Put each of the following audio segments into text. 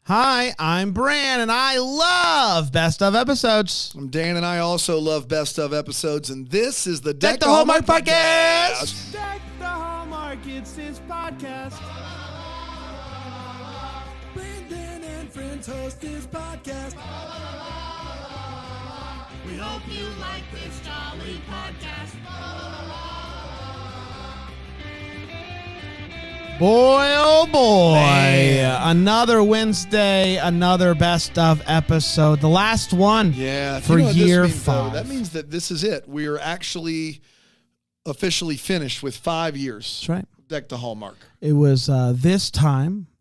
Hi, I'm Bran, and I love Best of Episodes. I'm Dan, and I also love Best of Episodes, and this is the Deck the Hallmark Podcast. Deck the Hallmark, it's his podcast. Brandon and friends host his podcast. We hope you like this jolly podcast. Boy, oh boy. Another Wednesday, another Best of Episode. The last one for year 5. That means that this is it. We are actually officially finished with 5 years. That's right. Deck the Hallmark. It was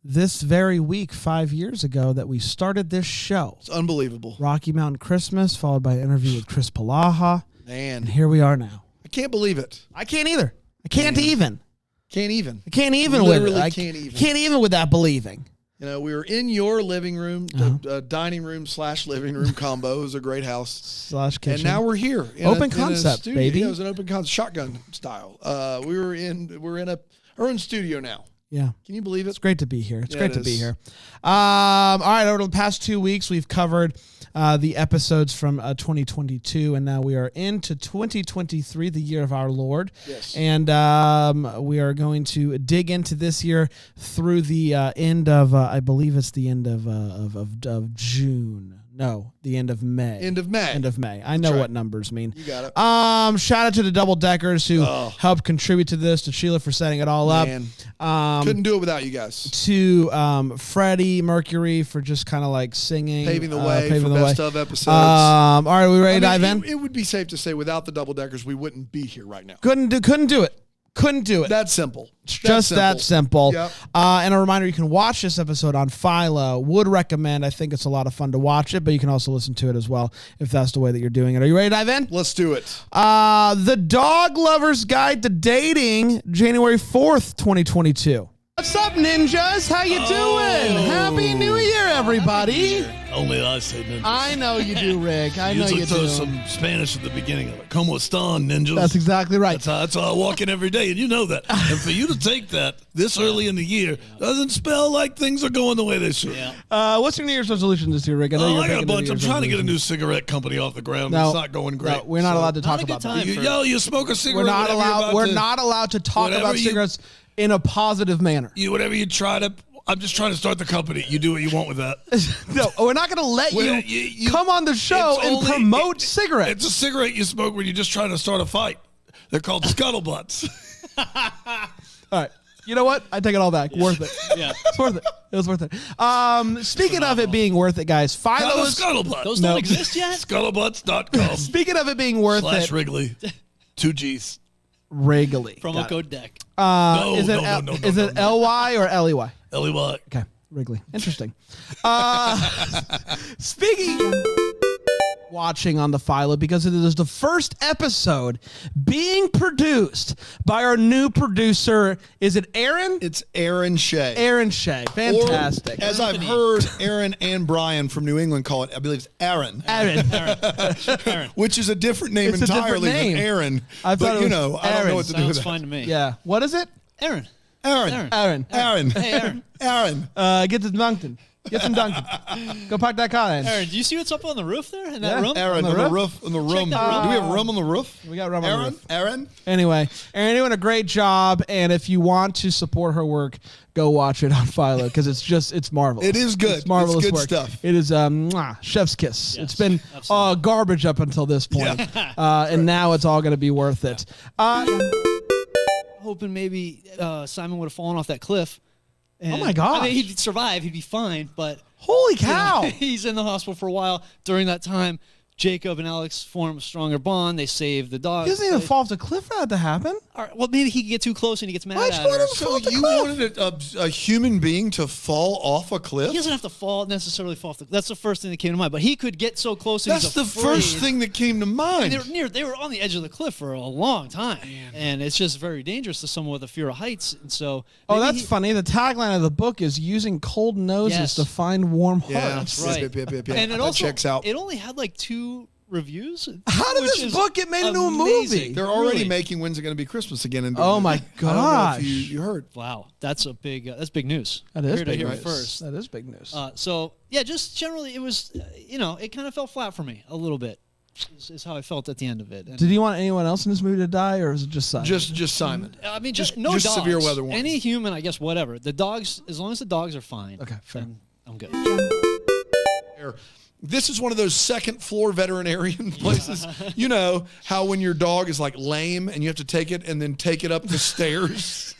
this very week, 5 years ago, that we started this show. It's unbelievable. Rocky Mountain Christmas, followed by an interview with Chris Palaha. Man. And here we are now. I can't believe it. I can't either. I can't even. Can't even. I can't even Literally with it. can't even. Can't even with that believing. You know, we were in your living room, dining room / living room combo. It was a great house. / kitchen. And now we're here. Open concept, studio. baby. Yeah, it was an open concept, shotgun style. We're in our own studio now. Yeah. Can you believe it? It's great to be here. It's Yeah, great it to be is. here. All right, over the past 2 weeks, we've covered the episodes from 2022, and now we are into 2023, the year of our Lord. Yes. And we are going to dig into this year through the end of, I believe it's the end of June. No, the end of May. End of May. End of May. I know right. what numbers mean. You got it. Shout out to the Double Deckers who helped contribute to this, to Sheila for setting it all up. Man. Couldn't do it without you guys. To Freddie Mercury for just kind of like singing. Paving the way paving for the Best way. of Episodes. All right, are we ready to dive in? It would be safe to say without the Double Deckers, we wouldn't be here right now. Couldn't do it. Couldn't do it. That's simple. Just that simple. Yep. And a reminder, you can watch this episode on Philo. Would recommend. I think it's a lot of fun to watch it, but you can also listen to it as well if that's the way that you're doing it. Are you ready to dive in? Let's do it. The Dog Lover's Guide to Dating, January 4th, 2022. What's up, ninjas? How you doing? Happy New Year, everybody. Only I say ninjas. I know you do, Rick. I know you Usually do. throw some Spanish at the beginning of it. Como están, ninjas? That's exactly right. That's how I walk in every day, and you know that. And for you to take that this early in the year doesn't spell like things are going the way they should. What's your New Year's resolution this year, Rick? I know you're I got a making a bunch. New I'm Year's trying to get a resolution. new cigarette company off the ground. No, It's not going great. No, we're not allowed to talk a good about that. time. You smoke a cigarette. We're not whatever you're allowed. about We're to- not allowed to talk whatever about you- cigarettes in a positive manner. Whatever you try to. I'm just trying to start the company. You do what you want with that. No, we're not going to let Well, you come on the show it's and only- promote cigarettes. It's a cigarette you smoke when you're just trying to start a fight. They're called scuttlebutts. All right. You know what? I take it all back. Worth it. Yeah. It's worth it. It was worth it. Speaking of it being worth it, guys, Have a Philo's. scuttlebutt. Those No. don't exist yet? Scuttlebutts.com Speaking of it being worth / it, Wrigley. 2 G's. Wrigley. Promo Got it. code deck. Is it is it LY or LEY? L-E-Y. Okay, Wrigley. Interesting. Speaking watching on the Philo because it is the first episode being produced by our new producer. Is it Aaron? It's Aaron Shea. Aaron Shea. Fantastic. Or, as I've heard Aaron and Brian from New England call it, I believe it's Aaron. Aaron. Which is a different name It's a different entirely name. than Aaron. I thought but it you was know, I don't Aaron. know what to do with Sounds that. fine to me. Yeah. What is it? Aaron. Aaron. Aaron. Aaron. Hey, Aaron. Aaron. Get to Duncan. Get some Duncan. Go park that car in. Aaron, do you see what's up on the roof there in that Yeah. room? Aaron On the on the roof. On the room. that room. Do we have room on the roof? We got rum on the Aaron. roof. Aaron. Anyway, Aaron doing a great job, and if you want to support her work, go watch it on Philo because it's marvelous. It is good. It's marvelous It's good work. stuff. It is chef's kiss. Yes, It's been absolutely. garbage up until this point, and now it's all going to be worth it. Hoping maybe Simon would have fallen off that cliff. And, Oh my gosh. I mean, he'd survive. He'd be fine. But Holy you know, cow! he's in the hospital for a while. During that time, Jacob and Alex form a stronger bond. They save the dog. He doesn't even fall off the cliff for that to happen. All right, well, maybe he could get too close and he gets mad Why'd at you want her. him to So fall off the you cliff? wanted a human being to fall off a cliff? He doesn't have to necessarily fall off the. That's the first thing that came to mind. But he could get so close. And That's he's the afraid. first thing that came to mind. They were on the edge of the cliff for a long time, and it's just very dangerous to someone with a fear of heights. And so, Oh, maybe that's funny. The tagline of the book is using cold noses Yes. to find warm Yeah. hearts. right. Yep. And it That also checks out. It only had like 2 reviews. How did which this is book get made into a amazing. movie? They're already Really. making When's It Gonna Be Christmas again. And Oh, my I don't know gosh. if you heard. Wow, that's that's big news. That is Here to big hear news. it first. That is big news. So yeah, just generally it was, it kind of fell flat for me a little bit. Is how I felt at the end of it. And, Did you want anyone else in this movie to die, or is it just Simon? Just Simon. I mean, Just- just no just dogs. severe weather warning. Any human, I guess, whatever. The dogs, as long as the dogs are fine. Okay, fair. then I'm good. This is one of those second floor veterinarian places. You know how when your dog is like lame and you have to take it and then take it up the stairs.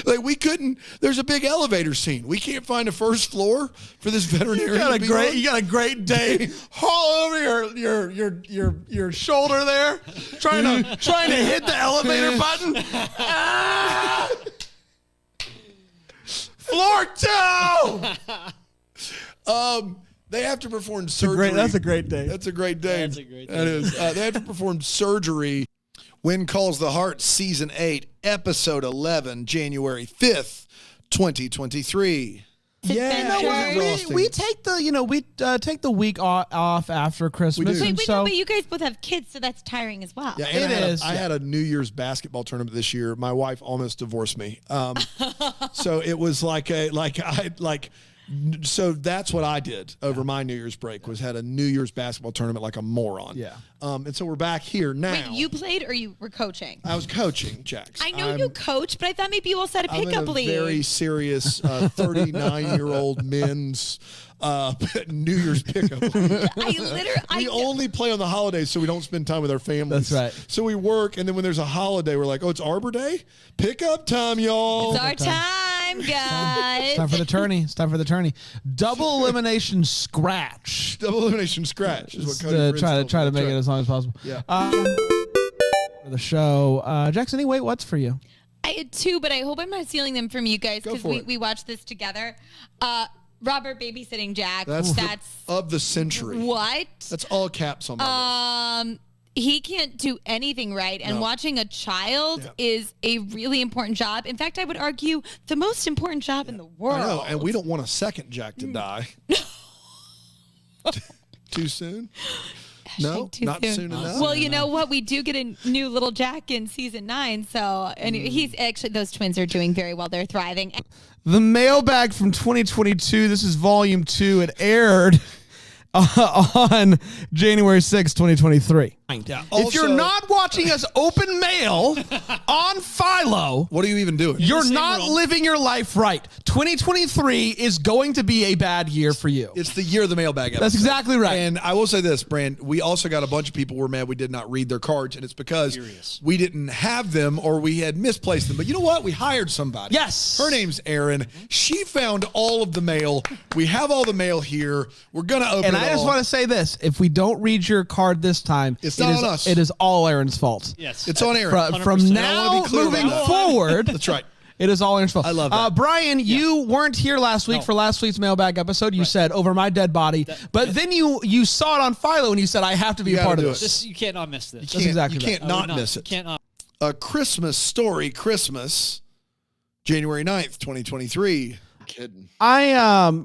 Like we couldn't. There's a big elevator scene. We can't find a first floor for this veterinarian. You got to a be great, on. you got a great day all over your shoulder there, trying to hit the elevator button. Ah! Floor 2. They have to perform surgery. That's a great day. That's a great day. That's a great That day. is. They have to perform surgery. When Calls the Heart, Season 8, Episode 11, January 5th, 2023. Adventure. We take the take the week off after Christmas. do. and Wait, so but you guys both have kids, so that's tiring as well. Yeah, and It is, I had a New Year's basketball tournament this year. My wife almost divorced me. So it was so that's what I did over my New Year's break was had a New Year's basketball tournament like a moron. Yeah. And so we're back here now. Wait, you played or you were coaching? I was coaching, Jax. I know you coach, but I thought maybe you also had a I'm in pickup a league. very serious 39-year-old men's New Year's pickup league. We only play on the holidays so we don't spend time with our families. That's right. So we work, and then when there's a holiday, we're like, oh, it's Arbor Day? Pickup time, y'all. It's our time, guys. it's time for the tourney. It's time for the tourney. Double elimination scratch. Double elimination scratch is what Just, Cody Prince try told to me. make it That's as long as possible. Yeah. For the show, Jackson. Anyway, what's for you? I had two, but I hope I'm not stealing them from you guys Go because for it. we watched this together. Robert babysitting Jack. That's That's of the century. what? That's all caps on my list. He can't do anything right, and No. watching a child Yeah. is a really important job. In fact, I would argue the most important job in the world. I know, and we don't want a second Jack to die. Too soon? No, Too not soon enough. Well, you know what? We do get a new little Jack in season 9. So, and he's actually, those twins are doing very well. They're thriving. The mailbag from 2022. This is volume 2. It aired on January 6, 2023. Yeah. If you're Also- not watching us open mail on Philo, What are you even doing? you're same not room. living your life right. 2023 is going to be a bad year for you. It's the year of the mailbag episode. That's exactly right. And I will say this, Brand, we also got a bunch of people who were mad we did not read their cards, and it's because we didn't have them or we had misplaced them. But you know what? We hired somebody. Yes. Her name's Erin. She found all of the mail. We have all the mail here. We're going to open And it I just all. want to say this. If we don't read your card this time, It's it not is- on us. It is all Aaron's fault. Yes. It's on Erin. From 100%. And I wanna now be clear moving about that. forward, That's right. it is all Aaron's fault. I love that. Brian, you weren't here last week for last week's mailbag episode. You said over my dead body, but then you saw it on Philo and you said I have to be You a part gotta of do this. it. You can't not miss this. That's exactly You right. can't not miss You it. can't not. A Christmas Story Christmas, January 9th, 2023. Kidding.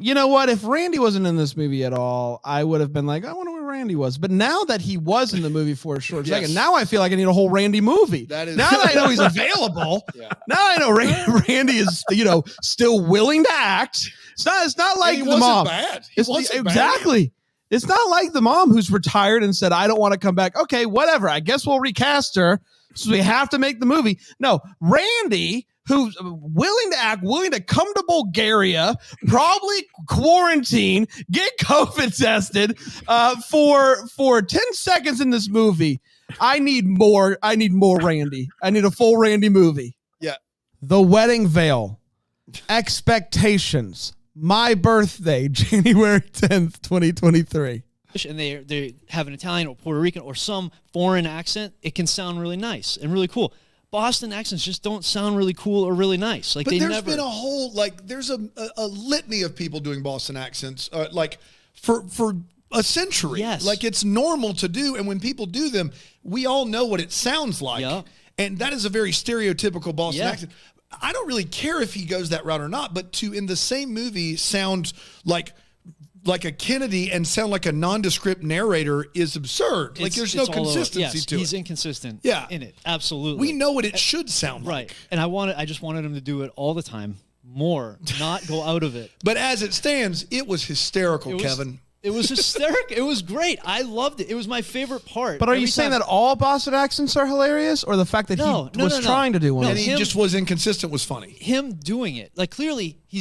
You know what? If Randy wasn't in this movie at all, I would have been like, I wonder where Randy was. But now that he was in the movie for a short Yes. second, now I feel like I need a whole Randy movie. That is- now that I know he's available, now I know Randy is, still willing to act. It's not like he the wasn't mom. bad. He wasn't bad. Exactly. It's not like the mom who's retired and said, I don't want to come back. Okay, whatever. I guess we'll recast her. So we have to make the movie. No, Randy, who's willing to act, willing to come to Bulgaria, probably quarantine, get COVID tested for 10 seconds in this movie. I need more Randy. I need a full Randy movie. Yeah. The Wedding Veil. Expectations. My birthday, January 10th, 2023. And they have an Italian or Puerto Rican or some foreign accent, it can sound really nice and really cool. Boston accents just don't sound really cool or really nice. Like But they there's never. been a whole there's a litany of people doing Boston accents for a century. Yes. Like it's normal to do, and when people do them, we all know what it sounds like. Yeah. And that is a very stereotypical Boston Yeah. accent. I don't really care if he goes that route or not, but to in the same movie sound like like a Kennedy and sound like a nondescript narrator is absurd. Like there's no it's all over. consistency Yes, to he's it. inconsistent in it. Absolutely. We know what it should sound right. like. And I just wanted him to do it all the time. More, not go out of it. But as it stands, it was hysterical, Kevin. It was hysterical. It was great. I loved it. It was my favorite part. But are you saying that all Boston accents are hilarious, or the fact that he was trying to do one? No, And he just was inconsistent was funny. Him doing it. Like, clearly, he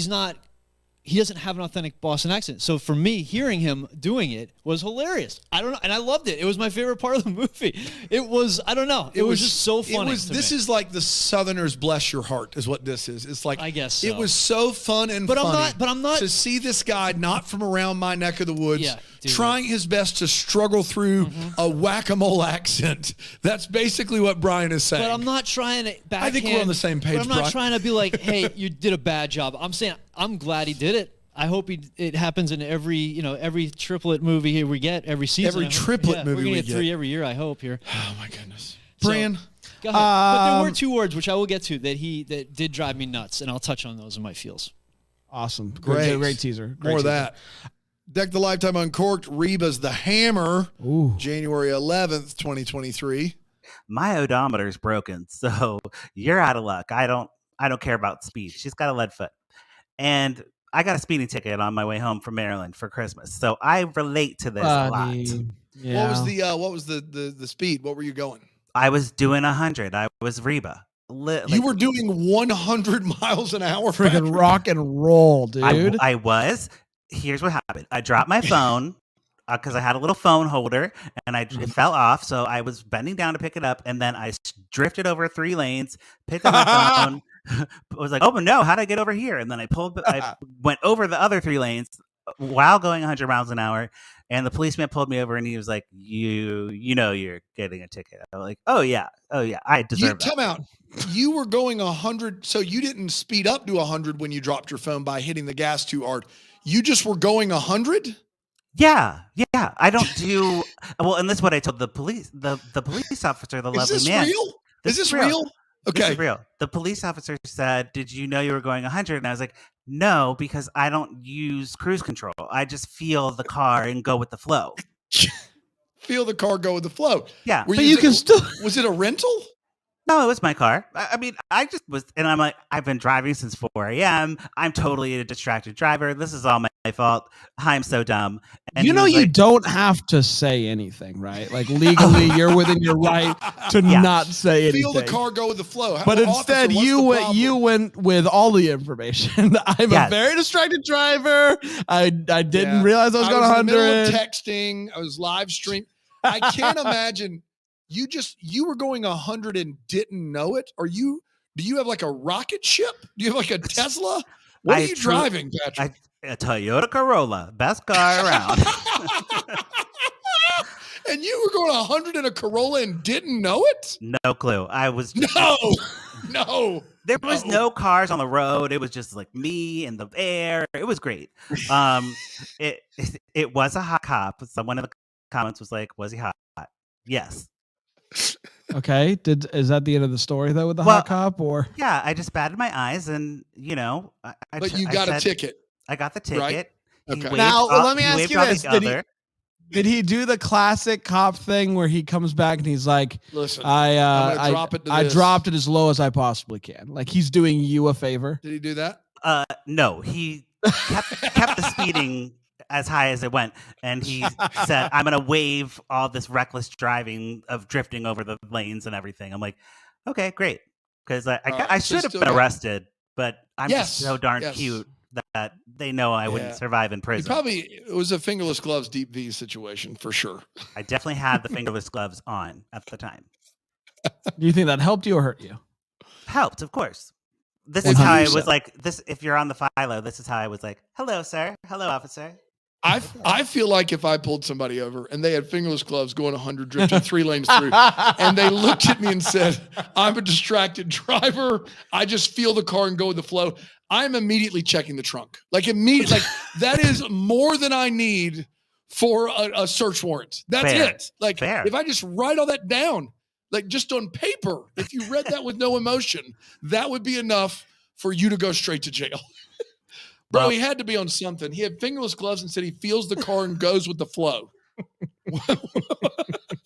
doesn't have an authentic Boston accent. So for me, hearing him doing it was hilarious. I don't know. And I loved it. It was my favorite part of the movie. It was, I don't know. It was just so funny. This is like the Southerners bless your heart is what this is. It's like, I guess so. it was so fun and funny. I'm not to see this guy not from around my neck of the woods, Yeah, dude. trying his best to struggle through a whack-a-mole accent. That's basically what Brian is saying. But I'm not trying to backhand. I think we're on the same page, But I'm not Brian. trying to be like, hey, you did a bad job. I'm saying I'm glad he did it. I hope it happens in every triplet movie here we get every season. Every triplet movie we're gonna we get 3 get. every year. I hope here. Oh my goodness, So, Brian. Go ahead. But there were 2 words which I will get to that did drive me nuts, and I'll touch on those in my feels. Awesome. Great teaser. Great More of teaser. that. Deck the Lifetime Uncorked. Reba's The Hammer. Ooh. January 11th, 2023. My odometer's broken, so you're out of luck. I don't care about speed. She's got a lead foot. And I got a speeding ticket on my way home from Maryland for Christmas. So I relate to this a lot. Yeah. What was the speed? What were you going? I was doing 100. I was Reba. You were doing 100 miles an hour. Freaking Patrick. rock and roll, dude. I was. Here's what happened. I dropped my phone because I had a little phone holder and it fell off. So I was bending down to pick it up, and then I drifted over 3 lanes, picked up my phone. Was like, oh no, how'd I get over here? And then I went over the other 3 lanes while going 100 miles an hour. And the policeman pulled me over and he was like, you know, you're getting a ticket. I'm like, oh yeah, I deserve that. Time out. You were going 100, so you didn't speed up to 100 when you dropped your phone by hitting the gas too hard. You just were going 100? Yeah. I don't do well, and that's what I told the police. The police officer, the lovely man. Real? Is this real? Okay. This is real. The police officer said, did you know you were going 100? And I was like, no, because I don't use cruise control. I just feel the car and go with the flow. Feel the car go with the flow. Yeah. But you can still. Was it a rental? No, it was my car. I mean, I just was, and I'm like, I've been driving since 4 a.m. I'm totally a distracted driver. This is all my fault. I'm so dumb. And You he know, was you like, don't have to say anything, right? Like legally, you're within your right to Yeah. not say anything. Feel the car go with the flow. But Officer, instead, what's you the went. problem? You went with all the information. I'm Yes. a very distracted driver. I didn't Yeah. realize I was going in the middle of 100. texting. I was live stream. I can't imagine you were going 100 and didn't know it. Do you have like a rocket ship? Do you have like a Tesla? What are you driving, Patrick? A Toyota Corolla, best car around. And you were going 100 in a Corolla and didn't know it? No clue. I was No. There was no cars on the road. It was just like me in the air. It was great. It was a hot cop. Someone in the comments was like, "Was he hot?" Yes. Okay. Is that the end of the story though with the hot cop or? Yeah, I just batted my eyes and But you got a ticket. I got the ticket. Right? He Okay. waved Now, off- let me he ask waved you off this. the other. Did he do the classic cop thing where he comes back and he's like, Listen, I I'm gonna drop it to I this. dropped it as low as I possibly can. Like he's doing you a favor. Did he do that? No, he kept the speeding as high as it went, and he said, "I'm going to waive all this reckless driving of drifting over the lanes and everything." I'm like, "Okay, great," because I right, so should have still been got- arrested, but I'm just so darn yes. cute that they know I Yeah. wouldn't survive in prison. It was a fingerless gloves deep V situation for sure. I definitely had the fingerless gloves on at the time. Do you think that helped you or hurt you? Helped, of course. This is how I 100%. was like. This, if you're on the philo, this is how I was like. Hello, sir. Hello, officer. I feel like if I pulled somebody over and they had fingerless gloves going 100 drifting 3 lanes through, and they looked at me and said, "I'm a distracted driver. I just feel the car and go with the flow," I'm immediately checking the trunk. Like immediately, like that is more than I need for a search warrant. That's Fair. it. Like Fair. if I just write all that down, like just on paper, if you read that with no emotion, that would be enough for you to go straight to jail. Bro, Well- he had to be on something. He had fingerless gloves and said he feels the car and goes with the flow.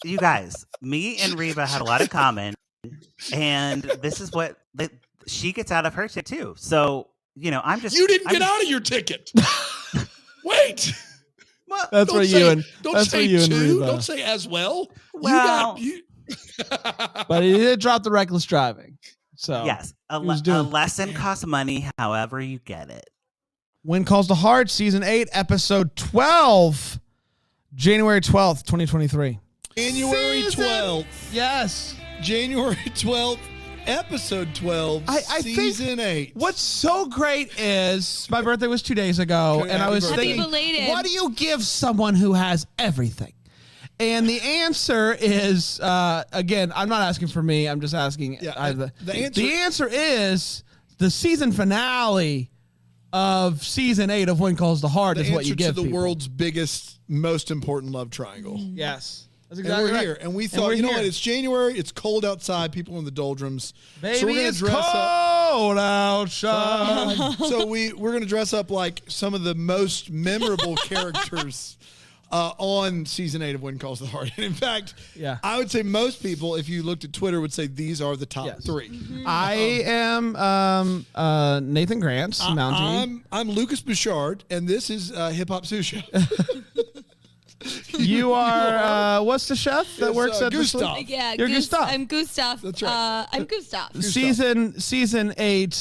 You guys, me and Reba had a lot in common, and this is what she gets out of her shit too. So I'm just You didn't I'm get just- out of your ticket. Wait. That's Don't where say, you and don't that's say where you and two. Reba. Don't say as well. Well- But he did drop the reckless driving. So Yes, a he was a doing- lesson costs money. However, you get it. When Calls to Heart, Season 8, Episode 12, January 12th, 2023. January Season- 12th. Yes. January 12th, episode 12, I think season 8. What's so great is my birthday was 2 days ago, Okay, and I happy was birthday. thinking, Happy belated. what do you give someone who has everything? And the answer is, again, I'm not asking for me. I'm just asking. Yeah, the answer is the season finale of season 8 of When Calls to Heart The is what you answer give to the people. world's biggest, most important love triangle. Yes. That's And exactly we're right. here. And we And thought, we're you know here. what? It's January. It's cold outside. People in the doldrums. Baby, so we're gonna it's dress up. cold outside. So we're going to dress up like some of the most memorable characters on season 8 of When Calls to the Heart. And in fact, Yeah. I would say most people, if you looked at Twitter, would say these are the top Yes. 3. I am Nathan Grant's Mountie. I'm Lucas Bouchard, and this is Hip Hop Sushi. You are what's the chef that It's, works at Gustav. the Yeah, You're Gustav. I'm Gustav. That's right. I'm Gustav. season 8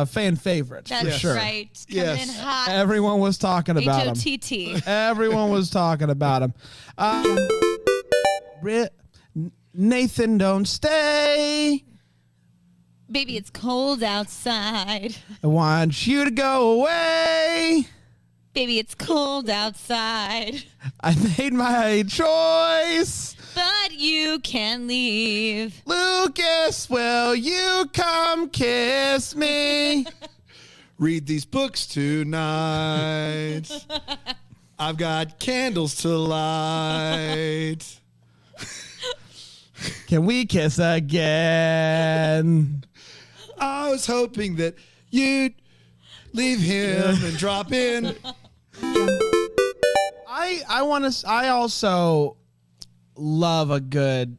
fan favorite That's for sure. right. Coming Yes. in hot. Everyone was talking about him. HOTT. Everyone was talking about him. Nathan, don't stay. Baby, it's cold outside. I want you to go away. Baby, it's cold outside. I made my choice. But you can't leave. Lucas, will you come kiss me? Read these books tonight. I've got candles to light. Can we kiss again? I was hoping that you'd leave him and drop in. I also love a good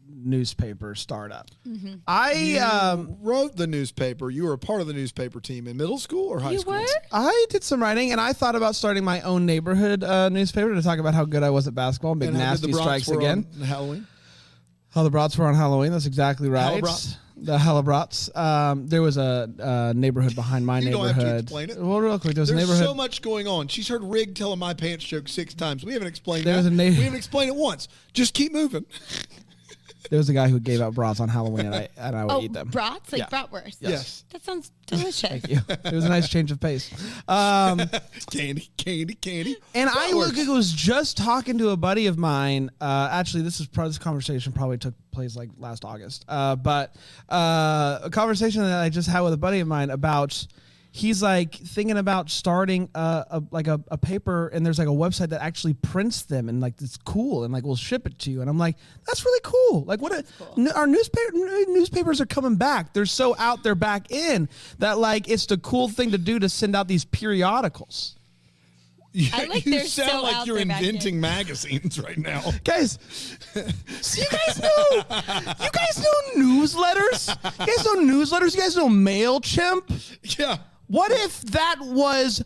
newspaper startup. Mm-hmm. I Wrote the newspaper. You were a part of the newspaper team in middle school or high You school? were? I did some writing, and I thought about starting my own neighborhood newspaper to talk about how good I was at basketball. Big And how good nasty the Bronx strikes were again. on Halloween. How the Brats were on Halloween. That's exactly right. Halabrats. The Halabrats. There was a neighborhood behind my You don't neighborhood. have to explain it. Well, real quick, there's a There's neighborhood. so much going on. She's heard Rig telling my pants joke 6 times. We haven't explained There's that. a na- We haven't explained it once. Just keep moving. There was a guy who gave out brats on Halloween, and I would Oh, eat them. brats? Like Yeah. bratwurst? Yes. That sounds delicious. Thank you. It was a nice change of pace. Candy. And I was just talking to a buddy of mine. Actually, this conversation probably took place last August. But a conversation that I just had with a buddy of mine about. He's thinking about starting a paper, and there's a website that actually prints them, and it's cool, and we'll ship it to you. And I'm like, that's really cool. Our newspapers are coming back. They're so out there back in that it's the cool thing to do to send out these periodicals. I like you they're sound so like out you're there back inventing magazines right now. Guys, so you guys know newsletters? You guys know newsletters? You guys know MailChimp? Yeah. What if that was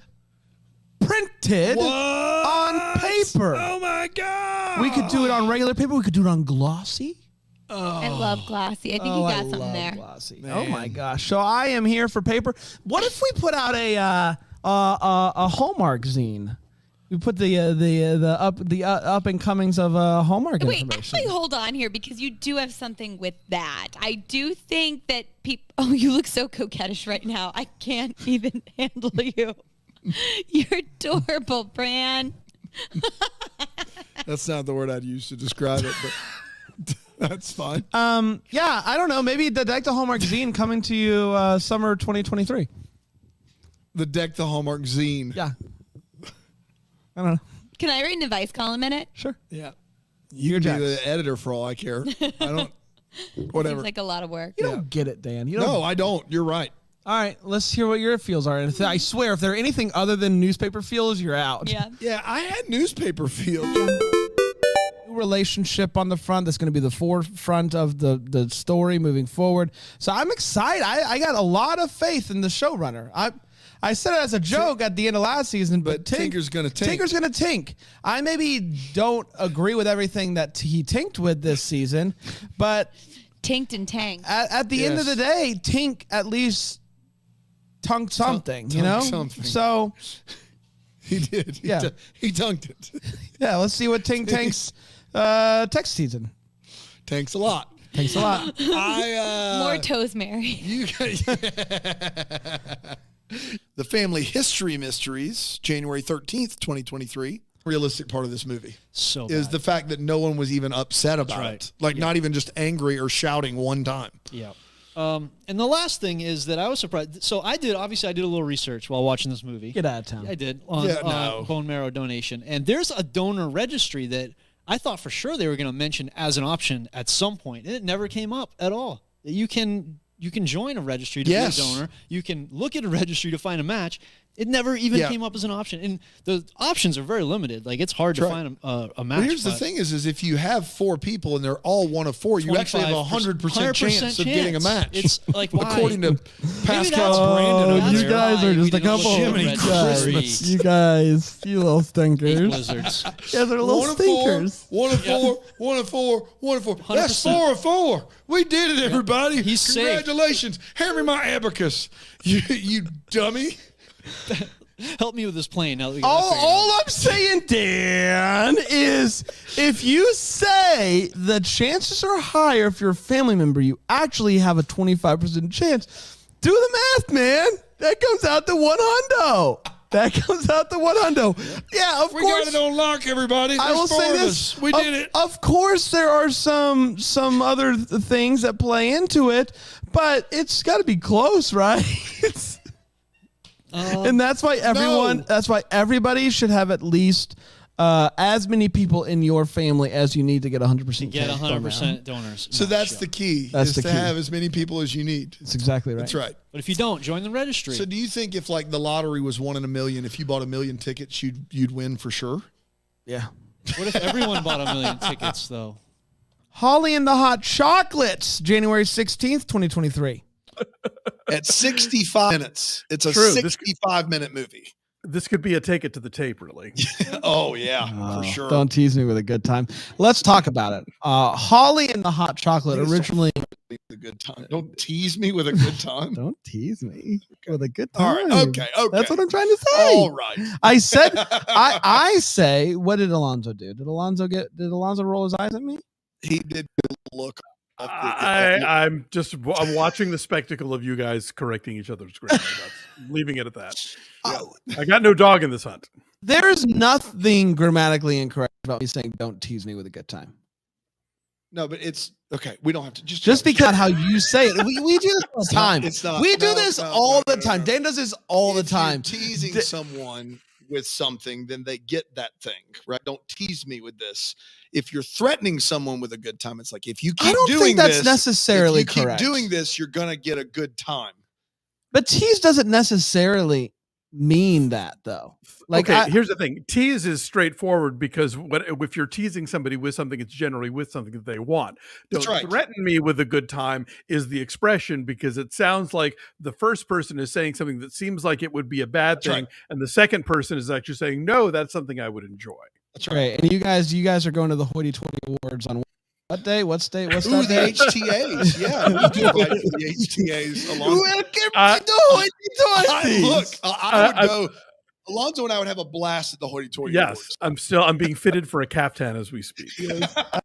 printed on paper? Oh my God. We could do it on regular paper. We could do it on glossy. I love Glassy. I think you got something there. Glossy. Oh my gosh! So I am here for paper. What if we put out a Hallmark zine? We put the up and comings of Hallmark Wait, information. actually, hold on here because you do have something with that. I do think that people. Oh, you look so coquettish right now. I can't even handle you. You're adorable, Bran. That's not the word I'd use to describe it, but that's fine. Yeah, I don't know. Maybe the Deck the Hallmark zine coming to you summer 2023. The Deck the Hallmark zine. Yeah. I don't know. Can I write an advice column in it? Sure. Yeah. You're You can be Jax. the editor for all I care. I don't. Whatever. Seems like a lot of work. You don't get it, Dan. You No, don't. I don't. You're right. All right, let's hear what your feels are. And I swear, if they're anything other than newspaper feels, you're out. Yeah. Yeah, I had newspaper feel. Relationship on the front that's going to be the forefront of the story moving forward. So I'm excited. I got a lot of faith in the showrunner. I said it as a joke at the end of last season, but Tinker's gonna tink. Tinker's going to tink. I maybe don't agree with everything that he tinked with this season, but Tinked and tanked. at the end of the day, Tink at least tunked something, you know? something. So, He did. He dunked it. yeah, let's see what Tink tanks text season. Thanks a lot. Thanks a lot. More toes, Mary. You guys, The Family History Mysteries, January 13th, 2023. Realistic part of this movie So is bad. the fact that no one was even upset about right. it. Like, not even just angry or shouting one time. Yeah. And the last thing is that I was surprised. So I did a little research while watching this movie. Get out of town. I did on bone marrow donation. And there's a donor registry that I thought for sure they were going to mention as an option at some point. And it never came up at all. You can join a registry to be a donor. You can look at a registry to find a match. It never even came up as an option. And the options are very limited. Like, it's hard to find a match. But here's the thing is if you have 4 people and they're all one of 4, you actually have a 100% chance of getting a match. It's like, why? According to Pascal that's- Brandon. that's you guys are why just we a didn't look couple at of the registry. you little Hate stinkers. Blizzards. You guys are little One of stinkers. 4, 1 of 4, 1 of 4, 1 of 4. That's 100%. 4 of 4. We did it, everybody. He's safe. Congratulations. Hand me my abacus. You dummy. Help me with this plane. Now that we got that figured out. All I'm saying, Dan, is if you say the chances are higher if you're a family member, you actually have a 25% chance. Do the math, man. That comes out to $100. That comes out to $100. Yeah, of We course. got it on lock, everybody. I will There's 4 say of this: us. We did it. Of course, there are some other things that play into it, but it's got to be close, right? And that's why everyone. No. That's why everybody should have at least as many people in your family as you need to get 100%. Get 100% donors. So match, that's yeah. the key. That's is the to key. have as many people as you need. That's exactly right. That's right. But if you don't, join the registry. So do you think if like the lottery was 1 in a million, if you bought 1 million tickets, you'd win for sure? Yeah. What if everyone bought 1 million tickets, though? Holly and the Hot Chocolates, January 16th, 2023. At 65 minutes. It's a True. 65-minute movie. This could be a take it to the tape, really. Oh, yeah, for sure. Don't tease me with a good time. Let's talk about it. Holly and the Hot Chocolate originally. A good time. Don't tease me with a good time. Don't tease me with a good All time. right. Okay. That's what I'm trying to say. All right. I said, I say, what did Alonzo do? Did Alonzo roll his eyes at me? He did look. I'm watching the spectacle of you guys correcting each other's grammar. That's leaving it at that. I got no dog in this hunt. There's nothing grammatically incorrect about me saying don't tease me with a good time. No, but it's okay. We don't have to Just because how you say it. We do this all the time. It's not. We do No, this no, all no, the no, time. no. Dan does this all the If you're time. teasing someone with something, then they get that thing, right? Don't tease me with this. If you're threatening someone with a good time, it's like if you keep I don't doing think that's this, necessarily if you correct. keep doing this, you're gonna get a good time. But tease doesn't necessarily mean that, though. Like, Okay, here's the thing. Tease is straightforward because if you're teasing somebody with something, it's generally with something that they want. That's Don't right. threaten me with a good time is the expression because it sounds like the first person is saying something that seems like it would be a bad That's thing, right. and the second person is actually saying, no, that's something I would enjoy. That's right. And you guys are going to the Hoity-Toity Awards on what day? What's Ooh, that the day? HTAs. Yeah, we do invite the HTAs along. Welcome to the Hoity-Toity. Look, I would go. Alonzo and I would have a blast at the Hoity-Toity Yes, Awards. I'm being fitted for a caftan as we speak.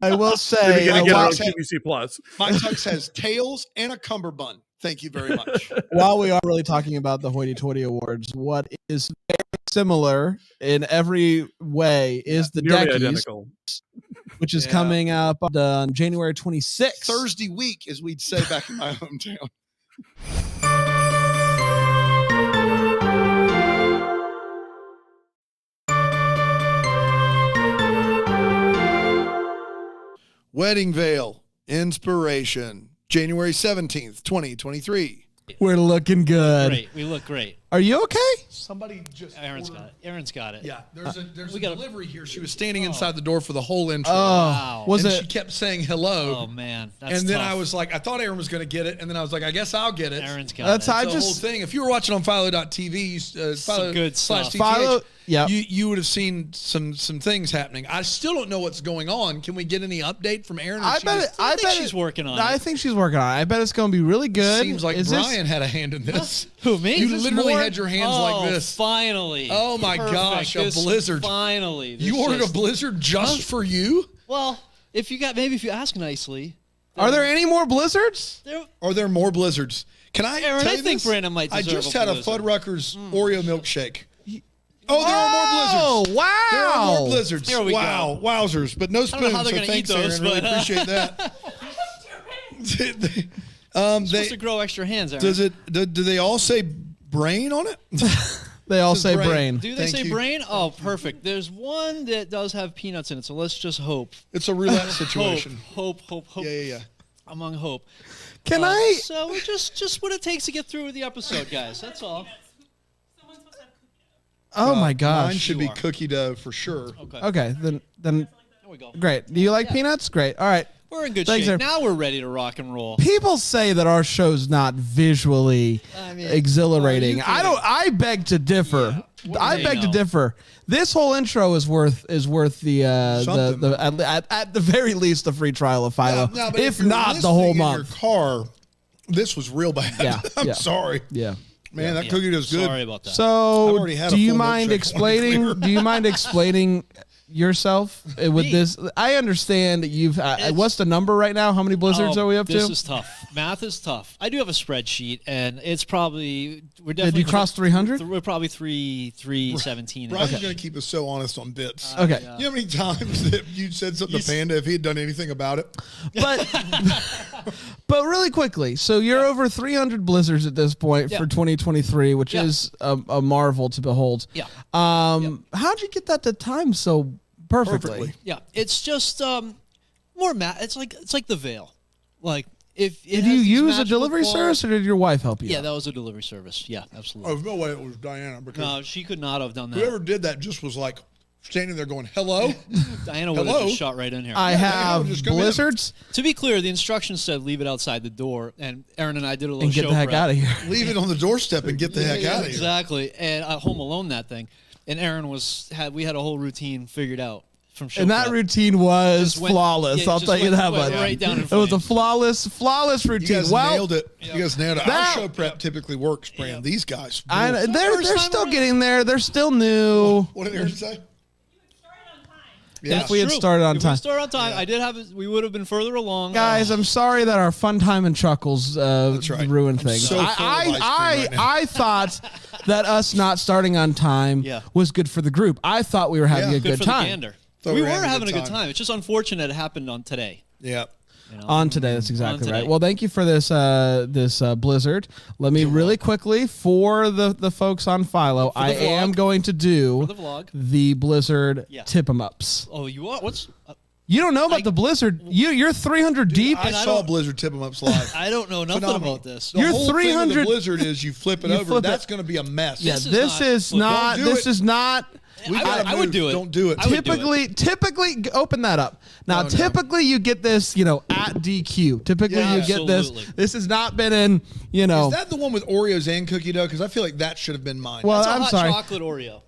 I will Maybe say, gonna get it on Tux had- QVC Plus. My tux has tails and a cummerbund. Thank you very much. while we are really talking about the Hoity-Toity Awards, what is very similar in every way is the Nearly Deckies, identical. which is Yeah. coming up on January 26th. Thursday week, as we'd say back in my hometown. Wedding Veil, Inspiration, January 17th, 2023. We're looking good. Great. We look great. Are you okay? Somebody just Aaron's got it. Aaron's got it. Yeah, there's a we gotta- delivery here. She was standing inside the door for the whole intro. Wow. Was and it? she kept saying hello. Oh man. That's and then tough. I was like, I thought Aaron was going to get it. And then I was like, I guess I'll get it. Aaron's got That's it. how I the just. whole thing. If you were watching on Philo.tv, Philo good stuff. /TTH, Philo- yep. you would have seen some things happening. I still don't know what's going on. Can we get any update from Aaron? I bet. I think she's working on I it. think she's working on it. I bet it's going to be really good. Seems like Is this- Brian had a hand in this. Who, me? You Is this literally more? had your hands like this. Finally. Oh my Perfect. gosh, a This- blizzard. Finally. This You ordered just- a blizzard just for you? Well, if you ask nicely. Are there any more blizzards? Are there more blizzards? Can I Aaron, tell I you think this? Brandon might I deserve just a had a blizzard. Fuddruckers Oreo milkshake. Oh, there are more blizzards. wow. There are more blizzards. Here we wow, go. wowzers. But no don't know spoons, how they're so gonna thanks, eat those, Aaron. Really but, appreciate that. Supposed to grow extra hands, Aaron. Do they all say brain on it? They all Says say brain. brain. Do they Thank say you. brain? Oh, perfect. There's one that does have peanuts in it, so let's just hope. It's a roulette situation. Hope. Yeah. Among hope. Can I? So we're just what it takes to get through with the episode, guys. That's all. Oh my Mine gosh. should be cookie dough for sure. Okay. Okay, then There we go. great. Do you like peanuts? Great. All right. We're in good Thanks, shape. Aaron. Now we're ready to rock and roll. People say that our show's not visually exhilarating. well, you can- I beg to differ. I they beg to know. differ. This whole intro is worth the Something. at the very least the free trial of Philo, No, but if you're not the whole listening in month. your car, this was real bad. Yeah, I'm yeah. sorry. Yeah. Man, that cookie dough is good. Sorry about that. I've So, already had a do you full mind milkshake, I want to be explaining? clear. Do you mind explaining yourself with Me? this? I understand that you've. What's the number right now? How many blizzards are we up This to? is tough. Math is tough. I do have a spreadsheet, and it's probably we're definitely. you cross 300? We're probably 317. Brian's going to keep us so honest on bits. Okay. You know how many times that you said something to Panda if he had done anything about it? But but really quickly, so you're over 300 blizzards at this point Yeah. for 2023, which Yeah. is a marvel to behold. Yeah. How'd you get that to time so perfectly? Perfectly. Yeah, it's just more math. It's like the Veil. Like if it Did has you these use a magical delivery claws- service, or did your wife help you? Yeah, out? that was a delivery service. Yeah, absolutely. Oh, there's no way it was Diana. Because No, she could not have done that. whoever did that just was like standing there going, hello? Diana would have Hello? just shot right in here. I Diana have would just come in. blizzards To be clear, the instructions said leave it outside the door, and Aaron and I did a little and get show the heck prep. out of here. Leave it on the doorstep and get the heck out of here. Exactly, and I Home Alone that thing, and Aaron we had a whole routine figured out from show And that prep. routine was Just went- flawless. yeah, I'll just tell you went- that went much. right down in It was a flames. flawless You routine. guys Well, nailed it. You guys nailed it. that- Our show prep typically works, Brand. These guys. they're First time still around. getting there. They're still new. What did Aaron say? Yeah. If we had started on If time. we started on time, I did have. We would have been further along. Guys, I'm sorry that our fun time and chuckles right. ruined I'm things. so full of ice cream right now. I thought that us not starting on time Yeah. was good for the group. I thought we were having Yeah. a good good for time the gander. Thought We we were were having a good time. It's just unfortunate it happened on today. Yeah. You know? on today. That's exactly today. right. Well, thank you for this blizzard. Let me really quickly for the folks on Philo. the I am vlog. going to do For the vlog. the blizzard Yeah. tip 'em ups. Oh, you are? What's? You don't know about the blizzard. You're 300 deep. I saw Blizzard tip 'em ups live. I don't know nothing Phenomenal. about this. The You're whole thing with 300 the Blizzard is you flip it You over. flip it. That's going to be a mess. Yeah, This is this not- is look, not. don't do This it. is not. We gotta I would move. do it. Don't do it. I would do it. Typically, open that up. Now, No. typically, you get this, at DQ. Typically, Yeah, you get this. absolutely. This has not been in, Is that the one with Oreos and cookie dough? Because I feel like that should have been mine. Well, It's a I'm hot sorry. chocolate Oreo.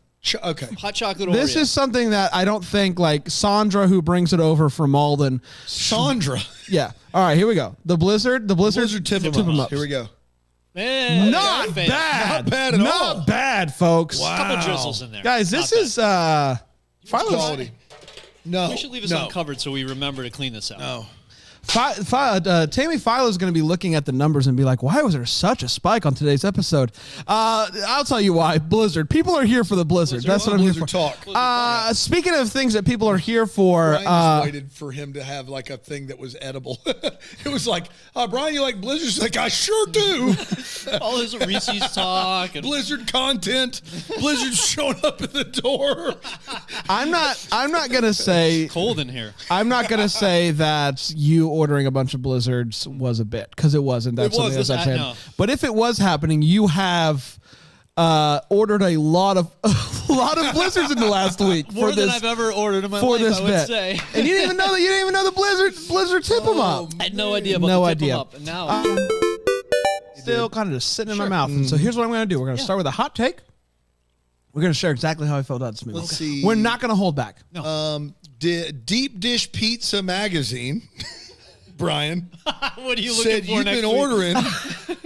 Okay. Hot chocolate Oreo. This is something that I don't think like Sandra, who brings it over from Malden. Sandra. Yeah. All right, here we go. The Blizzard Blizzard tip 'em ups. Here we go. Man, Not fan. bad. Not bad at all. Not bad, folks. Wow. Couple drizzles in there. Guys, this Not is Philo's. Quality. No. bad. We should leave this no. uncovered so we remember to clean this out. No. Tammy Philo is going to be looking at the numbers and be like, why was there such a spike on today's episode? I'll tell you why. Blizzard. People are here for the Blizzard. That's what I'm here for. Blizzard talk. Speaking of things that people are here for, Brian just waited for him to have like a thing that was edible. It was like, Brian, you like Blizzard? He's like, I sure do. All his Reese's talk and Blizzard content. Blizzard showing up at the door. I'm not going to say cold in here. I'm not going to say that you ordering a bunch of blizzards was a bit, because it wasn't. That's something that's happening. no. But if it was happening, you have ordered a lot of blizzards in the last week. More for than this, I've ever ordered in my for life, this I would bit. say. And you didn't even know the blizzard tip them up. I had no idea about No the tip 'em idea. up. And now Still kind of just sitting in my mouth. And so here's what I'm going to do. We're going to start with a hot take. We're going to share exactly how I felt about this movie. Let's see. We're not going to hold back. Deep Dish Pizza Magazine, Brian, what are you looking said for you've next been week? ordering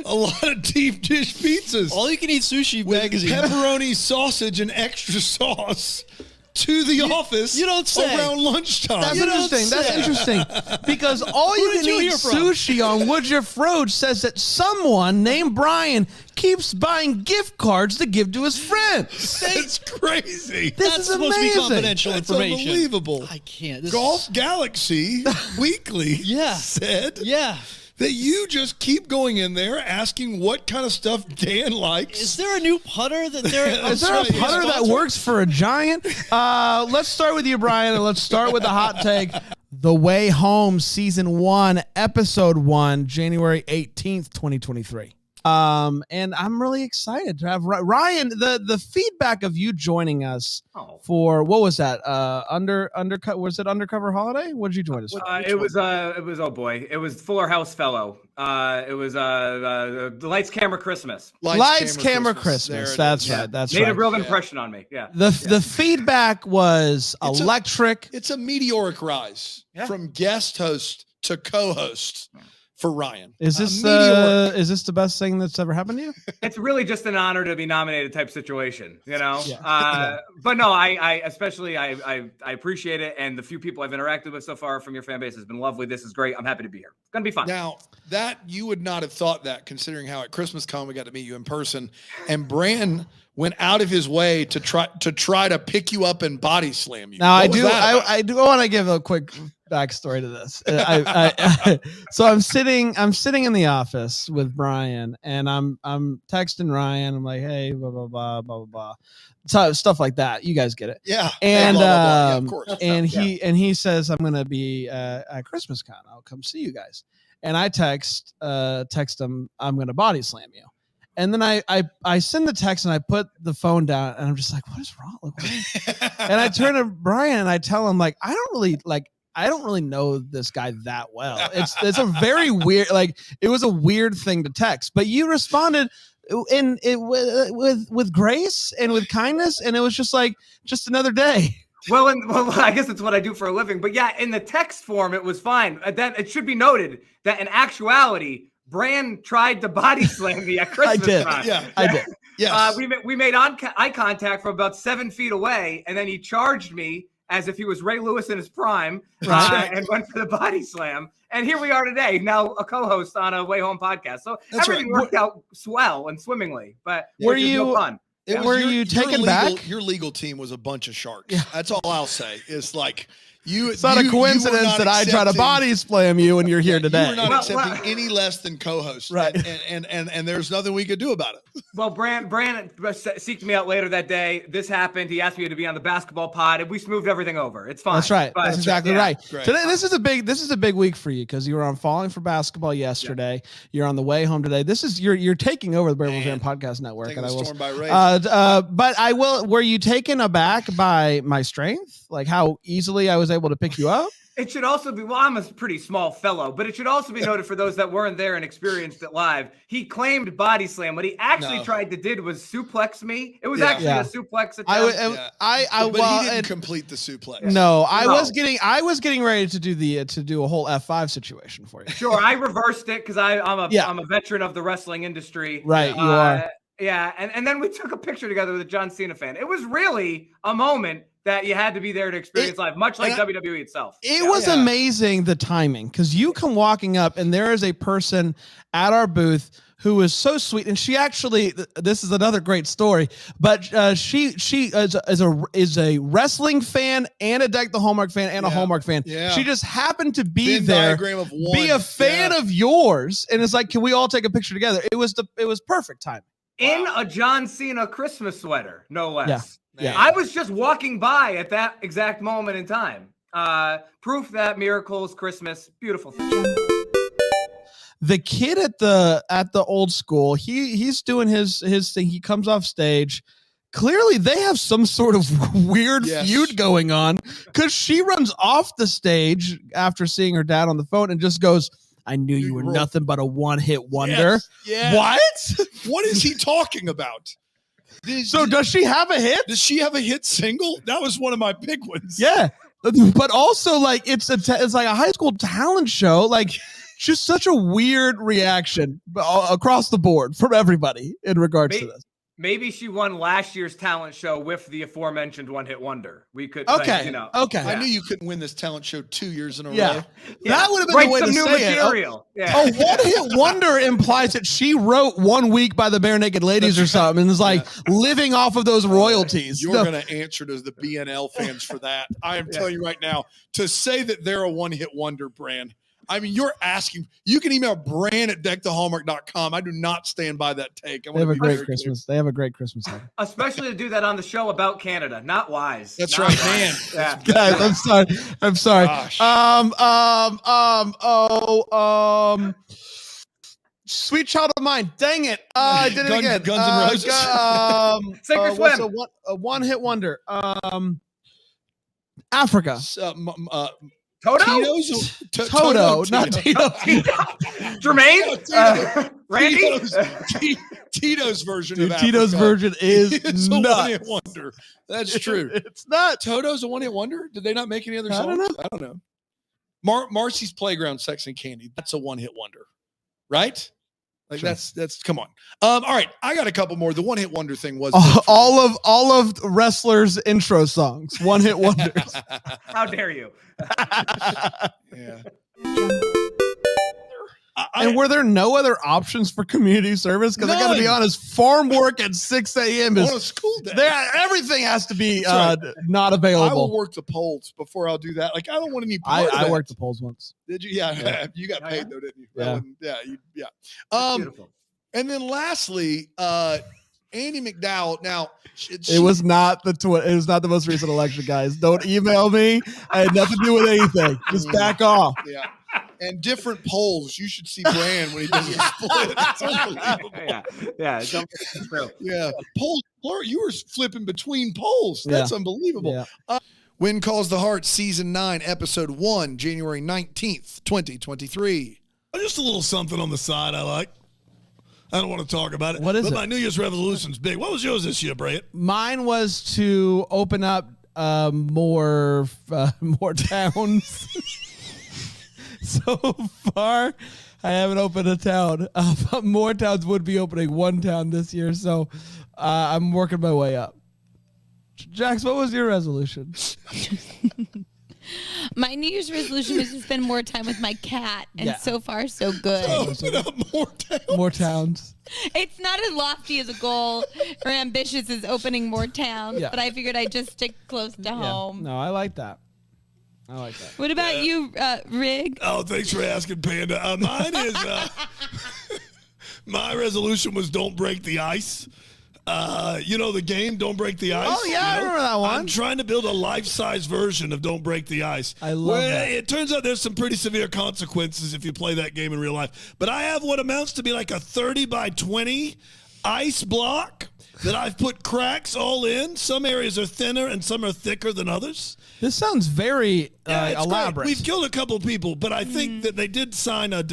a lot of deep dish pizzas. All you can eat sushi with magazine. pepperoni sausage and extra sauce to the office you don't say. around lunchtime. That's You don't interesting. That's say. interesting. Because all you did can you eat hear from? sushi on Woodruff Road says that someone named Brian keeps buying gift cards to give to his friends. That's crazy. This That's is supposed to be amazing. confidential That's information. unbelievable. I can't. This Golf Galaxy Weekly Yeah. said Yeah. that you just keep going in there asking what kind of stuff Dan likes. Is there a new putter that they're? Is there a right, yeah. putter that works for a giant? Let's start with you, Brian, and let's start with the hot take. The Way Home, Season 1, Episode 1, January 18th, 2023. And I'm really excited to have Ryan. The feedback of you joining us for what was that? Undercut? Was it Undercover Holiday? What did you join us for? It was oh boy, it was Fuller House Fellow. It was the Lights Camera Christmas. Lights, Camera, Christmas. That's right. That's Made right. a real impression on me. Yeah. The feedback was It's electric. It's a meteoric rise from guest host to co-host for Ryan. Is this meteoric. is this the best thing that's ever happened to you? It's really just an honor to be nominated type situation, you know? But no, I especially, I appreciate it. And the few people I've interacted with so far from your fan base has been lovely. This is great. I'm happy to be here. It's going to be fun. Now, that you would not have thought that, considering how at Christmas Con we got to meet you in person, and Bran went out of his way to try to pick you up and body slam you. Now What was that about? I do want to give a quick backstory to this. So I'm sitting in the office with Brian, and I'm texting Ryan. I'm like, hey, blah blah blah blah blah blah, so, stuff like that. You guys get it. Yeah. And blah, blah, blah. Yeah, of course. and he says, I'm gonna be at Christmas Con. I'll come see you guys. And I text him, I'm gonna body slam you. And then I send the text and I put the phone down and I'm just like, what is wrong? And I turn to Brian and I tell him, like, I don't really know this guy that well. It's a very weird, it was a weird thing to text, but you responded with grace and with kindness. And it was just another day. Well, I guess it's what I do for a living. But yeah, in the text form, it was fine. Then it should be noted that in actuality, Bran tried to body slam me at Christmas time. I did. Yes. We made eye contact from about 7 feet away, and then he charged me as if he was Ray Lewis in his prime, and went for the body slam. And here we are today, now a co-host on a Way Home podcast. So everything worked out swell and swimmingly. But Were it was you- no fun. Were you taken back? Your legal team was a bunch of sharks. That's all I'll say. It's like you. It's not a coincidence that I try to body slam you and you're here today. You were not accepting any less than co-host, Right? And there's nothing we could do about it. Well, Bran seeked me out later that day. This happened. He asked me to be on the basketball pod, and we smoothed everything over. It's fine. That's right. But- That's exactly right. Great. Today, this is a big week for you because you were on Falling for Basketball yesterday. You're on the way home today. This is you're taking over the Brave Fan Podcast Network, Taking and I the will. storm by rage. But I will. Were you taken aback by my strength? Like how easily I was able to pick you up? It should also be, well, I'm a pretty small fellow, but it should also be noted for those that weren't there and experienced it live. He claimed body slam. What he actually tried to did was suplex me. It was actually a suplex attempt. But he didn't complete the suplex. No, I was getting ready to do a whole F5 situation for you. Sure, I reversed it because I'm a veteran of the wrestling industry. Right, you are. Yeah, and then we took a picture together with a John Cena fan. It was really a moment that you had to be there to experience live, much like WWE itself. It was amazing, the timing, because you come walking up and there is a person at our booth who is so sweet, and she actually, this is another great story, but she is a wrestling fan and a Deck the Hallmark fan and a Hallmark fan. Yeah. She just happened to be Venn there, diagram of one. be a fan of yours, and it's like, can we all take a picture together? It was perfect time. In a John Cena Christmas sweater, no less. Yeah. I was just walking by at that exact moment in time. Proof that miracles, Christmas, beautiful. The kid at the old school, he's doing his thing. He comes off stage. Clearly, they have some sort of weird feud going on because she runs off the stage after seeing her dad on the phone and just goes, "I knew you were nothing but a one-hit wonder." Yes. What? What is he talking about? Does she have a hit? Does she have a hit single? That was one of my big ones. Yeah, but also like it's like a high school talent show. Like, just such a weird reaction across the board from everybody in regards to this. Maybe she won last year's talent show with the aforementioned one-hit wonder. We could, okay. I knew you couldn't win this talent show 2 years in a row. That would have been the way to say material. it. Oh, one-hit wonder implies that she wrote 1 week by the Bare Naked Ladies or something, and is like living off of those royalties. You're going to answer to the BNL fans for that. I am telling you right now, to say that they're a one-hit wonder brand. I mean, you're asking. You can email brand@deckthehallmark.com. I do not stand by that take. They have a great Christmas. They have a great Christmas album. Especially to do that on the show about Canada. Not wise. That's not right, wise. man. Yeah. Guys, I'm sorry. Gosh. Sweet Child of Mine. Dang it. I did it again. Guns N' Roses. Sink or what's swim. a one-hit wonder? Africa. Toto? Toto, not Tito. Jermaine? Randy? Tito's version of Tito's Africa. version is It's a nuts. one-hit wonder. That's true. It's not. Toto's a one-hit wonder? Did they not make any other songs? I don't know. Marcy's Playground, Sex and Candy. That's a one-hit wonder, right? Like that's come on. All right, I got a couple more. The one-hit wonder thing was all of wrestlers' intro songs, one-hit wonders. How dare you? Yeah. And were there no other options for community service? Because I got to be honest, farm work at 6 a.m. on a is school day. everything has to be That's not I will available. work the polls before I'll do that. Like, I don't want any part of I that. worked the polls once. Did you? Yeah. You got paid though, didn't you? Yeah. Beautiful. And then lastly, Andy McDowell. Now, It was not it was not the most recent election, guys. Don't email me. I had nothing to do with anything. Just back off. Yeah. And different polls. You should see Brand when he does a split. It's unbelievable. Yeah. Yeah. Polls. You were flipping between polls. That's unbelievable. Yeah. When Calls the Heart, Season 9, Episode 1, January 19th, 2023. Just a little something on the side I like. I don't want to talk about it. What is but it? My New Year's resolution's big. What was yours this year, Brett? Mine was to open up more towns. So far, I haven't opened a town. But more towns would be opening one town this year, so I'm working my way up. Jax, what was your resolution? My New Year's resolution was to spend more time with my cat, and so far, so good. Open up more towns. More towns. It's not as lofty as a goal or ambitious as opening more towns, but I figured I'd just stick close to home. No, I like that. What about you, Rig? Oh, thanks for asking, Panda. Mine is my resolution was don't break the ice. You know the game, Don't Break the Ice? Oh, yeah, I remember that one. I'm trying to build a life-size version of Don't Break the Ice. I love that. It turns out there's some pretty severe consequences if you play that game in real life. But I have what amounts to be like a 30 by 20 ice block that I've put cracks all in. Some areas are thinner and some are thicker than others. This sounds very It's elaborate. great. We've killed a couple of people, but I think that they did sign a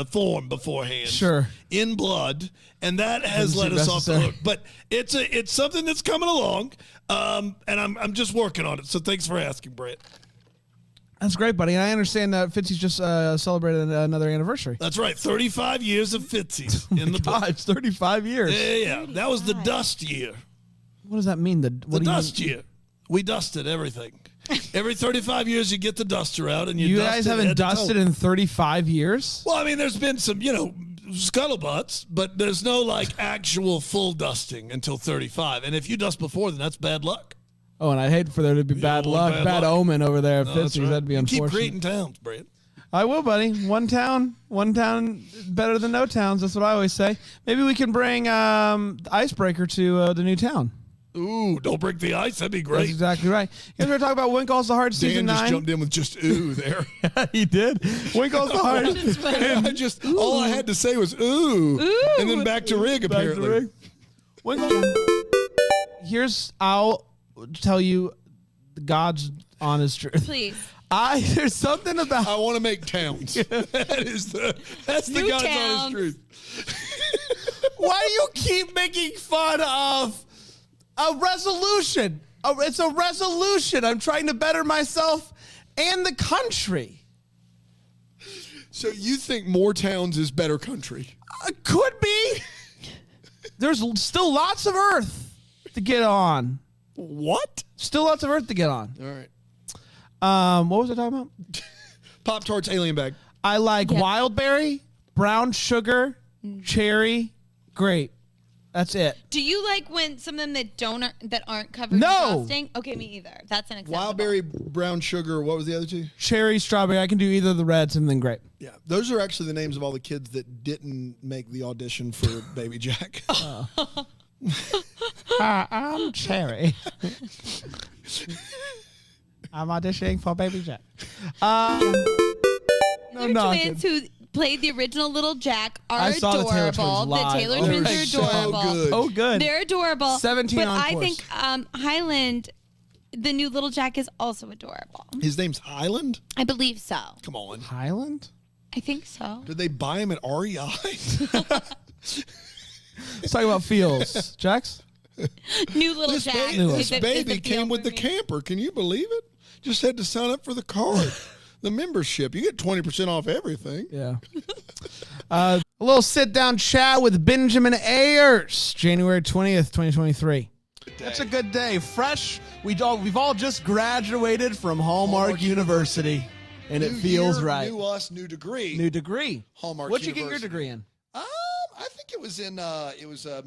form beforehand. Sure. In blood, and that has Doesn't let us seem off the necessary. hook. But it's something that's coming along, and I'm just working on it. So thanks for asking, Brett. That's great, buddy. And I understand that Fitzy's just celebrated another anniversary. That's right, 35 years of Fitzy's in the book. God, it's 35 years. Yeah. That was the dust year. What does that mean? The dust year. We dusted everything. Every 35 years, you get the duster out, and You dust guys it haven't head to toe. dusted in 35 years? Well, I mean, there's been some, scuttlebutts, but there's no like actual full dusting until 35. And if you dust before, then that's bad luck. Oh, and I'd hate for there to be bad luck, bad omen over there at No, that's Fitzy's. right. That'd be You unfortunate. Keep creating towns, Brett. I will, buddy. One town better than no towns. That's what I always say. Maybe we can bring Icebreaker to the new town. Ooh, don't break the ice. That'd be That's great. exactly right. You guys were talking about When Calls the Heart season Dan just 9. jumped in with just ooh there. He did. When Calls the Heart. And I just all I had to say was ooh, and then back to Rig Back to apparently. Rig. Here's, I'll tell you God's honest truth. Please. There's something about. I want to make towns. That's the New God's towns. honest truth. Why do you keep making fun of a resolution? It's a resolution. I'm trying to better myself and the country. So you think more towns is better country? Could be. There's still lots of Earth to get on. What? Still lots of Earth to get on. All right. What was I talking about? Pop-Tarts alien bag. I like wild berry, brown sugar, cherry, grape. That's it. Do you like when some of them that aren't covered No. in frosting? Okay, me either. That's unacceptable. Wild berry, brown sugar. What was the other two? Cherry, strawberry. I can do either of the reds and then grape. Yeah, those are actually the names of all the kids that didn't make the audition for Baby Jack. Hi, I'm Cherry. I'm auditioning for Baby Jack. The twins who played the original Little Jack are I saw the Taylor adorable. twins live. Taylor Oh, twins they're are so adorable. good. Oh, good. They're adorable. 17 but on I course. think Highland, the new Little Jack, is also adorable. His name's Highland? I believe so. Come on. Highland? I think so. Did they buy him at REI? Let's talk about feels. Jax? New Little This, Jack. this baby came with the camper. Can you believe it? Just had to sign up for the card. The membership. You get 20% off everything. Yeah. A little sit-down chat with Benjamin Ayers, January 20th, 2023. That's a good day. Fresh. We've all just graduated from Hallmark University, and it New feels year, right. New us, new degree. New degree. Hallmark What'd you get your University. degree in? I think it was in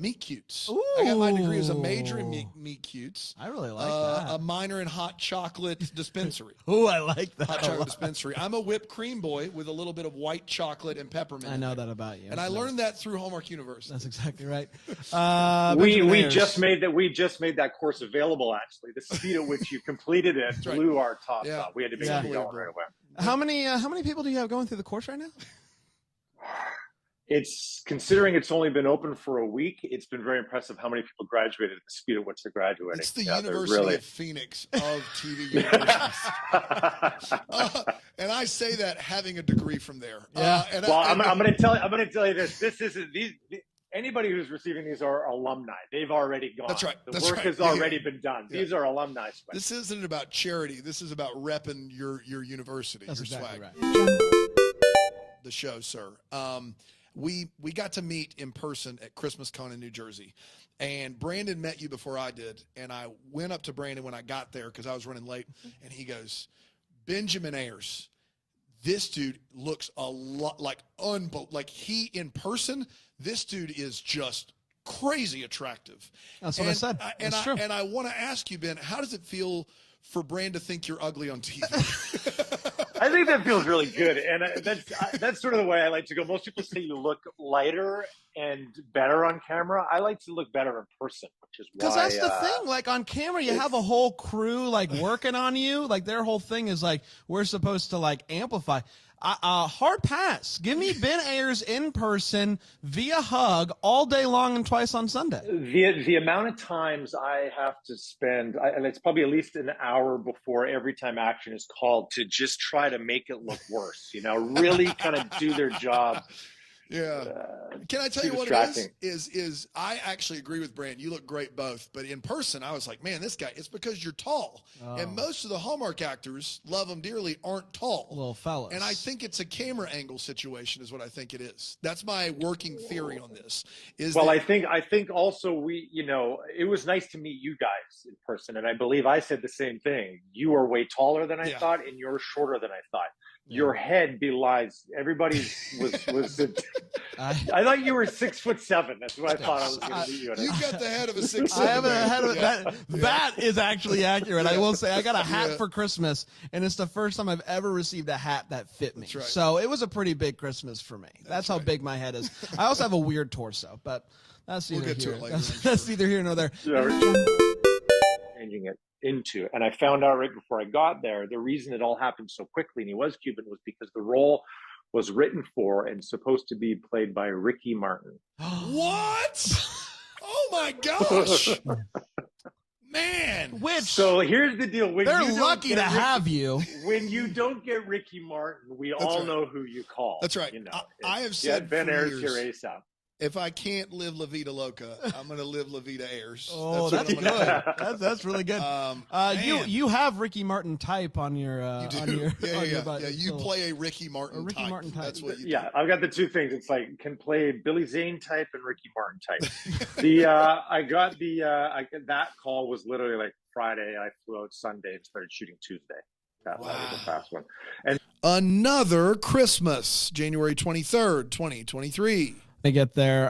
Meet Cutes. I got my degree as a major in Meet Cutes. I really like that. A minor in hot chocolate dispensary. Oh, I like that. Hot a chocolate lot. dispensary. I'm a whipped cream boy with a little bit of white chocolate and peppermint. I know that about you. And I learned that through Hallmark University. That's exactly right. We Benjamin Ayers. just made that course available. Actually, the speed at which you completed it right. blew our tops Yeah. up. We had to make Yeah. it going right away. How many people do you have going through the course right now? It's considering it's only been open for a week. It's been very impressive how many people graduated at the speed at which they're graduating. It's the they're University of Phoenix of TV universities. And I say that having a degree from there. Yeah. I'm going to tell you this. This isn't these. Anybody who's receiving these are alumni. They've already gone. That's right. The That's work right. has Yeah, already yeah. been done. Yeah. These are alumni. This isn't about charity. This is about repping your university, That's your exactly swag. right. The show, sir. We got to meet in person at Christmas Con in New Jersey, and Brandon met you before I did, and I went up to Brandon when I got there because I was running late, and he goes, "Benjamin Ayers, this dude looks a lot like he in person. This dude is just crazy attractive." That's what I said. That's true. And I want to ask you, Ben, how does it feel for Brand to think you're ugly on TV? I think that feels really good, and that's sort of the way I like to go. Most people say you look lighter and better on camera. I like to look better in person, which is why. Because that's the thing. Like on camera, you have a whole crew like working on you. Like their whole thing is like we're supposed to like amplify. Hard pass. Give me Ben Ayers in person via hug all day long and twice on Sunday. The amount of times I have to spend, and it's probably at least an hour before every time action is called to just try to make it look worse. Really kind of do their job. Yeah. Can I tell too you what distracting. it is I actually agree with Brand. You look great both. But in person, I was like, man, this guy, it's because you're tall. Oh. And most of the Hallmark actors, love them dearly, aren't tall. Little fellas. And I think it's a camera angle situation is what I think it is. That's my working theory on this. I think also it was nice to meet you guys in person. And I believe I said the same thing. You are way taller than I thought, and you're shorter than I thought. Your head belies everybody's was I thought you were 6'7". That's what I thought I was going to meet you. You've got the head of a 6'7". I have a head of that. That is actually accurate. I will say I got a hat for Christmas, and it's the first time I've ever received a hat that fit me. Right. So it was a pretty big Christmas for me. That's how big my head is. I also have a weird torso, but that's We'll either get to here. it later, I'm That's neither here nor there. Yeah. changing it into. And I found out right before I got there, the reason it all happened so quickly and he was Cuban was because the role was written for and supposed to be played by Ricky Martin. What? Oh my gosh. Man. So here's the deal. When They're you don't lucky get to Ricky- have you. When you don't get Ricky Martin, we all right. know who you call. That's right. You know, I have Get said Ben for Ayers years, here ASAP. if I can't live La Vida Loca, I'm going to live La Vida Ayers. Oh, what that's I'm good. gonna do. That's really good. You have Ricky Martin type on your You do. on your yeah, on yeah, your button. yeah. You So- play a Ricky Martin A Ricky type. Martin type. That's what you Yeah, I've got the two things. It's like can play Billy Zane type and Ricky Martin type. I got that call was literally like Friday. I flew out Sunday and started shooting Tuesday. That was a fast one. And Another Christmas, January 23rd, 2023. They get there.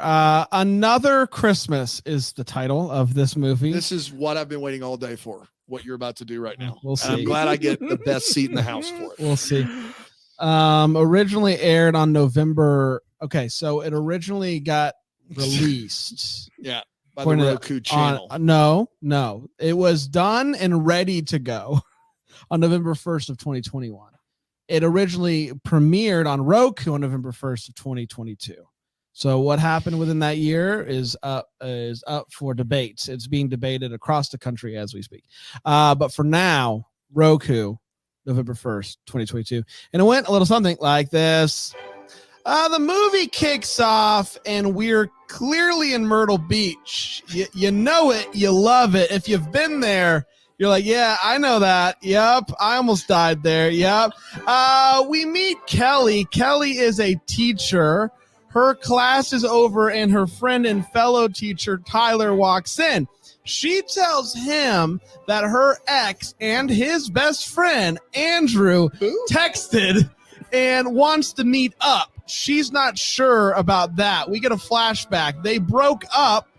Another Christmas is the title of this movie. This is what I've been waiting all day for, what you're about to do right now. We'll And I'm see. glad I get the best seat in the house for it. We'll see. Originally aired on November. Okay, so it originally got released. Yeah, by the According to- Roku channel. No. It was done and ready to go on November 1st of 2021. It originally premiered on Roku on November 1st of 2022. So what happened within that year is up for debates. It's being debated across the country as we speak. But for now, Roku, November 1st, 2022. And it went a little something like this. The movie kicks off and we're clearly in Myrtle Beach. You know it. You love it. If you've been there, you're like, yeah, I know that. Yep. I almost died there. Yep. We meet Kelly. Kelly is a teacher. Her class is over and her friend and fellow teacher, Tyler, walks in. She tells him that her ex and his best friend, Andrew, texted and wants to meet up. She's not sure about that. We get a flashback. They broke up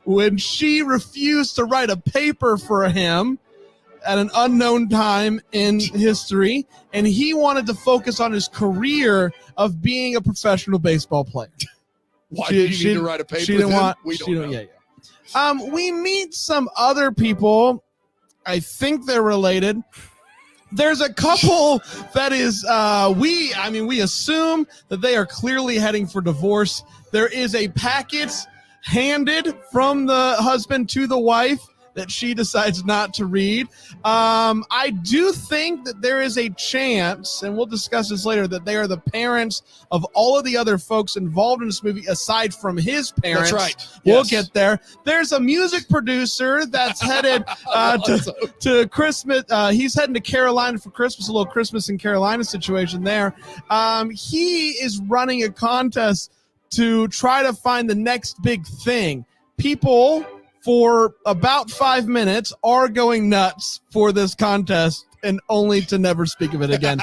when she refused to write a paper for him at an unknown time in history, and he wanted to focus on his career of being a professional baseball player. Why do you need to write a paper? She didn't with him? want. We she don't know. Yeah. We meet some other people. I think they're related. There's a couple that is we assume that they are clearly heading for divorce. There is a packet handed from the husband to the wife that she decides not to read. I do think that there is a chance, and we'll discuss this later, that they are the parents of all of the other folks involved in this movie aside from his parents. That's right. We'll Yes. get there. There's a music producer that's headed to Christmas. He's heading to Carolina for Christmas, a little Christmas in Carolina situation there. He is running a contest to try to find the next big thing. People for about 5 minutes are going nuts for this contest and only to never speak of it again.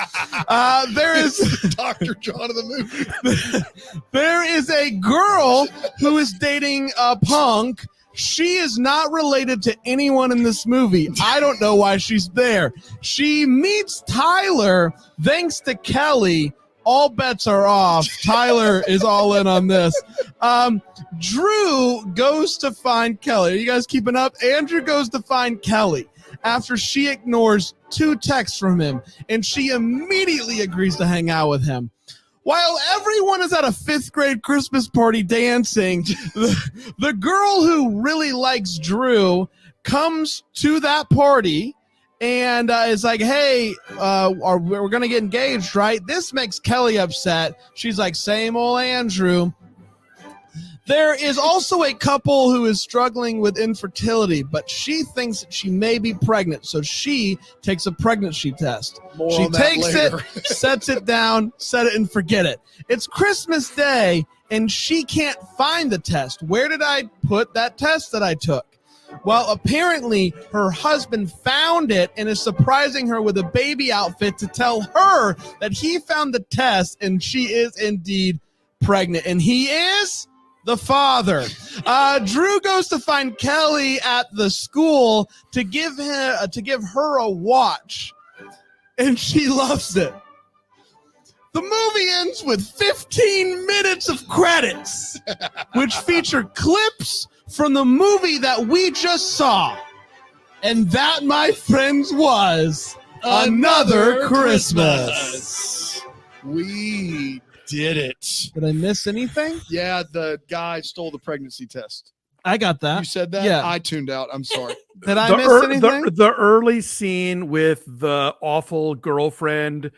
There is Dr. John of the movie. there is a girl who is dating a punk. She is not related to anyone in this movie. I don't know why she's there. She meets Tyler thanks to Kelly. All bets are off. Tyler is all in on this. Drew goes to find Kelly. Are you guys keeping up? Andrew goes to find Kelly after she ignores 2 texts from him, and she immediately agrees to hang out with him. While everyone is at a 5th grade Christmas party dancing, the girl who really likes Drew comes to that party and is like, hey, we're going to get engaged, right? This makes Kelly upset. She's like, same old Andrew. There is also a couple who is struggling with infertility, but she thinks that she may be pregnant, so she takes a pregnancy test. More She on that takes later. it, sets it down, set it and forget it. It's Christmas Day, and she can't find the test. Where did I put that test that I took? Well, apparently her husband found it and is surprising her with a baby outfit to tell her that he found the test and she is indeed pregnant. And he is the father. Drew goes to find Kelly at the school to give her a watch, and she loves it. The movie ends with 15 minutes of credits, which feature clips from the movie that we just saw. And that, my friends, was another Christmas. We did it. Did I miss anything? Yeah, the guy stole the pregnancy test. I got that. You said that? Yeah. I tuned out. I'm sorry. Did I miss anything? The early scene with the awful girlfriend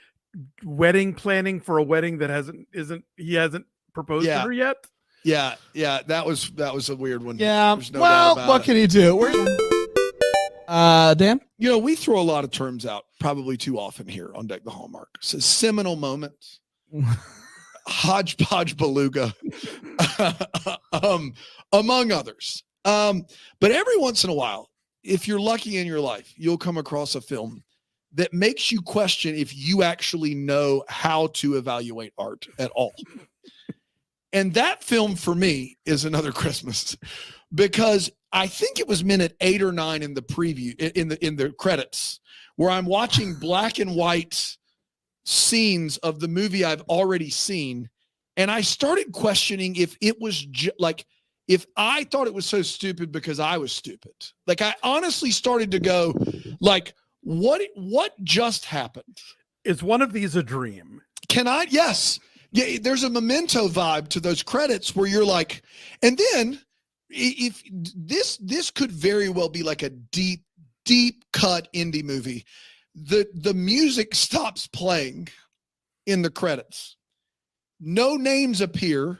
wedding planning for a wedding that he hasn't proposed to her yet. Yeah, that was a weird one. Yeah. There's no Well, doubt about what it. can you do? Dan? You know, we throw a lot of terms out probably too often here on Deck the Hallmark. So seminal moments, hodgepodge beluga, among others. But every once in a while, if you're lucky in your life, you'll come across a film that makes you question if you actually know how to evaluate art at all. And that film for me is Another Christmas, because I think it was minute 8 or 9 in the preview, in the credits, where I'm watching black and white scenes of the movie I've already seen, and I started questioning if it was if I thought it was so stupid because I was stupid. Like, I honestly started to go, like, what just happened? Is one of these a dream? Yes. Yeah, there's a Memento vibe to those credits where you're like, and then if this could very well be like a deep cut indie movie. The music stops playing in the credits. No names appear,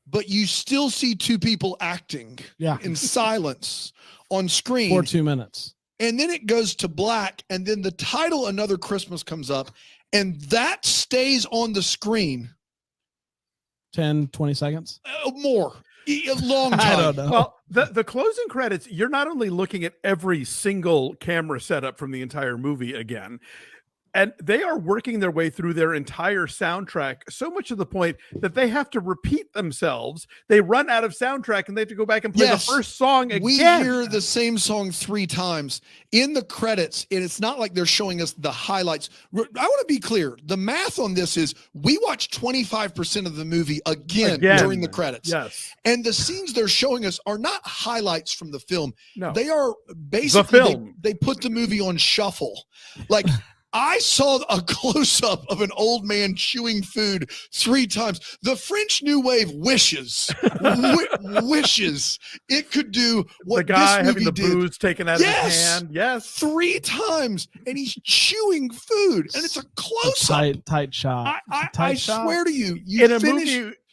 but you still see two people acting in silence on screen For 2 minutes. And then it goes to black, and then the title Another Christmas comes up, and that stays on the screen 10, 20 seconds? More. A long time. I don't know. Well, the closing credits, you're not only looking at every single camera setup from the entire movie again, and they are working their way through their entire soundtrack, so much to the point that they have to repeat themselves. They run out of soundtrack and they have to go back and play the first song again. We hear the same song 3 times in the credits, and it's not like they're showing us the highlights. I want to be clear. The math on this is we watch 25% of the movie again during the credits. Yes. And the scenes they're showing us are not highlights from the film. No. They are basically, The film. they put the movie on shuffle. Like, I saw a close-up of an old man chewing food 3 times. The French New Wave wishes it could do what the guy this movie having the did. booze taken out of his hand. Yes. 3 times, and he's chewing food, and it's a close-up. Tight shot. I swear to you,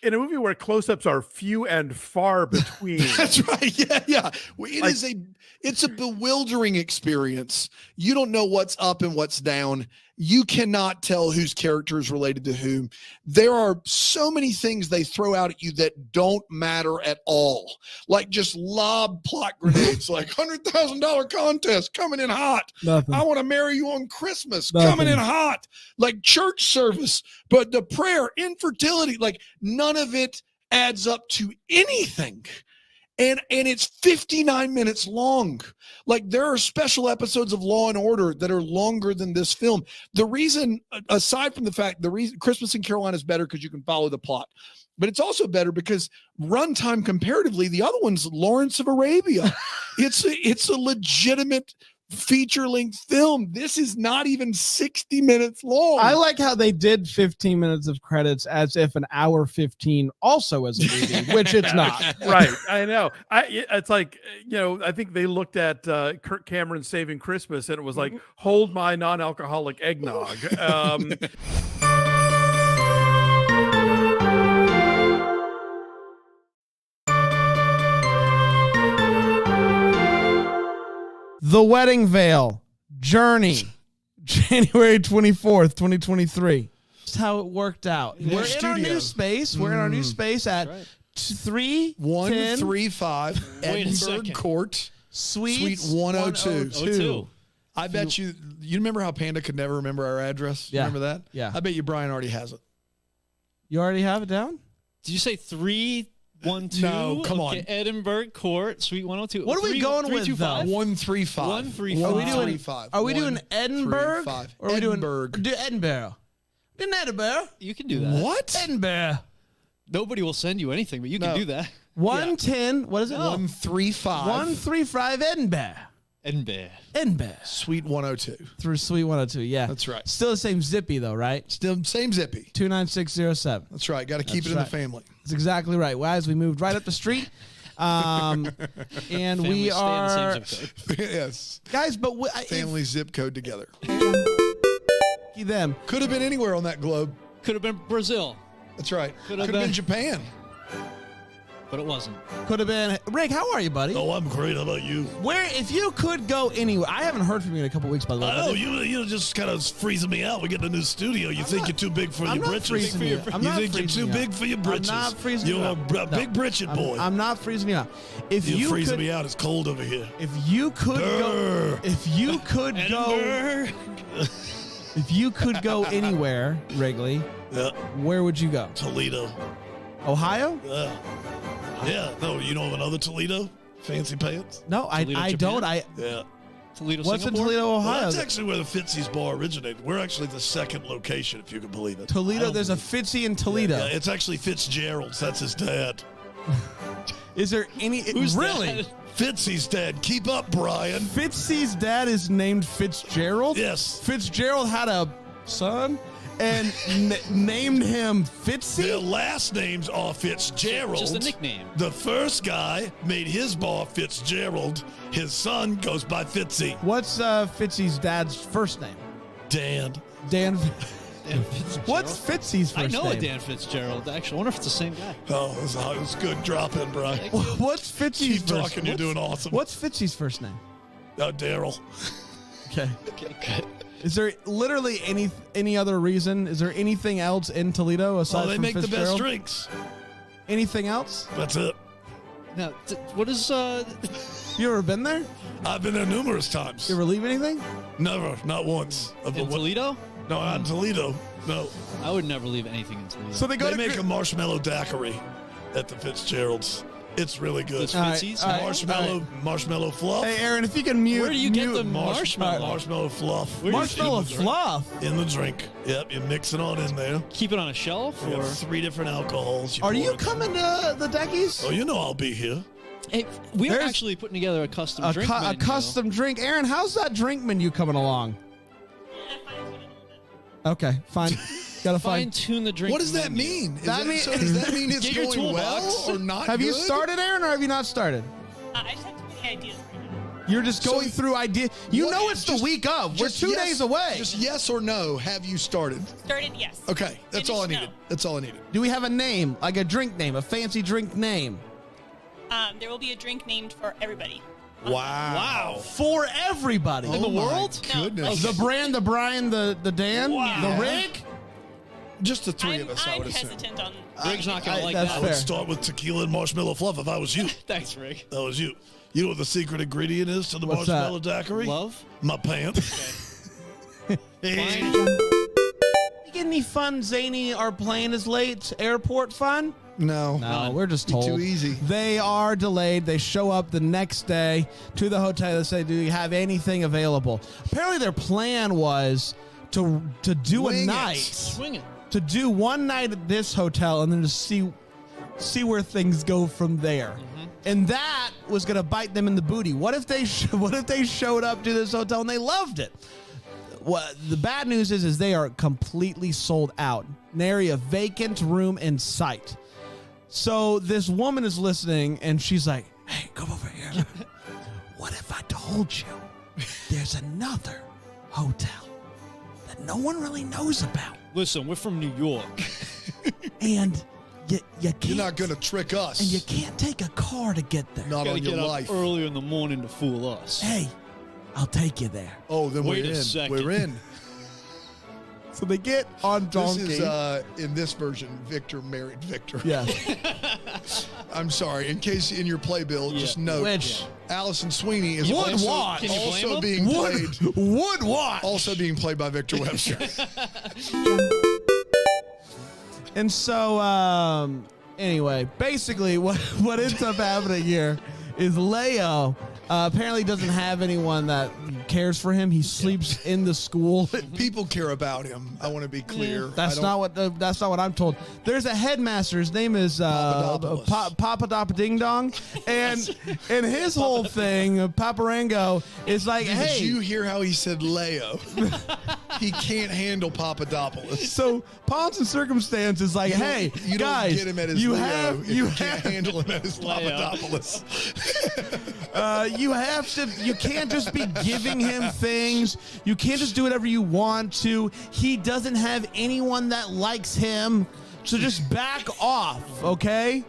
in a movie where close-ups are few and far between. That's right. Yeah. It's a bewildering experience. You don't know what's up and what's down. You cannot tell whose character is related to whom. There are so many things they throw out at you that don't matter at all. Like just lob plot grenades, like $100,000 contest coming in hot. Nothing. I want to marry you on Christmas Nothing. coming in hot. Like church service, but the prayer, infertility, like none of it adds up to anything. And it's 59 minutes long. Like there are special episodes of Law and Order that are longer than this film. The reason, aside from the fact, the reason Christmas in Carolina is better because you can follow the plot, but it's also better because runtime comparatively, the other one's Lawrence of Arabia. It's a legitimate feature-length film. This is not even 60 minutes long. I like how they did 15 minutes of credits as if an hour 15 also is a movie, which it's not. Right. I know. It's like, I think they looked at Kirk Cameron Saving Christmas and it was like, hold my non-alcoholic eggnog. The Wedding Veil, Journey, January 24th, 2023. That's how it worked out. We're in our new space. We're in our new space at 135 Edinburgh Court, Suite 102. I bet you remember how Panda could never remember our address? Yeah. Remember that? Yeah. I bet you Brian already has it. You already have it down? Did you say 312? No, come on. Edinburgh Court, Suite 102. What are we going with, though? 135. 135. Are we doing Edinburgh? 135. Or are we Edinburgh. doing Edinburgh? In Edinburgh? You can do that. What? Edinburgh. Nobody will send you anything, but you can do that. 110. What is it? 135. 135 Edinburgh. Edinburgh. Suite 102. Through Suite 102, yeah. That's right. Still the same Zippy, though, right? Still same Zippy. 29607. That's right. Got to keep it in the family. That's exactly right. Well, as we moved right up the street, and Families we stay in are the same zip code. Yes. guys, but Family zip code together. them Could have been anywhere on that globe. Could have been Brazil, That's right. Could Could have have been been. Japan. but it wasn't. could have been Rick. How are you, buddy? Oh, I'm great. How about you? Where, if you could go anywhere, I haven't heard from you in a couple weeks, by the way. I know you just kind of freezing me out. We get a new studio. You think you're too big for I'm your not britches. freezing you. I'm You not think you're freezing too you big out. for your britches. I'm not freezing You're you a out. big britched boy. I'm not freezing you out. If You're you freezing could, me out. It's cold over here. if you could go, if you could go, if you could go anywhere, Wrigley, Yeah, where would you go? Toledo. Ohio? Yeah. No, you know of another Toledo? Fancy pants? No, I don't. Yeah. Toledo, What's in Singapore? Toledo, Well, Ohio? that's actually where the Fitzy's bar originated. We're actually the second location, if you can believe it. Toledo. There's a Fitzy in Toledo. Yeah, it's actually Fitzgerald's. That's his dad. Is there any? Who's really? that? Fitzy's dad. Keep up, Brian. Fitzy's dad is named Fitzgerald. Yes. Fitzgerald had a son and named him Fitzy. Their last names are Fitzgerald. Just a nickname. The first guy made his bar Fitzgerald. His son goes by Fitzy. What's Fitzy's dad's first name? Dan. Dan. Dan Fitzgerald? What's Fitzy's I first know name? a Dan Fitzgerald. Actually, I wonder if it's the same guy. Oh, it was good. Drop in, Brian. What's Fitzy's Keep first? talking. You're doing awesome. What's Fitzy's first name? Daryl. Okay. Okay, good. Is there literally any other reason? Is there anything else in Toledo aside Oh, they from make the best Fitzgerald? drinks. Anything else? That's it. Now, what is You ever been there? I've been there numerous times. You ever leave anything? Never, not once. in Toledo? No, not in Toledo. No. I would never leave anything in Toledo. So they go They to make a marshmallow daiquiri at the Fitzgerald's. It's really good. It's Fitzy's? all right. Marshmallow fluff. Hey, Aaron, if you can mute. Where do you get mute the marshmallow? Marshmallow fluff. Where do you Marshmallow In the drink. fluff. In the drink. Yep, you mix it on in there. Keep it on a shelf? You Or have 3 different alcohols. Are pour you it- coming to the Deckies? Oh, you know I'll be here. Hey, we are There's actually putting together a custom A, drink a menu. custom drink. Aaron, how's that drink menu coming along? Okay, fine. Gotta Fine find. tune the drink. What does that menu. mean? That Does that mean it's Get your going well toolbox. or not? Have you good? started, Aaron, or have you not started? I just have too many ideas right now. You're just going through ideas. You What- know it's the just- week of. We're just 2 yes- days away. Just yes or no. Have you started? Started, yes. Okay, that's all I Finished, needed. That's all I needed. Do we have a name, like a drink name, a fancy drink name? There will be a drink named for everybody. Wow. For everybody. Oh In the my world? No, Goodness. The Brand, the Brian, the Dan, Wow. the Rick. Just the 3 I'm, of us, I I'm would assume. hesitant on. Rick's not going to like that's that. I would fair. start with tequila and marshmallow fluff if I was you. Thanks, Rick. That was you. You know what the secret ingredient is to the What's marshmallow daiquiri? Love? My pants. Fine. You get any fun, zany, our plane is late, airport fun? No. No, we're just Be told. too easy. They are delayed. They show up the next day to the hotel. They say, "Do you have anything available?" Apparently, their plan was to do Wing a it. night, Swing it. to do one night at this hotel, and then to see where things go from there. And that was going to bite them in the booty. What if they showed up to this hotel and they loved it? What the bad news is they are completely sold out. Nary a vacant room in sight. So this woman is listening and she's like, "Hey, come over here. What if I told you there's another hotel that no one really knows about? Listen, we're from New York. And you can't, You're not going to trick us. and you can't take a car to get there. Not Gotta on get your up life. earlier in the morning to fool us. Hey, I'll take you there." Oh, then Wait we're a in. second. We're in. So they get on donkey. This is, in this version, Victor married Victor. yeah. I'm sorry. In case in your playbill, just note Which Allison Sweeney is Would also, watch. Can you blame also him? being played. would watch. Also being played by Victor Webster. And so, anyway, basically, what ends up happening here is Leo apparently doesn't have anyone that cares for him. He sleeps in the school. People care about him. I want to be clear. That's not what I'm told. There's a headmaster. His name is Papa Ding Dong, and his whole thing, Paparango, is like, Did hey, you hear how he said Leo? He can't handle Papadopoulos. So Pomps and Circumstance is like, hey, you guys, don't get him at his you Leo have if you can't handle him at his Papadopoulos. You can't just be giving him things. You can't just do whatever you want to. He doesn't have anyone that likes him. So just back off, okay?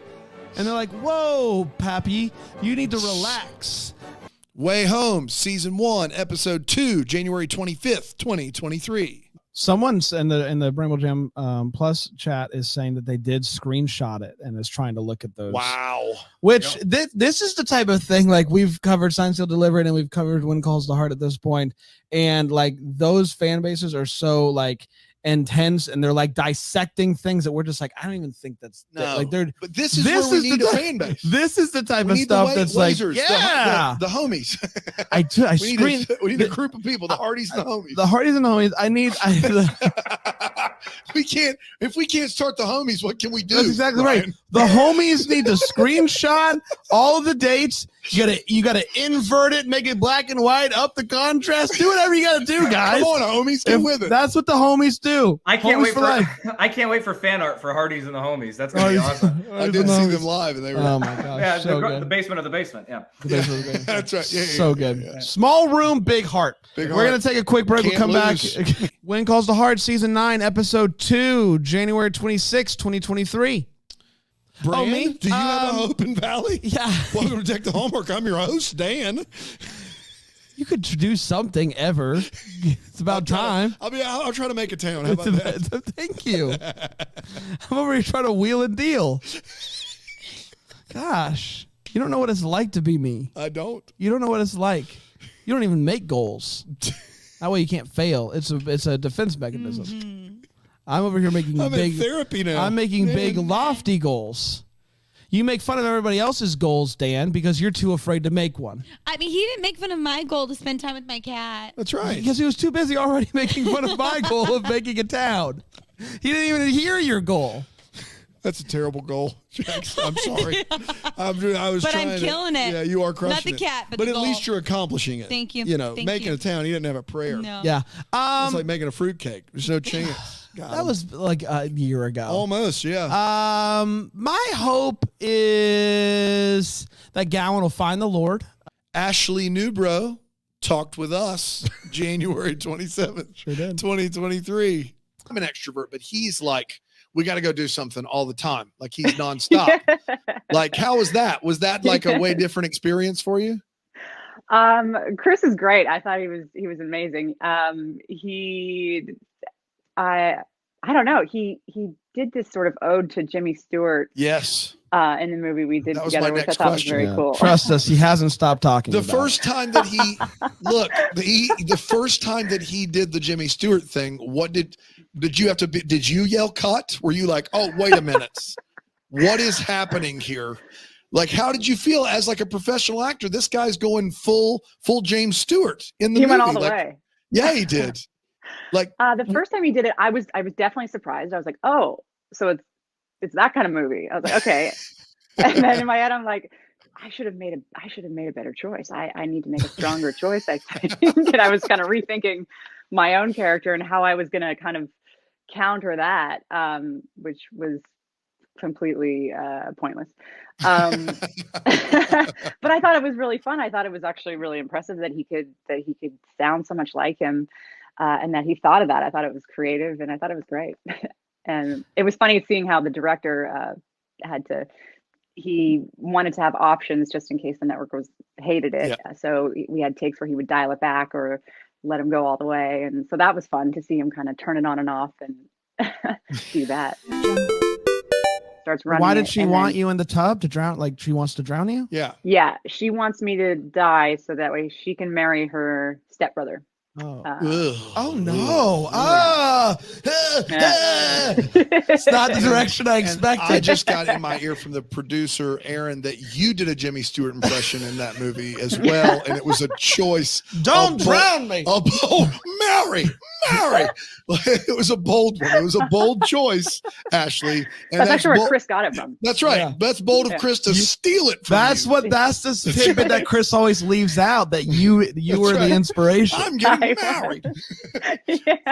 And they're like, whoa, Pappy, you need to relax. Way Home, Season 1, Episode 2, January 25th, 2023. Someone in the Bramble Jam Plus chat is saying that they did screenshot it and is trying to look at those. Wow. Which this is the type of thing, like we've covered Signed, Sealed, Delivered, and we've covered When Calls the Heart at this point. And like those fan bases are so like intense and they're like dissecting things that we're just like, I don't even think that's like they're. But this is where we need a fan base. This is the type We of need stuff the that's lasers, like, yeah, the homies. We need a group of people, the Hardys and the homies. The Hardys and the homies. We can't, if we can't start the homies, what can we do? That's exactly Ryan? right. The homies need to screenshot all of the dates. You gotta invert it, make it black and white, up the contrast, do whatever you gotta do, guys. Come on, homies, get with it. That's what the homies do. I can't Homies wait for life. I can't wait for fan art for Hardys and the Homies. That's gonna be awesome. I did see them live, and they were. Oh my gosh, Yeah, so the good. basement of the basement. Yeah. That's right. Yeah, So good. Small room, big heart. Big We're heart. gonna take a quick break. Can't We'll come lose. back. When Calls the Heart, Season 9, Episode 2, January 26, 2023. Brand, me? do you have a Hope in Valley? Yeah. Welcome to Take the Homework. I'm your host, Dan. You could do something ever. It's about time. I'll try to make a town. How about that? Thank you. I'm over here trying to wheel and deal. Gosh, you don't know what it's like to be me. I don't. You don't know what it's like. You don't even make goals. That way you can't fail. It's a defense mechanism. Mm-hmm. I'm over here making I'm big in therapy now. I'm making big lofty goals. You make fun of everybody else's goals, Dan, because you're too afraid to make one. I mean, he didn't make fun of my goal to spend time with my cat. That's right. Because he was too busy already making fun of my goal of making a town. He didn't even hear your goal. That's a terrible goal, Jax. I'm sorry. I was But trying I'm killing it. Yeah, you are crushing Not the it. cat, but at the goal. least you're accomplishing it. Thank you. You know, Thank making you. a town, he didn't have a prayer. No. Yeah. It's like making a fruitcake. There's no chance. That was like a year ago. Almost, yeah. My hope is that Gowan will find the Lord. Ashley Newbro talked with us January 27th, Sure did. 2023. I'm an extrovert, but he's like, we got to go do something all the time. Like he's nonstop. Like, how was that? Was that like a way different experience for you? Chris is great. I thought he was amazing. I don't know. He did this sort of ode to Jimmy Stewart. Yes. In the movie we did That was together, my which I next thought question. was very cool. Trust us, he hasn't stopped talking. The about first time that he the first time that he did the Jimmy Stewart thing, what did you have to be? Did you yell cut? Were you like, oh, wait a minute, what is happening here? Like, how did you feel as like a professional actor? This guy's going full James Stewart in the He movie. went all the Like, way. yeah, he did. Like The first time he did it, I was definitely surprised. I was like, oh, so it's that kind of movie. I was like, okay. And then in my head, I'm like, I should have made a better choice. I need to make a stronger choice. I think. And I was kind of rethinking my own character and how I was going to kind of counter that, which was completely pointless. But I thought it was really fun. I thought it was actually really impressive that he could sound so much like him, and that he thought of that. I thought it was creative, and I thought it was great. And it was funny seeing how the director he wanted to have options just in case the network hated it. Yeah. So we had takes where he would dial it back or let him go all the way, and so that was fun to see him kind of turn it on and off and do that. Starts running. Why did it, she and want then- you in the tub to drown? Like she wants to drown you? Yeah. Yeah, she wants me to die so that way she can marry her stepbrother. Oh no! It's not the direction I expected. I just got in my ear from the producer, Aaron, that you did a Jimmy Stewart impression in that movie as well, and it was a choice. Don't drown me. Mary. It was a bold one. It was a bold choice, Ashley. And that's actually where Chris got it from. That's right. Yeah. That's bold of Chris to steal it from That's you. that's the tidbit that Chris always leaves out, that you were right. the inspiration. I'm getting married.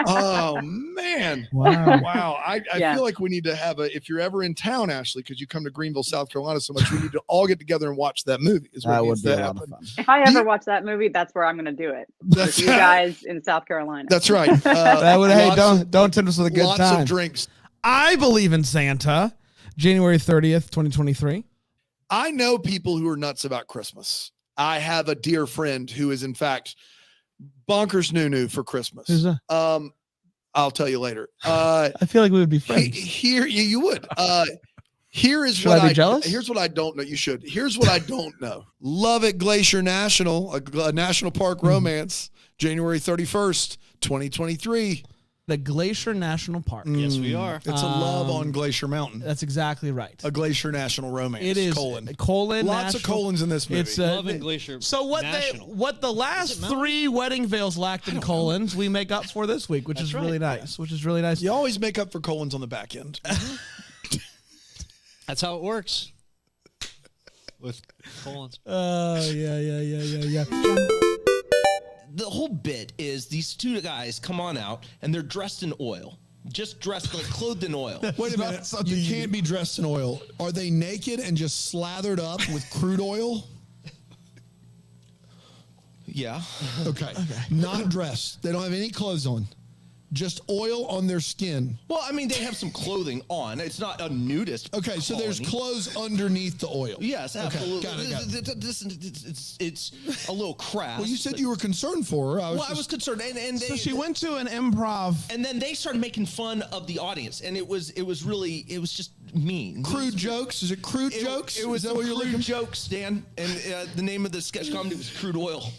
Oh man! Wow! I feel like we need to have if you're ever in town, Ashley, because you come to Greenville, South Carolina so much, we need to all get together and watch that movie. That would be a lot of fun. If I ever watch that movie, that's where I'm going to do it. With you guys in South Carolina. That's right. Don't tempt us with a good lots time. of drinks. I believe in Santa. January 30th, 2023. I know people who are nuts about Christmas. I have a dear friend who is, in fact, bonkers noo for Christmas. Who's that? I'll tell you later. I feel like we would be friends. Here, you would. Here is Should what I be jealous? Here's what I don't know. You should. Here's what I don't know. Love at Glacier National, a national park romance, January 31st, 2023. The Glacier National Park. Yes, we are. It's a love on Glacier Mountain. That's exactly right. A Glacier National romance. It is colon. national. Lots of colons in this movie. It's Love and Glacier. So what National. what the last three wedding veils lacked in colons, we make up for this week, which is really nice. Which is really nice. You always make up for colons on the back end. That's how it works. With colons. Oh yeah. The whole bit is these two guys come on out and they're dressed in oil. Just dressed, like clothed in oil. Wait a minute. You can't be dressed in oil. Are they naked and just slathered up with crude oil? Yeah. Okay. Not dressed. They don't have any clothes on. Just oil on their skin. Well, I mean, they have some clothing on. It's not a nudist. Okay, so there's colony. clothes underneath the oil. Yes, absolutely. Okay, got it. It's a little crass. Well, you said you were concerned for her. I was concerned, and So she went to an improv, and then they started making fun of the audience, and it was just mean. Crude jokes? Is it crude jokes? It was Is that what you're crude looking? jokes, Dan, and the name of the sketch comedy was Crude Oil.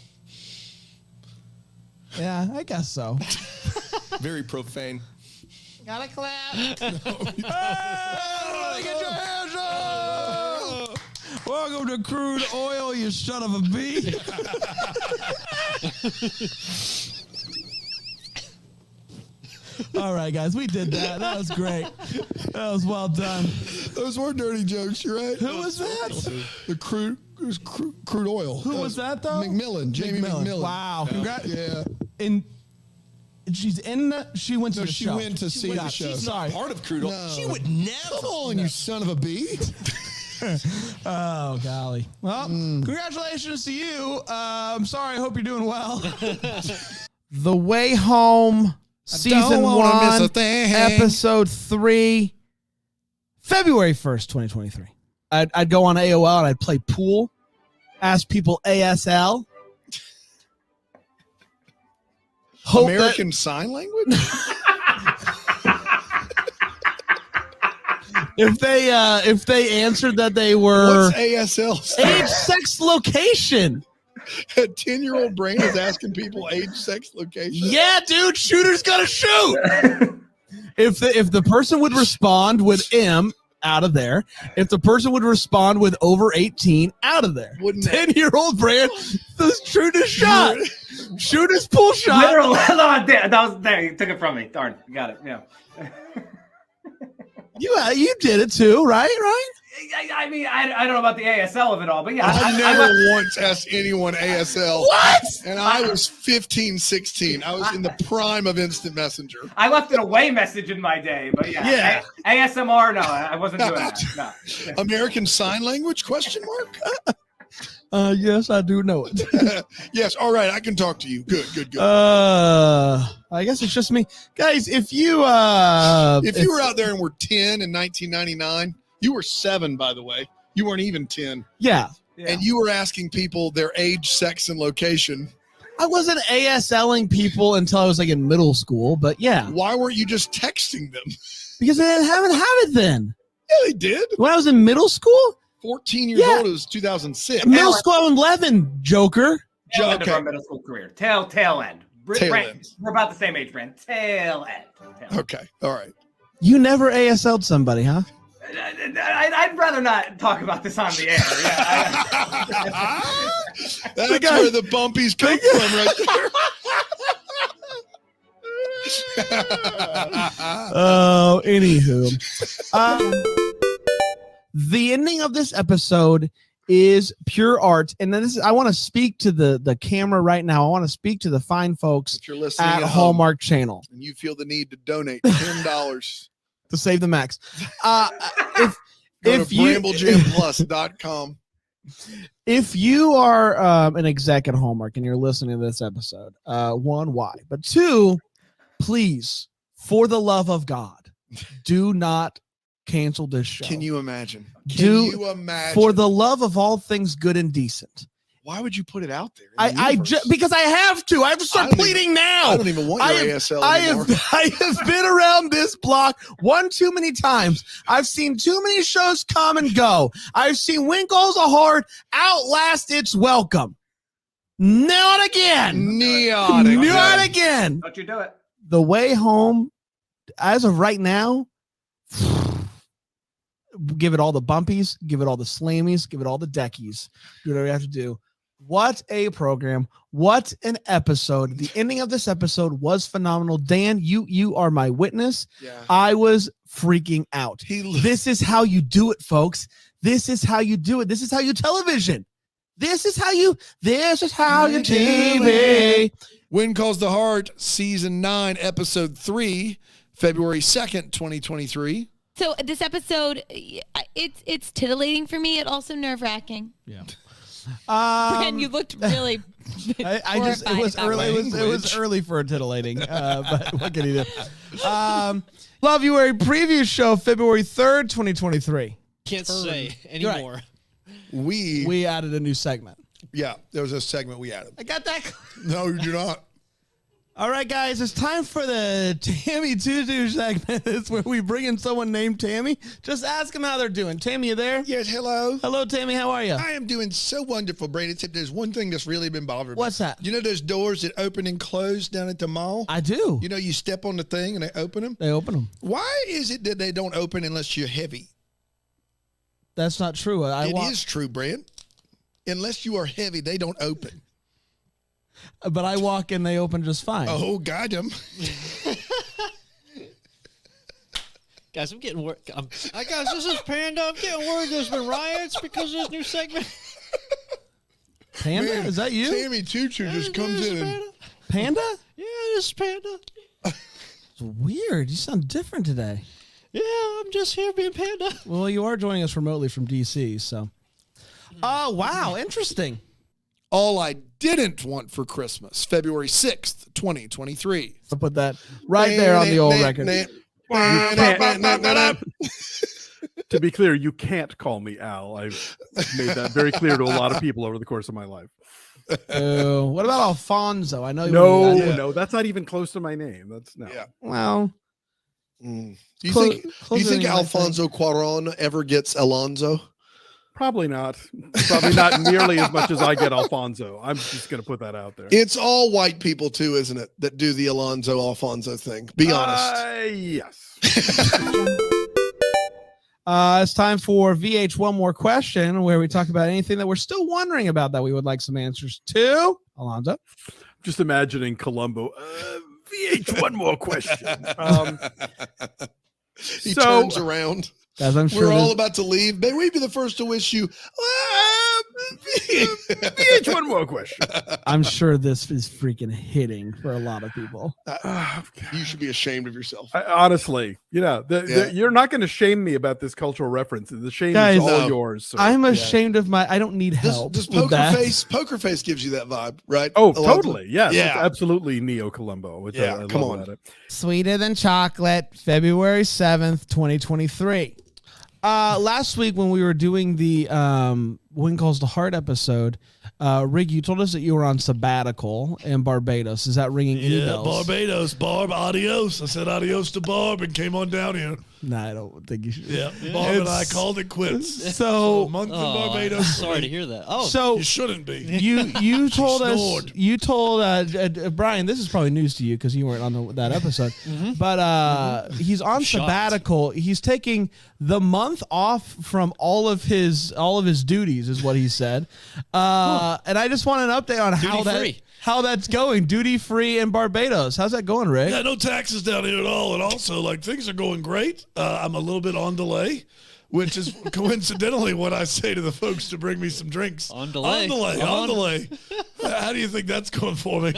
yeah, I guess so. Very profane. Gotta clap. Everybody get your hands up. Welcome to Crude Oil, you son of a bee. All right, guys, we did that. That was great. That was well done. Those were dirty jokes. You're right. Who was that? The crude oil. Who was that, though? McMillan. Jamie McMillan. Wow. Yeah. She went to the show. She went to see the show. She's not part of Crude Oil. No. She would never. Come on, you son of a bee. Oh, golly. Well, congratulations to you. I'm sorry. I hope you're doing well. The Way Home, Season 1, Episode 3, February 1st, 2023. I'd go on AOL and I'd play pool, ask people ASL. American Sign Language? If they answered that they were What's ASL? age, sex, location. A 10-year-old brain is asking people age, sex, location. Yeah, dude, shooter's gonna shoot. If the person would respond with M, out of there. If the person would respond with over 18, out of there. 10-year-old brain, the shooter's shot. Shooter's pull shot. Literally, that was there. You took it from me. Darn, you got it. Yeah. You did it too, right? I mean, I don't know about the ASL of it all, but yeah. I never once asked anyone ASL. What? And I was 15, 16. I was in the prime of instant messenger. I left an away message in my day, but yeah. ASMR, no, I wasn't doing that. No. American Sign Language, question mark? Yes, I do know it. Yes, all right, I can talk to you. Good. I guess it's just me. Guys, if you were out there and were 10 in 1999, you were 7, by the way. You weren't even 10. Yeah. And you were asking people their age, sex, and location. I wasn't ASLing people until I was like in middle school, but yeah. Why weren't you just texting them? Because they didn't have it then. Yeah, they did. When I was in middle school? 14 years old, it was 2006. Middle school, I was 11, Joker. Tail end of our middle school career. Tail end. Tail Brent, end. we're about the same age, Brent. Tail end. Okay. All right. You never ASL'd somebody, huh? I'd rather not talk about this on the air. Yeah, That's where the bumpies come from right there. Oh, anywho. The ending of this episode is pure art. And then I want to speak to the camera right now. I want to speak to the fine folks If you're listening at at Hallmark Channel and you feel the need to donate $10 to save the max. Go If to you- BrambleJamPlus.com. If you are an exec at Hallmark and you're listening to this episode, one, why? But two, please, for the love of God, do not cancel this show. Can you imagine? Do, you imagine? for the love of all things good and decent. Why would you put it out there? Because I have to. I have to start pleading now. I don't even want your ASL anymore. I have been around this block one too many times. I've seen too many shows come and go. I've seen When Goes a Heart outlast its welcome. Not again. Not again. Don't you do it. The way home, as of right now, give it all the bumpies, give it all the slammies, give it all the deckies. Do whatever you have to do. What a program. What an episode. The ending of this episode was phenomenal. Dan, you are my witness. Yeah. I was freaking out. This is how you do it, folks. This is how you do it. This is how you television. This is how you TV. When Calls the Heart, Season 9, Episode 3, February 2nd, 2023. So this episode, it's titillating for me. It also nerve-wracking. Yeah. Brand, you looked really. I just it was early. It was early for a titillating. But what can you do? Love You Harry preview show February 3rd, 2023. Can't say You're right. anymore. We added a new segment. Yeah, there was a segment we added. I got that. No, you do not. All right, guys, it's time for the Tammy Tutu segment. It's where we bring in someone named Tammy. Just ask them how they're doing. Tammy, you there? Yes, hello. Hello, Tammy. How are you? I am doing so wonderful, Brandon, except there's one thing that's really been bothering me. What's that? You know those doors that open and close down at the mall? I do. You know, you step on the thing and they open them? They open them. Why is it that they don't open unless you're heavy? That's not true. It is true, Brent. Unless you are heavy, they don't open. But I walk in, they open just fine. Oh, got him. Guys, I'm getting worried. Guys, this is Panda. I'm getting worried there's been riots because of this new segment. Panda? Man, Is that you? Tammy Tutu just comes in and... Panda? Yeah, this is Panda. It's weird. You sound different today. Yeah, I'm just here being Panda. Well, you are joining us remotely from DC, so. Oh, wow. Interesting. All I Didn't Want for Christmas, February 6th, 2023. I'll put that right there on the old record. To be clear, you can't call me Al. I've made that very clear to a lot of people over the course of my life. What about Alfonso? I know. No, that's not even close to my name. That's no. Yeah. Well, do you think Alfonso Cuarón ever gets Alonso? Probably not. Probably not nearly as much as I get Alfonso. I'm just going to put that out there. It's all white people too, isn't it, that do the Alonso Alfonso thing? Be honest. Yes. It's time for VH One More Question, where we talk about anything that we're still wondering about that we would like some answers to. Alonzo? Just imagining Columbo. VH One More Question. He turns around. Guys, I'm sure we're all about to leave. May we be the first to wish you VH One More Question. I'm sure this is freaking hitting for a lot of people. You should be ashamed of yourself. Honestly, you're not going to shame me about this cultural reference. The shame Guys, is all yours. So, I'm ashamed of I don't need help. Does with that. Poker Face gives you that vibe, right? Oh, Alonzo? totally. Yes. Yeah. It's absolutely Neo Columbo. Which I come love on. about it. Sweeter Than Chocolate, February 7th, 2023. Last week when we were doing the When Calls to Heart episode, Rick, you told us that you were on sabbatical in Barbados. Is that ringing any bells? Barbados. Barb, adios. I said adios to Barb and came on down here. No, I don't think you should. Yeah, Barb and I called it quits. So a month in Barbados. Sorry to hear that. Oh, so you shouldn't be. You told us. Snored. You told Brian. This is probably news to you because you weren't on that episode. But he's on Shocked. sabbatical. He's taking the month off from all of his duties, is what he said. And I just want an update on how that's going. Duty free in Barbados. How's that going, Rick? Yeah, no taxes down here at all. And also, like, things are going great. I'm a little bit on delay, which is coincidentally what I say to the folks to bring me some drinks. On delay. On delay. How do you think that's going for me?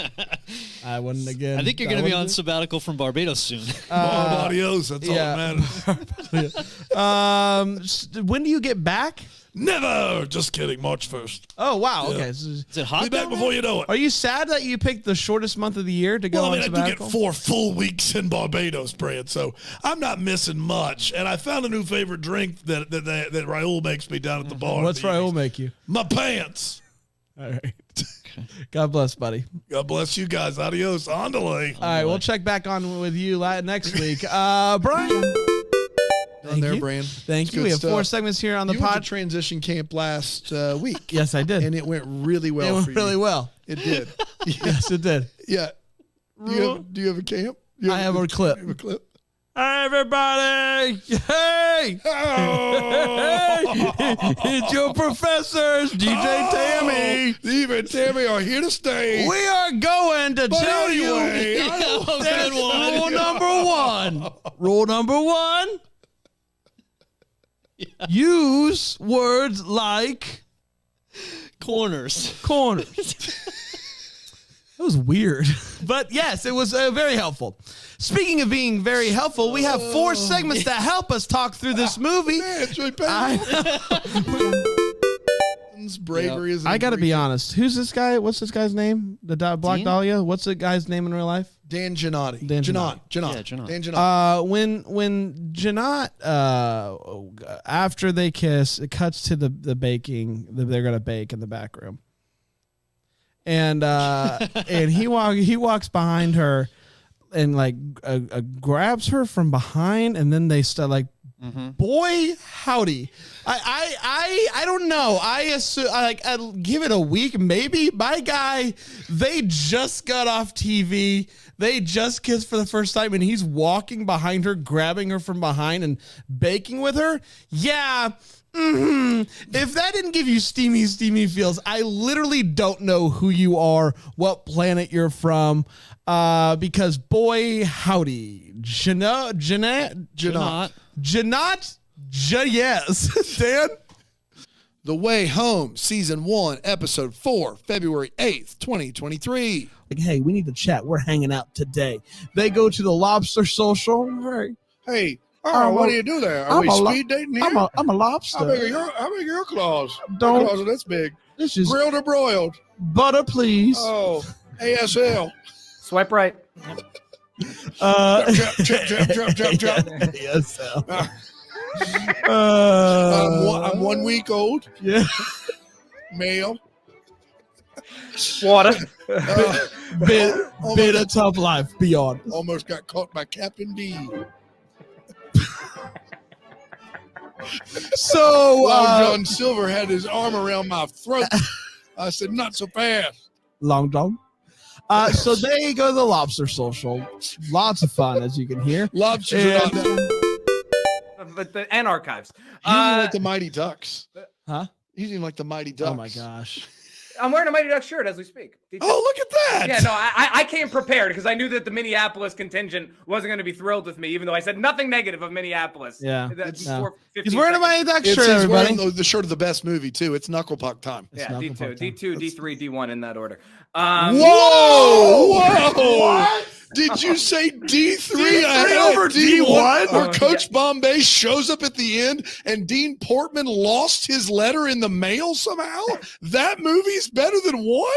I wouldn't again. I think you're going to be on sabbatical from Barbados soon. Adios. That's all that matters. When do you get back? Never. Just kidding. March 1st. Oh, wow. Yeah. Okay. Is it hot? Be back before you know it. Are you sad that you picked the shortest month of the year to go Well, I on mean, I do sabbatical? get 4 full weeks in Barbados, Brad, so I'm not missing much. And I found a new favorite drink that Raul makes me down at the bar. What's Raul make you? My pants. All right. God bless, buddy. God bless you guys. Adios. On delay. All right, we'll check back on with you next week. Brian. On there, Brand. Thank you. We have 4 segments here on the you went pod. to transition camp last week. Yes, I did. And it went really well. It went for you. really well. It did. Yes, it did. Yeah. Do you have a camp? I have a clip. You have a clip. Hey, everybody! Hey! Oh! It's your professors, DJ Tammy. Steve and Tammy are here to stay. We are going to But tell anyway, you. I don't That's think- rule number 1. Rule number 1. Use words like Corners. That was weird. But yes, it was very helpful. Speaking of being very helpful, we have 4 segments that help us talk through this movie. Man, it's really painful. Bravery is. I got to be honest. Who's this guy? What's this guy's name? The Black Dean? Dahlia? What's the guy's name in real life? Dan Gennady. Dan Janot. Yeah, Janot. Dan Janot. When Janot, after they kiss, it cuts to the baking. They're gonna bake in the back room, and and he walks behind her, and like grabs her from behind, and then they start like. Boy, howdy! I don't know. I assume I'd give it a week, maybe. My guy, they just got off TV. They just kissed for the first time, and he's walking behind her, grabbing her from behind, and baking with her. Yeah. If that didn't give you steamy feels, I literally don't know who you are, what planet you're from, because boy, howdy, Janot, yes, Dan. The Way Home, Season 1, Episode 4, February 8th, 2023. Like, hey, we need to chat. We're hanging out today. They go to the Lobster Social. Hey, what do you do there? Are we speed dating here? I'm a lobster. How big are your claws? Don't- My claws are this big. This is Grilled or broiled? butter, please. Oh, ASL. Swipe right. Jump. Yes. I'm 1 week old. Yeah. Male. Water. Bit of tough life. Be honest. Almost got caught by Captain D. So Long John Silver had his arm around my throat. I said, not so fast. Long John. So they go to the Lobster Social. Lots of fun, as you can hear. Lobsters are not But and archives. He's even like the Mighty Ducks. Huh? He's even like the Mighty Ducks. Oh my gosh. I'm wearing a Mighty Ducks shirt as we speak. Oh, look at that. Yeah, no, I came prepared because I knew that the Minneapolis contingent wasn't going to be thrilled with me, even though I said nothing negative of Minneapolis. Yeah. Before 15 He's wearing a Mighty seconds. Ducks shirt, He's everybody. wearing the shirt of the best movie, too. It's Knuckle Puck time. Yeah, not D2, confirmed. D2, D3, D1 in that order. Whoa! Did you say D3 over D1? Where Coach Bombay shows up at the end and Dean Portman lost his letter in the mail somehow? That movie's better than 1?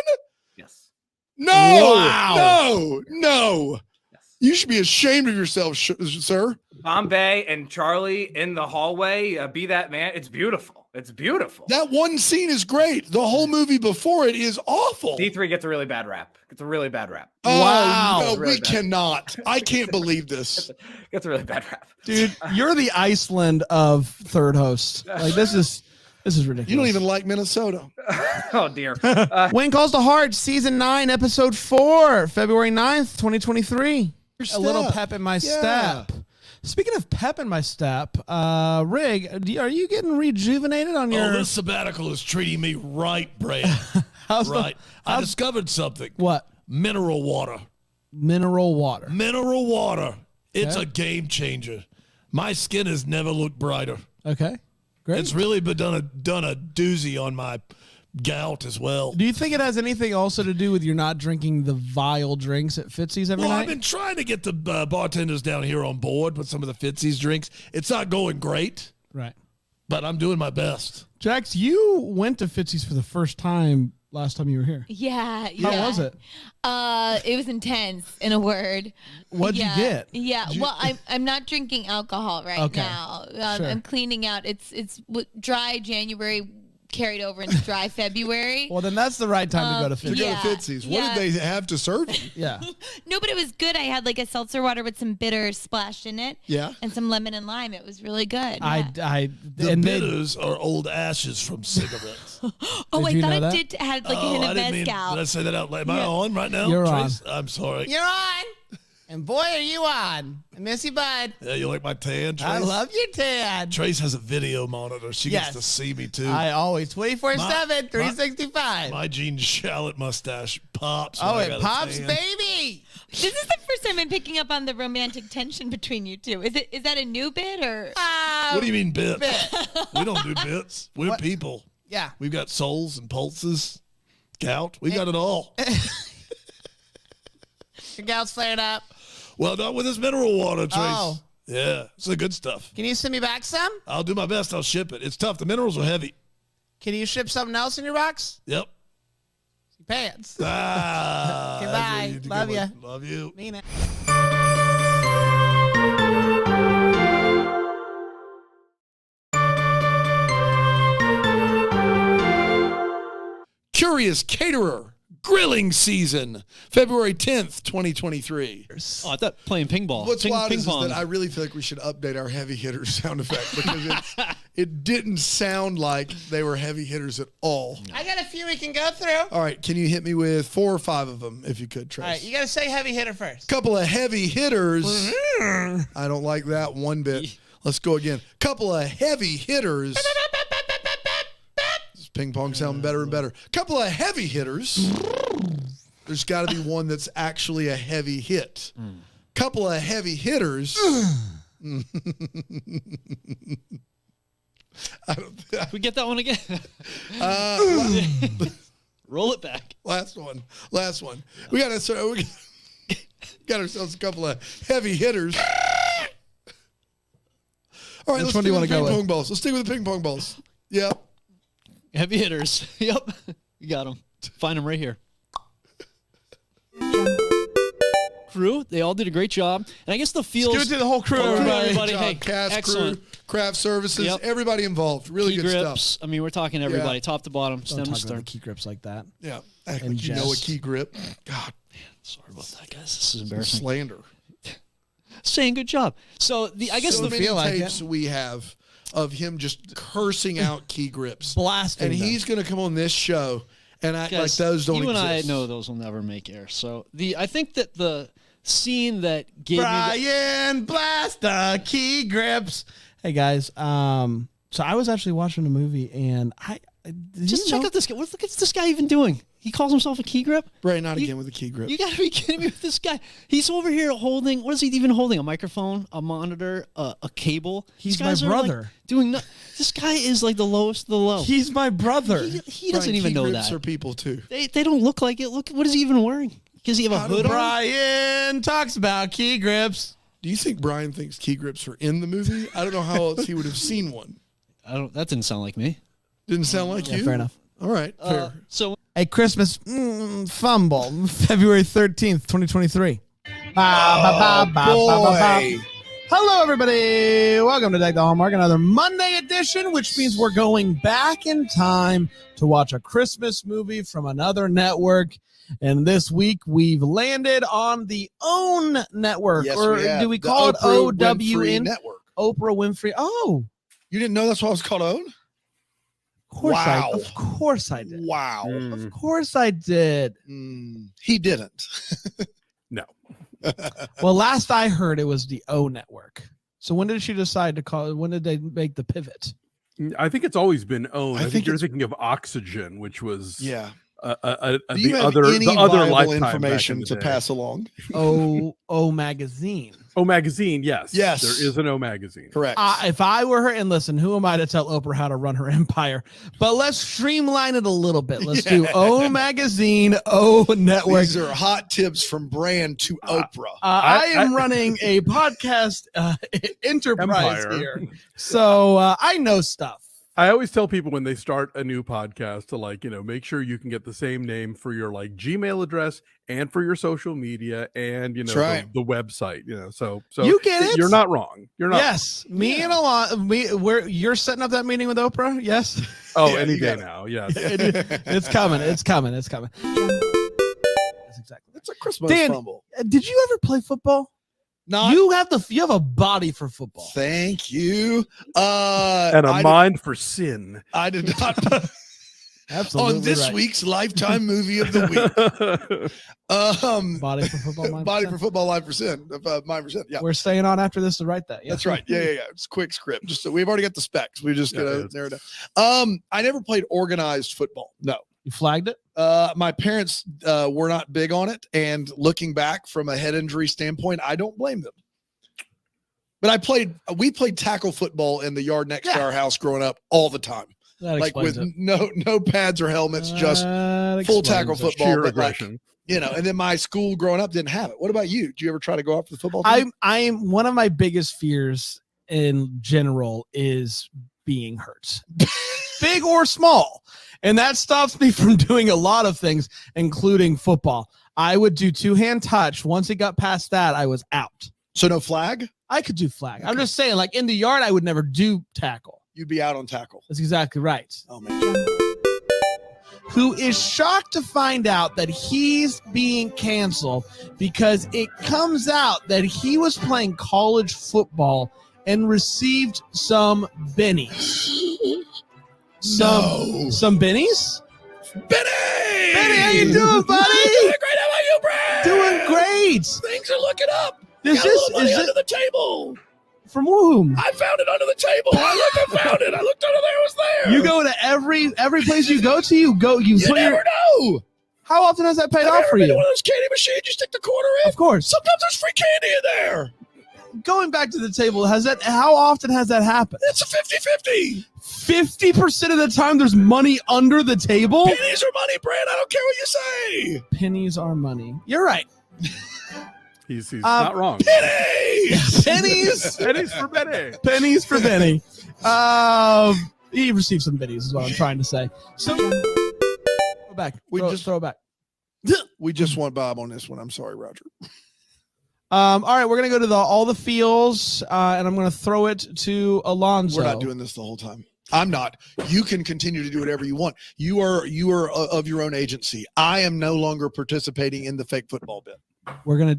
Yes. No! Wow. No! Yes. You should be ashamed of yourself, sir. Bombay and Charlie in the hallway, be that man. It's beautiful. It's beautiful. That one scene is great. The whole movie before it is awful. D3 gets a really bad rap. Oh, Wow. no, Really we bad. cannot. I can't believe this. Gets a really bad rap. Dude, you're the Iceland of third host. Like this is ridiculous. You don't even like Minnesota. Oh, dear. When Calls to Heart, Season 9, Episode 4, February 9th, 2023. A little step. pep in my Yeah. step. Speaking of pep in my step, Rig, are you getting rejuvenated on your... Oh, this sabbatical is treating me right, Brad. How's the- right. I discovered something. What? Mineral water. Mineral water. Mineral water. It's Okay. a game changer. My skin has never looked brighter. Okay, great. It's really been done a doozy on my gout as well. Do you think it has anything also to do with you're not drinking the vile drinks at Fitzy's every Well, night? I've been trying to get the bartenders down here on board with some of the Fitzy's drinks. It's not going great, Right. but I'm doing my best. Jax, you went to Fitzy's for the first time last time you were here. Yeah. How was it? It was intense, in a word. What'd you get? Yeah. Did you- Well, I'm not drinking alcohol right Okay. now. Sure. I'm cleaning out. It's dry January carried over into dry February. Well, then that's the right time to go to To Fitzy's. go Yeah. to Fitzy's. What Yeah. did they have to serve you? Yeah. No, but it was good. I had like a seltzer water with some bitters splashed in it. Yeah. And some lemon and lime. It was really good. I The and they- bitters are old ashes from cigarettes. Oh, Did I you thought know I that? did had like a Oh, hint I of didn't mean. mezcal. Did I say that out loud? Am I on right now? You're Trace? I'm sorry. You're on. And boy, are you on. I miss you, bud. Yeah, you like my tan, Trace? I love your tan. Trace has a video monitor. She Yes. gets to see me too. I always 24/7, My- 365. My Gene Shalit mustache pops. Oh, when I it got a pops, tan. baby. This is the first time I'm picking up on the romantic tension between you two. Is that a new bit or? What do you mean bits? We don't do bits. We're What? people. Yeah. We've got souls and pulses, gout. We got it all. Your gout's flared up. Well, not with this mineral water, Trace. Oh. Yeah, it's the good stuff. Can you send me back some? I'll do my best. I'll ship it. It's tough. The minerals are heavy. Can you ship something else in your box? Yep. Pants. Ah, Goodbye. that's where you need to Love go. ya. Love you. Mean it. Curious Caterer grilling season, February 10th, 2023. Oh, I thought playing ping ball. What's ping, wild ping is pong. that I really feel like we should update our heavy hitter sound effect because it didn't sound like they were heavy hitters at all. I got a few we can go through. All right, can you hit me with 4 or 5 of them if you could, Trace? All right, you got to say heavy hitter first. Couple of heavy hitters. I don't like that one bit. Let's go again. Couple of heavy hitters. This ping pong sounding better and better. Couple of heavy hitters. There's got to be one that's actually a heavy hit. Couple of heavy hitters. we get that one again. Roll it back. Last one. We got ourselves a couple of heavy hitters. All right, Which let's one do stick you with the wanna go ping with? pong balls. Let's stick with the ping pong balls. Yep. Heavy hitters. Yep. You got them. Find them right here. Crew, they all did a great job. And I guess the feels. Let's do it to the whole crew, everybody. Good job, Hey, cast, excellent. crew, craft services, Yep. everybody involved. Really Key good grips. stuff. I mean, we're talking everybody, Yeah. top to bottom, Don't stem to talk stern. about the key grips like that. Yeah. Act And like you know a Jess. key grip. God, Sorry about that, guys. This is embarrassing. slander. Saying good job. So I guess so the many feel like tapes we have of him just cursing out key grips. Blasting And them. he's going to come on this show and act like Guys, those don't you exist. and I know those will never make air. So I think that the scene that gave me Brian Blast the key grips. Hey guys, so I was actually watching a movie and just check out this guy. What is this guy even doing? He calls himself a key grip? Brian, not again with the key grip. You got to be kidding me with this guy. He's over here holding, what is he even holding? A microphone, a monitor, a cable. He's These guys my are, like, brother. doing this guy is like the lowest of the low. He's my brother. He doesn't Brian, even key know grips that. are people too. They don't look like it. Look, what is he even wearing? Does he have a hood on? Brian talks about key grips. Do you think Brian thinks key grips are in the movie? I don't know how else he would have seen one. That didn't sound like me. Didn't sound like Yeah, you? fair enough. All right, fair. So A Christmas fumble, February 13th, 2023. Boy. Hello, everybody. Welcome to Deck the Hallmark, another Monday edition, which means we're going back in time to watch a Christmas movie from another network. And this week, we've landed on the OWN network. Yes, or we have. do we The call it Oprah OWN? Winfrey Network. Oprah Winfrey. Oh. You didn't know that's why it was called OWN? Of course I did. Wow. Of course I did. He didn't. No. Well, last I heard, it was the O network. So when did she decide to call it? When did they make the pivot? I think it's always been owned. I think think you're it's- thinking of Oxygen, which was Do you the have other any Lifetime viable back in information the to day. pass along? O magazine. O magazine, yes. Yes. There is an O magazine. Correct. If I were her, and listen, who am I to tell Oprah how to run her empire? But let's streamline it a little bit. Let's do O magazine, O network. These are hot tips from Brand to Oprah. I am running a podcast enterprise Empire. here, so I know stuff. I always tell people when they start a new podcast to make sure you can get the same name for your Gmail address and for your social media and That's right. the website. So You get it? You're not wrong. You're not. Yes, me and Alon, you're setting up that meeting with Oprah. Yes. Oh, Yeah, any you day got it. now. Yes. It's coming. It's coming. It's coming. That's exactly. It's a Christmas Dan, fumble. Did you ever play football? Not You have a body for football. Thank you. And a mind for sin. I did not. Absolutely On this right. week's Lifetime Movie of the Week. Body for football. Mind Body for for Football, Mind for Sin. Mind for Sin. Yeah. We're staying on after this to write that. Yeah. That's right. Yeah. It's a quick script. Just so we've already got the specs. We just Yeah, gotta it's- narrow it down. I never played organized football. No. You flagged it. My parents were not big on it, and looking back from a head injury standpoint, I don't blame them. But we played tackle football in the yard next to our house growing up all the time. That Like with explains no pads or helmets, it. just That full explains tackle it. football. Sheer But aggression. and then my school growing up didn't have it. What about you? Did you ever try to go after the football team? I'm one of my biggest fears in general is being hurt, big or small, and that stops me from doing a lot of things, including football. I would do two-hand touch. Once it got past that, I was out. So no flag? I could do flag. I'm just saying, in the yard, I would never do tackle. You'd be out on tackle. That's exactly right. Oh man. Who is shocked to find out that he's being canceled because it comes out that he was playing college football and received some bennies. Some bennies? Benny! Benny, how you doing, buddy? Doing great. How about you, Brad? Doing great. Things are looking up. Is Got a this little money is under it the table? from whom? I found it under the table. I found it. I looked under there. It was there. You go to every place you go to. You You put never your. know. How often has that paid Have off you ever for been to you? one of those candy machines? You stick the quarter in. Of course. Sometimes there's free candy in there. Going back to the table, how often has that happened? It's a 50-50. 50% of the time there's money under the table. Pennies are money, Brad. I don't care what you say. Pennies are money. You're right. He's not wrong. Pennies. Pennies. Pennies for Benny. Pennies for Benny. He received some pennies is what I'm trying to say. So throw back. Throw it back. We just want Bob on this one. I'm sorry, Roger. All right, we're gonna go to all the feels, and I'm gonna throw it to Alonzo. We're not doing this the whole time. I'm not. You can continue to do whatever you want. You are of your own agency. I am no longer participating in the fake football bit. I'm gonna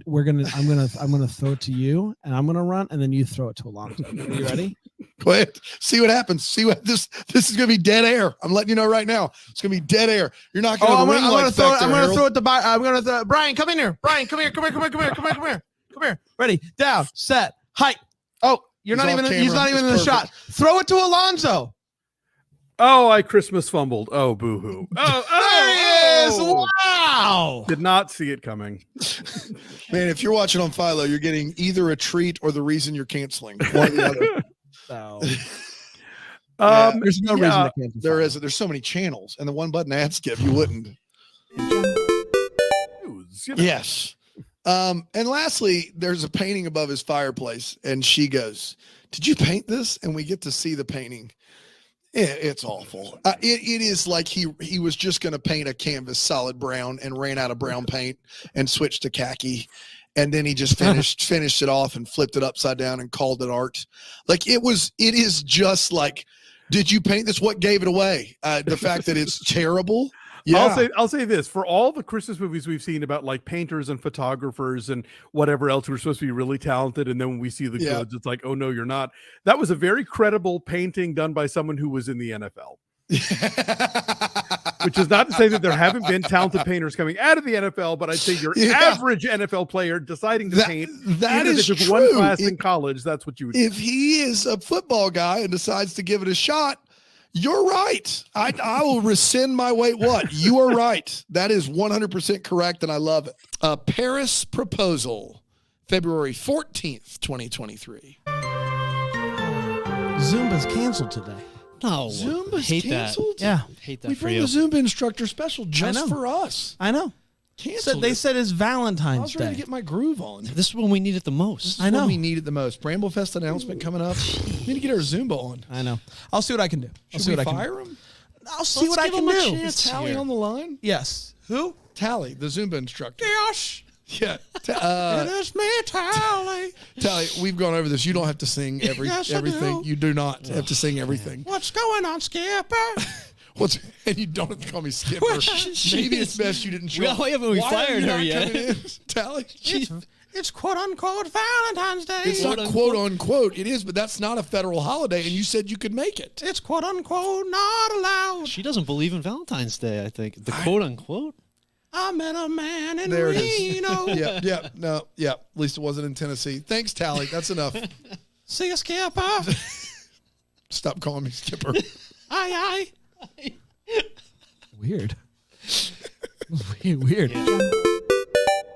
throw it to you, and I'm gonna run, and then you throw it to Alonzo. Are you ready? Go ahead. See what happens. See what this is going to be dead air. I'm letting you know right now. It's going to be dead air. You're not going to. I'm gonna throw it to Brian. Come in here. Brian, come here. Come here. Ready? Down. Set. Height. Oh, he's not even in the shot. Throw it to Alonzo. Oh, I Christmas fumbled. Oh, boo-hoo. There he is. Wow. Did not see it coming. Man, if you're watching on Philo, you're getting either a treat or the reason you're canceling. One or the other. So, there's no reason to cancel. There is. There's so many channels, and the one button ads give you wouldn't. Yes. And lastly, there's a painting above his fireplace, and she goes, "Did you paint this?" And we get to see the painting. It's awful. It is like he was just going to paint a canvas solid brown and ran out of brown paint and switched to khaki. and then he just finished it off and flipped it upside down and called it art. Like it is just like, did you paint this? What gave it away? The fact that it's terrible. Yeah. I'll say this, for all the Christmas movies we've seen about like painters and photographers and whatever else who are supposed to be really talented, and then when we see the goods, it's like, oh no, you're not. That was a very credible painting done by someone who was in the NFL. Which is not to say that there haven't been talented painters coming out of the NFL, but I'd say your average NFL player deciding to paint, that even is if it's true. one class in college, that's what you would do. If he is a football guy and decides to give it a shot, you're right. I will rescind my wait. What? You are right. That is 100% correct, and I love it. Paris Proposal, February 14th, 2023. Zumba's canceled today. No, Zumba's hate canceled? that. Yeah. Hate that We for bring you. the Zumba instructor special just know. for us. I know. Canceled. They said it's I Valentine's was ready Day. to get my groove on. This is when we need it the most. This is I know. when we need it the most. Bramblefest announcement coming up. We need to get our Zumba on. I know. I'll see what I can do. Should we fire him? I'll see what I can do. Is Tally on the line? Yes. Who? Tally, the Zumba instructor. Yes. Yeah. It is me, Tally. Tally, we've gone over this. You don't have to sing Yes, I everything. do. You do not have to sing everything. What's going on, Skipper? And you don't have to call me Skipper. Maybe it's best you didn't show Well, we haven't Why fired are you her not yet. coming in, Tally? It's quote unquote Valentine's Day. It's not quote unquote. It is, but that's not a federal holiday, and you said you could make it. It's quote unquote not allowed. She doesn't believe in Valentine's Day, I think. The quote unquote. I met a man in There it is. Reno. Yeah. At least it wasn't in Tennessee. Thanks, Tally. That's enough. See you, Skipper. Stop calling me Skipper. Aye. Weird. Weird.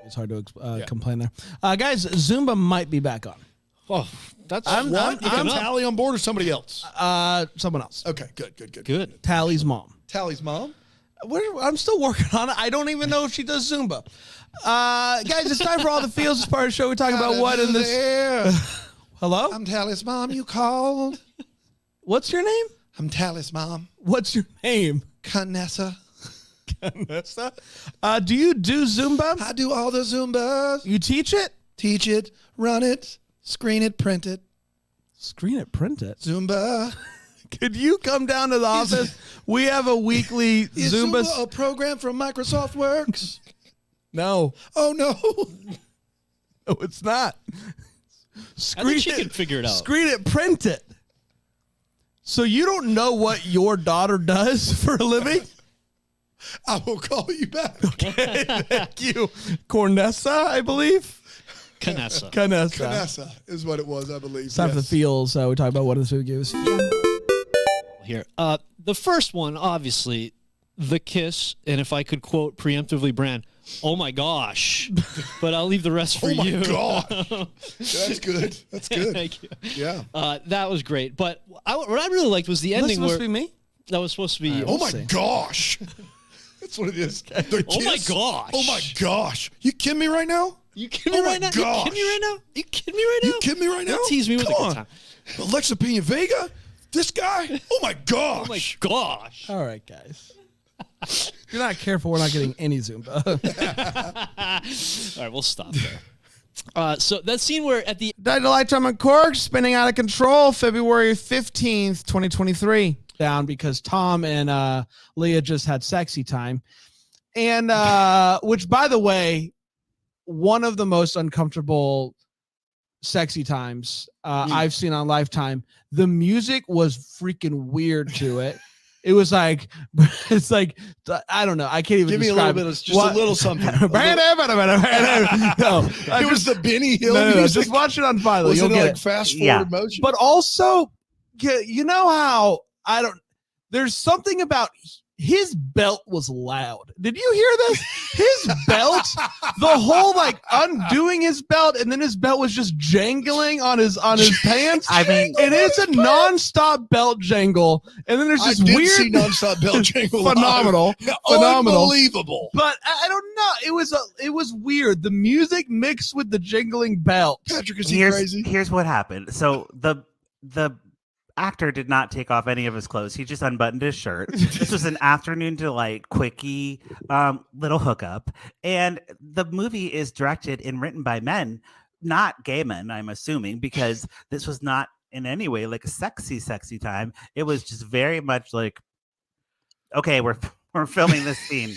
It's hard to complain there. Guys, Zumba might be back on. Oh, that's I'm Tally on board or somebody else? Someone else. Okay, good. Good. Tally's mom. Tally's mom? I'm still working on it. I don't even know if she does Zumba. Guys, it's time for All the Feels. This part of the show we talk about what in this. Hello? I'm Tally's mom. You called. What's your name? I'm Tally's mom. What's your name? Canessa. Do you do Zumba? I do all the Zumbas. You teach it? Teach it, run it, screen it, print it. Screen it, print it. Zumba. Could you come down to the office? We have a weekly Is Zumba. Zumba a program from Microsoft Works? No. Oh, no. No, it's not. I think she can figure it out. Screen it, print it. So you don't know what your daughter does for a living? I will call you back. Okay, thank you. Cornessa, I believe. Canessa. Canessa is what it was, I believe. It's time for the feels. We talk about what this movie gives. Here. The first one, obviously, The Kiss, and if I could quote preemptively, Brand, oh my gosh. But I'll leave the rest for you. Oh my God. That's good. That's good. Thank you. Yeah. That was great. But what I really liked was the ending That's supposed where to be me? that was supposed to be you. Oh my gosh. That's what it is. The Oh my Kiss? gosh. Oh my gosh. You kidding me right now? You kidding me right now? You kidding me right now? You kidding me right now? You kidding me right now? Don't tease me with Come a good on. time. Alexa Pena Vega? This guy? Oh my gosh. Oh my gosh. All right, guys. If you're not careful, we're not getting any Zumba. All right, we'll stop there. So that scene where at the Died to Lifetime on Cork, spinning out of control, February 15th, 2023. Down because Tom and Leah just had sexy time. And which, by the way, one of the most uncomfortable sexy times I've seen on Lifetime. The music was freaking weird to it. It was like, it's like, I don't know. I can't even Give me a describe little bit it. of, just a little something. No, It was the Benny Hill no, music. just watch it on Philo. Was You'll it get like it. fast forward Yeah. motion? But also, you know how there's something about his belt was loud. Did you hear this? His belt, the whole like undoing his belt, and then his belt was just jangling on his pants. I mean, and it's a nonstop belt jangle, and then there's I this did weird see nonstop belt jangle live. phenomenal. Unbelievable. But I don't know. It was weird. The music mixed with the jingling belt. Patrick, is he crazy? Here's what happened. So the actor did not take off any of his clothes. He just unbuttoned his shirt. This was an afternoon delight, quickie, little hookup. And the movie is directed and written by men, not gay men, I'm assuming, because this was not in any way like a sexy time. It was just very much like, okay, we're filming this scene.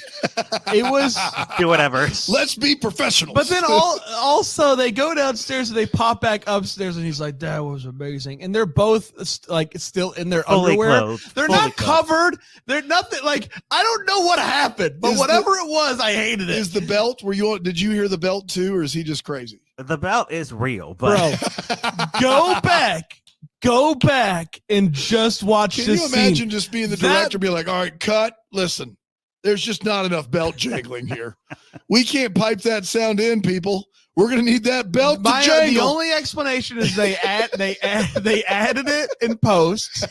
It was do whatever. Let's be professionals. But then also they go downstairs and they pop back upstairs and he's like, that was amazing. And they're both like still in their Fully underwear. clothed. They're Fully not clothed. covered. They're nothing like, I don't know what happened, but whatever it was, I hated it. Is the belt, did you hear the belt too, or is he just crazy? The belt is real, but Go back and just watch Can this you scene. imagine just being the director, be like, all right, cut, listen, there's just not enough belt jangling here. We can't pipe that sound in, people. We're going to need that belt to jangle. The only explanation is they added it in post,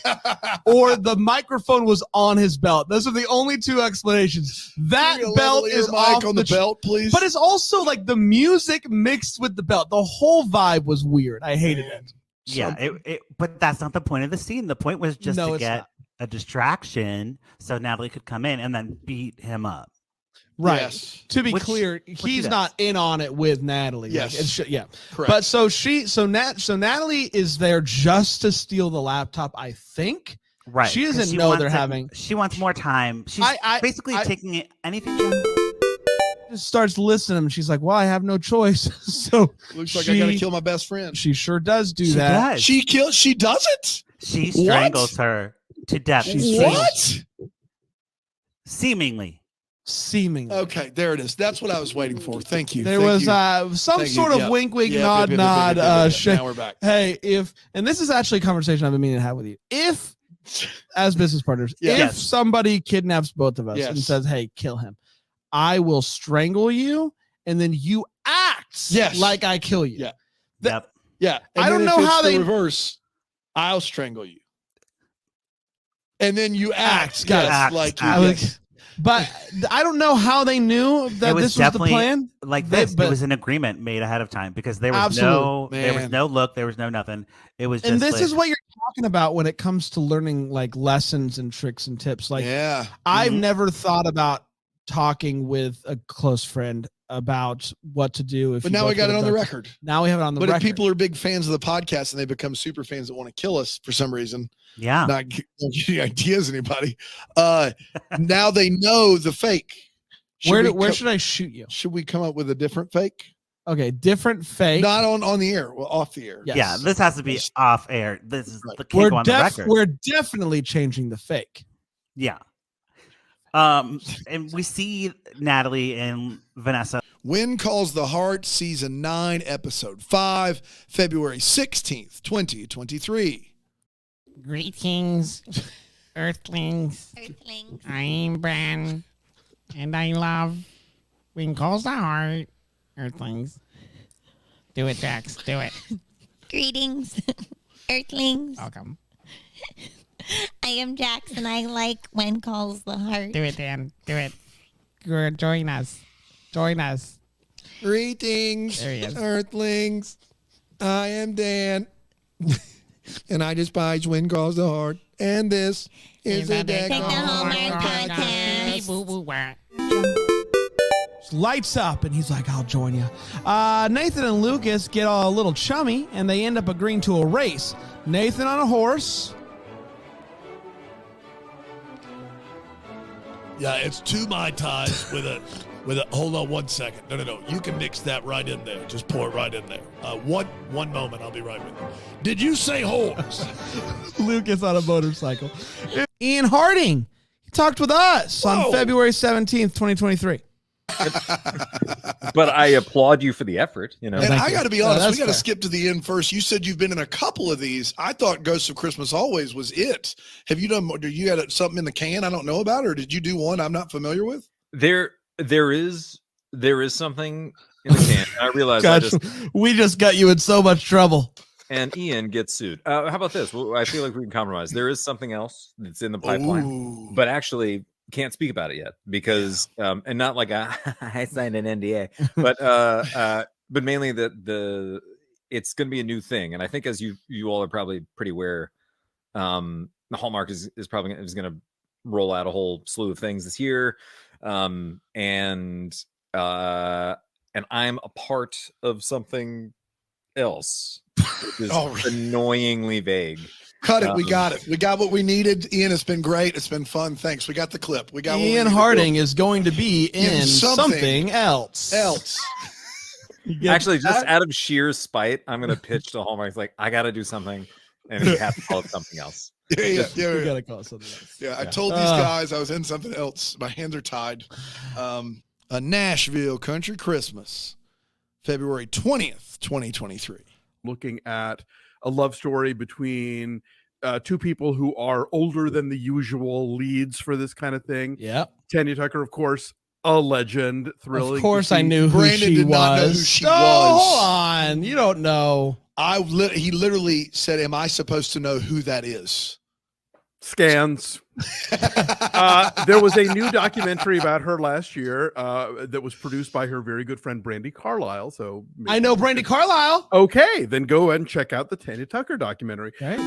or the microphone was on his belt. Those are the only two explanations. That belt is off on the belt, please. But it's also like the music mixed with the belt. The whole vibe was weird. I hated it. yeah, but that's not the point of the scene. The point was just No, to it's get not. a distraction so Natalie could come in and then beat him up. Right. Yes. To be Which clear, he he's does. not in on it with Natalie. Yes. Like, yeah. Correct. But so Natalie is there just to steal the laptop, I think. Right. She 'cause doesn't she know wants they're it- having. She wants more time. She's basically taking it anything. Just starts listening. And she's like, "Well, I have no choice." So Looks like I got to kill my best friend. She sure does do She that. does. She does it? She strangles her to death. What? Seemingly. Okay, there it is. That's what I was waiting for. Thank you. There Thank was you. some Thank you. sort of Yep. wink, wink, Yep, nod, yep, yep, nod. yep, yep, yep. Shake. Now we're back. Hey, and this is actually a conversation I've been meaning to have with you. If, as business partners, Yes. if somebody kidnaps both of us and Yes. says, "Hey, kill him," I will strangle you, and then you act like I kill you. Yeah. Yep. Yeah. And I don't then if know it's how the they reverse. I'll strangle you. And then you act, Got it. yes, like you I was- yes. But I don't know how they knew that It was this was the definitely plan. like They- this. but- It was an agreement made ahead of time because there was Absolutely. there was no look, there was no nothing. It was just And this like, is what you're talking about when it comes to learning like lessons and tricks and tips. Like, yeah, I've Mhm. never thought about talking with a close friend about what to do. If But you now we both got get it on the abducted. record. Now we have it on the But record. if people are big fans of the podcast and they become super fans that want to kill us for some reason, yeah, not giving ideas anybody, now they know the fake. Where should I shoot you? Should we come up with a different fake? Okay, different fake. Not on the air, well, off the air. Yes. yeah, this has to be off air. This is the We're cake on the record. we're definitely changing the fake. Yeah. And we see Natalie and Vanessa. When Calls the Heart, Season 9, Episode 5, February 16th, 2023. Greetings, Earthlings. I'm Bran, and I love When Calls the Heart, Earthlings. Do it, Jax. Do it. Greetings, Earthlings. Welcome. I am Jax, and I like When Calls the Heart. Do it, Dan. Do it. Good. Join us. Join us. Greetings, There he is. Earthlings. I am Dan, and I despise When Calls the Heart. And this is a deck Take the Hallmark Lights up, and he's like, "I'll join you." Nathan and Lucas get a little chummy, and they end up agreeing to a race. Nathan on a horse. Yeah, it's 2 Mai Tais with a hold on 1 second. No. You can mix that right in there. Just pour it right in there. One moment, I'll be right with you. Did you say horse? Lucas on a motorcycle. Ian Harding. He talked with us on February 17th, 2023. But I applaud you for the effort. You know, And I got to be honest, we got to fair. skip to the end first. You said you've been in a couple of these. I thought Ghosts of Christmas Always was it. Have you done? Do you got something in the can I don't know about, or did you do one I'm not familiar with? there is something in the can. I realize I Gosh, just we just got you in so much trouble. and Ian gets sued. How about this? Well, I feel like we can compromise. There is something else that's in the pipeline, Ooh. but actually can't speak about it yet because and not like I signed an NDA, but mainly the it's going to be a new thing, and I think as you all are probably pretty aware, The Hallmark is probably going to roll out a whole slew of things this year, and I'm a part of something else, which is annoyingly vague. Cut it. We got it. We got what we needed. Ian, it's been great. It's been fun. Thanks. We got the clip. We got Ian Harding is going to be in something else. Actually, just out of sheer spite, I'm going to pitch to Hallmark. It's like, I got to do something, and you have to call it something else. We gotta call it something else. Yeah, I told these guys I was in something else. My hands are tied. A Nashville Country Christmas, February 20th, 2023. Looking at a love story between two people who are older than the usual leads for this kind of thing. Yeah. Tanya Tucker, of course, a legend. Thrilling. Of course, I knew who Brandon she did was. not know who she was. Hold on, you don't know. He literally said, "Am I supposed to know who that is?" Scans. There was a new documentary about her last year that was produced by her very good friend Brandi Carlile. So I know Brandi Carlile. Okay, then go and check out the Tanya Tucker documentary. Okay.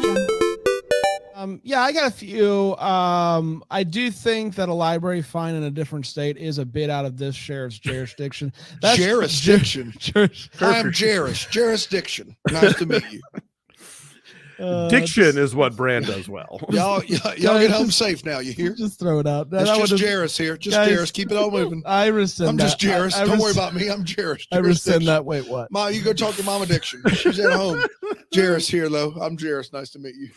Yeah, I got a few. I do think that a library fine in a different state is a bit out of this sheriff's jurisdiction. Jurisdiction. I am jurisdiction. Nice to meet you. Diction is what Brand does well. Y'all get home safe now. You hear? Just throw it out. That's just Jairus here. Just Jairus. Keep it all moving. I rescind I'm just that. Jairus. Don't worry about me. I'm Jairus. I rescind that. Wait, what? Mom, you go talk to Mama Diction. She's at home. Jairus here, though. I'm Jairus. Nice to meet you.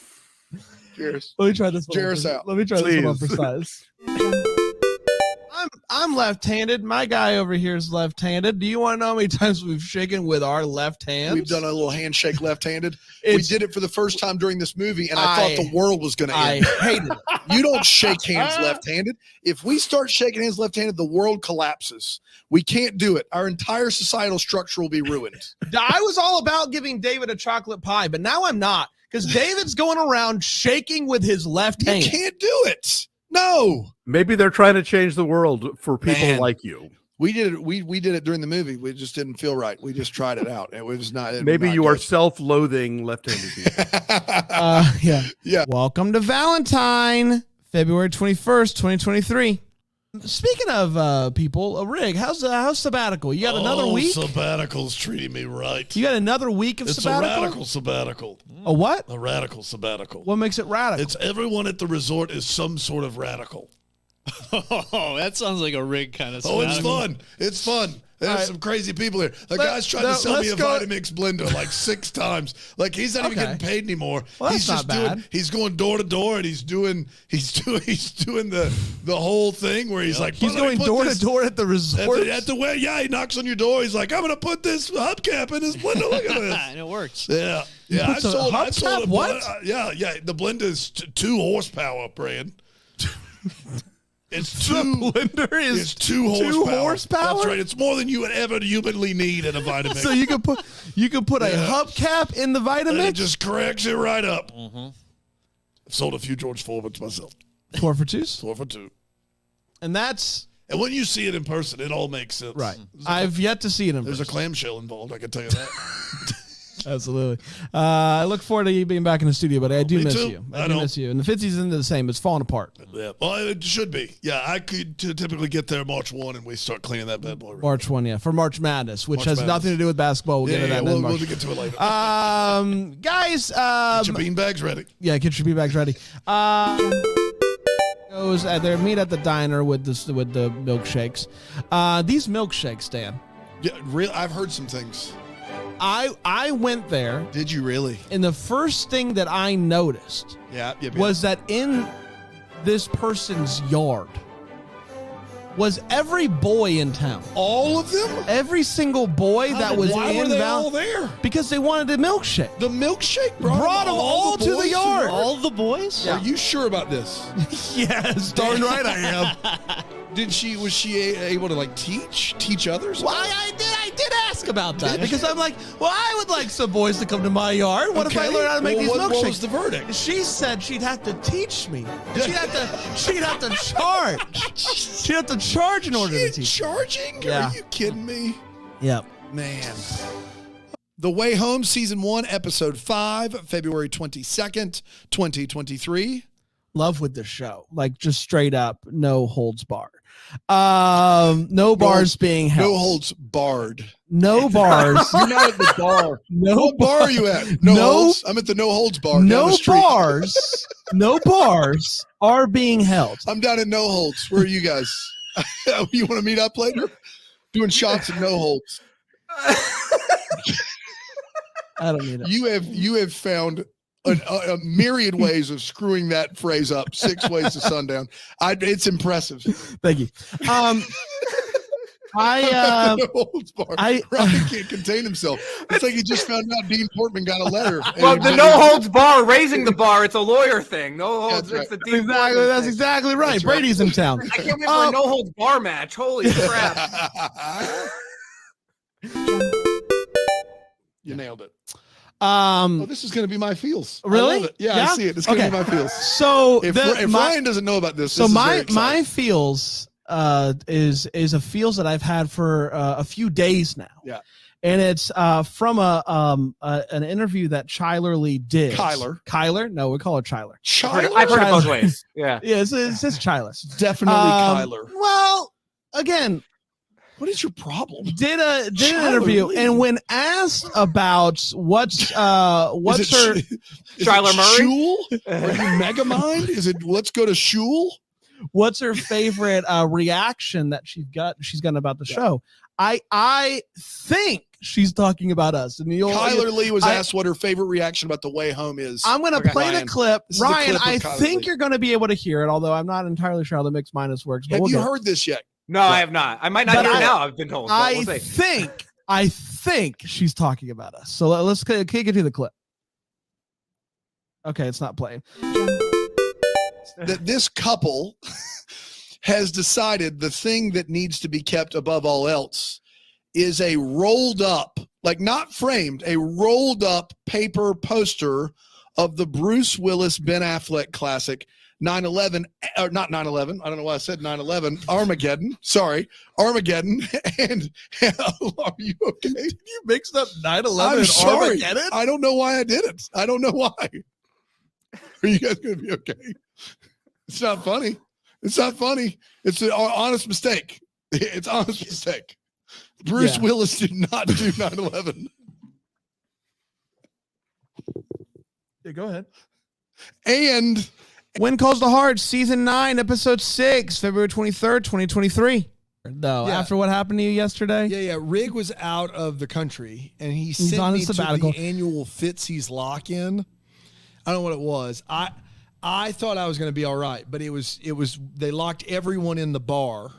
Jairus. Let me try this one. Jairus out. Let me try this one for size. I'm left-handed. My guy over here is left-handed. Do you want to know how many times we've shaken with our left hands? We've done a little handshake left-handed. We did it for the first time during this movie, and I thought the world was going to end. I hated it. You don't shake hands left-handed. If we start shaking hands left-handed, the world collapses. We can't do it. Our entire societal structure will be ruined. I was all about giving David a chocolate pie, but now I'm not, because David's going around shaking with his left hand. You can't do it. No. Maybe they're trying to change the world for people like you. We did it. We did it during the movie. We just didn't feel right. We just tried it out. It was not. Maybe you are self-loathing left-handed people. Yeah. Welcome to Valentine, February 21st, 2023. Speaking of people, Rig, how's sabbatical? You got another week? Sabbatical's treating me right. You got another week of sabbatical? It's a radical sabbatical. A what? A radical sabbatical. What makes it radical? It's everyone at the resort is some sort of radical. Oh, that sounds like a Rig kind of Oh, it's sabbatical. fun. It's fun. There's some crazy people here. The guy's tried to sell me a Vitamix blender like 6 times. Like he's not even getting paid anymore. Well, he's that's just not bad. he's going door to door and he's doing the whole thing where he's like He's going door to door at the resort. At the way, yeah, he knocks on your door. He's like, I'm gonna put this hubcap in his blender. Look at this. And it works. Yeah. You Yeah. put some hubcap? What? Yeah. The blender is 2 horsepower, Brand. It's The blender is it's 2 horsepower. horsepower? That's right. It's more than you would ever humanly need in a Vitamix. So you can put a hubcap in the and Vitamix? it just corrects it right up. I've sold a few George Foremans myself. 4 for 2s? 4 for 2. And that's And when you see it in person, it all makes sense. right. I've yet to see it in There's person. a clamshell involved, I can tell you that. Absolutely. I look forward to you being back in the studio, but I do me miss too. you. I I do know. miss you. And the 50s isn't the same. It's falling apart. Yeah. Well, it should be. Yeah, I could typically get there March 1 and we start cleaning that bad boy. March 1, yeah. For March Madness, which March has Madness. nothing to do with basketball. We'll get to that in we'll March. get to it later. Guys, Get your beanbags ready. yeah, get your beanbags ready. Goes they meet at the diner with the milkshakes. These milkshakes, Dan. Yeah, I've heard some things. I went there. Did you really? And the first thing that I noticed was that in this person's yard was every boy in town. All of them? Every single boy that was Why in were they Val- all there? Because they wanted a milkshake. The milkshake Brought them all to the boys yard. All the boys? Are you sure about this? Yes, darn right I am. Was she able to like teach others? Well, I did ask about that because I'm like, well, I would like some boys to come to my yard. What if I Okay. learn how to make these milkshakes? What was the verdict? She said she'd have to teach me. She'd have to charge. She'd have to charge in order to teach. Charging? Yeah. Are you kidding me? Yep. Man. The Way Home, Season 1, Episode 5, February 22nd, 2023. Love with this show. Like, just straight up, no holds barred. No bars being held. No holds barred. No bars. You're not at the bar. No what bar are you at? No holds. I'm at the no holds bar. down No the street. bars. No bars are being held. I'm down at no holds. Where are you guys? You want to meet up later? Doing shots at no holds. I don't need it. You have found a myriad ways of screwing that phrase up. 6 ways to sundown. It's impressive. Thank you. Ryan can't contain himself. It's like he just found out Dean Portman got a letter. Well, the no holds bar, raising the bar, it's a lawyer thing. No holds. That's It's the right. Dean Exactly. Portman That's thing. exactly right. That's right. Brady's in town. I can't wait for a no holds bar match. Holy crap! You nailed it. Oh, this is going to be my feels. Really? I love it. Yeah, I see it. It's going to be my feels. So if Ryan doesn't know about this, so this is very my exciting. feels is a feels that I've had for a few days now. Yeah. And it's from an interview that Chyler Lee did. Kyler? No, we call her Chyler. I've heard it both ways. Yeah. Yeah, it's Chyler. Definitely Kyler. Well, again, what is your problem? Did an interview, and when asked about what's her Chyler Murray? Shul? Are you Megamind? Is it let's go to Shul? What's her favorite reaction that she's gotten about the show? I think she's talking about us. And Kyler Lee was asked what her favorite reaction about The Way Home is. I'm going to play the clip. This is the Ryan, clip of I Kyler think Lee. you're going to be able to hear it, although I'm not entirely sure how the mix minus works. But Have we'll you go. heard this yet? No, I have not. I might not But hear I- it now. I've been told. But we'll see. I think she's talking about us. So let's kick it to the clip. Okay, it's not playing. That this couple has decided the thing that needs to be kept above all else is a rolled up, like not framed, a rolled up paper poster of the Bruce Willis Ben Affleck classic 9/11, or not 9/11. I don't know why I said 9/11. Armageddon. Sorry, Armageddon. And are you okay? You mixed up 9/11 I'm and sorry. Armageddon? I don't know why I did it. I don't know why. Are you guys going to be okay? It's not funny. It's not funny. It's an honest mistake. It's an honest mistake. Bruce Willis did not do 9/11. Yeah, go ahead. And When Calls the Heart, Season 9, Episode 6, February 23rd, 2023. Though, Yeah. after what happened to you yesterday? Yeah. Rig was out of the country, and he He's sent on me a to sabbatical. the annual Fitzy's lock-in. I don't know what it was. I thought I was going to be all right, but it was they locked everyone in the bar,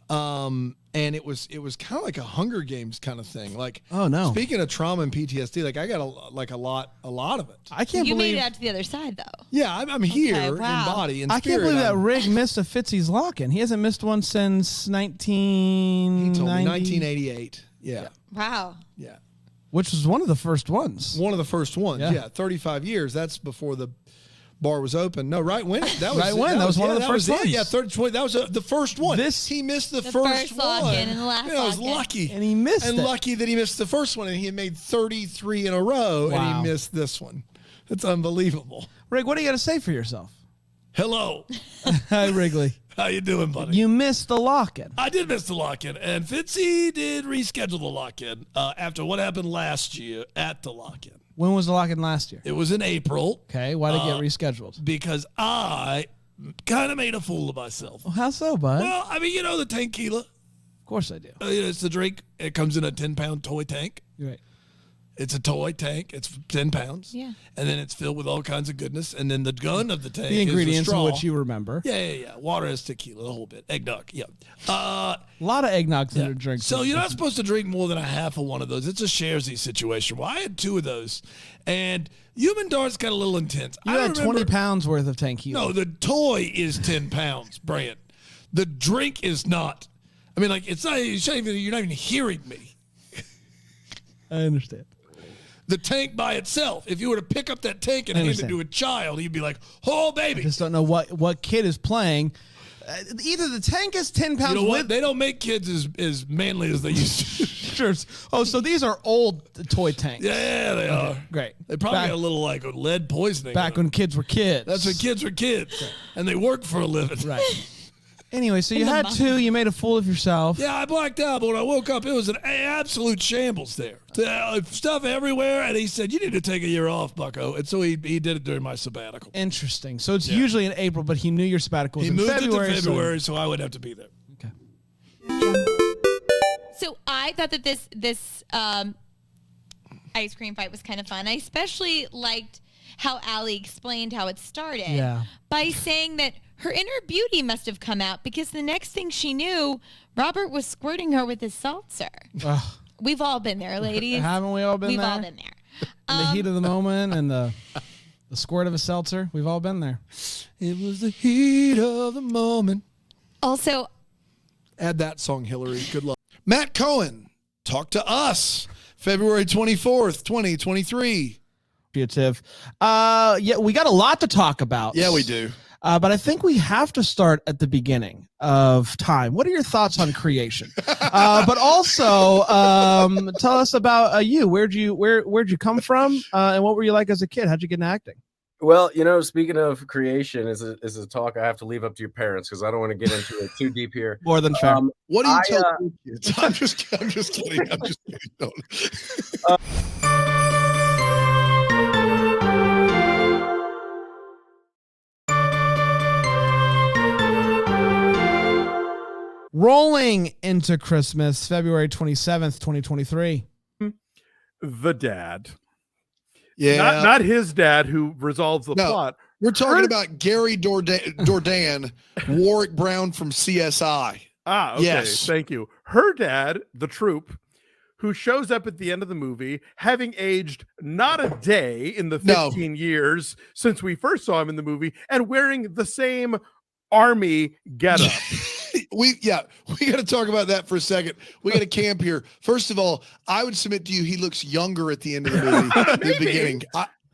and it was kind of like a Hunger Games kind of thing. Like, oh no, speaking of trauma and PTSD, like I got a lot of it. I can't You believe made it out to the other side, though. Yeah, I'm here wow. in body and I can't spirit. believe that I'm- Rig missed a Fitzy's lock-in. He hasn't missed one since He told me 1988. Yeah. Wow. Yeah. Which was one of the first ones. One of the first ones. Yeah. Yeah. 35 years. That's before the bar was open. No, right when that was Right when, that was one of the first ones. Yeah, 30, that was the first one. He missed the first one. lock-in and the last I was lock-in. lucky. And he missed and it. lucky that he missed the first one, and he had made 33 in a row, and Wow. he missed this one. That's unbelievable. Rig, what do you got to say for yourself? Hello. Hi, Wrigley. How you doing, buddy? You missed the lock-in. I did miss the lock-in, and Fitzy did reschedule the lock-in after what happened last year at the lock-in. When was the lock-in last year? It was in April. Okay, why did it get rescheduled? Because I kind of made a fool of myself. Well, how so, bud? Well, I mean, you know the Tankila. Of course I do. It's the drink. It comes in a 10-pound toy tank. Right. It's a toy tank. It's 10 pounds. Yeah. And then it's filled with all kinds of goodness. And then the gun of the tank The is ingredients a in straw. which you remember. Yeah. Water has tequila, the whole bit. Eggnog. Yeah. A lot of eggnog's in a drink. So you're not supposed to drink more than a half of one of those. It's a sharesy situation. Well, I had 2 of those, and Human Darts got a little intense. You I had 20 pounds worth of tequila. No, the toy is 10 pounds, Brant. The drink is not. I mean, like it's not. You're not even hearing me. I understand. The tank by itself. If you were to pick up that tank and I hand it understand. to a child, he'd be like, "Oh, I baby." just don't know what kid is playing. Either the tank is 10 pounds You know what? with They don't make kids as manly as they used to. pictures. Oh, so these are old toy tanks. Yeah, they are. Great. They probably Back- got a little like lead poisoning. Back when kids were kids. That's when kids were kids, and they worked for a living. Right. Anyway, so you In the had mud. 2. You made a fool of yourself. Yeah, I blacked out, but when I woke up, it was an absolute shambles there. Stuff everywhere, and he said, "You need to take a year off, Bucko." And so he did it during my sabbatical. Interesting. So it's usually in April, but he knew your sabbatical was He in moved February. it to February, so I would have to be there. So I thought that this ice cream fight was kind of fun. I especially liked how Allie explained how it started Yeah. by saying that her inner beauty must have come out because the next thing she knew, Robert was squirting her with his seltzer. Ugh. We've all been there, ladies. Haven't we all been We've there? all been there. In the heat of the moment and the squirt of a seltzer. We've all been there. It was the heat of the moment. Also, add that song, Hillary. Good luck. Matt Cohen, talk to us. February 24th, 2023. Yeah, we got a lot to talk about. Yeah, we do. But I think we have to start at the beginning of time. What are your thoughts on creation? But also, tell us about you. Where'd you come from? And what were you like as a kid? How'd you get into acting? Well, speaking of creation, is a talk I have to leave up to your parents because I don't want to get into it too deep here. More than fair. What do you tell your kids? I'm just kidding. I'm just kidding. Don't. Rolling into Christmas, February 27th, 2023. The dad. Yeah. Not his dad who resolves the plot. We're talking about Gary Dordan, Warwick Brown from CSI. Ah, okay. Yes. Thank you. Her dad, the troop, who shows up at the end of the movie, having aged not a day in the 15 years since we first saw him in the movie, and wearing the same army getup. We got to talk about that for a second. We got a camp here. First of all, I would submit to you he looks younger at the end of the movie than the beginning.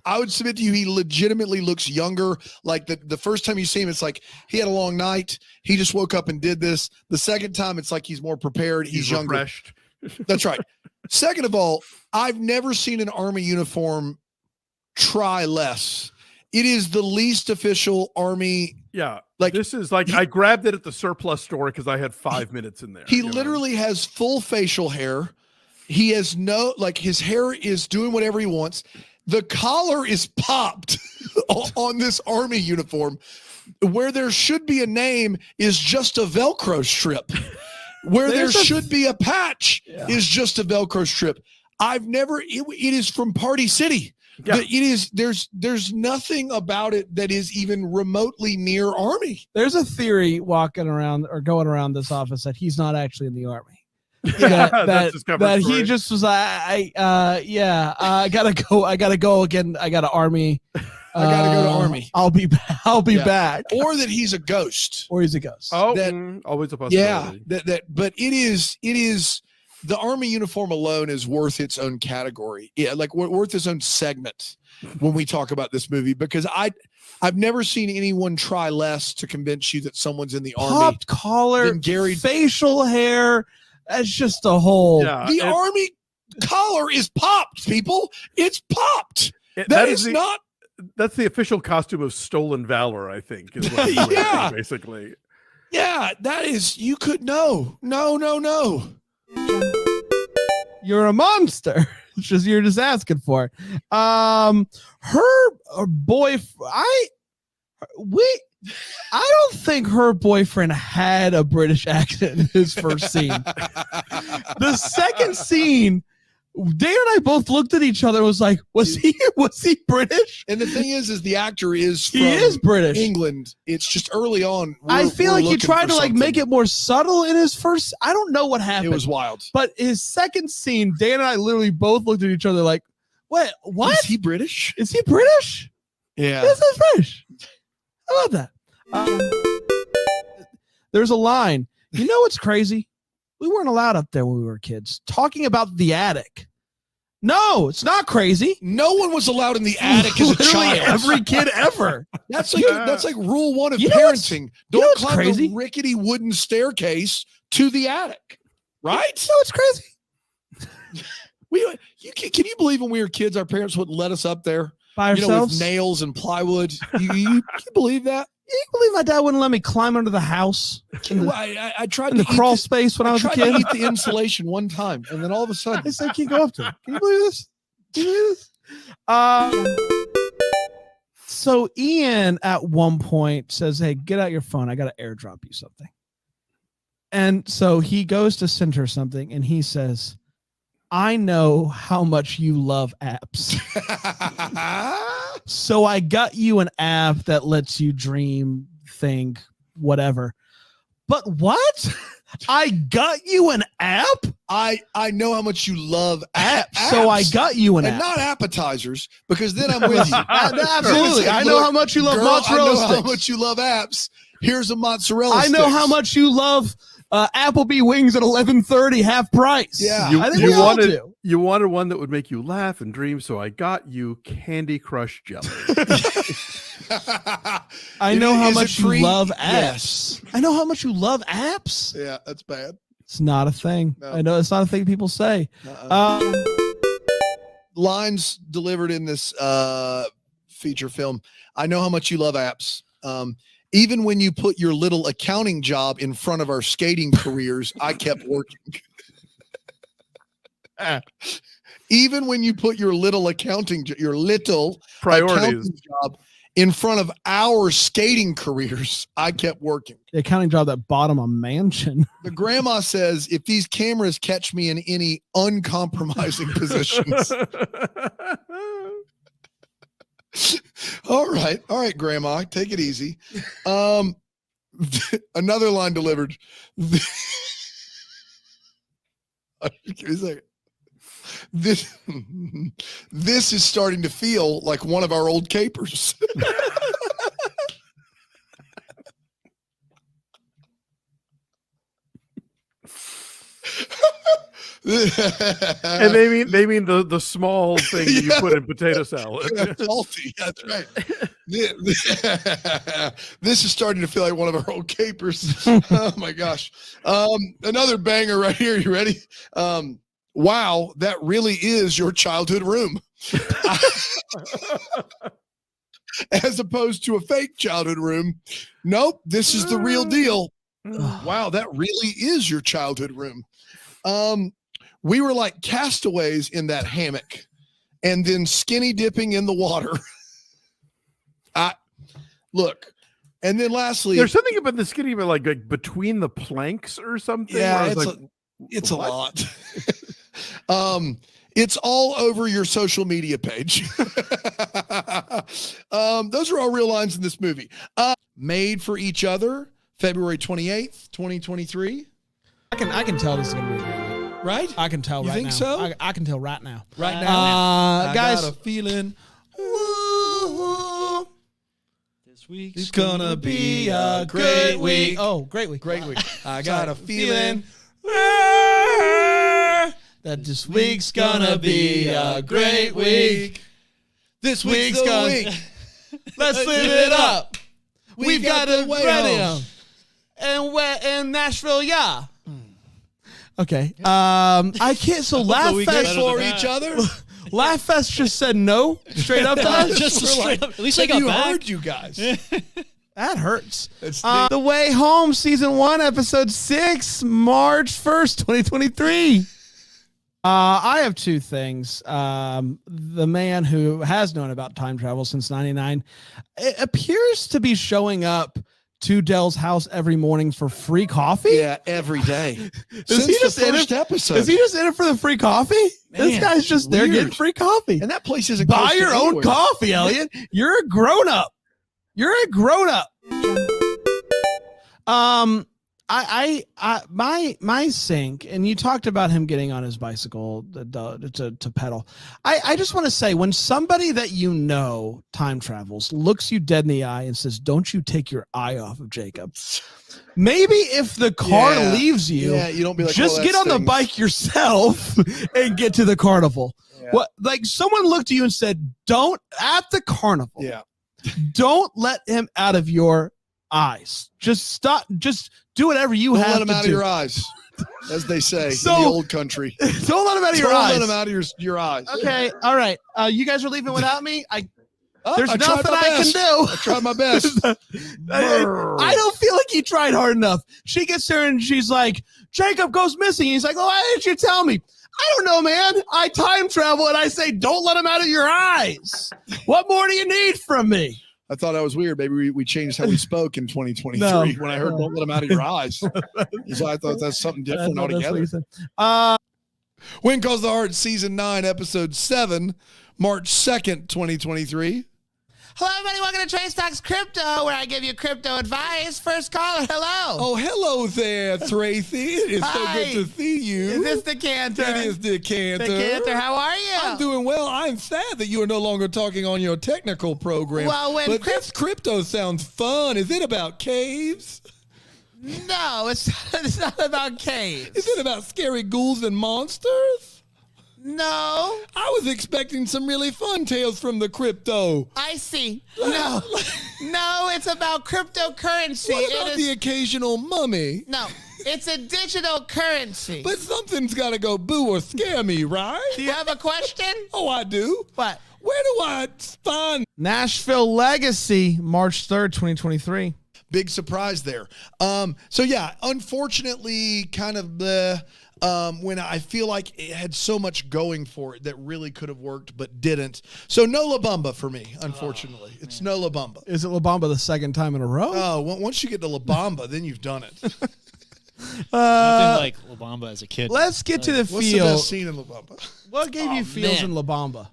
I would submit to you he legitimately looks younger. Like the first time you see him, it's like he had a long night. He just woke up and did this. The second time, it's like he's more prepared. He's younger. Refreshed. That's right. Second of all, I've never seen an Army uniform try less. It is the least official Army. Yeah. Like this is like I grabbed it at the surplus store because I had 5 minutes in there. He literally has full facial hair. He has his hair is doing whatever he wants. The collar is popped on this Army uniform. Where there should be a name is just a Velcro strip. Where there should be a patch is just a Velcro strip. It is from Party City. Yeah. There's nothing about it that is even remotely near Army. There's a theory going around this office that he's not actually in the Army. That's his cover that story. he just was I gotta go again. I got an Army. I gotta go to Army. I'll be back. Or that he's a ghost. Or he's a ghost. Oh, always a possibility. Yeah, but it is the Army uniform alone is worth its own category. Yeah, like worth its own segment when we talk about this movie, because I've never seen anyone try less to convince you that someone's in the Army. Popped collar, than Gary. facial hair. That's just a whole. The Army collar is popped, people. It's popped. That is not. That's the official costume of Stolen Valor, I think. Is what it's wearing, basically. Yeah, that is. You could no. You're a monster. You're just asking for it. Her boyfriend. I don't think her boyfriend had a British accent in his first scene. The second scene, Dana and I both looked at each other and was like, was he British? And the thing is the actor is He is British. England. It's just early on. I feel like he tried to make it more subtle in his first. I don't know what happened. It was wild. But his second scene, Dana and I literally both looked at each other like, what? Is he British? Is he British? Yeah. This is British. I love that. There's a line. You know what's crazy? We weren't allowed up there when we were kids. Talking about the attic. No, it's not crazy. No one was allowed in the attic as a child. Every kid ever. That's like rule one of You know what's- parenting. you know Don't what's climb crazy? the rickety wooden staircase to the attic. Right? No, it's crazy. Can you believe when we were kids, our parents wouldn't let us up there by with ourselves? nails and plywood? Can you believe that? You believe my dad wouldn't let me climb under the house? I tried in to the crawl space when I was a tried kid. to eat the insulation one time, and then all of a sudden, I said, "Can't go up to it." Can you believe this? Can you believe this? So Ian at one point says, "Hey, get out your phone. I got to airdrop you something." And so he goes to send her something, and he says, "I know how much you love apps. So I got you an app that lets you dream, think, whatever." But what? I got you an app? I know how much you love apps. So I got you an and app. not appetizers, because then I'm with you. Absolutely. Say, I know how much you love mozzarella I know how sticks. much you love apps. Here's a mozzarella I know sticks. how much you love Applebee wings at 11:30, half price. Yeah. I think we all do. You wanted one that would make you laugh and dream, so I got you Candy Crush jelly. I know how Is it much you free? love apps. Yes. I know how much you love apps. Yeah, that's bad. It's not a thing. No. I know it's not a thing people say. Lines delivered in this feature film. I know how much you love apps. Even when you put your little accounting job in front of our skating careers, I kept working. Even when you put your little Priorities. accounting job in front of our skating careers, I kept working. The accounting job that bought him a mansion. The grandma says, if these cameras catch me in any uncompromising positions. All right, grandma, take it easy. Another line delivered. Give me a second. This is starting to feel like one of our old capers. And they mean the small thing that you put in potato salad. That's salty. That's right. This is starting to feel like one of our old capers. Oh my gosh. Another banger right here. You ready? Wow, that really is your childhood room. As opposed to a fake childhood room. Nope, this is the real deal. Wow, that really is your childhood room. We were like castaways in that hammock and then skinny dipping in the water. Look. And then lastly, there's something about the skinny, but like between the planks or something. Yeah, where I was it's a lot. It's all over your social media page. Those are all real lines in this movie. Made for Each Other, February 28th, 2023. I can tell this is gonna be a great one. Right? I can tell You right think now. so? I can tell right now. Right now. Guys, I got a feeling. This week's It's gonna be a great week. Oh, great week. Great week. I got a feeling that this week's gonna be a great week. This week's the gonna week. Let's live it up. We've got the a way radio. home. And we're in Nashville, yeah. Okay. I can't. So Laugh we get Fest better For than each that. other. Laugh Fest just said no straight up to us. Just We're straight like, up. At least I have got you back. heard you guys. That hurts. It's The Way Home, Season 1, Episode 6, March 1st, 2023. I have two things. The man who has known about time travel since 99 appears to be showing up to Dell's house every morning for free coffee. Yeah, every day. Is he just in it? episode. Is he just in it for the free coffee? This Man, guy's just there weird. getting free coffee. And that place isn't Buy close to your own anywhere. coffee, Elliot. You're a grown up. You're a grown up. My sink, and you talked about him getting on his bicycle to pedal. I just want to say, when somebody that you know time travels, looks you dead in the eye and says, "Don't you take your eye off of Jacob." Maybe if the car Yeah. leaves you, You don't be like, just "Well, get that on the stings." bike yourself and get to the carnival. Yeah. What, like someone looked at you and said, "Don't at the carnival." Yeah. Don't let him out of your eyes. Just stop. Just do whatever you Don't have let them to out do. of your eyes, as they say So- in the old country. Don't let them out of your Don't eyes. let them out of your eyes. Okay. All right. You guys are leaving without me. There's I tried nothing my I can best. do. I tried my best. I don't feel like he tried hard enough. She gets there and she's like, Jacob goes missing. He's like, oh, why didn't you tell me? I don't know, man. I time travel and I say, don't let him out of your eyes. What more do you need from me? I thought that was weird. Maybe we changed how we spoke in 2023 No. when I heard "Don't let them out of your eyes." So I thought that's something different That's what altogether. you said. When Calls the Heart, Season 9, Episode 7, March 2nd, 2023. Hello, everybody. Welcome to Trace Talks Crypto, where I give you crypto advice. First caller, hello. Oh, hello there, Tracy. It's so Hi. good to see you. Is this the Cantor? It is the Cantor. The Cantor, how are you? I'm doing well. I'm sad that you are no longer talking on your technical program. Well, when but this crypto sounds fun. Is it about caves? No, it's not about caves. Is it about scary ghouls and monsters? No. I was expecting some really fun tales from the crypto. I see. No. No, it's about cryptocurrency. What about the occasional mummy? No, it's a digital currency. But something's got to go boo or scare me, right? Do you have a question? Oh, I do. What? Where do I find Nashville Legacy, March 3rd, 2023. Big surprise there. So yeah, unfortunately, kind of the when I feel like it had so much going for it that really could have worked but didn't. So no La Bamba for me, unfortunately. It's no La Bamba. Is it La Bamba the second time in a row? Oh, once you get to La Bamba, then you've done it. Nothing like La Bamba as a kid. Let's get to the What's the feel. best scene in La Bamba? What gave you feels man. in La Bamba?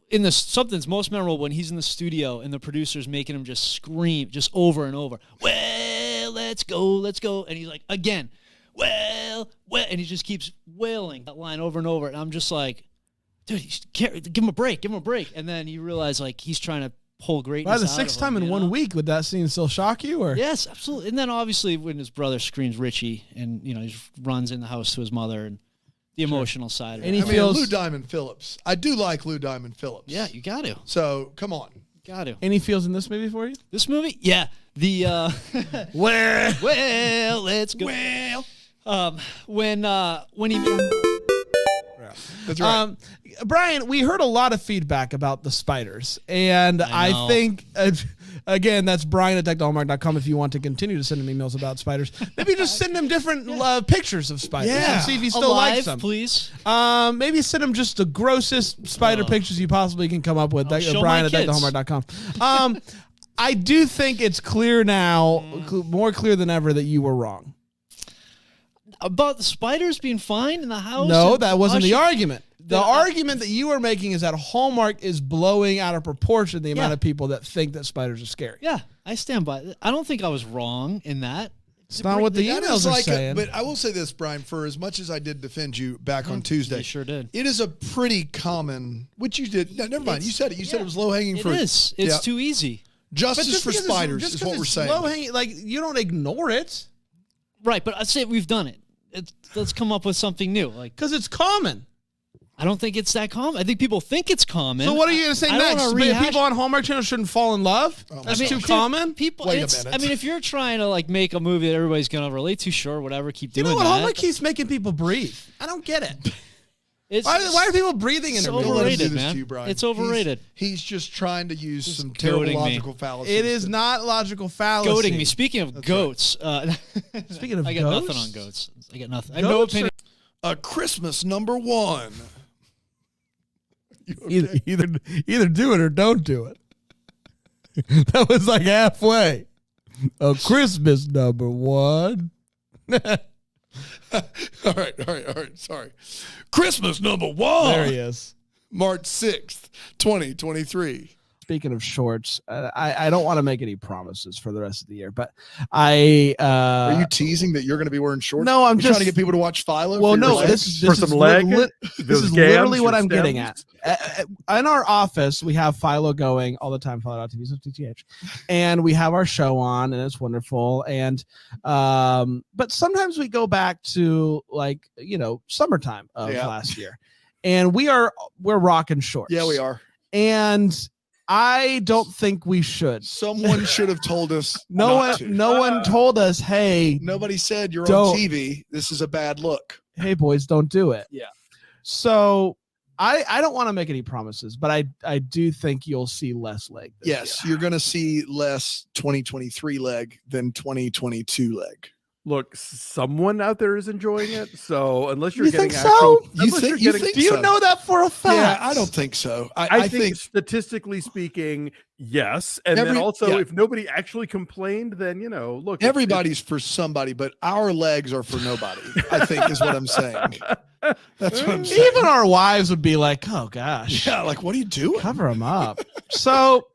In the something's most memorable when he's in the studio and the producer's making him just scream just over and over. Well, let's go, and he's like again. Well, and he just keeps wailing that line over and over, and I'm just like, dude, give him a break, and then you realize like he's trying to pull greatness. By the out sixth of time him, in you 1 know? week, would that scene still shock you? Or Yes, absolutely. And then obviously when his brother screams Richie, and he just runs in the house to his mother, and the emotional side of it. Lou Diamond Phillips. I do like Lou Diamond Phillips. Yeah, you got to. So come on. Got to. Any feels in this movie for you? This movie? Yeah. The well, let's go. Well, when he That's right. Brian, we heard a lot of feedback about the spiders, and I know. I think again, that's Brian@DeckTheHallmark.com if you want to continue to send him emails about spiders. Maybe just send him different pictures of spiders and see if he still likes them. Please. Maybe send him just the grossest spider pictures you possibly can come up with. show my kids. Brian@DeckTheHallmark.com. I do think it's clear now, more clear than ever, that you were wrong. About the spiders being fine in the house? No, and that wasn't the Usher- argument. The argument that you are making is that Hallmark is blowing out of proportion the amount Yeah. of people that think that spiders are scary. Yeah, I stand by it. I don't think I was wrong in that. It's not what the That emails is are like saying. but I will say this, Brian, for as much as I did defend you back on Tuesday, You sure did. it is a pretty common, which you did. No, never mind. You said it. You said it was low hanging It fruit. is. It's Yeah. too easy. Justice for spiders is what we're saying. Low-hanging, like, you don't ignore it. Right, but I'd say we've done it. Let's come up with something new. Because it's common. I don't think it's that common. I think people think it's common. So what are you going to say I don't next? wanna But rehash- people on Hallmark Channel shouldn't fall in love? That's too dude, common? People, Wait a it's- minute. I mean, if you're trying to like make a movie that everybody's gonna relate to, sure, whatever, keep You doing know what? that. Hallmark keeps making people breathe. I don't get it. It's Why are people breathing in it's a Don't let him overrated, do this man. to you, Brian. It's overrated. He's just trying to use some terrible goading me. logical fallacies. It is not logical fallacy. Goading me. Speaking of goats, Speaking of I got goats? nothing on goats. I got nothing. I have no Goats opinion. A Christmas #1. Either do it or don't do it. That was like halfway. A Christmas #1. All right. Sorry. Christmas #1. There he is. March 6th, 2023. Speaking of shorts, I don't want to make any promises for the rest of the year, but I Are you teasing that you're going to be wearing shorts? No, I'm You're just trying to get people to watch Philo. Well, for your no, legs? this For is some leg? this Those is gams, literally what your I'm getting at. stems? In our office, we have Philo going all the time, Philo.tv, so TTH, and we have our show on, and it's wonderful. And but sometimes we go back to summertime of last year, and we're rocking shorts. Yeah, we are. And I don't think we should. Someone should have told us. No one told us, hey. Nobody said you're don't- on TV. This is a bad look. Hey, boys, don't do it. Yeah. So I don't want to make any promises, but I do think you'll see less leg. Yes, you're going to see less 2023 leg than 2022 leg. Look, someone out there is enjoying it. So unless you're You getting think so? do you know that for a fact? Yeah, I don't think so. I think statistically speaking, yes. And then also, if nobody actually complained, then look, everybody's for somebody, but our legs are for nobody. I think is what I'm saying. That's what I'm saying. Even our wives would be like, "Oh gosh, yeah, like what are you doing? Cover them up." So,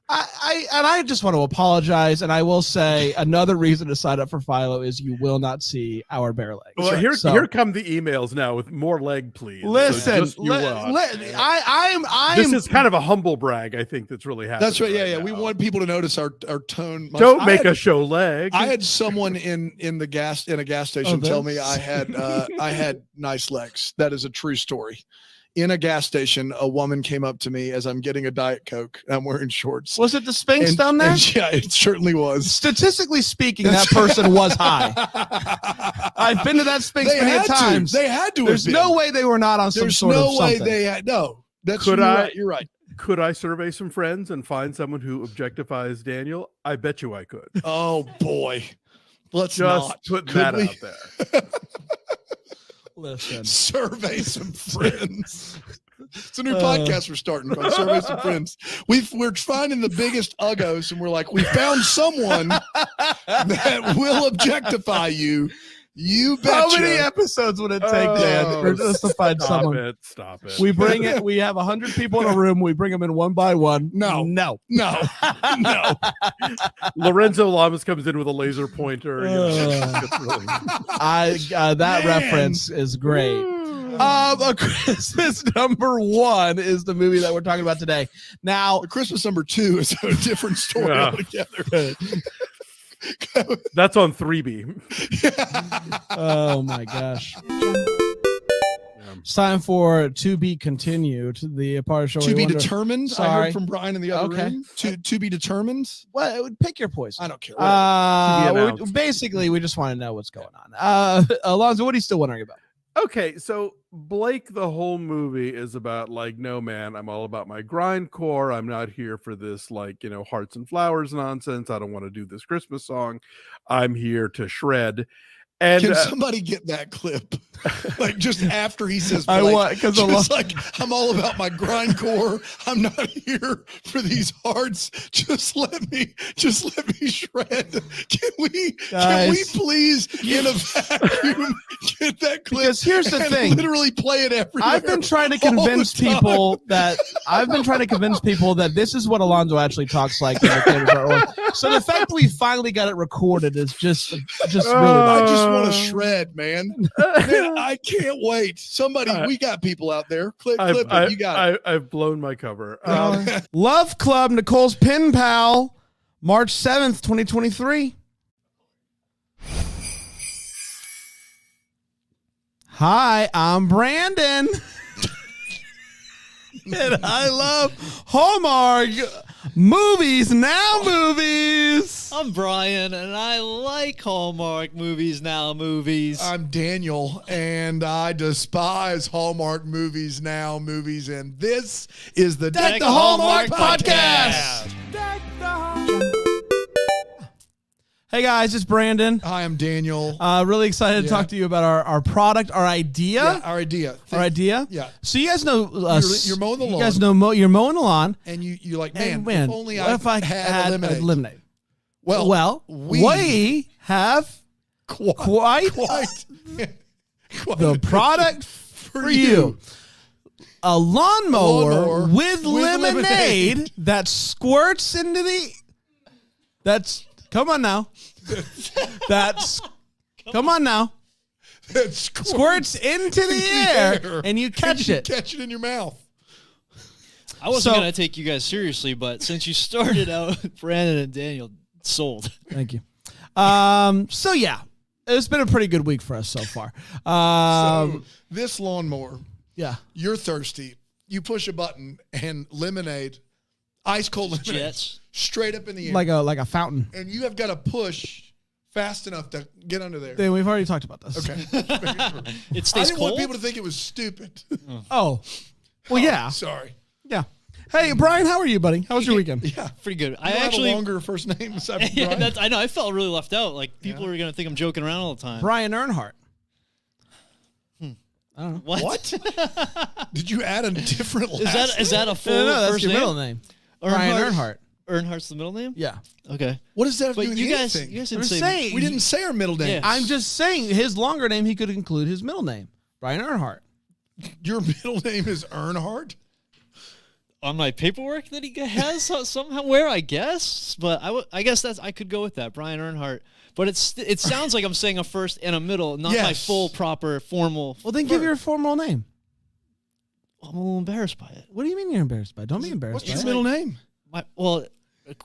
I just want to apologize, and I will say another reason to sign up for Philo is you will not see our bare legs. Well, here come the emails now with more leg, please. Listen, So I'm. This is kind of a humble brag, I think, that's really happening. That's right. Yeah. We want people to notice our tone. Don't make us show leg. I had someone in a gas station tell me I had nice legs. That is a true story. In a gas station, a woman came up to me as I'm getting a Diet Coke. And I'm wearing shorts. Was it the Sphinx down there? Yeah, it certainly was. Statistically speaking, that person was high. I've been to that Sphinx many times. They had to. There's no way they were not on some There's sort of no way something. they had. No, that's Could you're right. Could I survey some friends and find someone who objectifies Daniel? I bet you I could. Oh boy, let's just not put Could that we? out there. Listen, survey some friends. It's a new podcast we're starting called Survey Some Friends. We're finding the biggest uggos, and we're like, we found someone that will objectify you. You betcha. How many episodes would it take, Dan, for us to find someone? Stop it. We bring it. We have 100 people in a room. We bring them in one by one. No. Lorenzo Lamas comes in with a laser pointer. That reference is great. Christmas number 1 is the movie that we're talking about today. Now, Christmas number 2 is a different story altogether. That's on 3B. Oh my gosh. It's time for To Be Continued, the part of the show. To be determined. I Sorry. heard from Brian in the other room. To be determined. Well, pick your poison. I don't care. Basically, we just want to know what's going on. Alonzo, what are you still wondering about? Okay, so Blake, the whole movie is about like, no man, I'm all about my grindcore. I'm not here for this hearts and flowers nonsense. I don't want to do this Christmas song. I'm here to shred. And can somebody get that clip? Like just after he says, I want because like I'm all about my grindcore. I'm not here for these hearts. Just let me shred. Can we please in a vacuum get that clip? Because here's the and thing, literally play it everywhere. I've been trying to convince people that this is what Alonzo actually talks like. So the fact that we finally got it recorded is just really I just want to shred, man. I can't wait. Somebody, we got people out there. Clip it. You got it. I've blown my cover. Love Club, Nicole's Pen Pal, March 7th, 2023. Hi, I'm Brandon. And I love Hallmark movies now movies. I'm Brian, and I like Hallmark movies now movies. I'm Daniel, and I despise Hallmark movies now movies, and this is the Deck the Hallmark podcast. Hey guys, it's Brandon. Hi, I'm Daniel. Really excited to talk to you about our product, our idea. Yeah, our idea. Yeah. So you guys know you're mowing the lawn. You guys know you're mowing the lawn, and you're like, man, if only if I had lemonade. Well, we have quite the product for you. A lawnmower with lemonade that squirts into the. Come on now. Come on now. That squirts into the air and you catch it. Catch it in your mouth. I wasn't going to take you guys seriously, but since you started out with Brandon and Daniel, sold. Thank you. So yeah, it's been a pretty good week for us so far. So this lawnmower. Yeah. You're thirsty. You push a button and lemonade Ice cold lemonade. Jets. Straight up in the air. like a fountain. And you have got to push fast enough to get under there. Then we've already talked about this. Okay. It stays I didn't want cold? people to think it was stupid. Oh, well, yeah, Sorry. yeah. Hey, Brian, how are you, buddy? How was your weekend? Yeah. Pretty good. You I don't actually have a longer first name besides yeah, Brian? I know. I felt really left out. Like people are gonna think I'm joking around all the time. Brian Earnhardt. I don't know. What? Did you add a different last Is that a full No, that's first your name? middle name. Brian Earnhardt. Earnhart's the middle name? Yeah. Okay. What does that have to But do with you guys, anything? you guys I'm didn't say saying We didn't say our middle name. Yeah. I'm just saying his longer name he could include his middle name, Brian Earnhardt. Your middle name is Earnhardt? on my paperwork that he has somehow where I guess, but I guess that's I could go with that, Brian Earnhardt. But it sounds like I'm saying a first and a middle, not my full proper formal. Well, then give your formal name. I'm a little embarrassed by it. What do you mean you're embarrassed by it? Don't be embarrassed. What's by your it. middle name?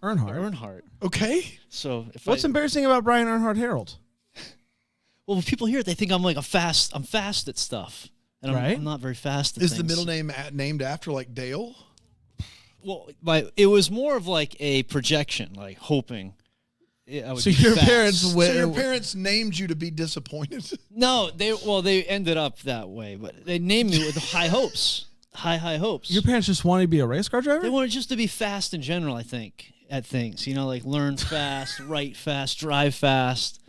Earnhardt. Okay. So what's embarrassing about Brian Earnhardt Harold? Well, when people hear it, they think I'm like I'm fast at stuff, and I'm not very fast at Is things. the middle name named after like Dale? Well, it was more of like a projection, like hoping. I would So be your fast. parents So your parents named you to be disappointed? No, they ended up that way, but they named me with high hopes. High hopes. Your parents just wanted to be a race car driver? They wanted just to be fast in general, I think, at things. You know, like learn fast, write fast, drive fast.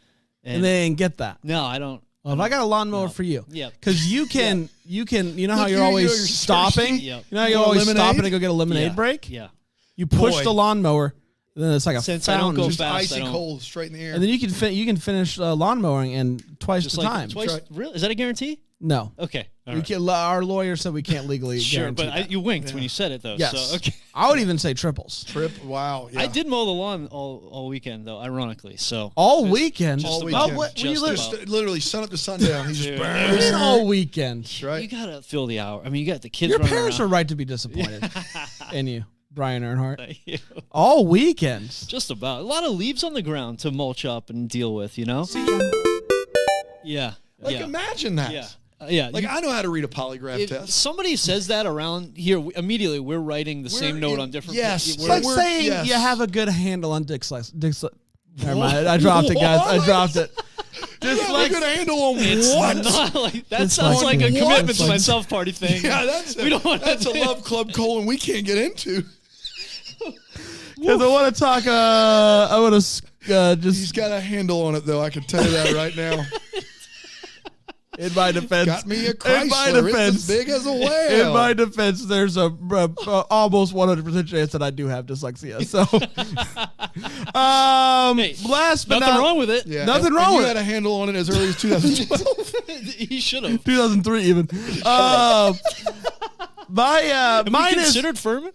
And they didn't get that. No, I don't. Well, if I got a lawnmower for you, Yep. because you can, you know how Look, you're you- always you're stopping. Yep. You know how you're Want a always lemonade? stopping to go get a lemonade Yeah. break. Yeah. You push Boy. the lawnmower, then it's like a Since I don't fountain. go Just fast, I icy don't- cold, straight in the air. And then you can finish lawnmowing in twice Just the like time. twice. Really? Is that a guarantee? No. Okay. All We right. can, our lawyer said we can't legally Sure, guarantee but that. you winked when you said it, though. Yes. So, okay. I would even say triples. Wow. Yeah. I did mow the lawn all weekend, though, ironically. So All weekend. All Just weekend. about. what- Just you about. Literally sun up to sundown. He's just Dude. What do you mean all weekend. That's right. You gotta fill the hour. I mean, you got the kids. Your running parents are around. right to be disappointed in you, Brian Earnhardt. Thank you. All weekends. Just about a lot of leaves on the ground to mulch up and deal with. You know. Yeah. Like yeah. imagine that. Yeah. Yeah. Like you- I know how to read a polygraph if test. somebody says that around here, immediately we're writing the same note on different. yes. It's we're- like we're- saying yes. you have a good handle on Never mind. I dropped it, guys. I dropped it. You have a good handle on It's what? not like that. It's Sounds like like a what? commitment It's to like- myself party thing. Yeah, that's we don't want that's a love club colon we can't get into. Because I want to talk. I want to He's just got a handle on it though. I can tell you that right now. in my defense. Got me a In my Chrysler. defense, It's as big as a whale. In my defense, there's a almost 100% chance that I do have dyslexia. So, Hey, last but nothing not wrong with it. Yeah, Nothing and wrong you with had it. a handle on it as early as 2012. He should have. 2003 even. Mine is. Considered Furman.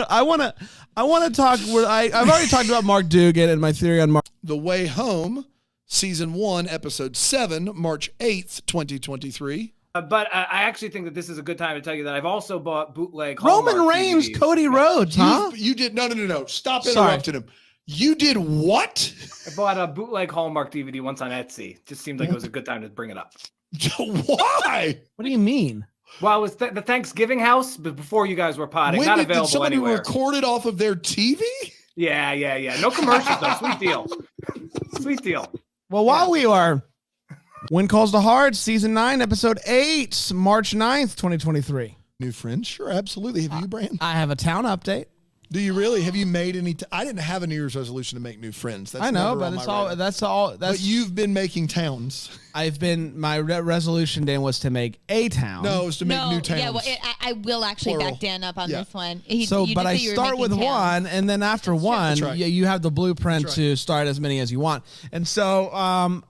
I want to talk. I've already talked about Mark Dugan and my theory on Mark. The Way Home, Season 1, Episode 7, March 8th, 2023. But I actually think that this is a good time to tell you that I've also bought bootleg Roman Hallmark Reigns, DVDs. Cody Rhodes, huh? You did no. Stop Sorry. interrupting him. You did what? I bought a bootleg Hallmark DVD once on Etsy. Just seemed like it was a good time to bring it up. Why? What do you mean? Well, it was the Thanksgiving house, but before you guys were potting, When not did available somebody anywhere. record it off of their TV? Yeah. No commercials though. Sweet deal. Sweet deal. Well, while we are, When Calls to Heart, Season 9, Episode 8, March 9th, 2023. New friends? Sure, absolutely. Have you, Brand? I have a town update. Do you really? Have you made any? I didn't have a New Year's resolution to make new friends. That's I know, never but on it's my all. radar. That's all. That's But you've been making towns. I've been. My resolution, Dan, was to make a town. No, it was to make new towns. Yeah, well, I will actually Plural. back Dan up on Yeah. this one. So, You but did I say you were start with making towns. one, and then after one, That's right. you have the blueprint That's right. to start as many as you want. And so,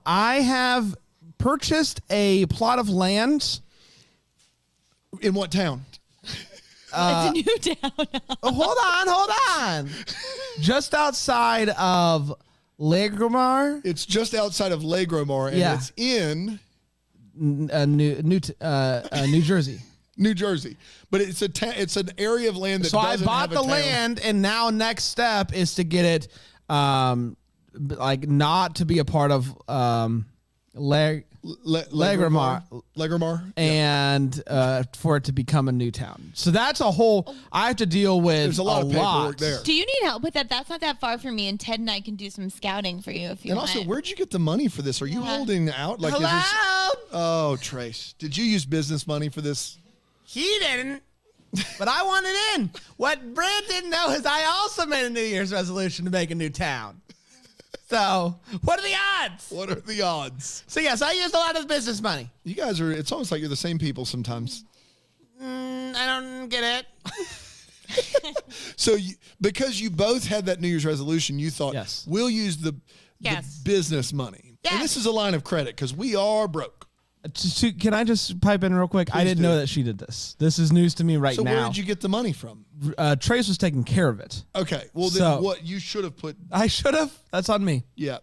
I have purchased a plot of land. In what town? It's a new town. Oh, hold on. Just outside of Legromar, It's just outside of Legromar, and Yeah. it's in New Jersey. New Jersey. But it's it's an area of land that So I doesn't bought have a the town. land, and now next step is to get it, like not to be a part of Legramar. And for it to become a new town. So that's a whole, I have to deal with There's a lot of paperwork there. Do you need help with that? That's not that far from me, and Ted and I can do some scouting for you if you And want. also, where'd you get the money for this? Are you holding out? Like, Hello? Oh, Trace, did you use business money for this? He didn't, but I wanted in. What Brad didn't know is I also made a New Year's resolution to make a new town. So, what are the odds? What are the odds? So, yes, I used a lot of the business money. You guys are, it's almost like you're the same people sometimes. I don't get it. So, because you both had that New Year's resolution, you thought, we'll use the business money. And this is a line of credit because we are broke. Can I just pipe in real quick? I didn't know that she did this. This is news to me right So now. where did you get the money from? Trace was taking care of it. Okay. Well, then So- what you should have put. I should have. That's on me. Yeah.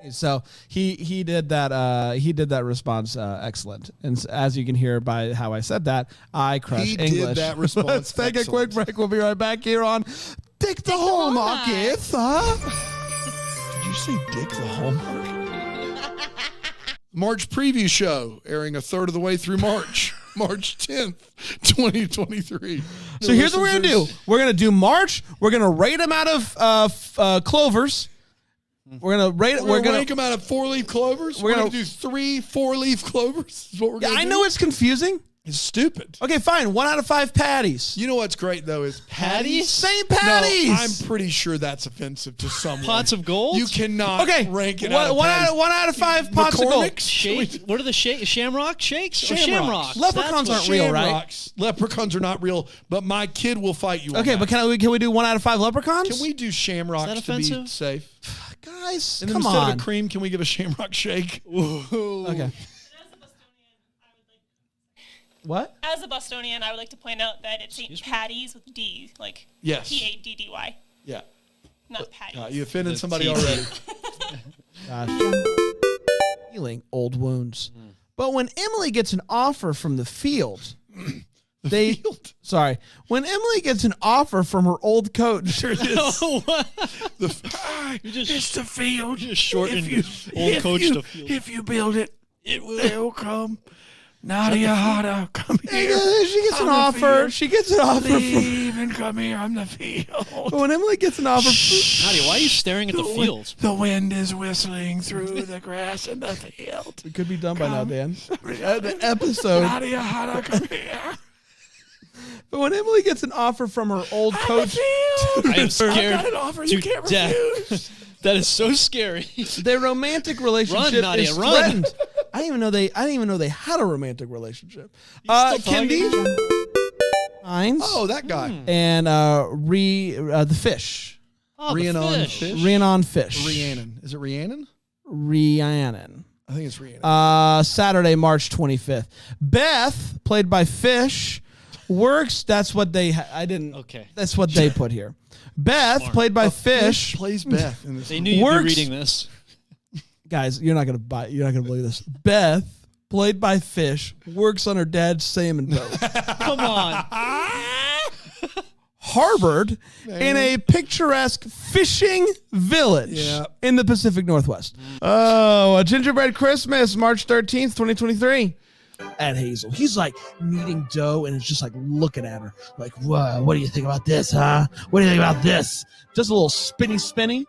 So he did that. He did that response excellent. And as you can hear by how I said that, I crushed He English. did that response Let's take a quick break. We'll be right back here on Dick the Hallmark. Did you say Dick the Hallmark? March preview show airing a third of the way through March. March 10th, 2023. So here's what we're gonna do. We're gonna do March. We're gonna rate them out of clovers. We're gonna rate it. We're gonna rank them out of 4-leaf clovers. We're gonna do 3 4-leaf clovers. Is what we're gonna I do. know it's confusing. It's stupid. Okay, fine. 1 out of 5 patties. You know what's great though is patties. Same patties. No, I'm pretty sure that's offensive to someone. Pots of gold? You cannot rank it out of one patties. out of 5 pots of gold. Shake, what are the shamrock shakes? Shamrocks. Leprechauns aren't real, right? Shamrocks. Leprechauns are not real, but my kid will fight you. Okay, but can we do 1 out of 5 leprechauns? Can we do shamrocks Is that to be offensive? safe? Guys, And then come instead on. of a cream, can we give a shamrock shake? Okay. What? As a Bostonian, I would like to point out that it's St. Patty's with D, like Yes. Paddy, Yeah. not Patty. You offended The somebody T. already. Gosh. Healing old wounds. But when Emily gets an offer from the field, when Emily gets an offer from her old coach, You just, It's the field. You just shortened If old if coach you- to field. If you build it, it will come. Nadia Hada, come here. She gets an On the offer. field. She gets an offer from. Leave and come here on the field. But when Emily gets an offer, Nadia, why are you staring at the field? The wind is whistling through the grass in the field. it could be done by now, Dan. The episode. Nadia Hada, come here. But when Emily gets an offer from her old coach, I am scared I've got an offer you to can't death. refuse. That is so scary. their romantic relationship Nadia, is run. threatened. I didn't even know they had a romantic relationship. still Kendi Hines. Oh, that guy. And the fish. Oh, Rhiannon the fish. Fish? Rhiannon Fish. Rhiannon. Is it Rhiannon? Rhiannon. I think it's Rhiannon. Saturday, March 25th. Beth, played by Fish, works. That's what they. I didn't. Okay. That's what they put here. Beth, played by Fish, plays Beth in this. They knew you'd Works. be reading this. Guys, you're not gonna believe this. Beth, played by Fish, works on her dad's salmon boat. Come on. Harbored in a picturesque fishing village in the Pacific Northwest. Oh, a gingerbread Christmas, March 13th, 2023. At Hazel. He's like kneading dough and it's just like looking at her like, whoa, what do you think about this, huh? What do you think about this? Just a little spinny.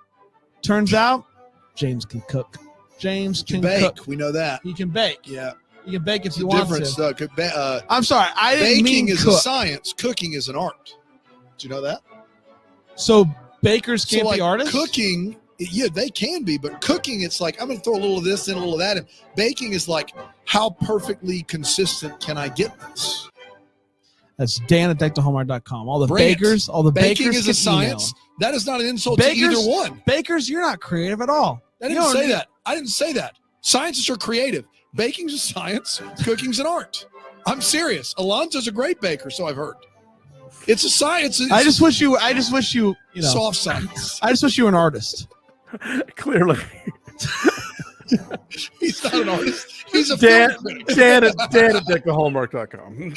Turns out, James can cook. James can bake. cook. We know that. He can bake. Yeah. He can bake if It's he a wants difference. to. I'm sorry, I didn't baking mean is cook. a science. Cooking is an art. Do you know that? So bakers can't like be artists? Cooking, yeah, they can be, but cooking, it's like I'm going to throw a little of this and a little of that. And baking is like, how perfectly consistent can I get this? That's Dan at decktohallmark.com. All the Brilliant. bakers, all the Baking bakers is a can email. science. That is not an insult Bakers, to either one. Bakers, you're not creative at all. I didn't say that. I didn't say that. Scientists are creative. Baking's a science. Cooking's an art. I'm serious. Alonzo's a great baker, so I've heard. It's a science. I just wish you know, soft science. I just wish you were an artist. Clearly. He's not an artist. He's a Dan, film critic. Dan at deckthehallmark.com.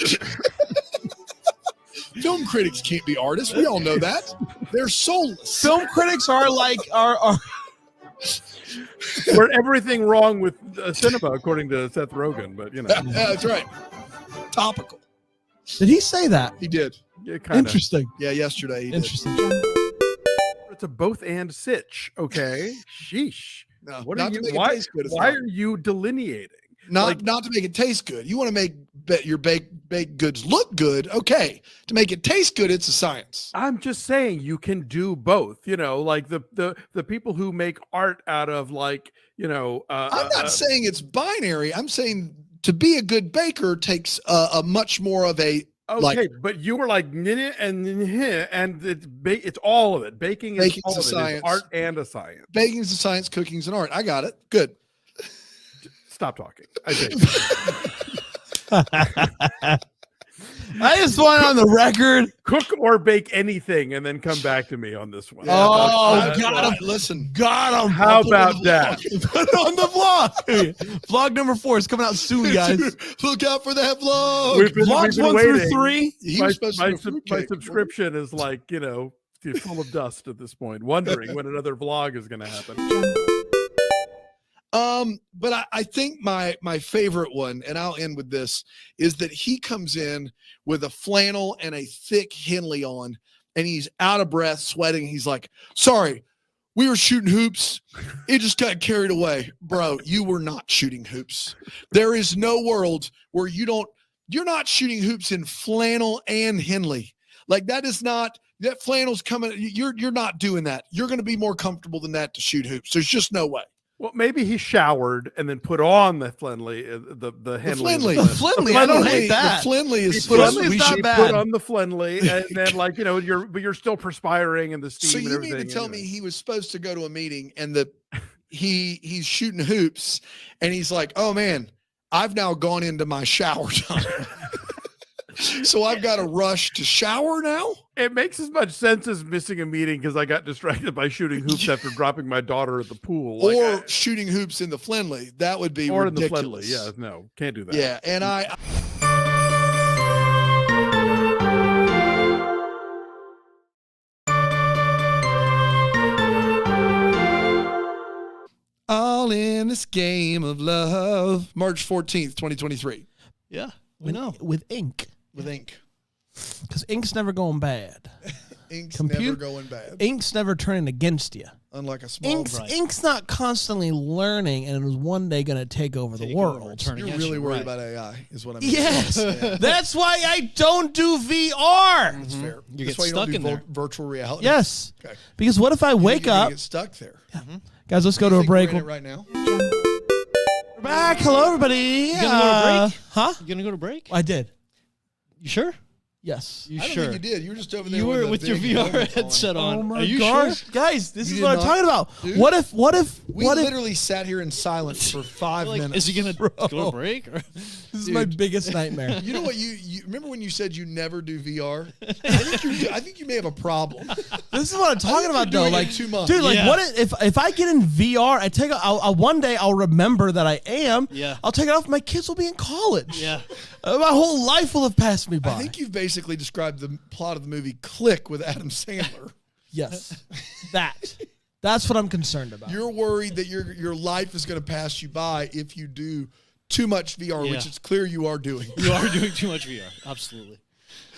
Film critics can't be artists. We all know that. They're soulless. Film critics are like are We're everything wrong with cinema, according to Seth Rogen. But Yeah, that's right. Topical. Did he say that? He did. Yeah, kinda. Interesting. Yeah, yesterday he did. Interesting. It's a both and sitch. Okay. Sheesh. No, What not are to you? make it Why, taste good, it's why not. are you delineating? Not to make it taste good. You want to make your baked goods look good. Okay. To make it taste good, it's a science. I'm just saying you can do both. You know, like the people who make art out of like, you know. I'm not saying it's binary. I'm saying to be a good baker takes a much more of a Okay, but you were like and it's all of it. Baking is all of it. It's science. art and a science. Baking's a science, cooking's an art. I got it. Good. Stop talking. I think. I just want on the record. Cook or bake anything and then come back to me on this one. Got him. Listen. Got him. How about that? Put it on the vlog. Vlog number 4 is coming out soon, guys. Look out for that vlog. We've been Vlogs 1 waiting. through 3. He was supposed to do fruitcake. My subscription is like, you know, full of dust at this point, wondering when another vlog is going to happen. But I think my favorite one, and I'll end with this, is that he comes in with a flannel and a thick Henley on, and he's out of breath, sweating. He's like, sorry, we were shooting hoops. It just got carried away. Bro, you were not shooting hoops. There is no world where you're not shooting hoops in flannel and Henley. Like that flannel's coming. You're not doing that. You're going to be more comfortable than that to shoot hoops. There's just no way. Well, maybe he showered and then put on the Henley, the Henley. The Flinley, I don't hate that. The Flinley is Put bad. on the Flinley, and then like you know you're still perspiring and the steam. So and you everything. mean to tell me he was supposed to go to a meeting and he's shooting hoops and he's like, oh man, I've now gone into my shower time. So I've got to rush to shower now? It makes as much sense as missing a meeting because I got distracted by shooting hoops after dropping my daughter at the pool. Or shooting hoops in the Flinley. That would be ridiculous. In the Flinley. Yeah, no, can't do that. Yeah, and all in this game of love. March 14th, 2023. Yeah, we know. With ink. With ink. Because ink's never going bad. Ink's never going bad. Ink's never turning against you. Unlike a small Ink's not constantly learning and is one day going to take over the world. You're really worried about AI, is what I mean. Yes. Yeah. That's why I don't do VR. That's fair. You That's get why stuck you in don't do there. virtual reality. Yes. Okay. Because what if I wake up? Get stuck there. Guys, let's go to a We're break. in it right now. We're back. Hello, everybody. You gonna go to break? Huh? You gonna go to break? I did. You sure? Yes. You I don't sure? think you did. You were just over there. You were with your big VR helmet headset on. Oh my Are you gosh, sure? guys, this You is did what I'm not? talking about. Dude. What if We literally sat here in silence for 5 Like, minutes. is he gonna go to break? Or? This is my biggest nightmare. You know what? You remember when you said you never do VR? I think you may have a problem. This is what I'm talking about, though. doing it Like, too much. dude, like, Yeah. what if I get in VR? I take one day I'll remember that I am. Yeah. I'll take it off. My kids will be in college. Yeah. My whole life will have passed me by. I think you've basically described the plot of the movie Click with Adam Sandler. Yes, that's what I'm concerned about. You're worried that your life is going to pass you by if you do too much VR, which Yeah. it's clear you are doing. You are doing too much VR. Absolutely.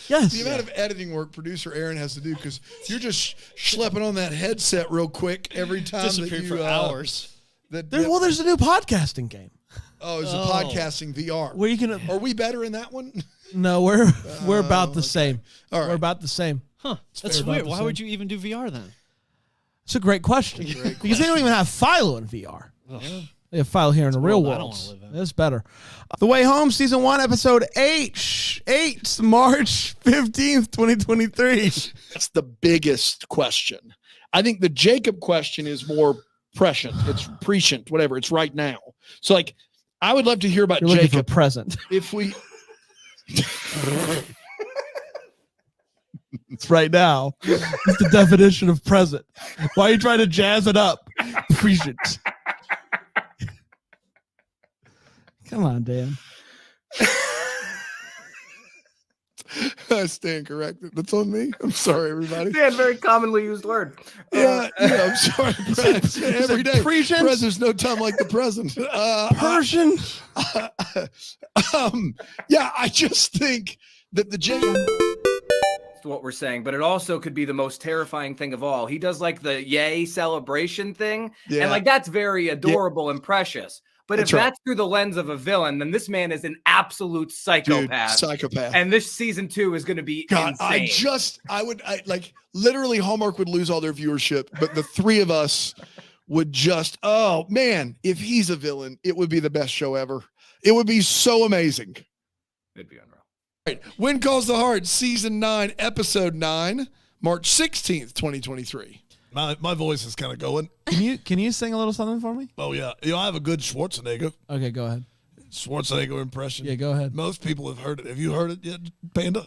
Yes. The amount of editing work producer Aaron has to do because you're just schlepping on that headset real quick every time that Disappeared you for hours. There's a new podcasting game. Oh, it's a podcasting VR. Where you can. Are we better in that one? No, we're about the same. All right. We're about the same. Huh. That's fair. weird. About the Why same. would you even do VR then? It's a great question. Because they don't even have Philo in VR. Ugh. They have Philo here in the real world I world. don't wanna live in. It's better. The Way Home, Season 1, Episode 8, March 15th, 2023. That's the biggest question. I think the Jacob question is more prescient. It's prescient, whatever. It's right now. So, like, I would love to hear about You're looking for Jacob. present. If we... It's right now. It's the definition of present. Why are you trying to jazz it up? Prescient. Come on, Dan. I stand corrected. That's on me. I'm sorry, everybody. Dan, very commonly used word. Yeah, I'm sorry. Prez. Every day. Persian? Prez, there's no time like the present. Persian? Yeah, I just think that the What we're saying, but it also could be the most terrifying thing of all. He does like the yay celebration thing, Yeah. and like that's very adorable and precious. But That's if right. that's through the lens of a villain, then this man is an absolute psychopath. Psychopath. And this season 2 is going to be God, insane. I would like literally Hallmark would lose all their viewership, but the three of us would just, oh man, if he's a villain, it would be the best show ever. It would be so amazing. It'd be unreal. Right. When Calls the Heart, season 9, episode 9, March 16th, 2023. My voice is kind of going. Can you sing a little something for me? Oh yeah, I have a good Schwarzenegger. Okay, go ahead. Schwarzenegger impression. Yeah, go ahead. Most people have heard it. Have you heard it yet, Panda?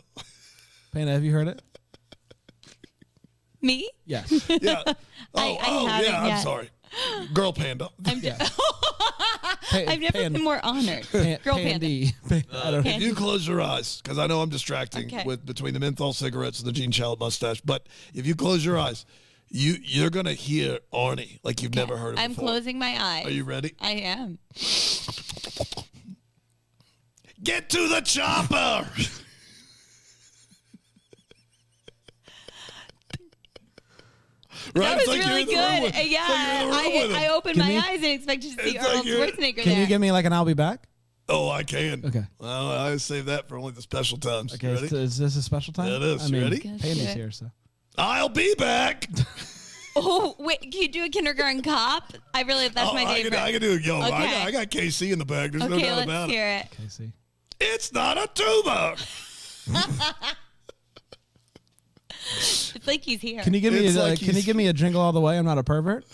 Panda, have you heard it? Me? Yes. Yeah. I haven't yeah. yet. I'm sorry. Girl Panda. I've never been more honored. Girl panda. If you close your eyes, because I know I'm distracting Okay. with between the menthol cigarettes and the Gene Shalit mustache, but if you close your eyes, you're gonna hear Arnie like you've never heard him I'm before. closing my eyes. Are you ready? I am. Get to the chopper. That It's was like you're really in the room good. with- it's Yeah, like you're in the room with him. I opened Can my you- eyes and expected to see It's like Arnold you're- Schwarzenegger Can there. you give me like an I'll be back? Oh, I can. Okay. Well, I save that for only the special times. Okay, You ready? is this a special time? It is. I You mean, ready? Panda's here, so. I'll be back. Oh, wait, can you do a kindergarten cop? I really, that's my favorite. I can do it. Yo, Okay. I got KC in the bag. There's no Okay, doubt let's about hear it. it. Casey. It's not a tumor. It's like he's here. Can you give me It's a, like can you he's- give me a jingle all the way? I'm not a pervert.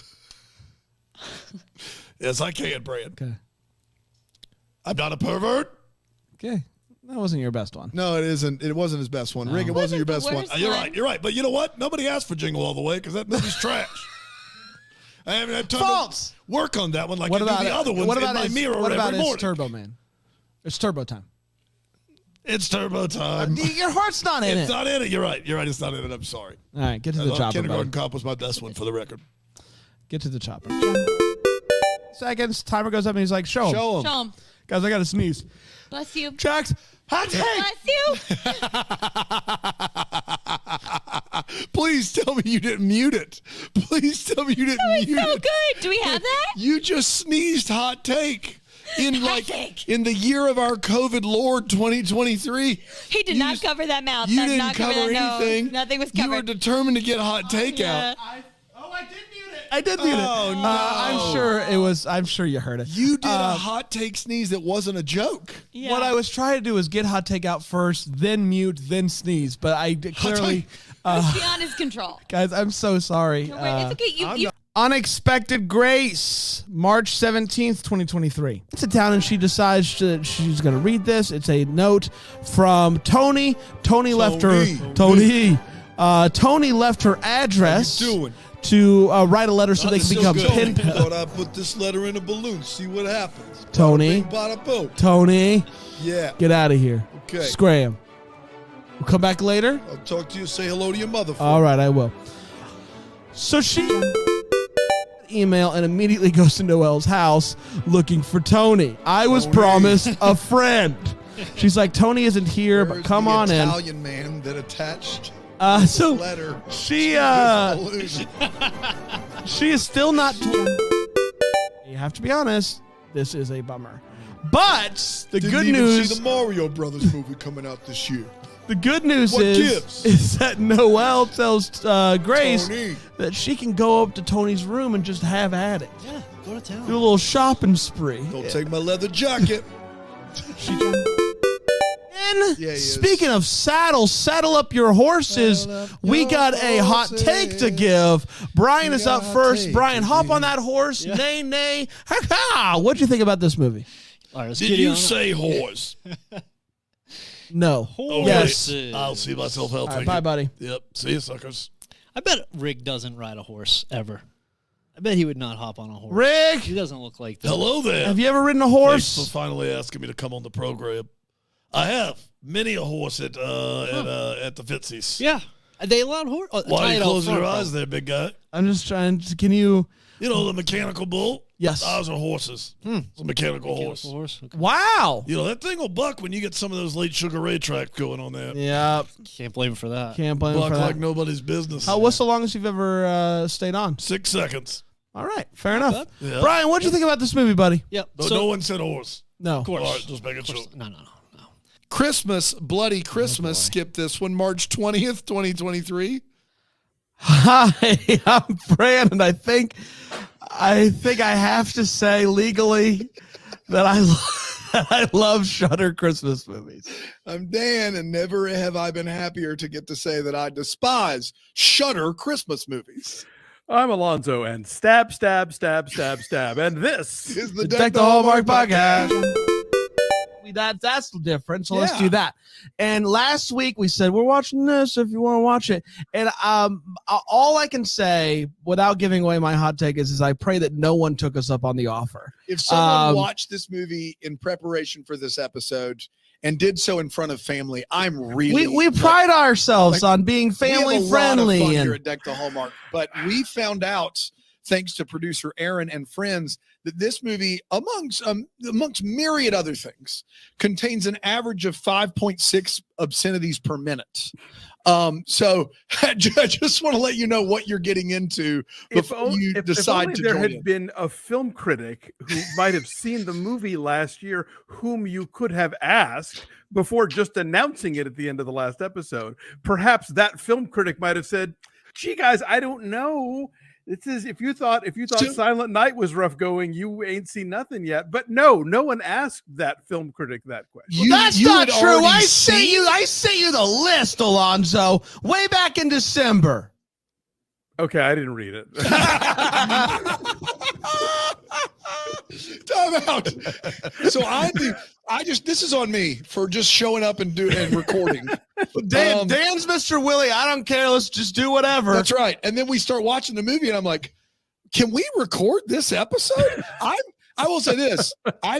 Yes, I can, Brad. Okay. I'm not a pervert. Okay. That wasn't your best one. No, it isn't. It wasn't his best one. Rick, it wasn't your best one. You're right. You're right. But you know what? Nobody asked for Jingle All the Way because that movie's trash. I haven't had time False. to work on that one like What I about do the other ones what in about my his, mirror what about every his morning. Turbo Man? It's Turbo Time. It's Turbo Time. Your heart's not in It's it. not in it. You're right. You're right. It's not in it. I'm sorry. All right, get to I the thought chopper. Kindergarten buddy. Cop was my best one for the record. Get to the chopper. Seconds. Timer goes up and he's like, show him. Show him. Show him. Guys, I got to sneeze. Bless you. Jax, hot take. Bless you. Please tell me you didn't mute it. Please tell me you didn't That was mute so it. good. Do we have that? You just sneezed hot take in in the year of our COVID Lord 2023. He did not cover that mouth. You That's didn't not cover that nose. anything. Nothing was You were covered. determined to get hot take Yeah. out. I did mute it. Oh, no. I'm sure it was. I'm sure you heard it. You did a hot take sneeze that wasn't a joke. Yeah. What I was trying to do was get hot take out first, then mute, then sneeze. But I clearly, It's beyond his control. guys, I'm so sorry. Don't worry. It's okay. You Unexpected Grace, March 17th, 2023. It's a town and she decides she's going to read this. It's a note from Tony. Tony left her Tony left her address to write a letter so they can become pen pals. Thought I'd put this letter in a balloon, see what happens. Tony. Bada boom. Tony, Yeah. get out of here. Okay. Scram. We'll come back later. I'll talk to you. Say hello to your mother. All right, I will. So she email and immediately goes to Noelle's house looking for Tony. I was promised a friend. She's like, Tony isn't here, but come on in. Italian man that attached So letter. she she is still not. You have to be honest. This is a bummer. But the Didn't good even news. See the Mario Brothers movie coming out this year. The good news What is gives? that Noelle tells Grace Tony. that she can go up to Tony's room and just have at it. Yeah, go to town. Do a little shopping spree. Don't take my leather jacket. And speaking of saddles, saddle up your horses. We got a hot take to give. Brian is up first. Brian, hop on that horse. Yeah. Nay, nay. Ha ha. What'd you think about this movie? All right, let's Did get you on. say horse? No. Okay. Yes. I'll see myself out. All right, bye, buddy. Yep. See you, suckers. I bet Rick doesn't ride a horse ever. I bet he would not hop on a horse. Rick! He doesn't look like that. Hello there. Have you ever ridden a Thanks horse? for finally asking me to come on the program. I have many a horse at the Fitzies. Yeah. They allowed horse. Why are you closing your eyes there, big guy? I'm just trying to, can you? You know the mechanical bull? Yes. Ours are horses. It's a mechanical horse. Okay. Wow. You know, that thing will buck when you get some of those late Sugar Ray tracks going on there. Yeah. Can't blame him for that. Can't blame him Buck for that. like nobody's business. What's the longest you've ever stayed on? 6 seconds. All right. Fair enough. Yeah. Brian, what'd you think about this movie, buddy? Yep. No one said horse. No. Of course. All right, just making sure. No. Christmas, Bloody Christmas. Skip this one, March 20th, 2023. Hi, I'm Fran, and I think I have to say legally that I love Shudder Christmas movies. I'm Dan, and never have I been happier to get to say that I despise Shudder Christmas movies. I'm Alonzo, and stab, stab, stab, stab, stab, and this is the Deck the Hallmark Podcast. That's different, so let's do that. And last week we said we're watching this if you want to watch it. And all I can say without giving away my hot take is I pray that no one took us up on the offer. If someone watched this movie in preparation for this episode and did so in front of family, I'm really we pride ourselves on being family friendly. We have a lot of fun and here at Deck the Hallmark, but we found out, thanks to producer Aaron and friends, that this movie, amongst myriad other things, contains an average of 5.6 obscenities per minute. So I just want to let you know what you're getting into before you decide to there join had in. been a film critic who might have seen the movie last year, whom you could have asked before just announcing it at the end of the last episode. Perhaps that film critic might have said, "Gee, guys, I don't know. This is if you thought Silent Night was rough going, you ain't seen nothing yet." But no one asked that film critic that question. That's not true. I sent you the list, Alonzo, way back in December. Okay, I didn't read it. Time out. So this is on me for just showing up and recording. Dan's Mr. Willie. I don't care. Let's just do whatever. That's right. And then we start watching the movie, and I'm like, can we record this episode? I will say this. I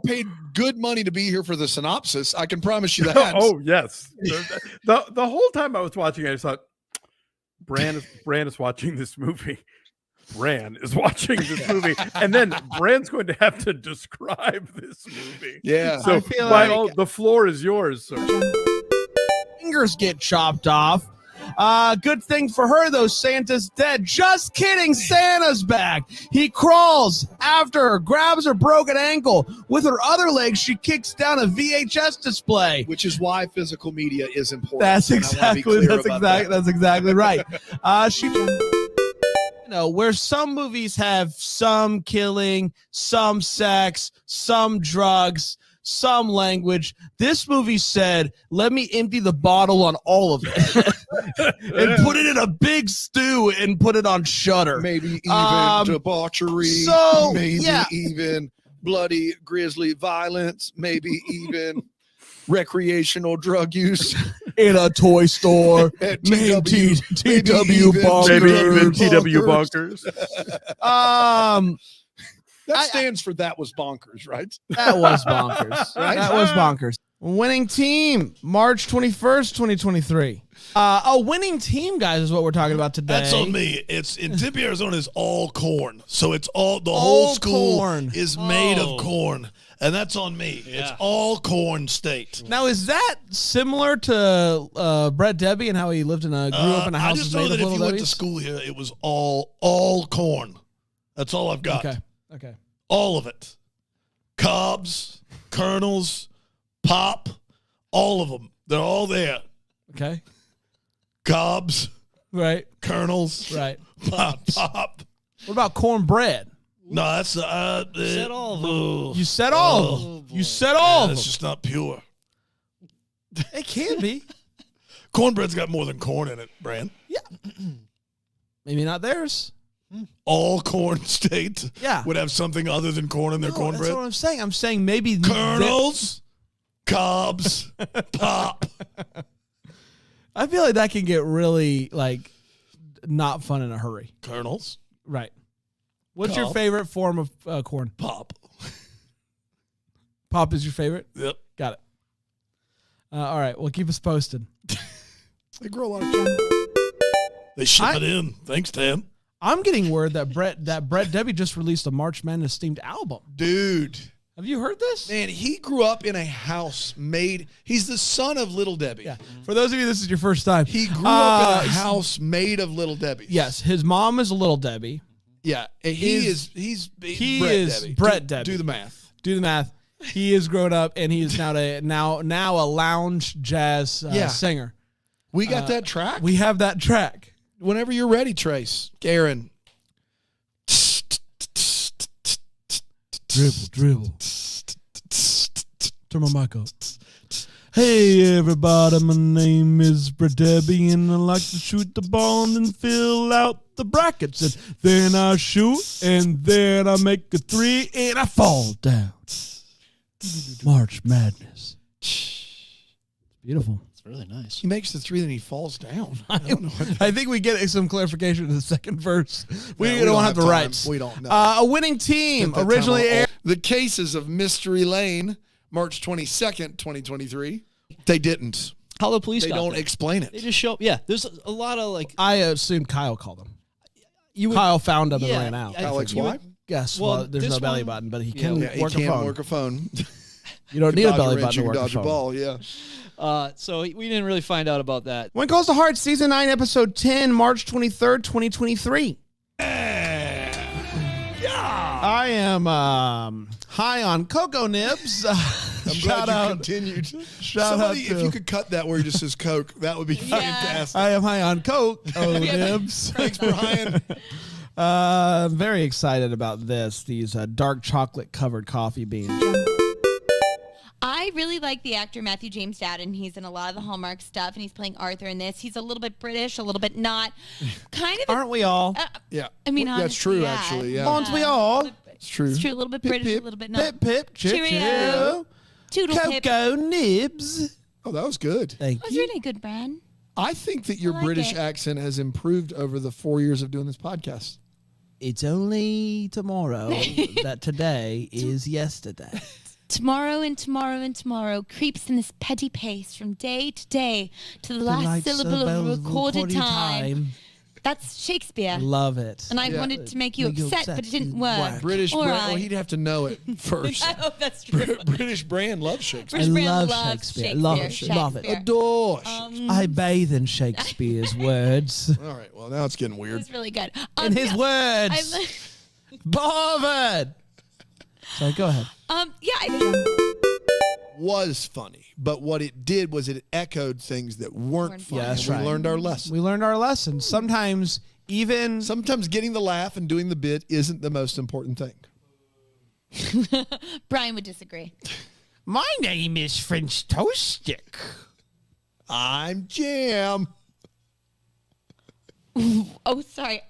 paid good money to be here for the synopsis. I can promise you that. Oh, yes. The whole time I was watching, I just thought, Bran is watching this movie. Bran is watching this movie, and then Bran's going to have to describe this movie. Yeah. So I feel like the floor is yours, sir. Fingers get chopped off. Good thing for her, though, Santa's dead. Just kidding, Santa's back. He crawls after her, grabs her broken ankle. With her other leg, she kicks down a VHS display. Which is why physical media is important. That's exactly right. Where some movies have some killing, some sex, some drugs, some language, this movie said, let me empty the bottle on all of it and put it in a big stew and put it on Shudder. Maybe even debauchery, even bloody, grisly violence, maybe even recreational drug use in a toy store. At TW Bonkers. Maybe even TW Bonkers. That stands for That Was Bonkers, right? That was bonkers. Right? That was bonkers. Winning team, March 21st, 2023. Winning team, guys, is what we're talking about today. That's on me. It's in Tempe, Arizona is all corn. So it's all the whole school corn. is made of corn. And that's on me. Yeah. It's all corn state. Now, is that similar to Brett Debbie and how he lived grew up in a house? I just know that if you went to school here, it was all corn. That's all I've got. Okay. All of it. Cobs, kernels, pop, all of them. They're all there. Okay. Cobs, right. Kernels, right. Pop. What about cornbread? No, that's You said all of them. You said all of them. You said all of them. It's just not pure. It can be. Cornbread's got more than corn in it, Bran. Yeah. Maybe not theirs. All corn state would have something other than corn in their cornbread. That's what I'm saying. I'm saying maybe kernels, cobs, pop. I feel like that can get really not fun in a hurry. Kernels, right? What's your favorite form of corn? Pop. Pop is your favorite? Yep. Got it. All right, well, keep us posted. They grow a lot of cheese. They ship it in. Thanks, Tim. I'm getting word that Brett Debbie just released a March Madness themed album. Dude. Have you heard this? Man, he grew up in a house made. He's the son of Little Debbie. Yeah. For those of you, this is your first time. He grew up in a house made of Little Debbie. Yes, his mom is a Little Debbie. Yeah, he's Brett Debbie. Do the math. Do the math. He is grown up, and he is now a lounge jazz singer. We got that track. We have that track. Whenever you're ready, Trace. Garen. Dribble. Turn my mic up. Hey everybody, my name is Brett Debbie, and I like to shoot the ball and fill out the brackets, and then I shoot, and then I make a three, and I fall down. March Madness. Beautiful. It's really nice. He makes the three, then he falls down. I think we get some clarification in the second verse. We No, don't have the time. rights. We don't know. A winning team originally aired. The Cases of Mystery Lane, March 22nd, 2023. They didn't. How the police They got don't there. explain it. They just show up. Yeah, there's a lot of like. I assume Kyle called him. Kyle found him and ran out. Alex, why? Yes. Well, Well, there's this no belly one- button, but he Yeah, can he work can't a phone. work a phone. You don't need a belly button to You work can a dodge a phone. ball, yeah. So we didn't really find out about that. When Calls to Heart, Season 9, Episode 10, March 23rd, 2023. I am high on Cocoa Nibs. I'm Shout glad you out. continued. Shout Somebody, out if to- you could cut that where he just says Coke, that would be fantastic. I am high on Cocoa Nibs. Thanks, Brian. I'm very excited about this. These dark chocolate covered coffee beans. I really like the actor Matthew James Dadden. He's in a lot of the Hallmark stuff, and he's playing Arthur in this. He's a little bit British, a little bit not. Kind of. Aren't we all? Yeah. I mean, that's honestly, true, yeah. actually. Yeah. Aren't we all? It's true. It's true. A little bit British, a little bit not. Pip, pip, Cheerio. cheerio. Toodle pip. Cocoa Nibs. Oh, that was good. Thank That was really good, Bran. I think that your I like British it. accent has improved over the 4 years of doing this podcast. It's only tomorrow that today is yesterday. Tomorrow and tomorrow and tomorrow creeps in this petty pace from day to day to the last syllable of recorded time. That's Shakespeare. Love it. And I Yeah. wanted to make you upset, but it didn't work. British All brand. right. Well, he'd have to know it first. I hope that's true. British brand loves Shakespeare. British brand love loves Shakespeare. Love it. Shakespeare. Love it. Adore. I bathe in Shakespeare's words. All right. Well, now it's getting It weird. was really good. In his yeah, words. Bothered. So go ahead. Yeah, I think Was funny, but what it did was it echoed things that weren't funny. Yeah, that's and we right. learned our lesson. We learned our lesson. Sometimes Sometimes getting the laugh and doing the bit isn't the most important thing. Brian would disagree. My name is French Toast Stick. I'm Jam. Oh, sorry.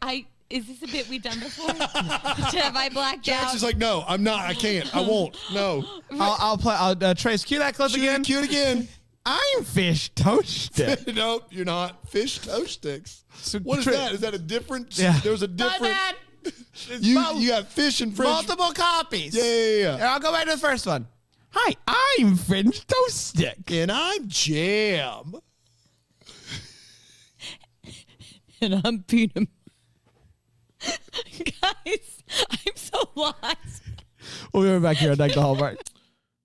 Is this a bit we've done before? Have I blacked out? Jackson's like, no, I'm not. I can't. I won't. No. I'll play. Trace, cue that clip again. Cue it again. I'm Fish Toast Stick. Nope, you're not. Fish toast sticks. So What is Tra- that? Is that a different? Yeah. There's a different. You You got fish and French. multiple copies. Yeah. Here, I'll go back to the first one. Hi, I'm French Toast Stick. And I'm Jam. And I'm Peanut. Guys, I'm so lost. We'll be right back here on Deck the Hallmark.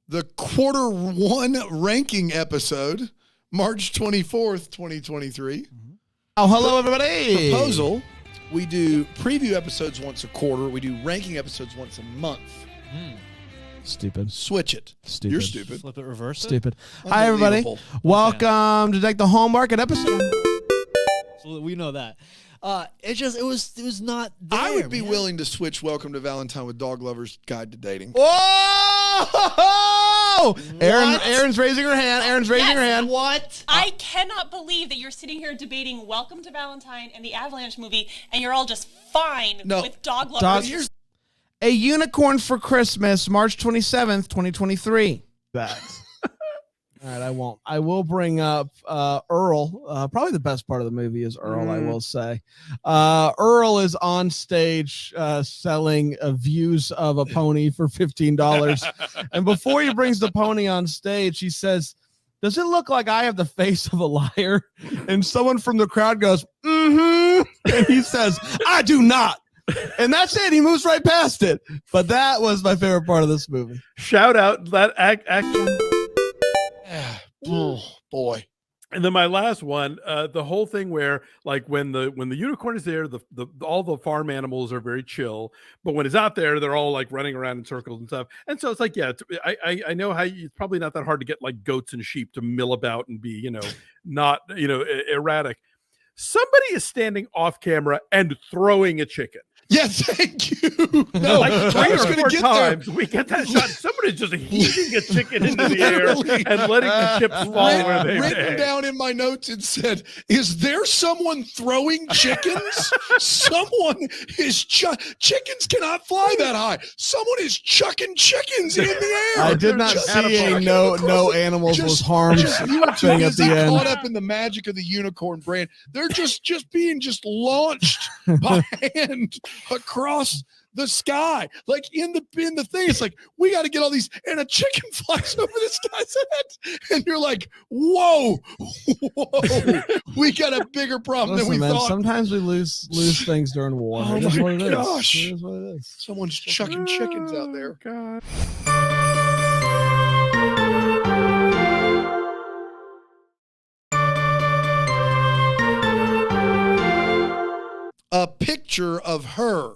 The quarter one ranking episode, March 24th, 2023. Oh, hello, everybody. Proposal. We do preview episodes once a quarter. We do ranking episodes once a month. Stupid. Switch it. Stupid. You're stupid. Flip it, reverse it. Stupid. Hi, everybody. Unbelievable. Welcome to Deck the Hallmark, an episode. So we know that. It was not there, I would be man. willing to switch Welcome to Valentine with Dog Lover's Guide to Dating. Whoa! Aaron's raising her hand. Aaron's raising her hand. What? I cannot believe that you're sitting here debating Welcome to Valentine and the Avalanche movie, and you're all just fine with Dog Lovers. A Unicorn for Christmas, March 27th, 2023. Facts. All right, I won't. I will bring up Earl. Probably the best part of the movie is Earl, I will say. Earl is on stage selling views of a pony for $15. And before he brings the pony on stage, he says, does it look like I have the face of a liar? And someone from the crowd goes, mm-hmm. And he says, I do not. And that's it. He moves right past it. But that was my favorite part of this movie. Shout out that action. Oh boy. And then my last one, the whole thing where like when the unicorn is there, all the farm animals are very chill, but when it's out there, they're all like running around in circles and stuff. And so it's like, yeah, I know how it's probably not that hard to get like goats and sheep to mill about and be, not, erratic. Somebody is standing off camera and throwing a chicken. Yes, thank you. No, like 3 or 4 times we get that shot. Somebody's just heaving a chicken into the air and letting the chips fall where they written down in my notes, it said, is there someone throwing chickens? Someone is chickens cannot fly that high. Someone is chucking chickens in the air. I did not see a no animals was harmed you were too thing at busy the end. caught up in the magic of the unicorn brand. They're just being launched by hand across the sky, like in the thing. It's like, we got to get all these, and a chicken flies over this guy's head, and you're like, whoa, we got a bigger problem than we man, thought. sometimes we lose things during war. Oh It is my what it is. gosh. It is what it is. Someone's chucking chickens out there. God. A picture of her,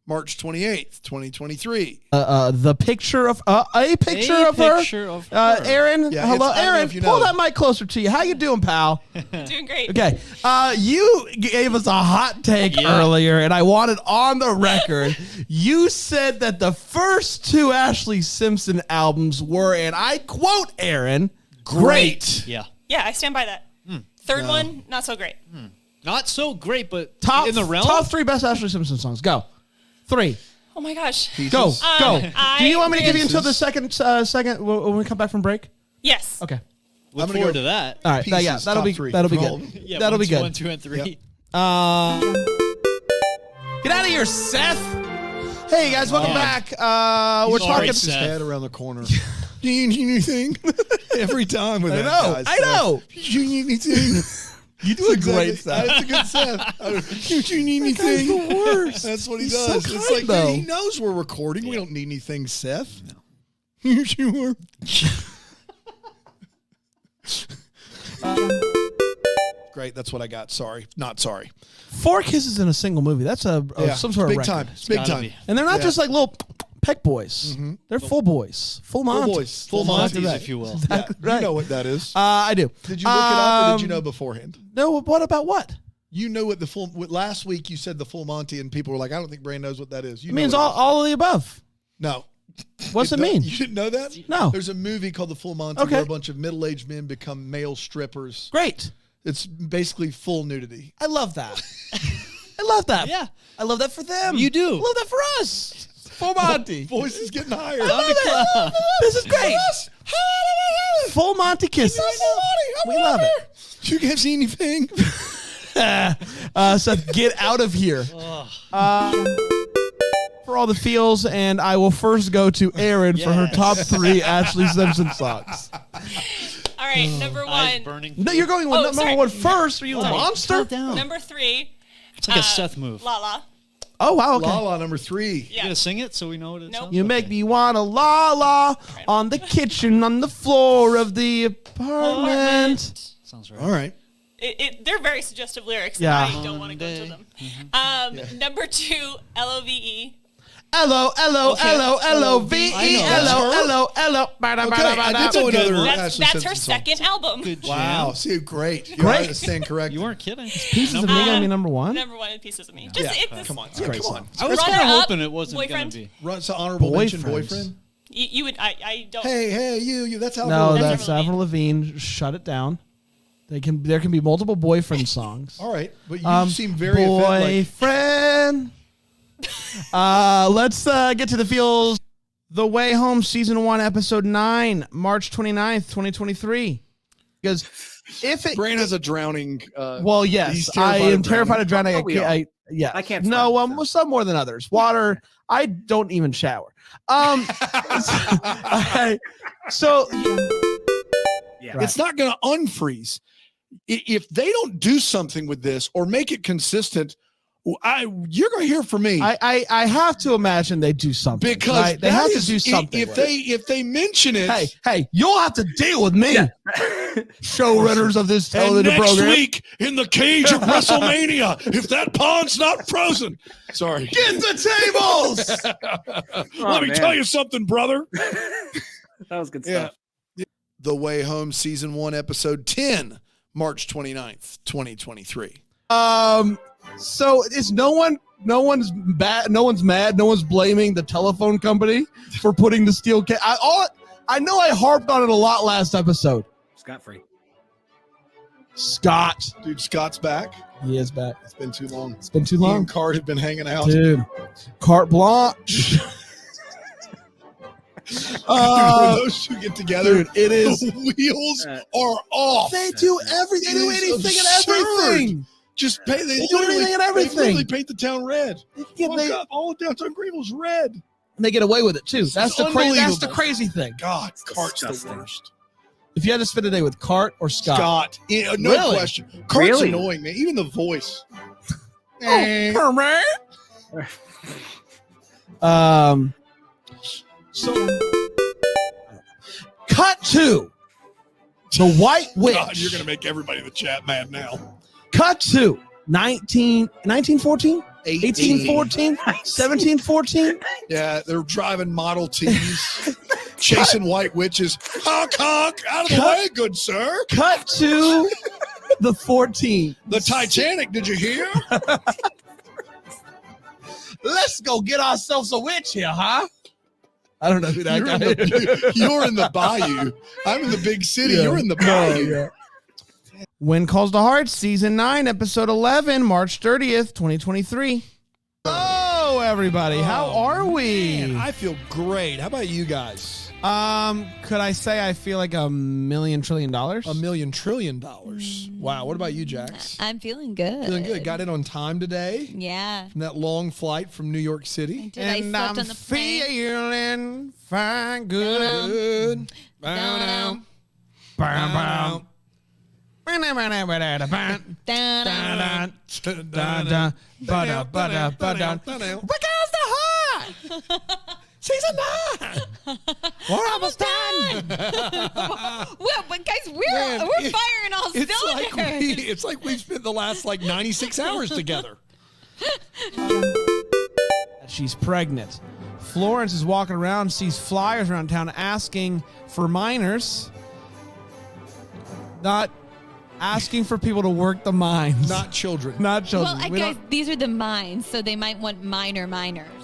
March 28th, 2023. The picture of a picture of her. Aaron, Yeah, hello, I don't know Aaron. if you Pull know. that mic closer to you. How you doing, pal? Doing great. Okay. You gave us a hot take earlier, and I want it on the record. You said that the first 2 Ashley Simpson albums were, and I quote, Aaron, great. Yeah. Yeah, I stand by that. Third one, not so great. Not so great, but Top in the realm. Top 3 best Ashley Simpson songs. Go. 3. Oh my gosh. Go. Go. Do you want me to give you until the second when we come back from break? Yes. Okay. Look forward to that. All right. Yeah, that'll be good. Yeah, That'll be good. 1, 2, and 3. Get out of here, Seth. Hey guys, welcome back. We're talking. His head around the corner. Do you need anything? Every time with I that know. guy, I Seth. know. Do you need anything? You do a great Seth. That's a good Seth. Do you need anything? The worst. That's what he He's does. so It's kind, like, though. he knows we're recording. We don't need anything, Seth. No. You sure? Great. That's what I got. Sorry. Not sorry. 4 kisses in a single movie. That's some sort of big record. time. It's big time. And they're not Yeah. just like little peck boys. They're full boys. Full Monty. boys. Full Monty, Monties, if you will. Exactly Yeah, right. You know what that is. I do. Did you look it up or did you know beforehand? No, what about what? You know what last week you said the full Monty and people were like, I don't think Brand knows what that is. You It know means what it all of the above. is. No. What's it mean? You didn't know that? No. There's a movie called The Full Monty Okay. where a bunch of middle-aged men become male strippers. Great. It's basically full nudity. I love that. I love that. Yeah. I love that for them. You do. I love that for us. Full Monty. Voice is getting higher. I love it. This is great. Full Monty kisses. We love it. You can't see anything. Seth, get out of here. For all the feels, and I will first go to Erin for her top 3 Ashley Simpson songs. All right, number one. Burning. No, you're going with Oh, number sorry. 1 first. Are you a Sorry. monster? Calm down. Number 3. It's like a Seth move. Lala. Oh, wow. Okay. Lala, number 3. You gonna sing it so we know what it sounds You make me want to la la on the kitchen, on the floor of the apartment. Sounds right. All right. They're very suggestive lyrics. Yeah. And I don't want to go into them. Number 2, L-O-V-E. L-O-L-O-L-O-V-E-L-O-L-O-L-O. Okay, I did know another Ashley That's her Simpson song. second album. Good Wow. jam. See, great. You're Great. right, stand correct. You weren't kidding. Pieces of Me gonna be number 1? Number 1 is Pieces of Me. Just it's Come on. It's a great Come song. on. I was kind of Runner-up, hoping it wasn't Boyfriend. gonna be. Run to honorable mention, Boyfriends. boyfriend. You would. I don't. Hey, you. That's how. No, That's that's Avril Avril Lavigne. Shut it down. There can be multiple boyfriend songs. All right, but you seem very offended. boyfriend. Let's get to the feels. The Way Home, Season 1, Episode 9, March 29th, 2023. Because if it... Brain has a drowning... well, yes. I am terrified of drowning. I can't No, some more than others. Water, I don't even shower. So Yeah. It's not going to unfreeze. If they don't do something with this or make it consistent, you're going to hear from me. I have to imagine they do something because right? They have to do something. If they mention it, hey, you'll have to deal with me, showrunners of this television next program. week in the cage of WrestleMania, if that pond's not frozen, sorry, get the tables. Let me tell you something, brother. That was good stuff. The Way Home, Season 1, Episode 10, March 29th, 2023. So is no one's bad, no one's mad, no one's blaming the telephone company for putting the steel cage. I know I harped on it a lot last episode. Scot-free. Scott. Dude, Scott's back. He is back. It's been too long. It's been too He long. and Cart have been hanging out. Dude, carte blanche. Dude, when those two get together, Dude, it is. The wheels are off. They do everything. They do anything and everything. Just pay. They do anything and everything. They literally paint the town red. They- All of downtown Greenville's red. And they get away with it too. That's the unbelievable. crazy thing. God, Cart's the disgusting. worst. If you had to spend a day with Cart or Scott, Scott, yeah, no Really? question. Cart's Really? annoying, man. Even the voice. So cut to the White Witch. God, you're gonna make everybody in the chat mad now. Cut to 1914, 1814, 1714. Yeah, they're driving Model Ts, chasing white witches. Honk, honk, out of the way, good sir. Cut to the 14. The Titanic, did you hear? Let's go get ourselves a witch here, huh? I don't know who that You're guy in is. you're in the bayou. I'm in the big city. You're in the bayou. When Calls to Heart, Season 9, Episode 11, March 30th, 2023. Hello, everybody. How are we? Man, I feel great. How about you guys? Could I say I feel like $1 million trillion? $1 million trillion. Wow. What about you, Jax? I'm feeling good. Feeling good. Got in on time today. Yeah. From that long flight from New York City. Did I slept on the plane? Feeling fine, good. Bow, Bow, Because the heart. Season 9. We're almost done. Well, but guys, we're Man, firing all cylinders. It's like we've spent the last 96 hours together. She's pregnant. Florence is walking around, sees flyers around town asking for minors. Not asking for people to work the mines. Not children. Not children. Well, guys, these are the mines, so they might want minors.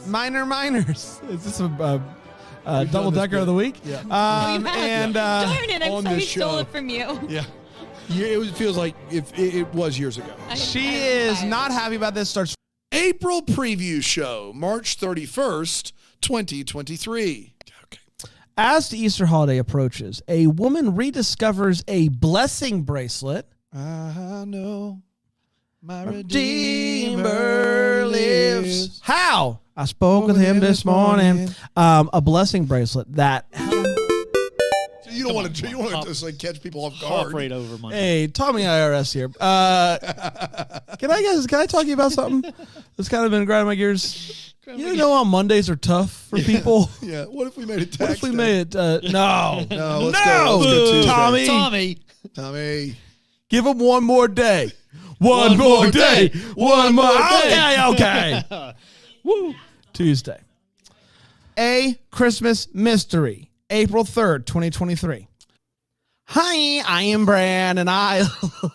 Minors. Is this a double decker of the week? Yeah. And Darn it, I'm on sorry I this stole show. it from you. Yeah. It feels like it was years ago. She is not happy about this. Starts April preview show, March 31st, 2023. As the Easter holiday approaches, a woman rediscovers a blessing bracelet. I know my Redeemer lives. How? I spoke with him this morning. A blessing bracelet that. You don't want to. You want to just like catch people off guard. Hop right over Monday. Hey, Tommy IRS here. Can I talk to you about something that's kind of been grinding my gears? You know how Mondays are tough for people? Yeah. What if we made it tax What if we day? made it? No. No. Let's go Tuesday. Tommy. Give him one more day. One more day. One more day. Okay. Woo. Tuesday. A Christmas Mystery. April 3rd, 2023. Hi, I am Bran, and I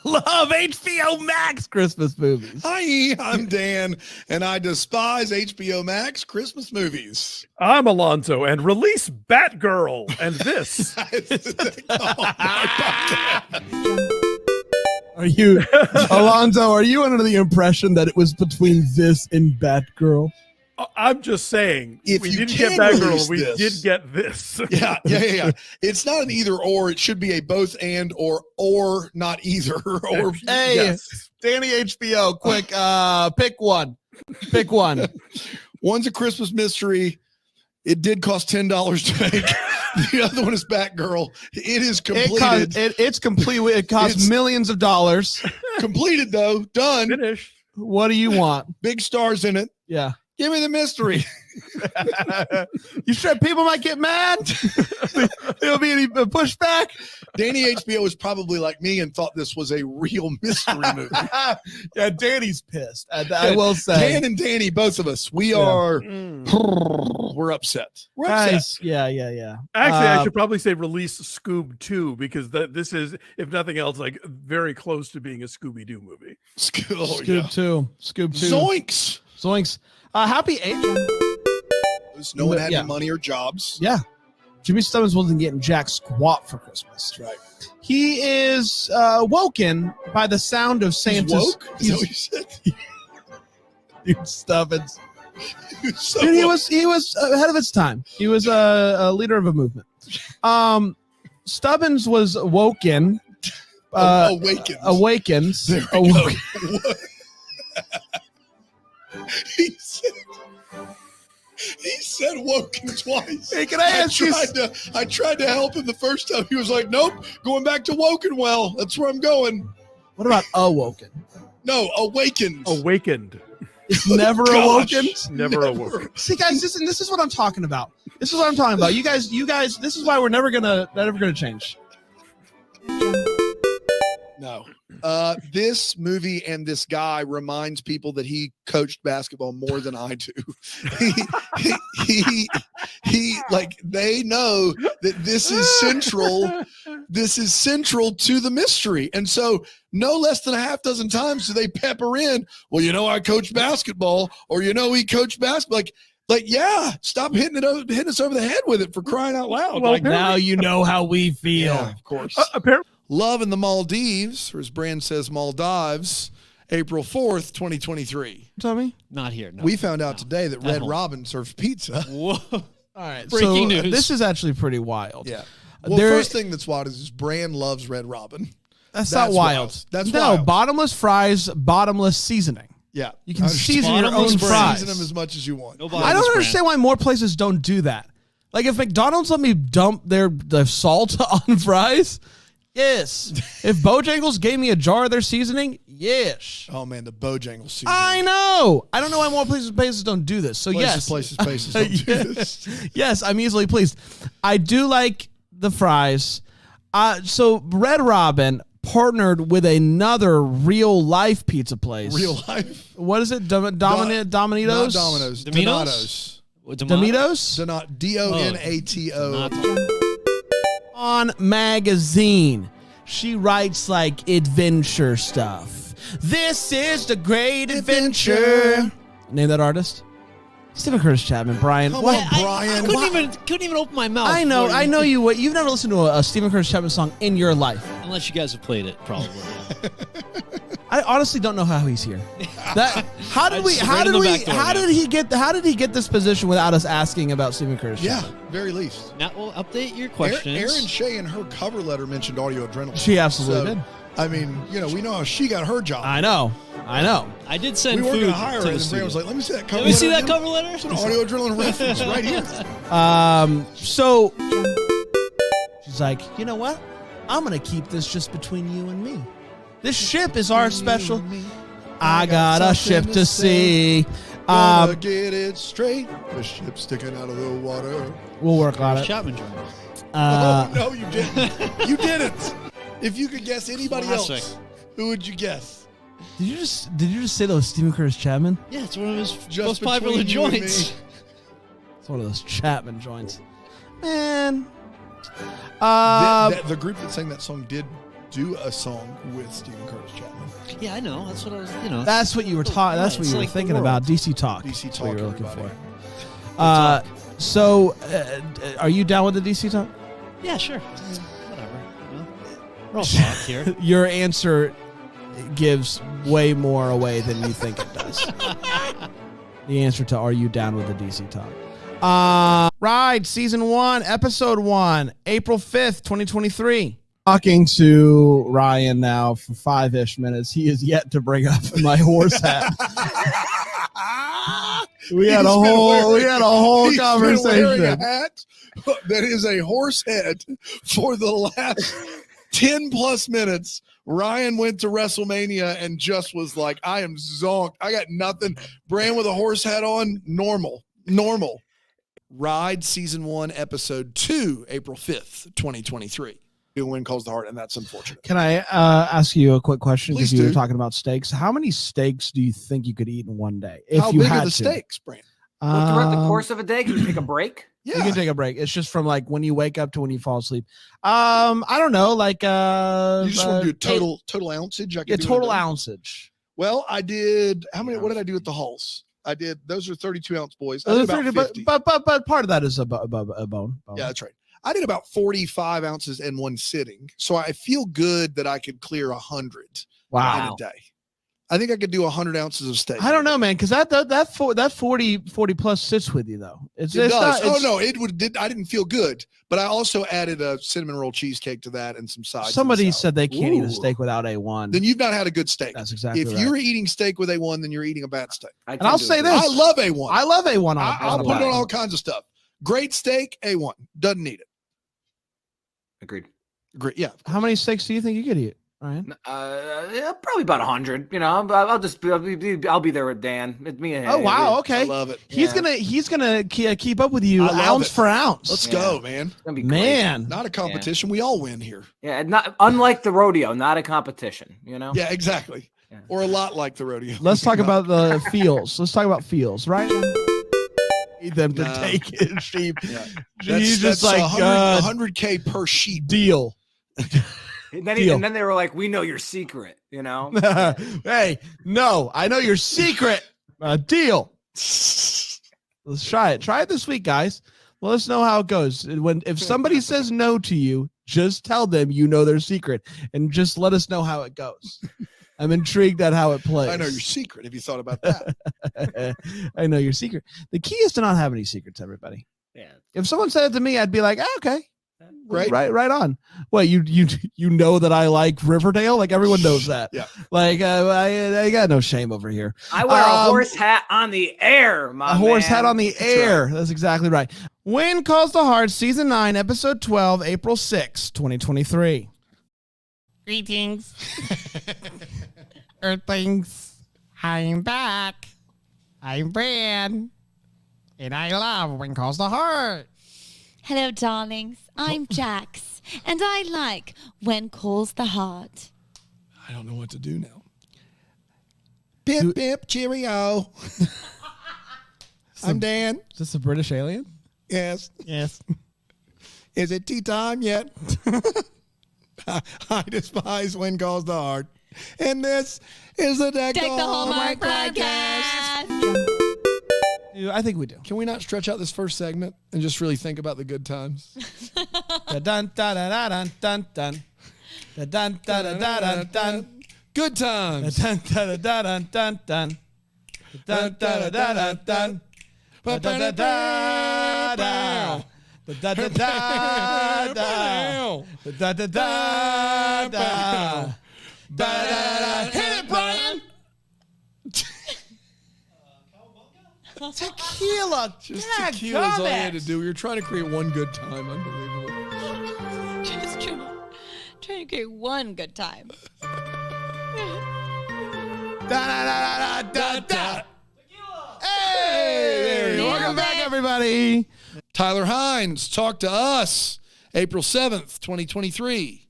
love HBO Max Christmas movies. Hi, I'm Dan, and I despise HBO Max Christmas movies. I'm Alonzo, and release Batgirl, and this. Are you, Alonzo, are you under the impression that it was between this and Batgirl? I'm just saying, If we you didn't can get Batgirl, release we this. did get this. Yeah. It's not an either or. It should be a both and or not either. Or Hey, yes. Danny HBO, quick, pick one. Pick one. One's a Christmas mystery. It did cost $10 to make. The other one is Batgirl. It is completed. It's complete. It costs millions of dollars. Completed though. Done. Finished. What do you want? Big stars in it. Yeah. Give me the mystery. You sure people might get mad? There'll be any pushback. Danny HBO is probably like me and thought this was a real mystery movie. Yeah, Danny's pissed. I will say. Dan and Danny, both of us, we're upset. We're upset. Guys, yeah. Actually, I should probably say release Scoob 2 because this is, if nothing else, like very close to being a Scooby-Doo movie. Scoob 2. Zoinks. Happy age. No one had any money or jobs. Yeah. Jimmy Stubbins wasn't getting jack squat for Christmas. That's right. He is woken by the sound of Santa's. Woke? Is that what you said? Dude, Stubbins. So Dude, he was ahead of its time. He was a leader of a movement. Stubbins was woken. Awakens. There we go. He said woken twice. Hey, can I ask you? I tried to help him the first time. He was like, nope, going back to woken. Well, that's where I'm going. What about awoken? No, awakened. Awakened. It's never awoken. Never awoken. See, guys, this is what I'm talking about. This is what I'm talking about. You guys. This is why we're never gonna change. No. This movie and this guy reminds people that he coached basketball more than I do. he like, they know that this is central. This is central to the mystery. And so no less than a half dozen times do they pepper in, well, I coached basketball, or, he coached basketball. Like, yeah, stop hitting us over the head with it, for crying out loud. Well, now you know how we feel. Yeah, of course. Apparently. Love in the Maldives, or as Brand says, Maldives, April 4th, 2023. Tell me? Not here. No. We found out today that Red home. Robin serves pizza. Whoa. All right. Breaking news. This is actually pretty wild. Yeah. Well, first thing that's wild is Brand loves Red Robin. That's not wild. That's no, wild. Bottomless fries, bottomless seasoning. Yeah. You can season your own fries. Season them as much as you want. I don't understand why more places don't do that. Like, if McDonald's let me dump the salt on fries, yes. If Bojangles gave me a jar of their seasoning, yes. Oh, man, the Bojangles seasoning. I know. I don't know why more places don't do this. So, Places don't do this. Yes, I'm easily pleased. I do like the fries. So, Red Robin partnered with another real-life pizza place. Real life? What is it? Dominitos? Not Domino's. Domino's? Domino's? Donato. On magazine. She writes like adventure stuff. This is the great adventure. Name that artist. Stephen Curtis Chapman, Brian. Come on, Brian. I couldn't even open my mouth. I know you. You've never listened to a Stephen Curtis Chapman song in your life, unless you guys have played it, probably. I honestly don't know how he's here. How did he get this position without us asking about Stephen Curtis Chapman? Yeah, very least. Now we'll update your questions. Erin Shea in her cover letter mentioned Audio Adrenaline. She absolutely did. I mean, we know how she got her job. I know. I did send we food weren't going to hire her, to and the Brian was like, let me see that cover letter. Let me see that again. cover letter. It's an Audio Adrenaline reference right here. So she's like, you know what? I'm going to keep this just between you and me. This ship is our special. I got a ship to see. Gonna get it straight. The ship sticking out of the water. We'll work on it. Chapman joint. No, you didn't. You didn't. If you could guess anybody else, who would you guess? Did you just say that was Stephen Curtis Chapman? Yeah, it's one of his Just most popular between you and joints. me. It's one of those Chapman joints. Man. The group that sang that song did do a song with Stephen Curtis Chapman. Yeah, I know. That's what I was. That's what you were talking. That's what you were thinking about. DC Talk. DC That's Talk. what you were looking everybody. for. So, are you down with the DC Talk? Yeah, sure. Whatever. We're all talk here. Your answer gives way more away than you think it does. The answer to "Are you down with the DC Talk?" Ride Season 1, Episode 1, April 5th, 2023. Talking to Ryan now for 5-ish minutes. He is yet to bring up my horse hat. We had a whole He's been wearing conversation. a hat that is a horse head for the last 10 plus minutes. Ryan went to WrestleMania and just was like, I am zonked. I got nothing. Brand with a horse hat on, normal. Ride season 1, episode 2, April 5th, 2023. When calls the heart, and that's unfortunate. Can I ask you a quick question? Because Please you were do. talking about steaks. How many steaks do you think you could eat in one day? If How you big had are the to? steaks, Brand? Throughout the course of a day, can you take a break? You can take a break. It's just from like when you wake up to when you fall asleep. I don't know, like You just want to do total ounceage? I can do total whatever. ounceage. Well, I did. How many? What did I do with the hulls? I did. Those are 32 ounce boys. I Those did are about 30, 50. but part of that is a bone. Yeah, that's right. I did about 45 ounces in one sitting, so I feel good that I could clear 100 Wow. in a day. I think I could do 100 ounces of steak. I don't know, man, because that 40 plus sits with you though. It does. I didn't feel good, but I also added a cinnamon roll cheesecake to that and some sides. Somebody and said they can't eat a Ooh. steak without A1. Then you've not had a good steak. That's exactly If right. you're eating steak with A1, then you're eating a bad steak. And I'll say this: I love A1. I love A1. I'll put it on all kinds of stuff. Great steak, A1. Doesn't need it. Agreed. Great. Yeah. How many steaks do you think you could eat, Ryan? Yeah, probably about 100. You know, I'll be there with Dan. It's me and Oh wow, okay. I love it. He's gonna keep up with you I love ounce it. for ounce. Let's go, man. It's gonna be great. Man, Not a competition. We all win here. Yeah, not unlike the rodeo, not a competition. You know. Yeah, exactly. Or a lot like the rodeo. let's talk about the feels. Let's talk about feels, right? Need them to No. take it cheap. Yeah. You just like 100K per sheep. deal. And then, Deal. and then they were like, "We know your secret," you know. Hey, no, I know your secret. Deal. Let's try it. Try it this week, guys. Let us know how it goes. If somebody says no to you, just tell them you know their secret, and just let us know how it goes. I'm intrigued at how it plays. I know your secret. Have you thought about that? I know your secret. The key is to not have any secrets, everybody. Yeah. If someone said it to me, I'd be like, okay. Right. Right on. Well, you know that I like Riverdale, like everyone knows that. Yeah. Like I got no shame over here. I wear a horse hat on the air, my A horse man. hat on the air. That's exactly right. When Calls the Heart, season 9, episode 12, April 6, 2023. Greetings, Earthlings. I'm back. I'm Bran, and I love When Calls the Heart. Hello, darlings. I'm Jax, and I like When Calls the Heart. I don't know what to do now. Pip, pip, cheerio. I'm Dan. Is this a British alien? Yes. Yes. Is it tea time yet? I despise When Calls the Heart. And this is the Deck Deck the the Hallmark Hallmark podcast. I think we do. Can we not stretch out this first segment and just really think about the good times? Dun dun dun dun dun dun. Dun dun dun dun dun. Good times. Dun dun dun dun dun. Dun dun dun dun. Da da da da da. Da da da da. Da da da da. Da. Hit it, Brian. Tequila. Just tequila is all you had to do. We were trying to create one good time. Unbelievable. Just trying to get one good time. Da da da da da. Hey, welcome back, everybody. Tyler Hines, talk to us. April 7th, 2023.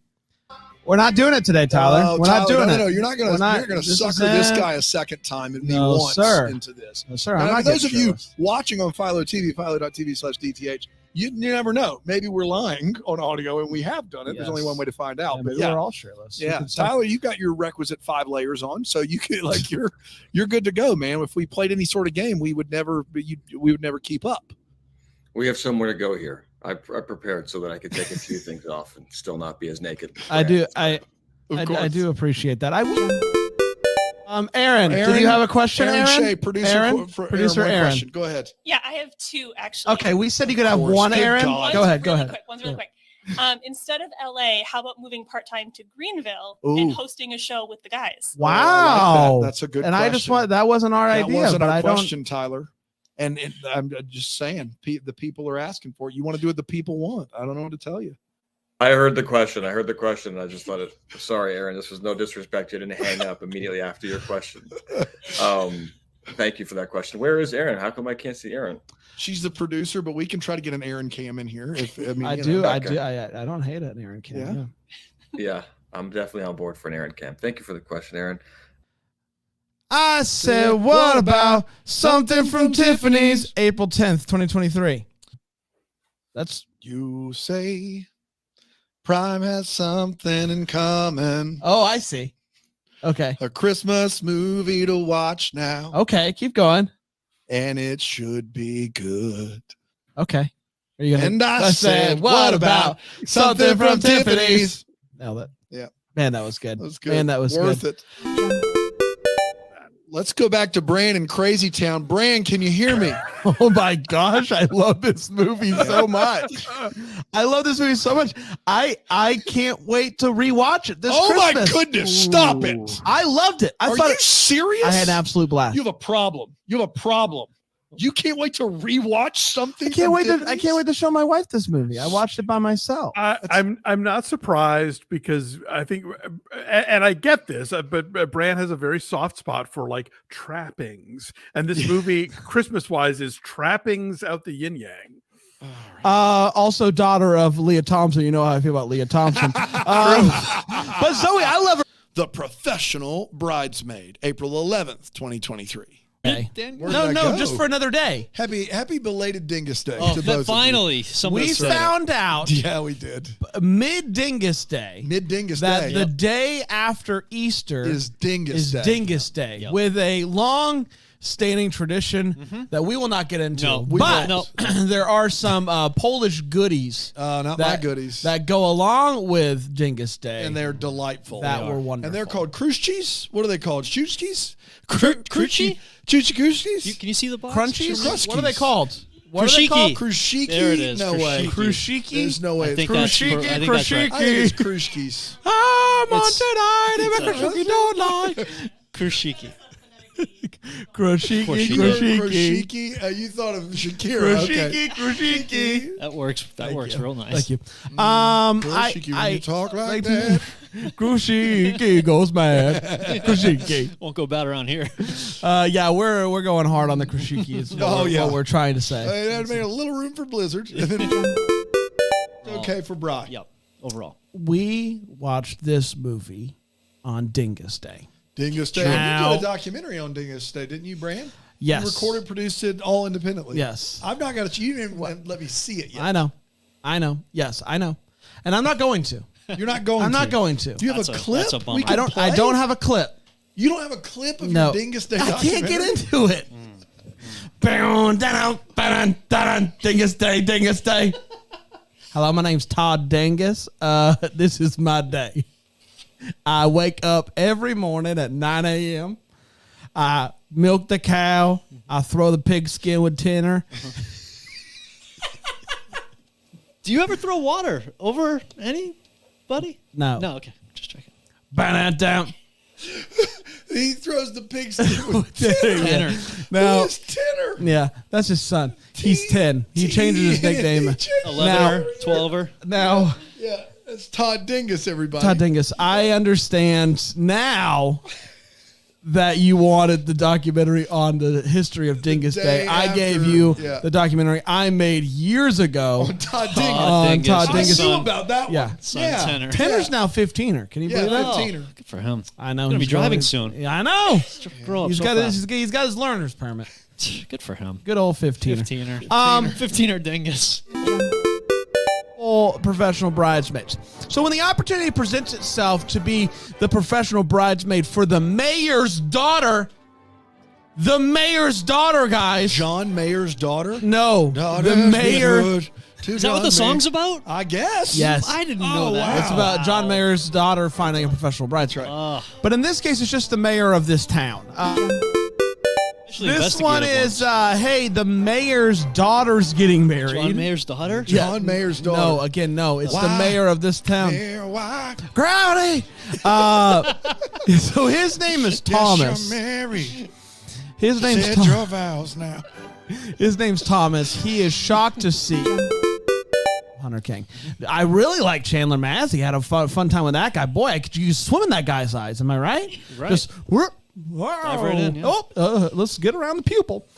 We're not doing it today, Tyler. Oh, We're not doing it. No, you're not going to sucker this guy a second time and me once into this. No, sir. Now, I'm for not those of getting you shirtless. watching on Philo TV, philo.tv/DTH, you never know. Maybe we're lying on audio and we have done it. There's only one way to find out. Yeah, but maybe we're all shirtless. You Yeah, can suck- Tyler, you got your requisite 5 layers on, so you could you're good to go, man. If we played any sort of game, we would never keep up. We have somewhere to go here. I prepared so that I could take a few things off and still not be as naked. I do. I do appreciate that. Aaron, do you have a question, Aaron? Shea, producer, Aaron? Producer one Aaron. question. Go ahead. Yeah, I have 2 actually. Okay, we said you could have Of course. one, Good Aaron. God. Go ahead. Go Really ahead. quick. One's really quick. Instead of LA, how about moving part-time to Greenville Ooh. and hosting a show with the guys? Wow, I like that. That's a good And I just question. want that wasn't our That idea, wasn't but our I question, Tyler. And I'm just saying, the people are asking for it. You want to do what the people want. I don't know what to tell you. I heard the question. I just thought it. Sorry, Aaron. This was no disrespect. You didn't hang up immediately after your question. Thank you for that question. Where is Aaron? How come I can't see Aaron? She's the producer, but we can try to get an Aaron cam in here. I don't hate an Aaron cam. Yeah, I'm definitely on board for an Aaron cam. Thank you for the question, Aaron. I said, what about something from Tiffany's? April 10th, 2023. That's you say Prime has something in common. Oh, I see. Okay. A Christmas movie to watch now. Okay, keep going. And it should be good. Okay. Are you gonna, and I said, what about something from Tiffany's? Nailed it. Yeah. Man, that was good. That was good. Man, that was worth good. it. Let's go back to Bran in Crazy Town. Bran, can you hear me? Oh my gosh, I love this movie so much. I love this movie so much. I can't wait to rewatch it this Christmas. My goodness, stop it. I loved it. Are you serious? I had an absolute blast. You have a problem. You can't wait to rewatch something. I can't wait to show my wife this movie. I watched it by myself. I'm not surprised because I think, and I get this, but Bran has a very soft spot for like trappings, and this movie, Christmas wise, is trappings out the yin yang. Also daughter of Leah Thompson. You know how I feel about Leah Thompson. But Zoe, I love her. The Professional Bridesmaid, April 11th, 2023. Okay. No, just for another day. Happy belated Dingus Day Oh, to both finally, of you. somebody We said it. found out Yeah, we did. mid Dingus Day that the day after Easter is Dingus Day. Dingus Day with a long standing tradition that we will not get into. No, but there are some Polish goodies. Not my goodies. That go along with Dingus Day. And they're delightful. That were wonderful. And they're called Kruszkis. What are they called? Shuchkis? Kruchy? Chuchikushkis? Can you see the box? Crunchies? What are they called? What are they called? Krushiki? There it is. No way. Krushiki? There's no way. I think It's that's Krushiki. I think that's right. I think it's Krushkis. I'm on tonight. Krushiki don't lie. Krushiki. Krushiki. You thought of Shakira. Krushiki. That works. That works real nice. Thank you. Krushiki, when you talk like that. Krushiki goes mad. Krushiki. Won't go bad around here. Yeah, we're going hard on the Krushiki. Is what we're trying to say. That made a little room for Blizzard. And then okay for Brock. Yep. Overall, we watched this movie on Dingus Day. Dingus Day. You did a documentary on Dingus Day, didn't you, Bran? Yes. You recorded, produced it all independently. Yes. I've not got it. You didn't even let me see it yet. I know. Yes, I know. And I'm not going to. You're not going I'm to. not going to. Do you have a clip? That's a bummer. I don't have a clip. You don't have a clip of No. your Dingus Day I documentary? can't get into it. Dingus Day, Dingus Day. Hello, my name's Todd Dingus. This is my day. I wake up every morning at 9 a.m. I milk the cow. I throw the pigskin with Tanner. do you ever throw water over anybody? No. No. Okay. Just checking. Down. He throws the pigskin with Tanner. Now, Who's Tanner? yeah, that's his son. He's 10. He changes his nickname. 11er, 12er. Now, Yeah, that's Todd Dingus, everybody. Todd Dingus, I understand now that you wanted the documentary on the history of Dingus Day. I gave you the documentary I made years ago on Todd Dingus. on Todd I Dingus. knew about that one. Yeah. Son Tanner. Tanner's now 15er. Can you believe that? 15er. Good for him. I know. He's gonna be he's driving going- soon. Yeah, I know. Grow up He's so got fast. he's got his learner's permit. Good for him. Good old 15er. 15er. 15er Dingus. Professional bridesmaids. So when the opportunity presents itself to be the professional bridesmaid for the mayor's daughter, guys. John Mayer's daughter? No, the mayor. Is that what the song's about? I guess. Yes. I didn't know that. It's about John Mayer's daughter finding a professional bridesmaid. But in this case, it's just the mayor of this town. This one is, hey, the mayor's daughter's getting married. John Mayer's daughter? John Mayer's daughter. No, again, no. It's the Why? mayor of this town. Mayor, why? Crowdy. So his name is Thomas. Yes, you're married. His name's Said Tom- your vows now. His name's Thomas. He is shocked to see Hunter King. I really like Chandler Massey. Had a fun time with that guy. Boy, you could swim in that guy's eyes. Am I right? Right. Just Dive right in, yeah. let's get around the pupil.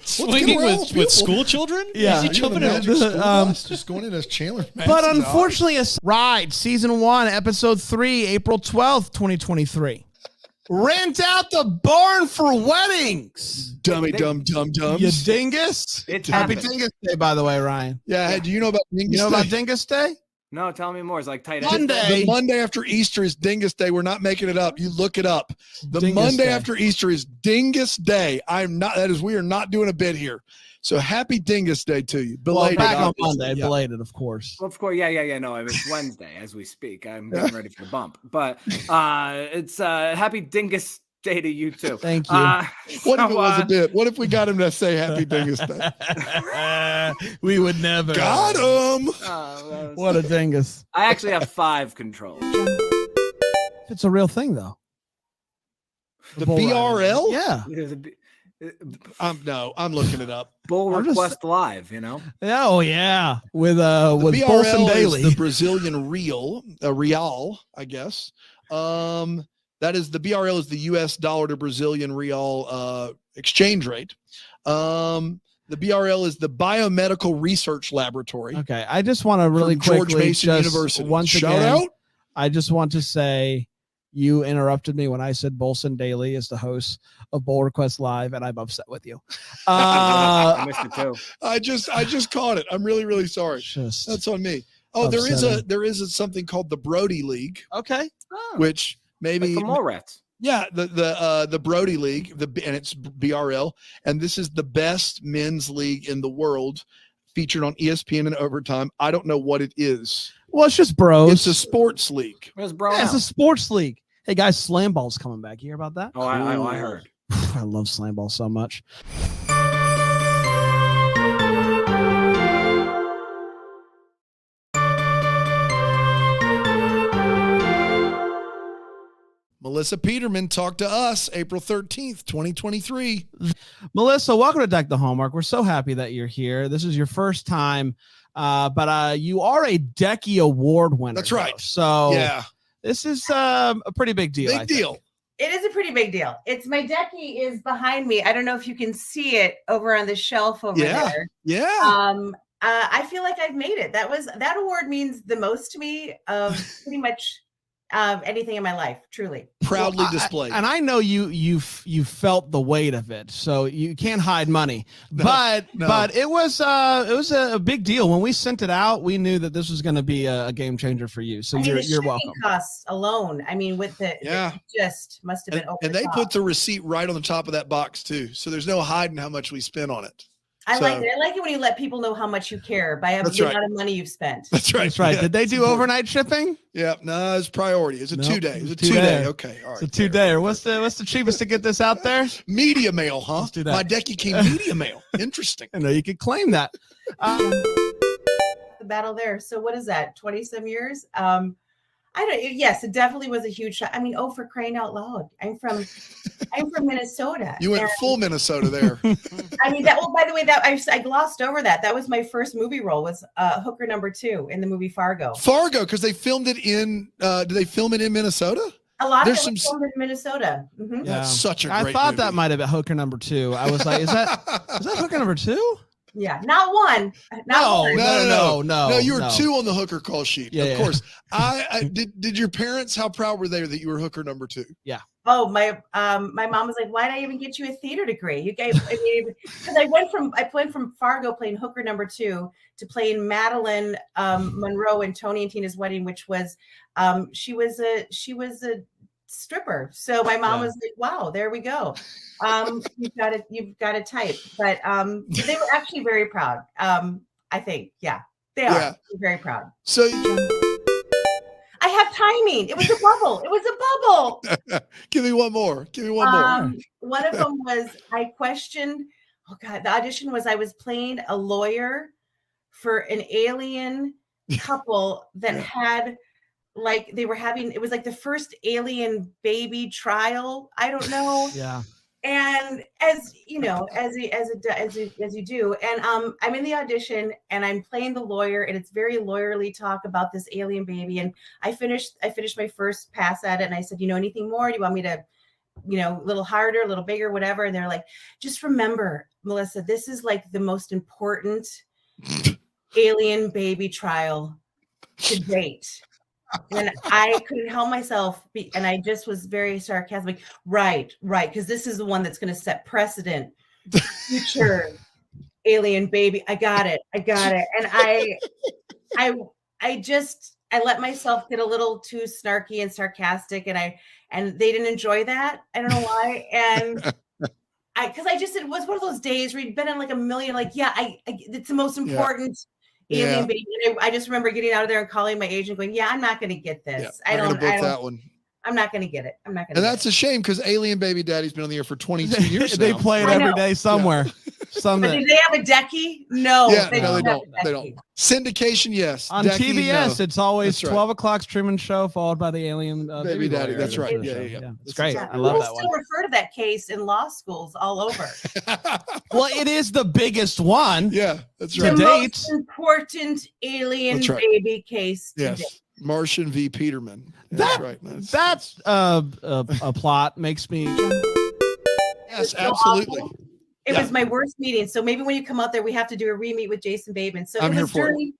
Swinging with school children? Yeah. Is he jumping in? Just going in as Chandler Massey's But eyes. unfortunately, Ride Season 1, Episode 3, April 12th, 2023. Rent out the barn for weddings. Dummy, dumb. You dingus. It's Happy happening. Dingus Day, by the way, Ryan. Yeah, hey, do you know about Dingus You know Day? about Dingus Day? No, tell me more. It's like tight Monday. The Monday after Easter is Dingus Day. We're not making it up. You look it up. The Dingus Monday Day. after Easter is Dingus Day. We are not doing a bit here. So happy Dingus Day to you. Well, Belated. back on obviously. Monday, Yeah. belated, of course. Well, of course, yeah. No, I mean, it's Wednesday as we speak. I'm getting ready for the bump, but it's happy Dingus Day to you too. Thank you. What if it was a bit? What if we got him to say happy Dingus Day? We would never. Got him. What a dingus. I actually have 5 controls. It's a real thing, though. The bull riding. BRL? Yeah. I'm looking it up. Bull I'm just- Request Live, you know? Oh, yeah. With The Bolson BRL Daily. is the Brazilian real, real, I guess. That is the BRL is the U.S. dollar to Brazilian real exchange rate. The BRL is the Biomedical Research Laboratory. Okay, I just want to really From George quickly Mason just University. once Shout again, out. I just want to say you interrupted me when I said Bolson Daily is the host of Bull Request Live, and I'm upset with you. I missed it too. I just caught it. I'm really, really sorry. Just That's on me. Oh, upsetting. there is something called the Brody League, Okay. which maybe Like the Mallrats. yeah, the Brody League, and it's BRL, and this is the best men's league in the world, featured on ESPN in overtime. I don't know what it is. Well, it's just bros. It's a sports league. Where's Bro? Yeah, it's a sports league. Hey guys, Slam Ball's coming back. You hear about that? Oh, I heard. I love Slam Ball so much. Melissa Peterman talked to us April 13th, 2023. Melissa, welcome to Deck the Hallmark. We're so happy that you're here. This is your first time, but you are a Decky Award winner. That's right. Though. So Yeah. this is a pretty big deal. I Big think. deal. It is a pretty big deal. It's my Decky is behind me. I don't know if you can see it over on the shelf over Yeah. there. Yeah. I feel like I've made it. That award means the most to me of pretty much anything in my life, truly. Proudly Well, displayed. And I know you felt the weight of it, so you can't hide money. No, but no. but it was a big deal when we sent it out. We knew that this was going to be a game changer for you. So I mean, you're the shipping welcome. costs alone. I mean, with the Yeah. it just must have been over And the they top. put the receipt right on the top of that box too. So there's no hiding how much we spent on it. I like So- it. I like it when you let people know how much you care by That's the right. amount of money you've spent. That's right. That's right. Yeah, Did they it's do important. overnight shipping? Yeah, no, it's priority. It's a Nope. 2-day. It's a 2-day. 2-day. Okay, all It's right. a 2-day. What's the cheapest to get this out there? Media mail, huh? Let's do that. My Decky King media mail. Interesting. I know you could claim that. The battle there. So what is that? 20 some years? I don't. Yes, it definitely was a huge shot. I mean, oh, for crying out loud! I'm from Minnesota. You went and- full Minnesota there. I mean, that. Well, by the way, that I glossed over that. That was my first movie role. Was hooker number 2 in the movie Fargo. Fargo, because they filmed it in. Did they film it in Minnesota? A lot There's of it some was filmed in Minnesota. Mhm. That's such a I great thought movie. that might have been hooker number 2. I was like, is that hooker number 2? Yeah, not one. Not one. No, you were no. 2 on the hooker call sheet. Yeah, of yeah. course. I did your parents, how proud were they that you were hooker number 2? Yeah. Oh, my mom was like, why did I even get you a theater degree? You gave because I went from Fargo playing hooker number 2 to playing Madeline Monroe in Tony and Tina's Wedding, which was she was a stripper. So my mom was like, wow, there we go. You've got to type. But they were actually very proud. I think, yeah, they are Yeah. very proud. So I have timing. It was a bubble. It was a bubble. give me one more. Give me one more. One of them was I questioned. Oh God, the audition was I was playing a lawyer for an alien couple that had like they were having. It was like the first alien baby trial. I don't know. Yeah. And as you know, as you do, and I'm in the audition and I'm playing the lawyer, and it's very lawyerly talk about this alien baby. And I finished my first pass at it, and I said, anything more? Do you want me to, a little harder, a little bigger, whatever? And they're like, just remember, Melissa, this is like the most important alien baby trial to date. And I couldn't help myself, and I just was very sarcastic. Right, because this is the one that's going to set precedent. Future alien baby, I got it. And I let myself get a little too snarky and sarcastic, and they didn't enjoy that. I don't know why. And because it was one of those days where you'd been in like a million, it's the most important. Alien baby. I just remember getting out of there and calling my agent, going, "Yeah, I'm not going to get this. I don't book that one. I'm not going to get it. I'm not going to." And that's a shame because Alien Baby Daddy's been on the air for 22 years. They play it every day somewhere. But do they have a Decky? No. They don't. Syndication, yes. On Decky, TBS, no. it's always That's right. 12 o'clock Truman Show followed by the Alien Baby Daddy. Lawyer. That's right. Yeah. It's great. I love People that one. still refer to that case in law schools all over. Well, it is the biggest one. Yeah, that's The right. most important alien That's right. baby case to Yes. date. Martian v. Peterman. That- That's right. That's a plot makes me. Yes, So absolutely. awful. It was my worst meeting. So maybe when you come out there, we have to do a re-meet with Jason Bateman. So I'm here for it.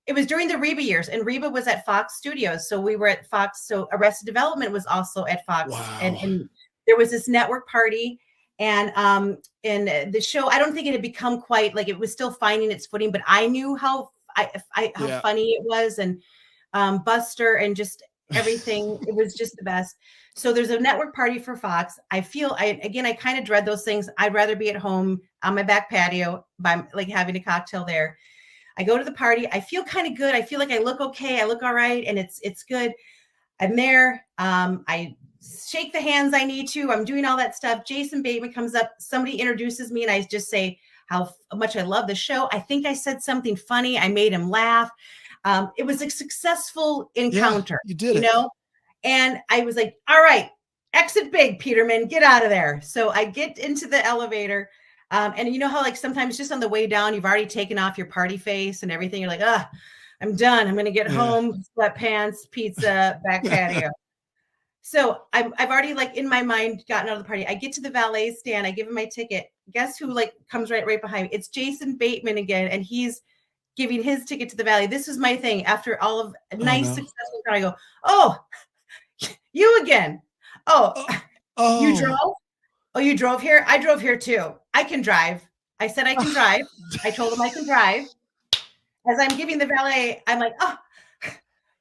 It was during the Reba years, and Reba was at Fox Studios. So we were at Fox. So Arrested Development was also at Fox, and there was this network party, and the show. I don't think it had become quite like it was still finding its footing, but I knew how funny it was, and Buster, and just everything. It was just the best. So there's a network party for Fox. I kind of dread those things. I'd rather be at home on my back patio by like having a cocktail there. I go to the party. I feel kind of good. I feel like I look okay. I look all right. And it's good. I'm there. I shake the hands I need to. I'm doing all that stuff. Jason Bateman comes up. Somebody introduces me and I just say how much I love the show. I think I said something funny. I made him laugh. It was a successful encounter. You did it. And I was like, all right, exit big, Peterman, get out of there. So I get into the elevator. And you know how like sometimes just on the way down, you've already taken off your party face and everything. You're like, I'm done. I'm going to get home, sweatpants, pizza, back patio. So I've already like in my mind gotten out of the party. I get to the valet stand. I give him my ticket. Guess who like comes right behind me? It's Jason Bateman again. And he's giving his ticket to the valet. This is my thing. After all of a nice, successful crowd, I go, oh, you again. You drove? Oh, you drove here? I drove here too. I can drive. I said I can drive. I told him I can drive. As I'm giving the valet, I'm like, oh,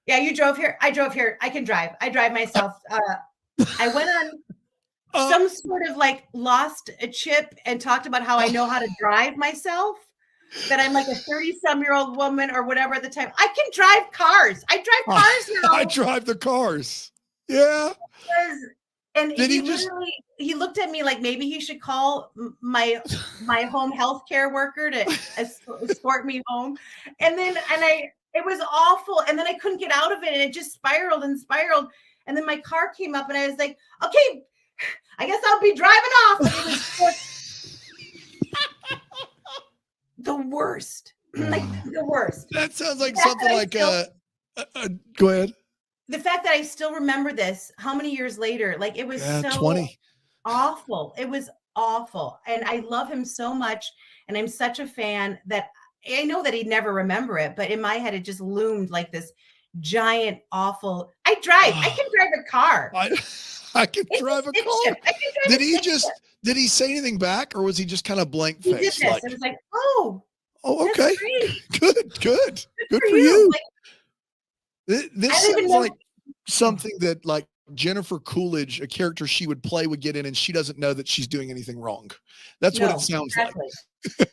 yeah, you drove here. I drove here. I can drive. I drive myself. I went on some sort of like lost a chip and talked about how I know how to drive myself. That I'm like a 30-some-year-old woman or whatever at the time. I can drive cars. I drive cars now. I drive the cars. Yeah. And Did he looked at me like maybe he should call my home health care worker to escort me home. It was awful. And then I couldn't get out of it. And it just spiraled and spiraled. And then my car came up and I was like, okay, I guess I'll be driving off. And it was the worst. Like the worst. That sounds like something like go ahead. The fact that I still remember this, how many years later, like it was so 20. Awful. It was awful. And I love him so much. And I'm such a fan that I know that he'd never remember it, but in my head, it just loomed like this giant, awful. I can drive a car. I can drive a car. Did he say anything back or was he just kind of blank He did faced? this. It was like, oh, okay. great. Good for you. Like, This sounds like something that like Jennifer Coolidge, a character she would play, would get in and she doesn't know that she's doing anything wrong. That's what it sounds like.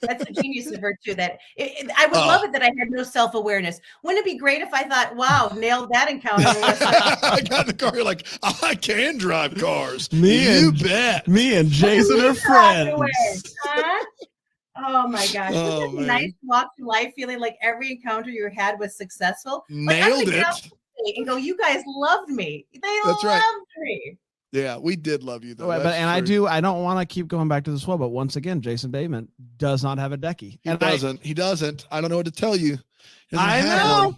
That's a genius of her too. That I would love it that I had no self-awareness. Wouldn't it be great if I thought, wow, nailed that encounter? I got in the car. You're like, I can drive cars. You bet. Me and Jason are friends. Huh? Oh my gosh. Oh, Isn't it nice to walk through life feeling like every encounter you had was successful? Nailed it. And go, you guys loved me. They loved me. Yeah, we did love you though. But That's I true. don't want to keep going back to this well, but once again, Jason Bateman does not have a decky. He doesn't. I don't know what to tell you. He doesn't I have know. one.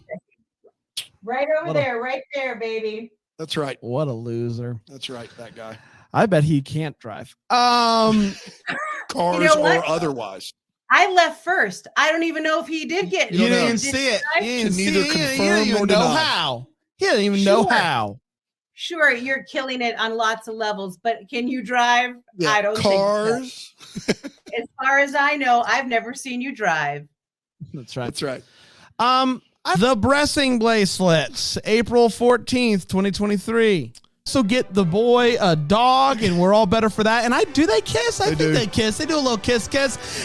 Right over there, right there, baby. That's right. What a loser. That's right. That guy. I bet he can't drive. Cars You know what? or otherwise. I left first. I don't even know if he did get. You didn't did see it. drive. You didn't neither see it. confirm You didn't even nor know deny. how. He didn't even know Sure. how. Sure, you're killing it on lots of levels, but can you drive? Yeah, I don't cars. think so. As far as I know, I've never seen you drive. That's right. That's right. The Bressing Bracelets, April 14th, 2023. So get the boy a dog, and we're all better for that. And do they kiss? I think they kiss. They do a little kiss.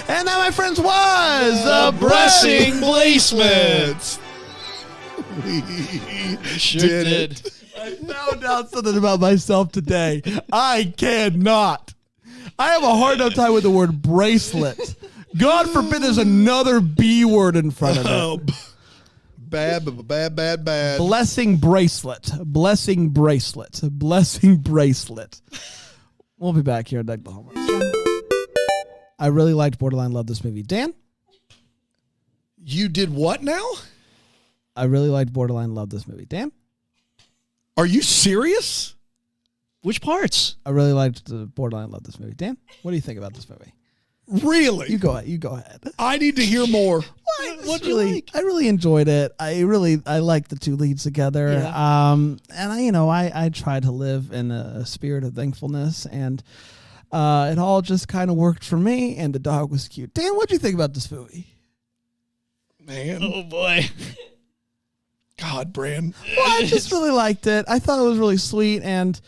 And that, my friends, was the Bressing Bracelets. We Sure did did. it. I found out something about myself today. I cannot. I have a hard enough time with the word bracelet. God forbid there's another B word in front of it. Oh, bad. Blessing bracelet. Blessing bracelet. Blessing bracelet. We'll be back here on Deck the Hallmarks. I really liked Borderline. Love this movie. Dan? You did what now? I really liked Borderline. Love this movie. Dan? Are you serious? Which parts? I really liked the Borderline. Love this movie. Dan, what do you think about this movie? Really? You go ahead. I need to hear more. What do you like? I really enjoyed it. I like the two leads together. Yeah. And I try to live in a spirit of thankfulness, and it all just kind of worked for me. And the dog was cute. Dan, what do you think about this movie? Man. Oh boy. God, Bran. Well, I just really liked it. I thought it was really sweet, and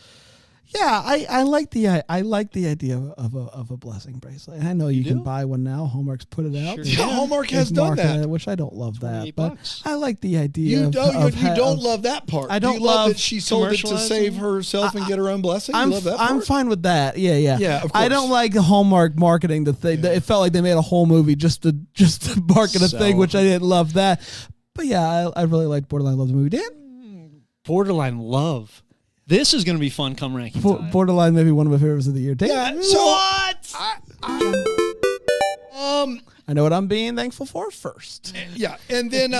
yeah, I like the idea of a blessing bracelet. And I know you can buy one now. Hallmark's put it out. Sure. Yeah, Hallmark has done that. Which I don't love that, but $28. I like the idea. You don't love that part. I don't Do you love love that she sold it to commercializing? save herself and get her own blessing. You love that part? I'm fine with that. Yeah. Yeah, of I course. don't like Hallmark marketing the thing. It felt like they made a whole movie just to market a thing, which I didn't love that. But yeah, I really liked Borderline. Love the movie. Dan? Borderline love. This is going to be fun come ranking time. Borderline, maybe one of my favorites of the year. Dan? Yeah, so What? I know what I'm being thankful for first. Yeah, and then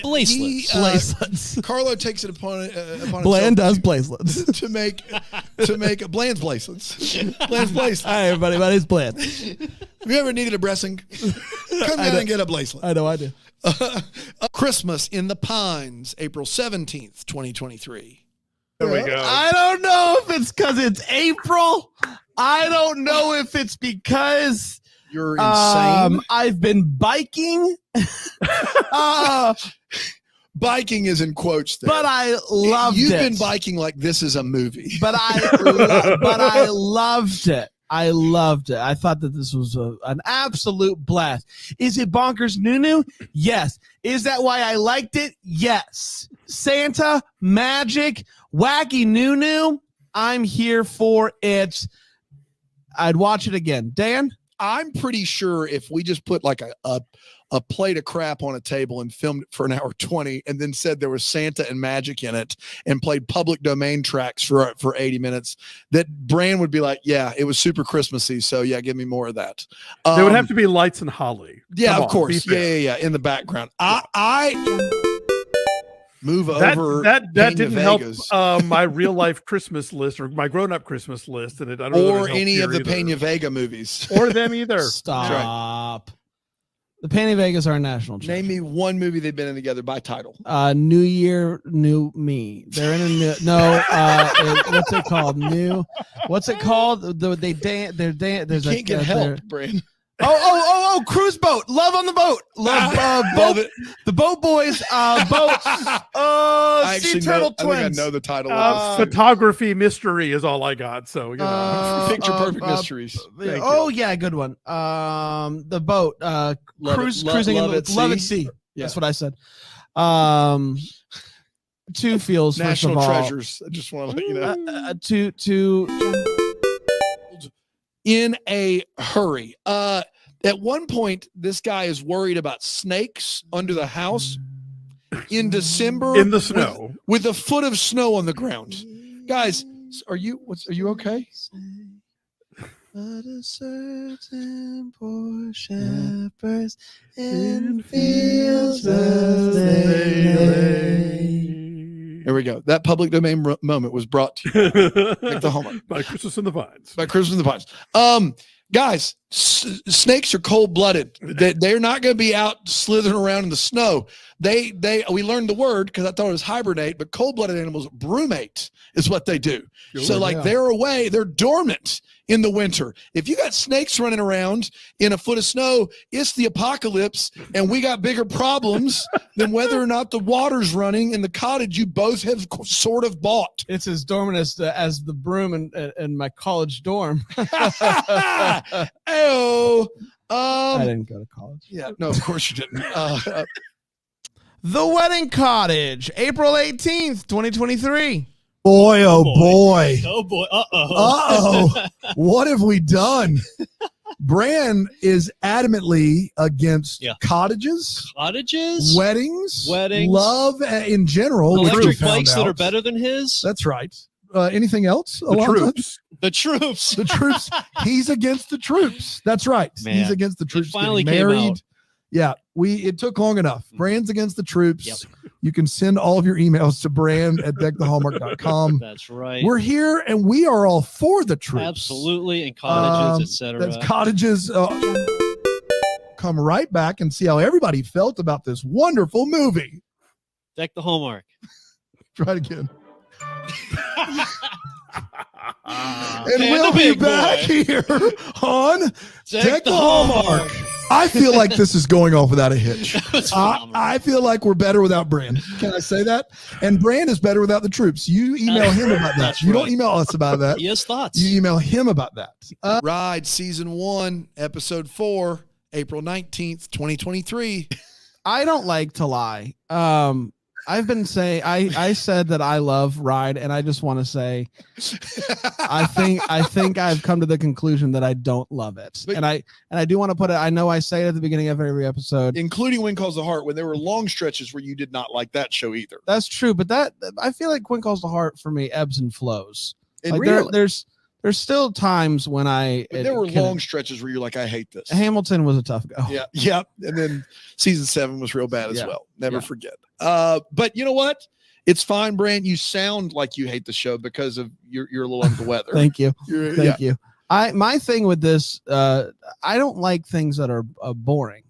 Bracelets. Carlo takes it upon Bland himself does bracelets. to make Bland's bracelets. Bland's bracelets. Hi, everybody. My name's Bland. Have you ever needed a blessing? Come down and get a bracelet. I know I do. Christmas in the Pines, April 17th, 2023. There we go. I don't know if it's because it's April. I don't know if it's because You're insane. I've been biking. Biking is in quotes there. But I loved You've it. been biking like this is a movie. But I loved it. I loved it. I thought that this was an absolute blast. Is it bonkers Nunu? Yes. Is that why I liked it? Yes. Santa, magic, wacky Nunu. I'm here for it. I'd watch it again. Dan? I'm pretty sure if we just put like a plate of crap on a table and filmed it for an hour 20 and then said there was Santa and magic in it and played public domain tracks for 80 minutes, that Bran would be like, yeah, it was super Christmassy. So yeah, give me more of that. There would have to be lights and holly. Yeah, Come of on, course. be fair. Yeah, in the background. I move over. That Peña didn't Vegas. help my real life Christmas list or my grown up Christmas list, and I don't know or if it any helped of the here either. Peña Vega movies. or them either. Stop. The Peña Vegas are a national treasure. Name me one movie they've been in together by title. New Year, New Me. They're in a new. No, what's it called? New. What's it called? They dance. They're there's You can't get help, Brandon. Oh! Cruise boat. Love on the boat. Love Love boat. it. The Boat Boys. Boat. I Sea actually Turtle know, I think Twins. I know the title of it. Photography mystery is all I got. So you know, Picture Perfect Mysteries. Thank Yeah, good one. The boat. Cruising Love in at Love at Sea. Sea. Yeah. That's what I said. Two feels. National first of all. treasures. I just want to let you know. To In a hurry. At one point, this guy is worried about snakes under the house in December in the snow with a foot of snow on the ground. Guys, Are you okay? But a certain poor shepherds in fields as they lay. There we go. That public domain moment was brought to you by the Hallmark. By Christmas in the Vines. By Christmas in the Vines. Guys, snakes are cold-blooded. They're not going to be out slithering around in the snow. We learned the word because I thought it was hibernate, but cold-blooded animals brumate is what they do. So they're away, they're dormant in the winter. If you got snakes running around in a foot of snow, it's the apocalypse, and we got bigger problems than whether or not the water's running in the cottage you both have sort of bought. It's as dormant as the broom in my college dorm. I didn't go to college. Yeah, no, of course you didn't. The Wedding Cottage, April 18th, 2023. Boy, oh boy. Oh boy. Uh-oh. What have we done? Bran is adamantly against cottages, weddings, love in general. Electric bikes that are better than his. That's right. Anything else? The troops. The troops. He's against the troops. That's right. Man, he's against the troops. finally getting came married. out. Yeah, it took long enough. Brand's against the troops. You can send all of your emails to brand@deckthehallmark.com. That's right. We're here and we are all for the troops. Absolutely. And cottages, etc. That's cottages. Come right back and see how everybody felt about this wonderful movie. Deck the Hallmark. Try it again. And And we'll the be big back boy. here on Deck the the Hallmark. I feel like this is going off without a hitch. I feel like we're better without Brand. Can I say that? And Brand is better without the troops. You email him about that. That's You don't right. email us about that. He has thoughts. You email him about that. Ride Season 1, Episode 4, April 19th, 2023. I don't like to lie. I've been saying I said that I love Ride, and I just want to say I think I've come to the conclusion that I don't love it. And I do want to put it, I know I say it at the beginning of every episode. Including When Calls the Heart, when there were long stretches where you did not like that show either. That's true, but that I feel like When Calls the Heart for me ebbs and flows. It Like really- there's still times when But there were long stretches where you're like, I hate this. Hamilton was a tough go. Yeah. Yep. And then season 7 was real bad as Yeah. well. Never Yeah. forget. But you know what? It's fine, Brand. You sound like you hate the show because of you're a little under the weather. Thank you. You're- Thank yeah. you. My thing with this, I don't like things that are boring.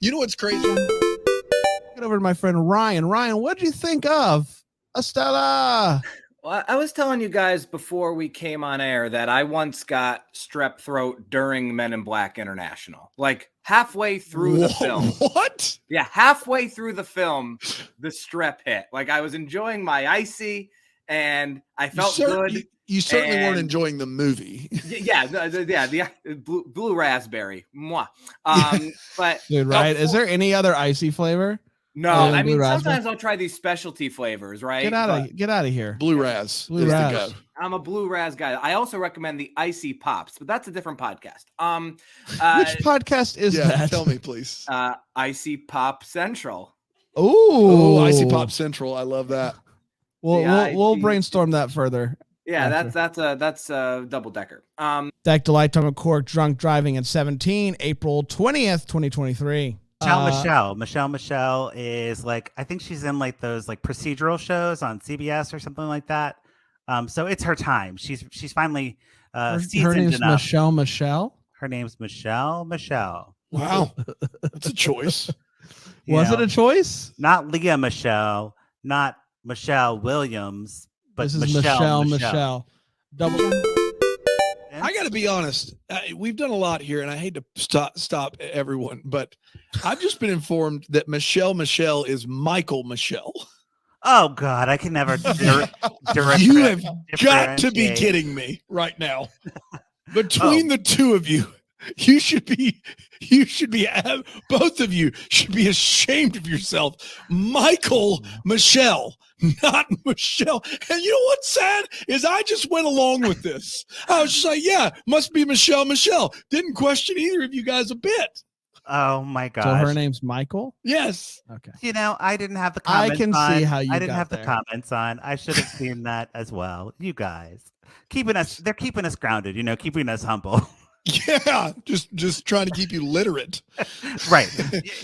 You know what's crazy? Get over to my friend Ryan. Ryan, what did you think of Estella? Well, I was telling you guys before we came on air that I once got strep throat during Men in Black International. Like halfway through the film. What? Yeah, halfway through the film, the strep hit. Like I was enjoying my icy and I felt good. You certainly weren't and- enjoying the movie. the blue raspberry. Mwah. But Dude, right? Is there any other icy flavor? no, other than I blue mean raspberry? sometimes I'll try these specialty flavors, right? Get out But of here. Blue Raz Blue is Raz. the go. I'm a blue raz guy. I also recommend the icy pops, but that's a different podcast. Which podcast is that? Tell me, please. Icy Pop Central. Ooh, Icy Pop Central. I love that. We'll brainstorm that further. Yeah, after. that's a double decker. Deck Delight, Tom McCork, Drunk Driving at 17, April 20th, 2023. Michelle is like, I think she's in like those like procedural shows on CBS or something like that. So it's her time. She's finally Her seasoned name's enough. Michelle. Her name's Michelle. Wow, that's a choice. Was it a choice? Not Leah Michelle, not Michelle Williams, but This is Michelle. Double. I got to be honest. We've done a lot here, and I hate to stop everyone, but I've just been informed that Michelle is Michael Michelle. Oh God, I can never. You have got to be kidding me right now. Between the two of you, you should be both of you should be ashamed of yourself. Michael Michelle, not Michelle. And you know what's sad is I just went along with this. I was just like, yeah, must be Michelle. Didn't question either of you guys a bit. Oh my gosh. So her name's Michael? Yes. Okay. You know, I didn't have the I comments can on. see how you I didn't got have there. the comments on. I should have seen that as well. You guys. They're keeping us grounded, you know, keeping us humble. Yeah, just trying to keep you literate. Right.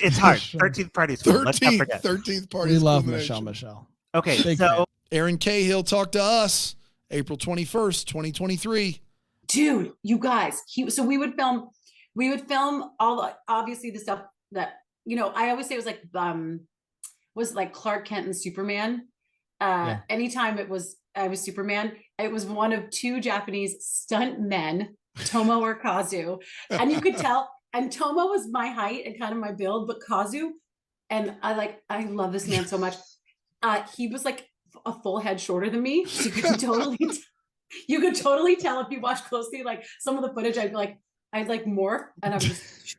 It's hard. 13th party school. Let's not forget. 13th party We school. love elimination. Michelle. Okay, Big so fan. Aaron Cahill talked to us April 21st, 2023. Dude, you guys, so we would film obviously the stuff that, you know, I always say it was like Clark Kent and Superman. Anytime I was Superman, it was one of two Japanese stunt men, Tomo or Kazu. And you could tell, and Tomo was my height and kind of my build, but Kazu, and I love this man so much. He was like a full head shorter than me. So you could totally tell if you watch closely, like some of the footage, I'd like morph, and I'm just.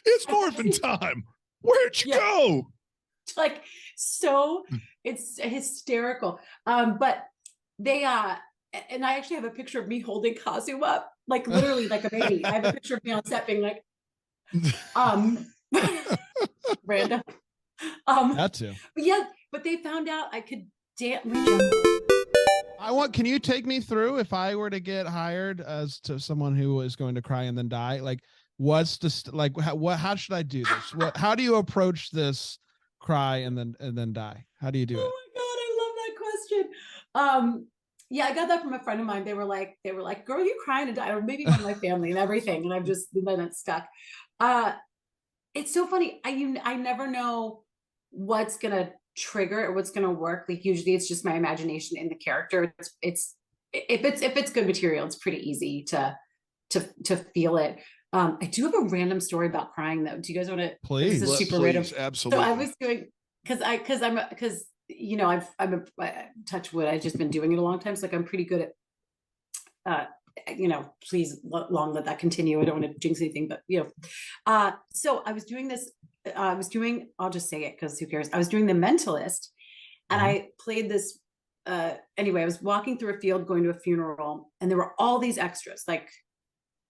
It's morphin' time. Where'd you go? Like, so it's hysterical. But they and I actually have a picture of me holding Kazu up, like literally like a baby. I have a picture of me on set being like, random. That too. But yeah, but they found out I could dance. Can you take me through if I were to get hired as to someone who is going to cry and then die? Like, how should I do this? How do you approach this cry and then die? How do you do it? Oh my God, I love that question. Yeah, I got that from a friend of mine. They were like, girl, you crying and die, or maybe one of my family and everything. And I've just then it's stuck. It's so funny. I never know what's gonna trigger or what's gonna work. Like usually it's just my imagination in the character. It's if it's good material, it's pretty easy to feel it. I do have a random story about crying though. Do you guys want to? Please, this is super please, random. absolutely. So I was doing because you know I'm a touch wood. I've just been doing it a long time, so like I'm pretty good at you know. Please long let that continue. I don't want to jinx anything, but you know. So I was doing this. I'll just say it because who cares? I was doing The Mentalist, and I played this. Anyway, I was walking through a field going to a funeral, and there were all these extras, like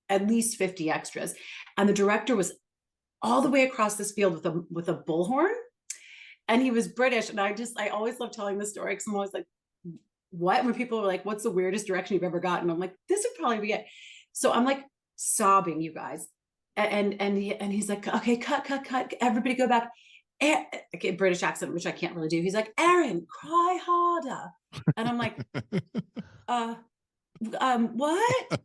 at least 50 extras, and the director was all the way across this field with a bullhorn, and he was British, and I always love telling this story because I'm always like, what? When people are like, what's the weirdest direction you've ever gotten? I'm like, this would probably be it. So I'm like sobbing, you guys. And he's like, okay, cut, everybody go back. Okay, British accent, which I can't really do. He's like, Aaron, cry harder. And I'm like, what?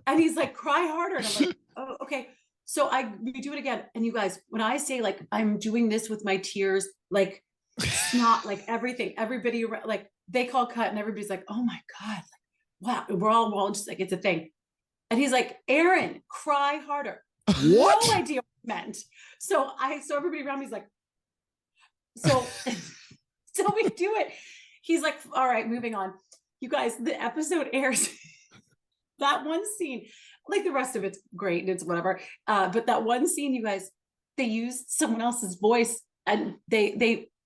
And he's like, cry harder. And I'm like, oh, okay. So we do it again. And you guys, when I say like, I'm doing this with my tears, like snot, like everything, everybody, like they call cut and everybody's like, oh my God, like, wow. We're all just like, it's a thing. And he's like, Aaron, cry harder. What? No idea what it meant. So everybody around me is like, so we do it. He's like, all right, moving on. You guys, the episode airs. That one scene, like the rest of it's great and it's whatever. But that one scene, you guys, they used someone else's voice, and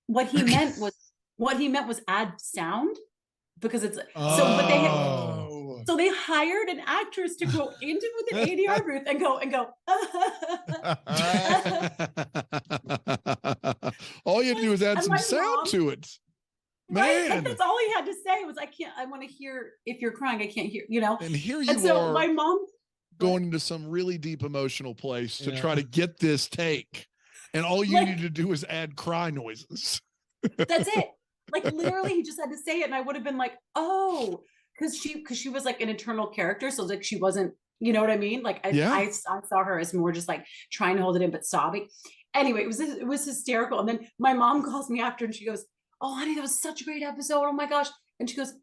what he meant was add sound, because it's so they hired an actress to go into with an ADR booth and go. All you have to do is add some sound to it. Right? Man. That's all he had to say was, I want to hear if you're crying. I can't hear, you know. And here you and so are my mom going into some really deep emotional place to try to get this take. And all you need to do is add cry noises. That's it. Like literally he just had to say it, and I would have been like, oh, because she was like an internal character. So like she wasn't, you know what I mean? Like I saw her as more just like trying to hold it in, but sobbing. Anyway, it was hysterical. And then my mom calls me after and she goes, oh, honey, that was such a great episode. Oh my gosh. And she goes,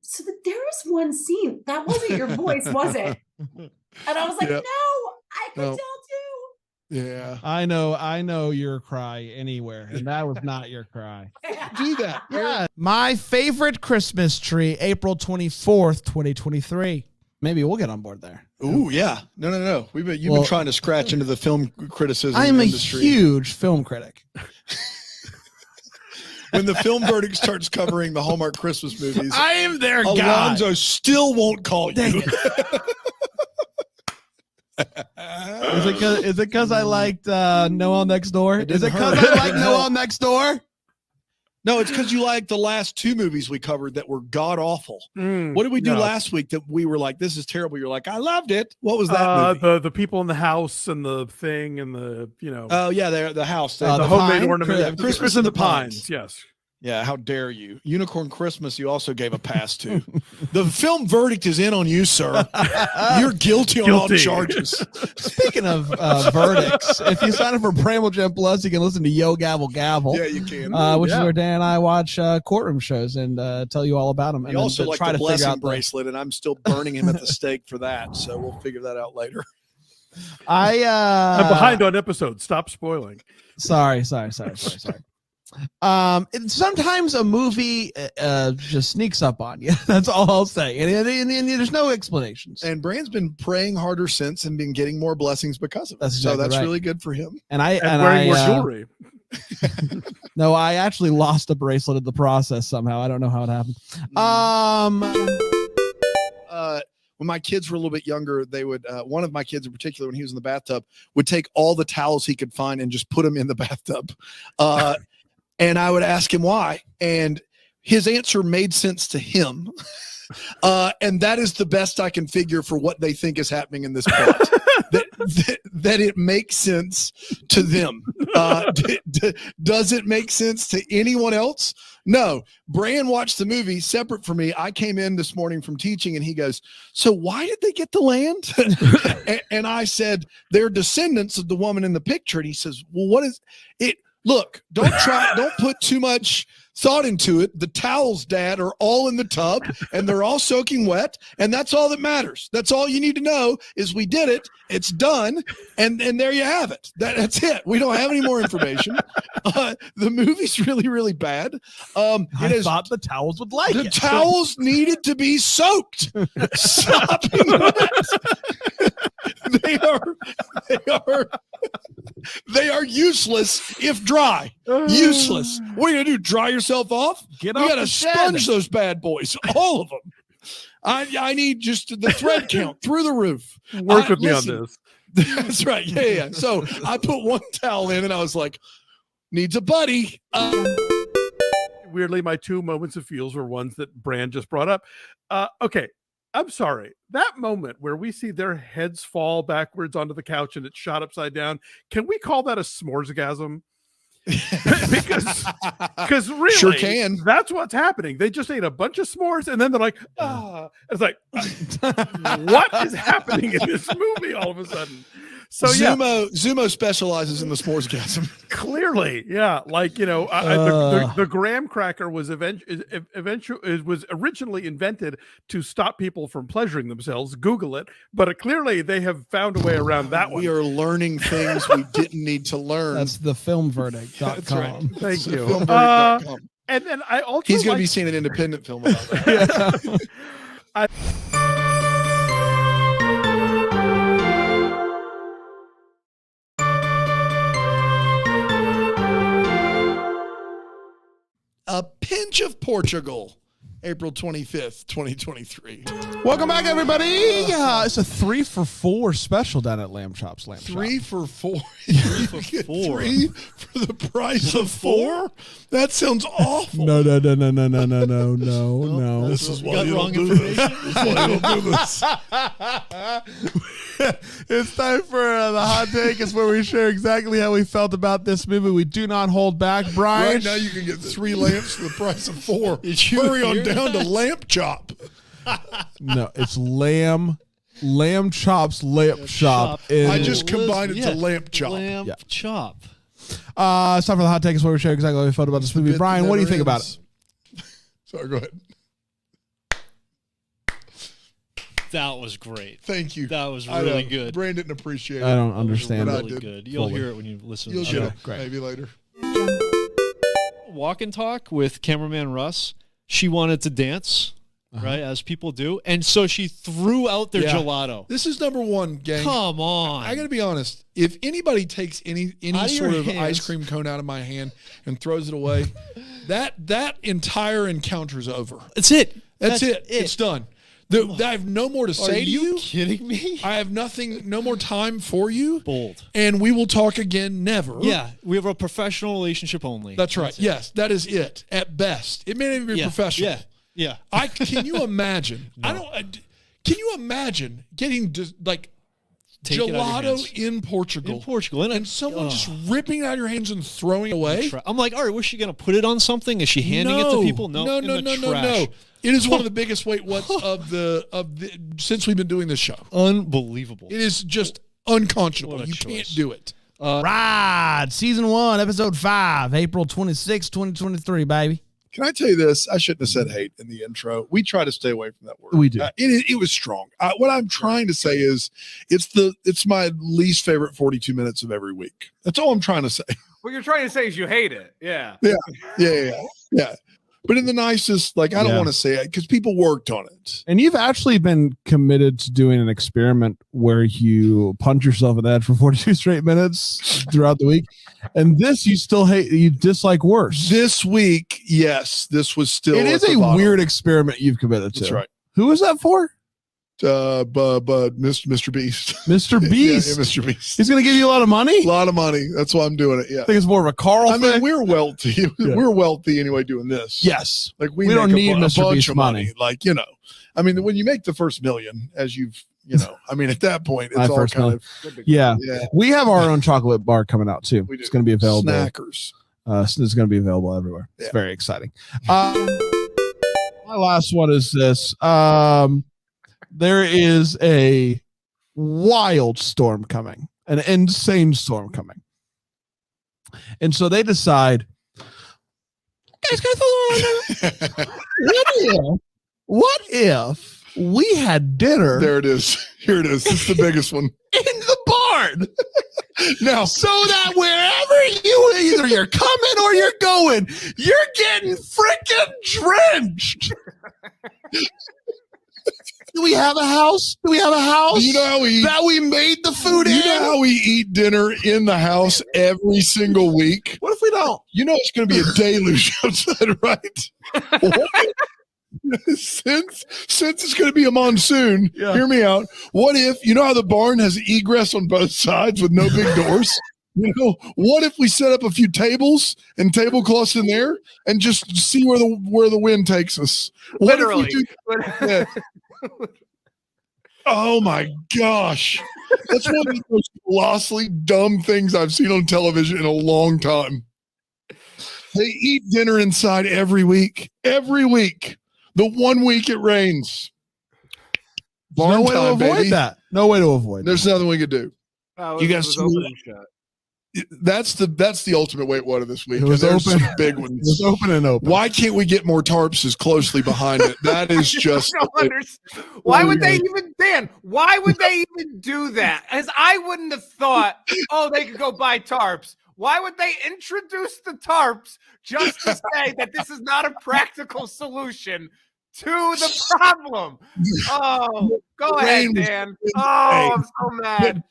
so there was one scene that wasn't your voice, was it? And I was like, no, I could tell too. Yeah. I know your cry anywhere, and that was not your cry. Do that. Yeah. My favorite Christmas tree, April 24th, 2023. Maybe we'll get on board there. Ooh, yeah. No. You've been trying to scratch into the film criticism I'm industry. a huge film critic. When the Film Verdict starts covering the Hallmark Christmas movies, I am their guy. Alonzo still won't call you. Is it because I liked Noel Next Door? Is it because I like Noel Next Door? No, it's because you like the last two movies we covered that were god awful. What did we do last week that we were like, this is terrible? You're like, I loved it. What was that movie? The people in the house and the thing and the Oh yeah, the house, the homemade ornament, Christmas in the Pines. Yes. Yeah, how dare you? Unicorn Christmas, you also gave a pass to. The film verdict is in on you, sir. You're guilty on all charges. Speaking of verdicts, if you sign up for Bramble Gem Plus, you can listen to Yo Gavel Gavel. Yeah, you can. Which is where Dan and I watch courtroom shows and tell you all about them. He and also then like try the to figure blessing out bracelet, and I'm still burning him at the stake for that. So we'll figure that out later. I'm behind on episodes. Stop spoiling. Sorry. Sometimes a movie just sneaks up on you. That's all I'll say. And there's no explanations. And Brand's been praying harder since and been getting more blessings because of it. That's so exactly that's right. really good for him. And wearing more jewelry. No, I actually lost a bracelet in the process somehow. I don't know how it happened. When my kids were a little bit younger, they would, one of my kids in particular, when he was in the bathtub, would take all the towels he could find and just put them in the bathtub. And I would ask him why. And his answer made sense to him. And that is the best I can figure for what they think is happening in this plot. that it makes sense to them. Does it make sense to anyone else? No. Bran watched the movie separate from me. I came in this morning from teaching and he goes, so why did they get the land? and I said, they're descendants of the woman in the picture. And he says, well, what is it? Look, don't put too much thought into it. The towels, Dad, are all in the tub and they're all soaking wet. And that's all that matters. That's all you need to know is we did it. It's done. And there you have it. That's it. We don't have any more information. The movie's really, really bad. I thought the towels would like it. The towels needed to be soaked. Sopping wet. They are useless if dry. Useless. What are you gonna do? Dry yourself off? You gotta sponge those bad boys, all of them. I need just the thread count through the roof. Work with me on this. That's right. Yeah. So I put one towel in and I was like, needs a buddy. Weirdly, my two moments of feels were ones that Brand just brought up. Okay. I'm sorry. That moment where we see their heads fall backwards onto the couch and it's shot upside down, can we call that a s'moresgasm? because really, sure can. That's what's happening. They just ate a bunch of s'mores and then they're like, It's like, what is happening in this movie all of a sudden? So Zumo specializes in the s'moresgasm. Clearly, yeah. Like the graham cracker was originally invented to stop people from pleasuring themselves. Google it, but clearly they have found a way around that one. We are learning things we didn't need to learn. That's the filmverdict.com. That's right. Thank you. Filmverdict.com. And then I also he's going to be seeing an independent film about that. A Pinch of Portugal, April 25th, 2023. Welcome back, everybody. It's a 3-for-4 special down at Lamb Chops. 3 for 4. 3 for 4. 3 for the price of 4? That sounds awful. No. This is why you don't do this. This is why you don't do this. It's time for the hot take. It's where we share exactly how we felt about this movie. We do not hold back. Brian, right now you can get 3 lamps for the price of 4. Hurry on down to Lamp Chop. No, it's Lamb Chops Lamp Shop. I just combined it to Lamp Chop. Lamb Chop. It's time for the hot take. It's where we share exactly how we felt about this movie. Brian, what do you think about it? Sorry, go ahead. That was great. Thank you. That was really good. Brand didn't appreciate it. I don't understand really it. Really good. You'll hear it when you listen to the show. Great. Maybe later. Walk and talk with cameraman Russ. She wanted to dance, right, as people do. And so she threw out their gelato. This is number one, gang. Come on. I got to be honest. If anybody takes any sort of ice cream cone out of my hand and throws it away, that entire encounter's over. That's it. That's it. It's done. I have no more to say to you. Kidding me? I have no more time for you. Bold. And we will talk again never. Yeah, we have a professional relationship only. That's right. Yes, that is it at best. It may not even be professional. Yeah. Can you imagine? Can you imagine getting like Take it out of your gelato hands. in Portugal? In Portugal. And someone just ripping it out of your hands and throwing it away? I'm like, all right, was she going to put it on something? Is she handing it to people? No. No. It is one of the biggest what's of the since we've been doing this show. Unbelievable. It is just unconscionable. You can't do it. Ride Season 1, Episode 5, April 26, 2023, baby. Can I tell you this? I shouldn't have said hate in the intro. We try to stay away from that word. We do. It was strong. What I'm trying to say is it's my least favorite 42 minutes of every week. That's all I'm trying to say. What you're trying to say is you hate it. Yeah. Yeah. But in the nicest, I don't want to say it because people worked on it. And you've actually been committed to doing an experiment where you punch yourself in the head for 42 straight minutes throughout the week. And this you still hate, you dislike worse. This week, yes, this was still. It is a weird experiment you've committed to. That's right. Who is that for? Mr. Beast. Mr. Beast. Yeah, Mr. Beast. He's going to give you a lot of money? A lot of money. That's why I'm doing it. Yeah. I think it's more of a Carl thing. We're wealthy. Yeah. We're wealthy anyway doing this. Yes. We don't make need a Mr. bunch Beast's of money. When you make the first million, as you've, at that point, it's all kind of. Yeah. We have our own chocolate bar coming out too. It's going to be available. Snackers. So it's going to be available everywhere. It's very exciting. My last one is this. There is a wild storm coming, an insane storm coming. And so they decide, what if we had dinner? There it is. Here it is. It's the biggest one. In the barn. Now, so that wherever you're coming or you're going, you're getting freaking drenched. Do we have a house? Do you know how we made the food in? You know how we eat dinner in the house every single week? What if we don't? You know it's going to be a deluge outside, right? Since it's going to be a monsoon, hear me out. What if, you know how the barn has egress on both sides with no big doors? What if we set up a few tables and tablecloths in there and just see where the wind takes us? What Literally. If we do, Oh my gosh. That's one of the most colossally dumb things I've seen on television in a long time. They eat dinner inside every week. Every week. The 1 week it rains. No way to avoid that. No way to avoid There's nothing we could do. Oh, You it guys was open and shut. That's the ultimate wait what of this week. It was There's open. some big ones. It was open and open. Why can't we get more tarps as closely behind it? That is just I don't understand. Why would they even, Dan? Why would they even do that? As I wouldn't have thought, they could go buy tarps. Why would they introduce the tarps just to say that this is not a practical solution to the problem? Oh, go ahead, Dan. Oh, I'm so mad.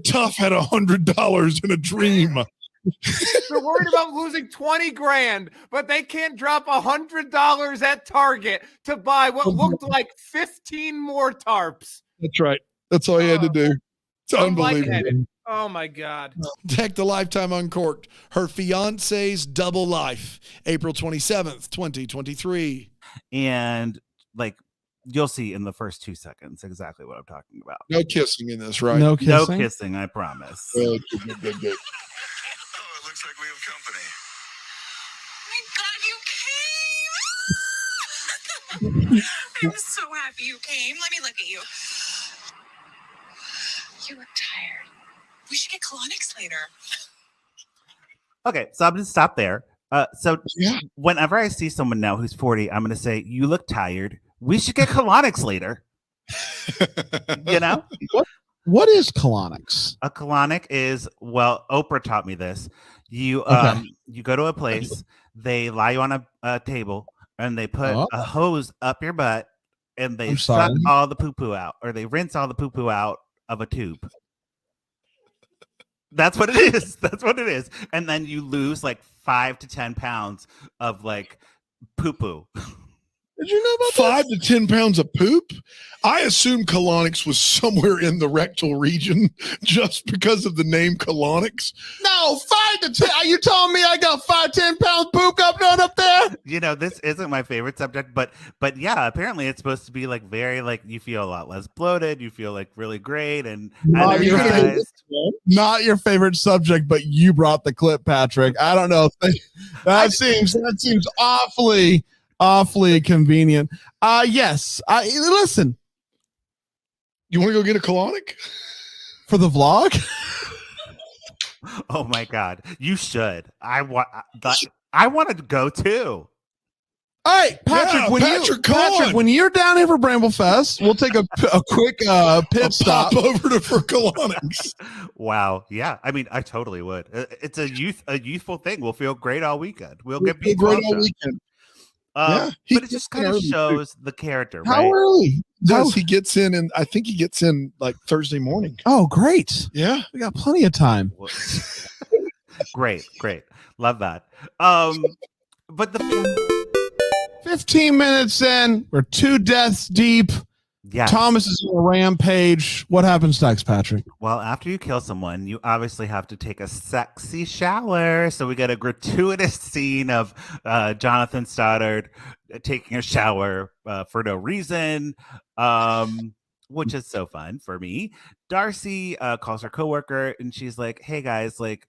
Tough had $100 in a dream. They're worried about losing 20 grand, but they can't drop $100 at Target to buy what looked like 15 more tarps. That's right. That's all you had to do. It's unbelievable. Lightheaded. Oh my God. Deck the Lifetime Uncorked. Her fiance's double life. April 27th, 2023. And you'll see in the first 2 seconds exactly what I'm talking about. No kissing in this, right? No kissing? No kissing, I promise. Good. Looks like we have company. My God, you came! I'm so happy you came. Let me look at you. You look tired. We should get colonics later. Okay, so I'm going to stop there. Whenever I see someone now who's 40, I'm going to say, you look tired. We should get colonics later. What is colonics? A colonic is, Oprah taught me this. You you go to a place, they lie you on a table, and they put a hose up your butt, and they suck all the poo-poo out, or they rinse all the poo-poo out of a tube. That's what it is. That's what it is. And then you lose 5 to 10 pounds of poo-poo. Did you know about 5 to 10 pounds of poop? I assume colonics was somewhere in the rectal region just because of the name colonics. No, 5 to 10. Are you telling me I got 5, 10 pounds poop up there? You know, this isn't my favorite subject, but yeah, apparently it's supposed to be like very like you feel a lot less bloated, you feel like really great and energized. Not your favorite subject, but you brought the clip, Patrick. I don't know. That seems awfully convenient. Yes. Listen. You want to go get a colonic for the vlog? Oh my God, you should. I want to go too. All right, Patrick. When you're down here for Bramble Fest, we'll take a quick pit stop over for colonics. Wow. Yeah. I mean, I totally would. It's a youthful thing. We'll feel great all weekend. We'll get great all weekend. But it just kind of shows the character. How right? early? He gets in, and I think he gets in like Thursday morning. Oh, great! Yeah, we got plenty of time. Great, love that. But the 15 minutes in, we're 2 deaths deep. Yes. Thomas is on a rampage. What happens next, Patrick? Well, after you kill someone, you obviously have to take a sexy shower. So we get a gratuitous scene of Jonathan Stoddard taking a shower for no reason, which is so fun for me. Darcy calls her coworker, and she's like, "Hey guys, like."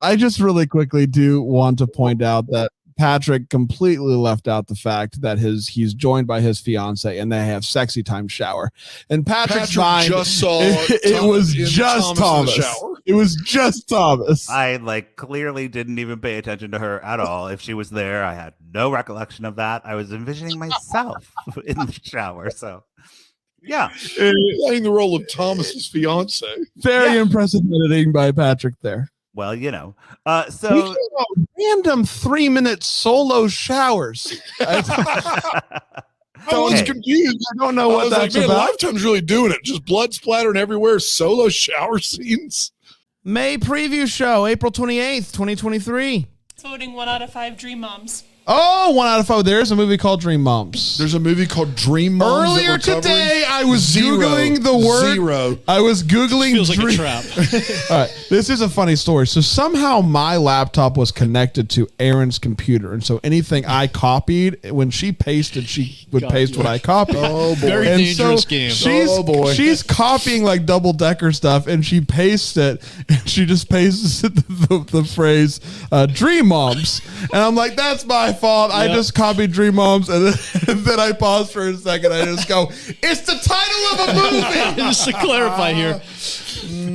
I just really quickly do want to point out that Patrick completely left out the fact that he's joined by his fiance and they have sexy time shower. And Patrick's mind just saw it was just Thomas. It was just Thomas. I like clearly didn't even pay attention to her at all. If she was there, I had no recollection of that. I was envisioning myself in the shower. So yeah. Playing the role of Thomas's fiance. Very impressive editing by Patrick there. Well, you know, We so came out random 3-minute solo showers. I was confused. I don't know what that's like, about. Lifetime's really doing it. Just blood splattering everywhere. Solo shower scenes. May preview show, April 28th, 2023. It's voting 1 out of 5 Dream Moms. Oh, 1 out of 5. There's a movie called Dream Moms. There's a movie called Dream Moms. Earlier today, I was Googling the word. Zero. I was Googling. Feels like a trap. All right. This is a funny story. So somehow my laptop was connected to Erin's computer. And so anything I copied, when she pasted, she would paste what I copied. Oh, boy. Very And dangerous game. She's copying like double decker stuff and she pastes it. And she just pastes the phrase Dream Moms. And I'm like, that's my fault. I just copied Dream Moms, and then I paused for a second. I just go, it's the title of a movie. Just to clarify here,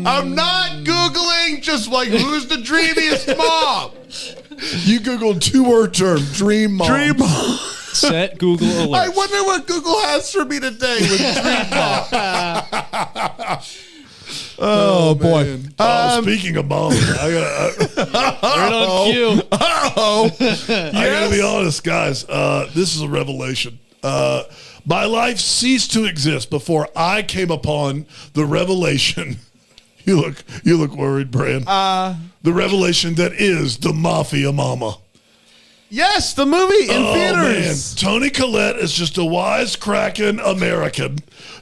I'm not Googling just like who's the dreamiest mom. You Googled 2-word term, Dream Moms. Dream Mom. set Google alert. I wonder what Google has for me today with Dream Mom. Oh boy! Speaking of moms, I gotta be honest, guys. This is a revelation. My life ceased to exist before I came upon the revelation. You look worried, Bran. The revelation that is the Mafia Mama. Yes, the movie in theaters. Man. Toni Collette is just a wisecracking American.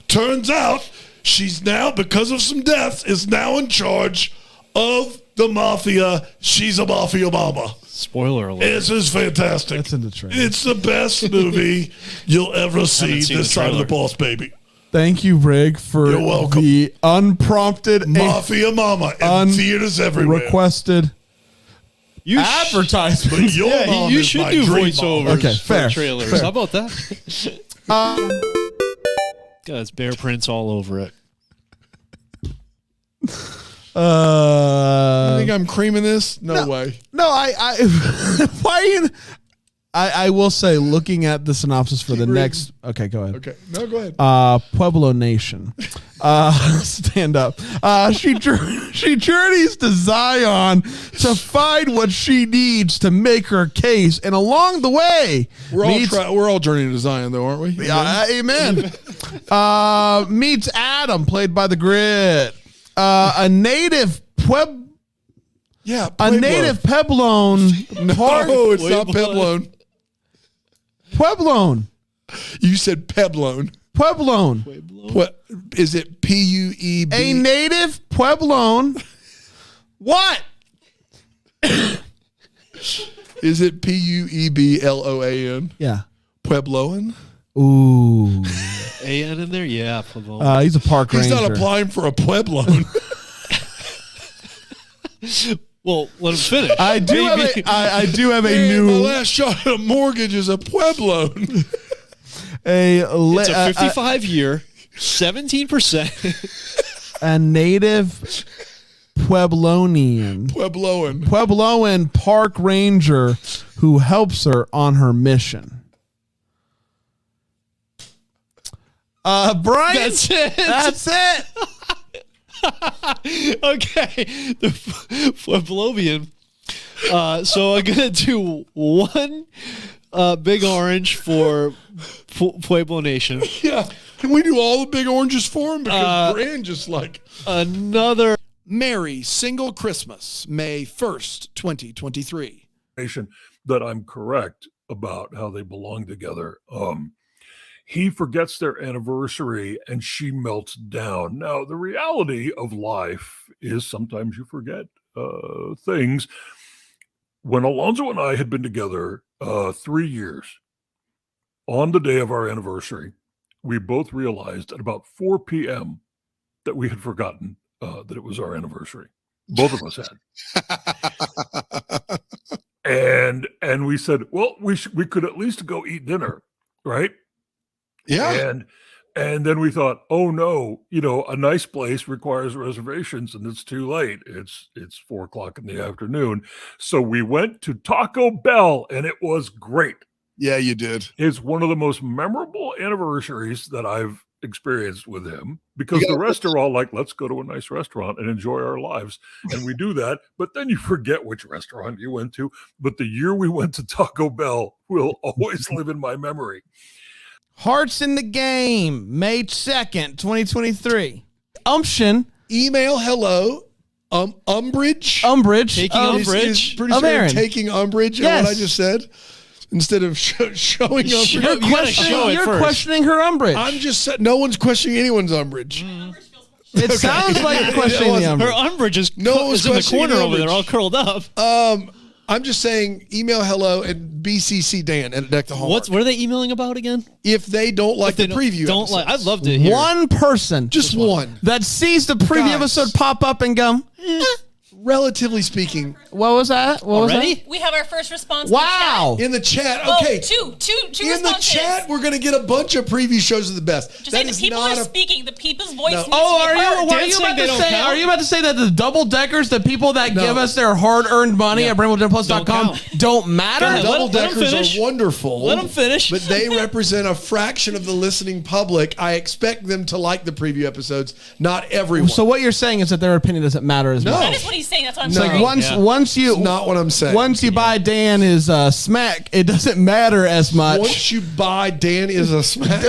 Turns out she's now, because of some deaths, is now in charge of the mafia. She's a mafia mama. Spoiler alert. This is fantastic. That's in the trailer. It's the best movie you'll ever see this side of the boss, baby. Thank you, Rig, for You're welcome. the unprompted Mafia Mama in theaters everywhere. Requested advertisement. You should do voiceovers for trailers. fair. How about that? Guys, bear prints all over it. You think I'm creaming this? No way. No, I will say, looking at the synopsis for the next. Okay, go ahead. Okay, no, go ahead. Pueblo Nation. Stand up. She journeys to Zion to find what she needs to make her case, and along the way, we're all journeying to Zion, though, aren't we? Yeah, amen. Meets Adam, played by the Grid, a native Pueblo. Yeah, a native Pueblon. No, it's not Pueblon. Pueblon. You said Pueblone. Pueblone. What is it? Pueb. A native Pueblone. What? Is it Puebloan? Yeah. Puebloan. Ooh. A-N in there? Yeah. Pueblo. He's a park ranger. He's not applying for a Pueblone. Well, let him finish. I do have I do have a Man, my new last shot at a mortgage is a Pueblone. It's a 55-year, 17%. a native Puebloan park ranger who helps her on her mission. Brian, That's it. That's it. Okay, the Pueblovian. So I'm gonna do one big orange for Pueblo Nation. Yeah, can we do all the big oranges for him? Because Brand just like another. Merry Single Christmas, May 1st, 2023. That I'm correct about how they belong together. He forgets their anniversary and she melts down. Now, the reality of life is sometimes you forget things. When Alonzo and I had been together 3 years, on the day of our anniversary, we both realized at about 4 p.m. that we had forgotten that it was our anniversary. Both of us had. And we said, well, we could at least go eat dinner, right? Yeah. And then we thought, oh no, a nice place requires reservations and it's too late. It's 4 o'clock in the afternoon. So we went to Taco Bell and it was great. Yeah, you did. It's one of the most memorable anniversaries that I've experienced with him, because the rest are all like, let's go to a nice restaurant and enjoy our lives. And we do that, but then you forget which restaurant you went to. But the year we went to Taco Bell will always live in my memory. Hearts in the Game, May 2nd, 2023. Umption. Email hello. Umbrage. Taking umbrage. Pretty sure Aaron. Taking umbrage at what I just said. Instead of showing umbrage. You're questioning her umbrage. I'm just saying, no one's questioning anyone's umbrage. It sounds like you're questioning the umbrage. Her umbrage is in the questioning corner the over there, umbrage. all curled up. I'm just saying, email hello and BCC Dan at Deck the Hallmark. What are they emailing about again? If they don't like the preview don't like, episodes. I'd love to hear. One person. Just one. That sees the preview episode pop up and go, relatively speaking. What was that? What was that? We have our first response. Wow. In the chat. Oh, Okay. two In the responses. chat, we're going to get a bunch of preview shows of the best. Just That saying, the is people not are a speaking. The people's voice needs Oh, to be heard. are you about to say that the double deckers, the people that give us their hard-earned money at BrainwellGenPlus.com don't matter? Double deckers are wonderful. Let them finish. But they represent a fraction of the listening public. I expect them to like the preview episodes, not everyone. So what you're saying is that their opinion doesn't matter as much. That is what he's saying. That's what I'm It's like saying. once you That's not what I'm saying. Once you buy Dan is smack, it doesn't matter as much. Once you buy Dan is a smack.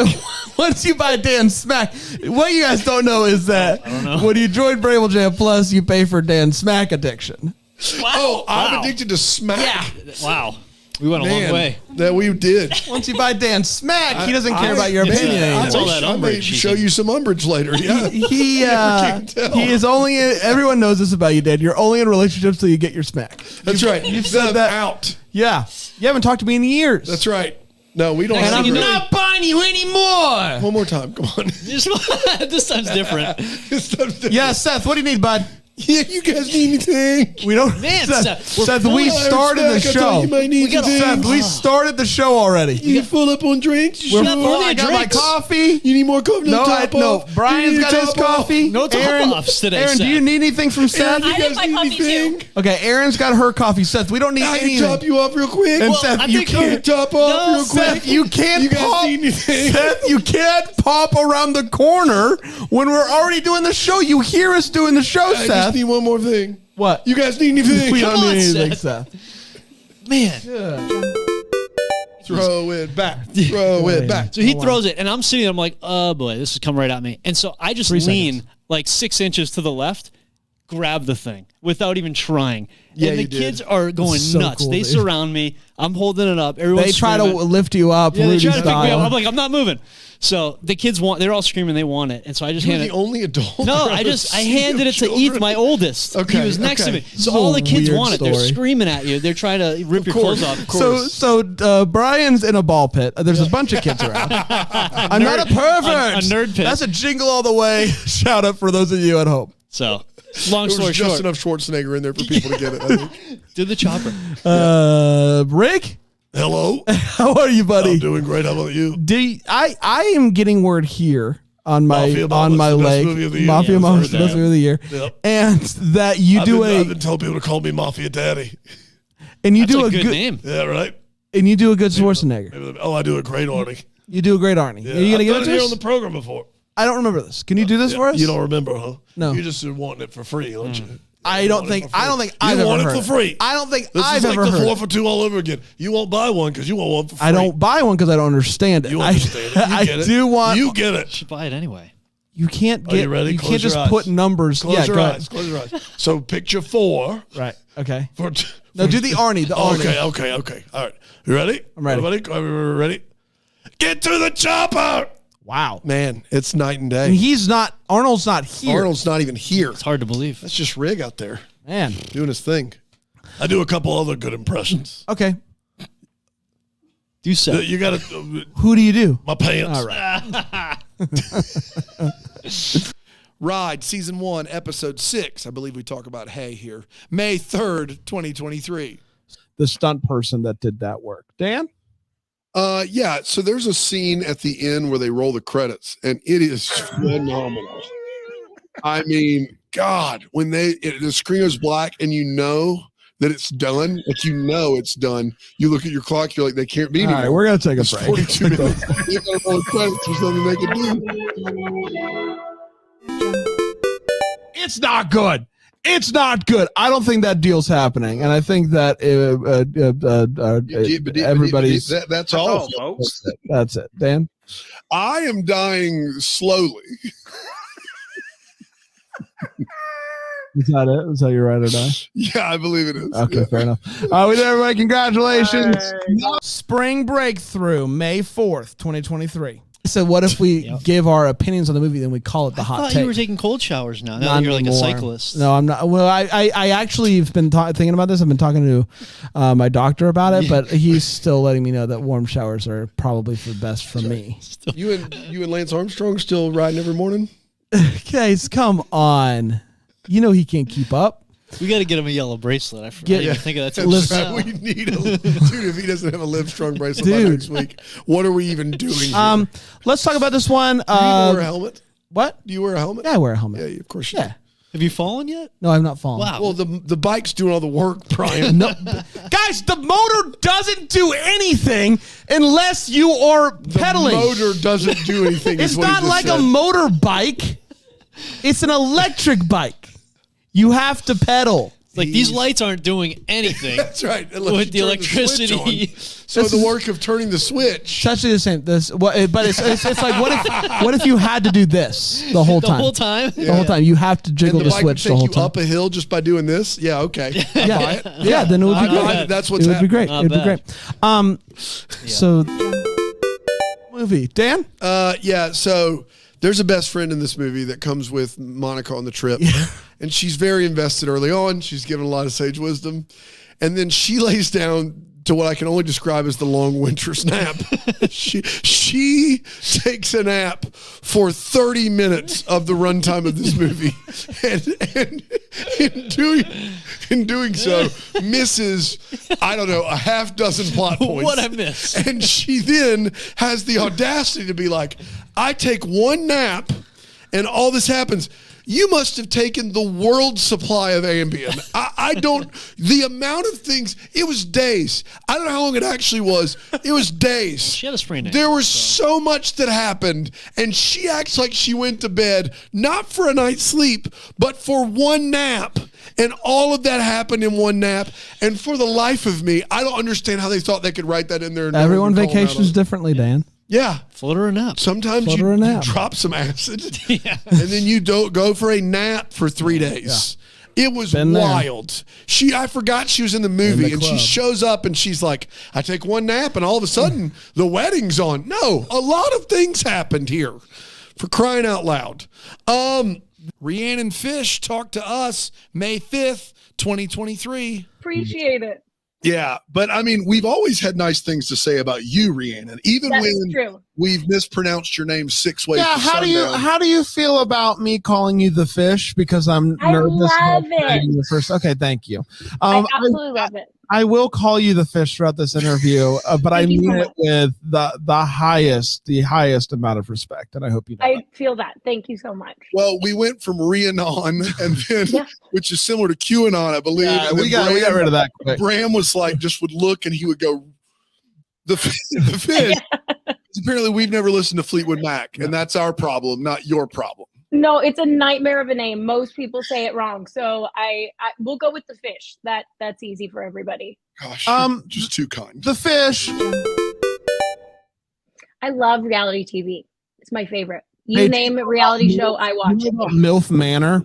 Once you buy Dan smack, what you guys don't know is that when you join Braille Jam Plus, you pay for Dan's smack addiction. Wow. Oh, I'm addicted to smack. Yeah. Wow. We went a long way. That we did. Once you buy Dan smack, he doesn't care about your opinion anymore. I may show you some umbrage later. Yeah. He is only everyone knows this about you, Dan. You're only in relationships till you get your smack. That's right. You've said that out. Yeah. You haven't talked to me in years. That's right. No, we don't. And have I'm to- not buying you anymore. One more time. Come on. This time's different. Yeah, Seth, what do you need, bud? Yeah, you guys need anything? We don't. Man, Seth, we started the show. Seth, we started the show already. You full up on drinks? We're got full. plenty I of got my drinks. coffee. You need more coffee? No, Brian's got his coffee. No top-offs today, Aaron, do you Seth. need anything from Seth? I need my coffee too. Okay, Aaron's got her coffee. Seth, we don't need I can anything. top you off real quick. And Well, Seth, I you think- can't top off real quick. Seth, you can't You guys pop. need anything? Seth, you can't pop around the corner when we're already doing the show. You hear us doing the show, I Seth. just need one more thing. What? You guys need anything? We Come don't on, need anything, Seth. Seth. Man. Throw it back. Throw it back. So he throws it, and I'm sitting there, I'm like, oh boy, this is coming right at me. And so I just Three lean seconds. like 6 inches to the left, grab the thing without even trying. Yeah, and the you did. kids are going So nuts. cool, they dude. surround me. I'm holding it up. Everyone's They try to screaming. lift you up, Yeah, they Rudy try to pick me style. up. I'm like, I'm not moving. So the kids they're all screaming. They want it. And so I just You're handed the only adult. No, around I a sea handed of it to children. Ethan, my oldest. Okay, He was next to okay. me. So This is all a the kids weird want it. They're story. screaming at you. They're trying to rip your clothes off. So Brian's in a ball pit. There's a bunch of kids around. I'm not a pervert. A nerd pit. That's a jingle all the way. Shout out for those of you at home. So, long There story was just short, enough Schwarzenegger in there for people to get it. I think. do the chopper. Rick, Hello. how are you, buddy? I'm doing great. How about you? I am getting word here on my Mafia Mama's the best leg. movie of the year. Mafia Yeah, Mama's the heard best that. movie of the year, Yep. and that you I've been telling people to call me Mafia Daddy. and you That's do a a good good name. Yeah, right. and you do a good Schwarzenegger. Oh, I do a great Arnie. You do a great Arnie. Yeah, Are you gonna I've give done it to here us? on the program before. I don't remember this. Can you do this Yeah, for us? You don't remember, huh? No. You're just wanting it for free, don't you? I don't think I've You ever want heard it for free. I don't think This I've is like ever the heard. 4 for 2 all over again. You won't buy one because you want one for free. I don't buy one because I don't understand it. You understand it. You I get it. do want. You get it. Should buy it anyway. You can't Are get. you ready? You Close can't your just eyes. put numbers. Close yeah, your go eyes. ahead. Close your eyes. So picture 4. Right. Okay. For No, do the Arnie. The Arnie. Okay. All right. You ready? I'm ready. Everybody ready? Get to the chopper. Wow. Man, it's night and And day. he's not. Arnold's not here. Arnold's not even here. It's hard to believe. That's just Rig out there Man. doing his thing. I do a couple other good impressions. Okay. Do so. You got to Who do you do? my pants. All right. Ride Season 1, Episode 6. I believe we talk about Hay here. May 3rd, 2023. The stunt person that did that work. Dan. Yeah. So there's a scene at the end where they roll the credits, and it is phenomenal. I mean, God, when the screen goes black and you know that it's done, like you know it's done. You look at your clock, you're like, they can't be All anymore. right, we're gonna take a It's break. 42 minutes. They gotta roll the credits. There's nothing they can do. It's not good. It's not good. I don't think that deal's happening, and I think that everybody's. That's all, folks. That's it. Dan. I am dying slowly. Is that it? Is that your ride or die? Yeah, I believe it is. Okay, Yeah. fair enough. With everybody, congratulations. Spring Breakthrough, May 4th, 2023. So what if we give our opinions on the movie, then we call it the I hot thought take? you were taking cold showers now. Now Not that you're like a anymore. cyclist. No, I'm not. Well, I actually have been thinking about this. I've been talking to my doctor about it, but he's still letting me know that warm showers are probably for the best for me. You and Lance Armstrong still riding every morning? Guys, come on. You know he can't keep up. We got to get him a yellow bracelet. I Get- didn't even think of that. till Let's- just now. We need a dude. If he doesn't have a Livestrong bracelet by Dude. next week, what are we even doing? Here? Let's talk about this one. Do you wear a helmet? What? Do you wear a helmet? Yeah, I wear a helmet. Yeah, of course you Yeah. Have you fallen yet? No, I've not fallen. Wow. Well, the bike's doing all the work, Brian. No, guys, the motor doesn't do anything unless you are pedaling. The motor doesn't do anything. It's is what he not just like said. a motorbike. It's an electric bike. You have to pedal. Like these lights aren't doing anything. That's right. Unless With you the turn switch electricity. on. So the work of turning the switch. It's actually the same. But it's like what if you had to do this the whole The time? whole time? The whole time. You have to jiggle And the the bike would switch take the whole you time. up a hill just by doing this. Yeah, okay. I Yeah. buy it. Yeah, then it would be I buy great. it. That's what's It would be happening. great. It would be great. So movie. Dan? Yeah, so there's a best friend in this movie that comes with Monica on the trip. And she's very invested early on. She's given a lot of sage wisdom. And then she lays down to what I can only describe as the long winter's nap. she takes a nap for 30 minutes of the runtime of this movie. And in doing so, misses, I don't know, a half dozen plot points. What I miss. And she then has the audacity to be like, I take one nap and all this happens. You must have taken the world's supply of Ambien. I don't, the amount of things, it was days. I don't know how long it actually was. It was days. She had a sprained ankle. There was so much that happened, and she acts like she went to bed, not for a night's sleep, but for one nap. And all of that happened in one nap. And for the life of me, I don't understand how they thought they could write that in there. And no one Everyone would call them out vacations on it. differently, Dan. Yeah. Float her a nap. Sometimes Float you, her a you nap. drop some acid and then you don't go for a nap for 3 days. It was Been there. wild. I forgot she was in the movie, and she club. shows up and she's like, I take one nap and all of a sudden the wedding's on. No, a lot of things happened here, for crying out loud. Rhiannon Fish talked to us May 5th, 2023. Appreciate it. Yeah, but I mean, we've always had nice things to say about you, Rhiannon, even That's when true. we've mispronounced your name 6 ways. Yeah, to how do you feel about me calling you the fish? Because I'm I nervous. love about saying it. the first. Okay, thank you. I absolutely love it. I will call you the fish throughout this interview, but I Thank you so mean it much. with the highest amount of respect, and I hope you know. I feel that. Thank you so much. Well, we went from Rhiannon, and then which is similar to QAnon, I believe. Yeah, and we then got rid of that quick. Bram was like, just would look, and he would go, the fish. Apparently, we've never listened to Fleetwood Mac, and that's our problem, not your problem. No, it's a nightmare of a name. Most people say it wrong, so I we'll go with the fish. That's easy for everybody. Gosh, you're just too kind. The fish. I love reality TV. It's my favorite. You Hey, name a reality show, I watch it. MILF Manor.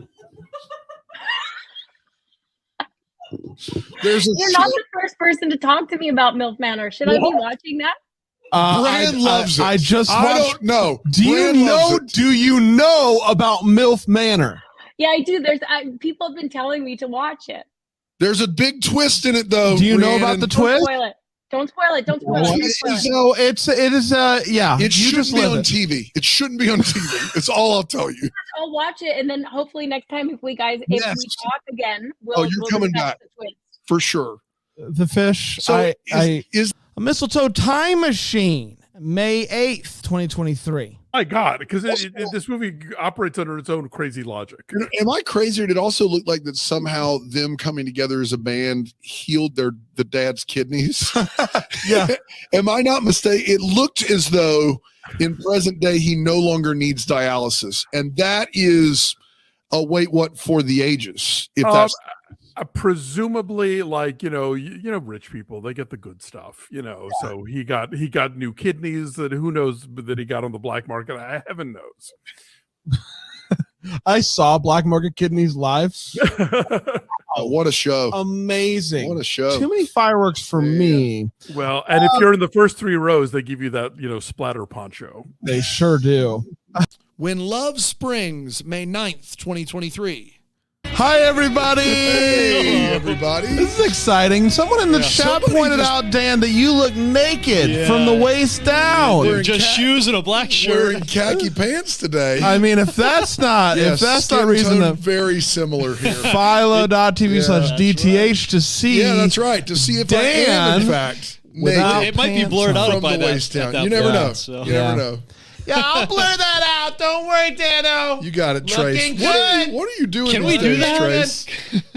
There's You're not the first person to talk to me about MILF Manor. Should I be What? watching that? Brand loves it. I just I watched. don't know. Do you Brand loves know? it. Do you know about MILF Manor? Yeah, I do. People have been telling me to watch it. There's a big twist in it, though. Do you know about Rhiannon. the Don't twist? spoil it. Don't spoil it. Don't spoil it. Don't spoil it. So it is yeah. It you shouldn't just be live on it. TV. It shouldn't be on TV. It's all I'll tell you. I'll watch it, and then hopefully next time, if we Yes. talk again, we'll. You're we'll coming discuss back. the twist. For sure. The fish. So is a mistletoe time machine. May 8th, 2023. My God, because this movie operates under its own crazy logic. Am I crazy, or did it also look like that somehow them coming together as a band healed the dad's kidneys? Yeah. Am I not mistaken? It looked as though in present day he no longer needs dialysis, and that is a wait what for the ages. If that's Presumably, like you know, rich people, they get the good stuff, So he got new kidneys that who knows that he got on the black market. Heaven knows. I saw Black Market Kidneys live. Oh, what a show! Amazing. What a show! Too many fireworks for me. Well, and if you're in the first 3 rows, they give you that splatter poncho. They sure do. When Love Springs, May 9th, 2023. Hi, everybody. Hey, everybody. This is exciting. Someone in the chat pointed out, Dan, that you look naked from the waist down. Wearing Just shoes and a black shirt. Wearing khaki pants today. I mean, if that's not Yes, if that's not skin reason tone to very similar here. philo.tv/DTH to see. Yeah, that's right. To see if I am in fact without naked It might be blurred out from by the that. waist down. at You that never point, know. so. You never know. Yeah, I'll blur that out. Don't worry, Dano. You got it, Trace. Looking good. What are you doing? Can we these do days, that? Trace?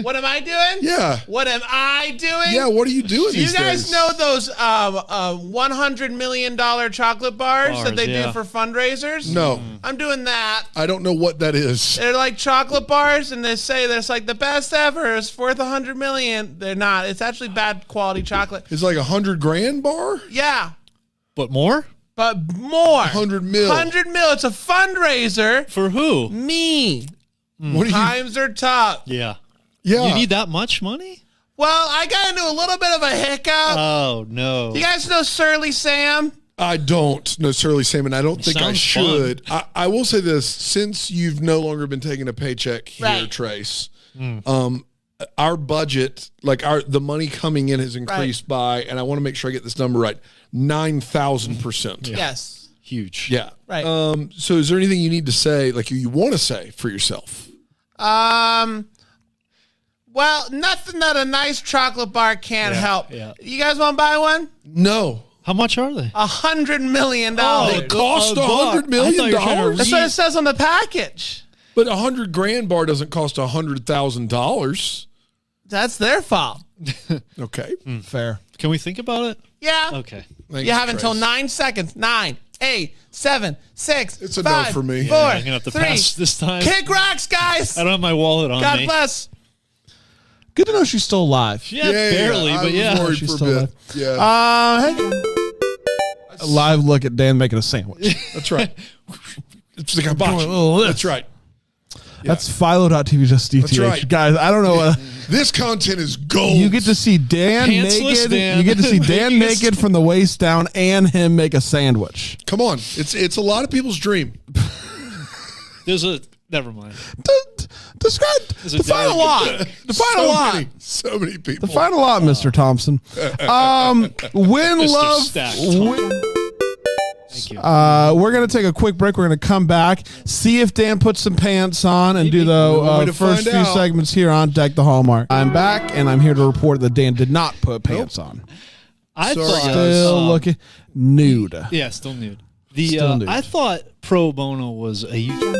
What am I doing? Yeah. What am I doing? Yeah. What are you doing? Do you these guys days? know those $100 million chocolate bars that they do for fundraisers? No, I'm doing that. I don't know what that is. They're like chocolate bars, and they say that it's like the best ever. It's worth $100 million. They're not. It's actually bad quality chocolate. It's like $100 grand bar. Yeah, But more? but more. 100 mil. 100 mil. It's a fundraiser. For who? Me. What are you? Times are tough. Yeah. Yeah. You need that much money? Well, I got into a little bit of a hiccup. Oh, no. You guys know Surly Sam? I don't necessarily, Sam, and I don't think I Sounds should. I will say this: since you've no longer been taking a paycheck here, Right. Trace, our budget, like the money coming in, has increased by, and I want to make sure I get this number right, 9,000%. Yes. Huge. Yeah. Right. So, is there anything you need to say, like you want to say for yourself? Well, nothing that a nice chocolate bar can't help. yeah. You guys want to buy one? No. How much are they? $100 million. They cost $100 million. That's what it says on the package. But $100 grand bar doesn't cost $100,000. That's their fault. Okay. Fair. Can we think about it? Yeah. Okay. You have until 9 seconds. 9, 8, 7, 6. It's a 5, no for me. 4, I'm gonna have to 3. pass this time. Kick rocks, guys. I don't have my wallet on God me. bless. Good to know she's still alive. Yeah, barely, I but was yeah. worried She's for a still bit. Yeah. A live look at Dan making a sandwich. That's right. It's like a Doing a botch. little lift. That's right. That's Philo.tv just DTH. That's right. Guys, I don't know what. This content is gold. You get to see Dan Pantsless naked. Dan. You get to see Dan Making a naked from the waist down and him make a sandwich. Come on. It's a lot of people's dream. Never mind. Describe the final lot. The final lot. So many people. The final lot, Mr. Thompson. Win Mr. love. Stacked. Thank you. We're gonna take a quick break. We're gonna come back, see if Dan puts some pants on, and do the first few segments here on Deck the Hallmark. I'm back, and I'm here to report that Dan did not put pants on. I thought Still looking nude. Yeah, still nude. Still nude. I thought Pro Bono was a huge.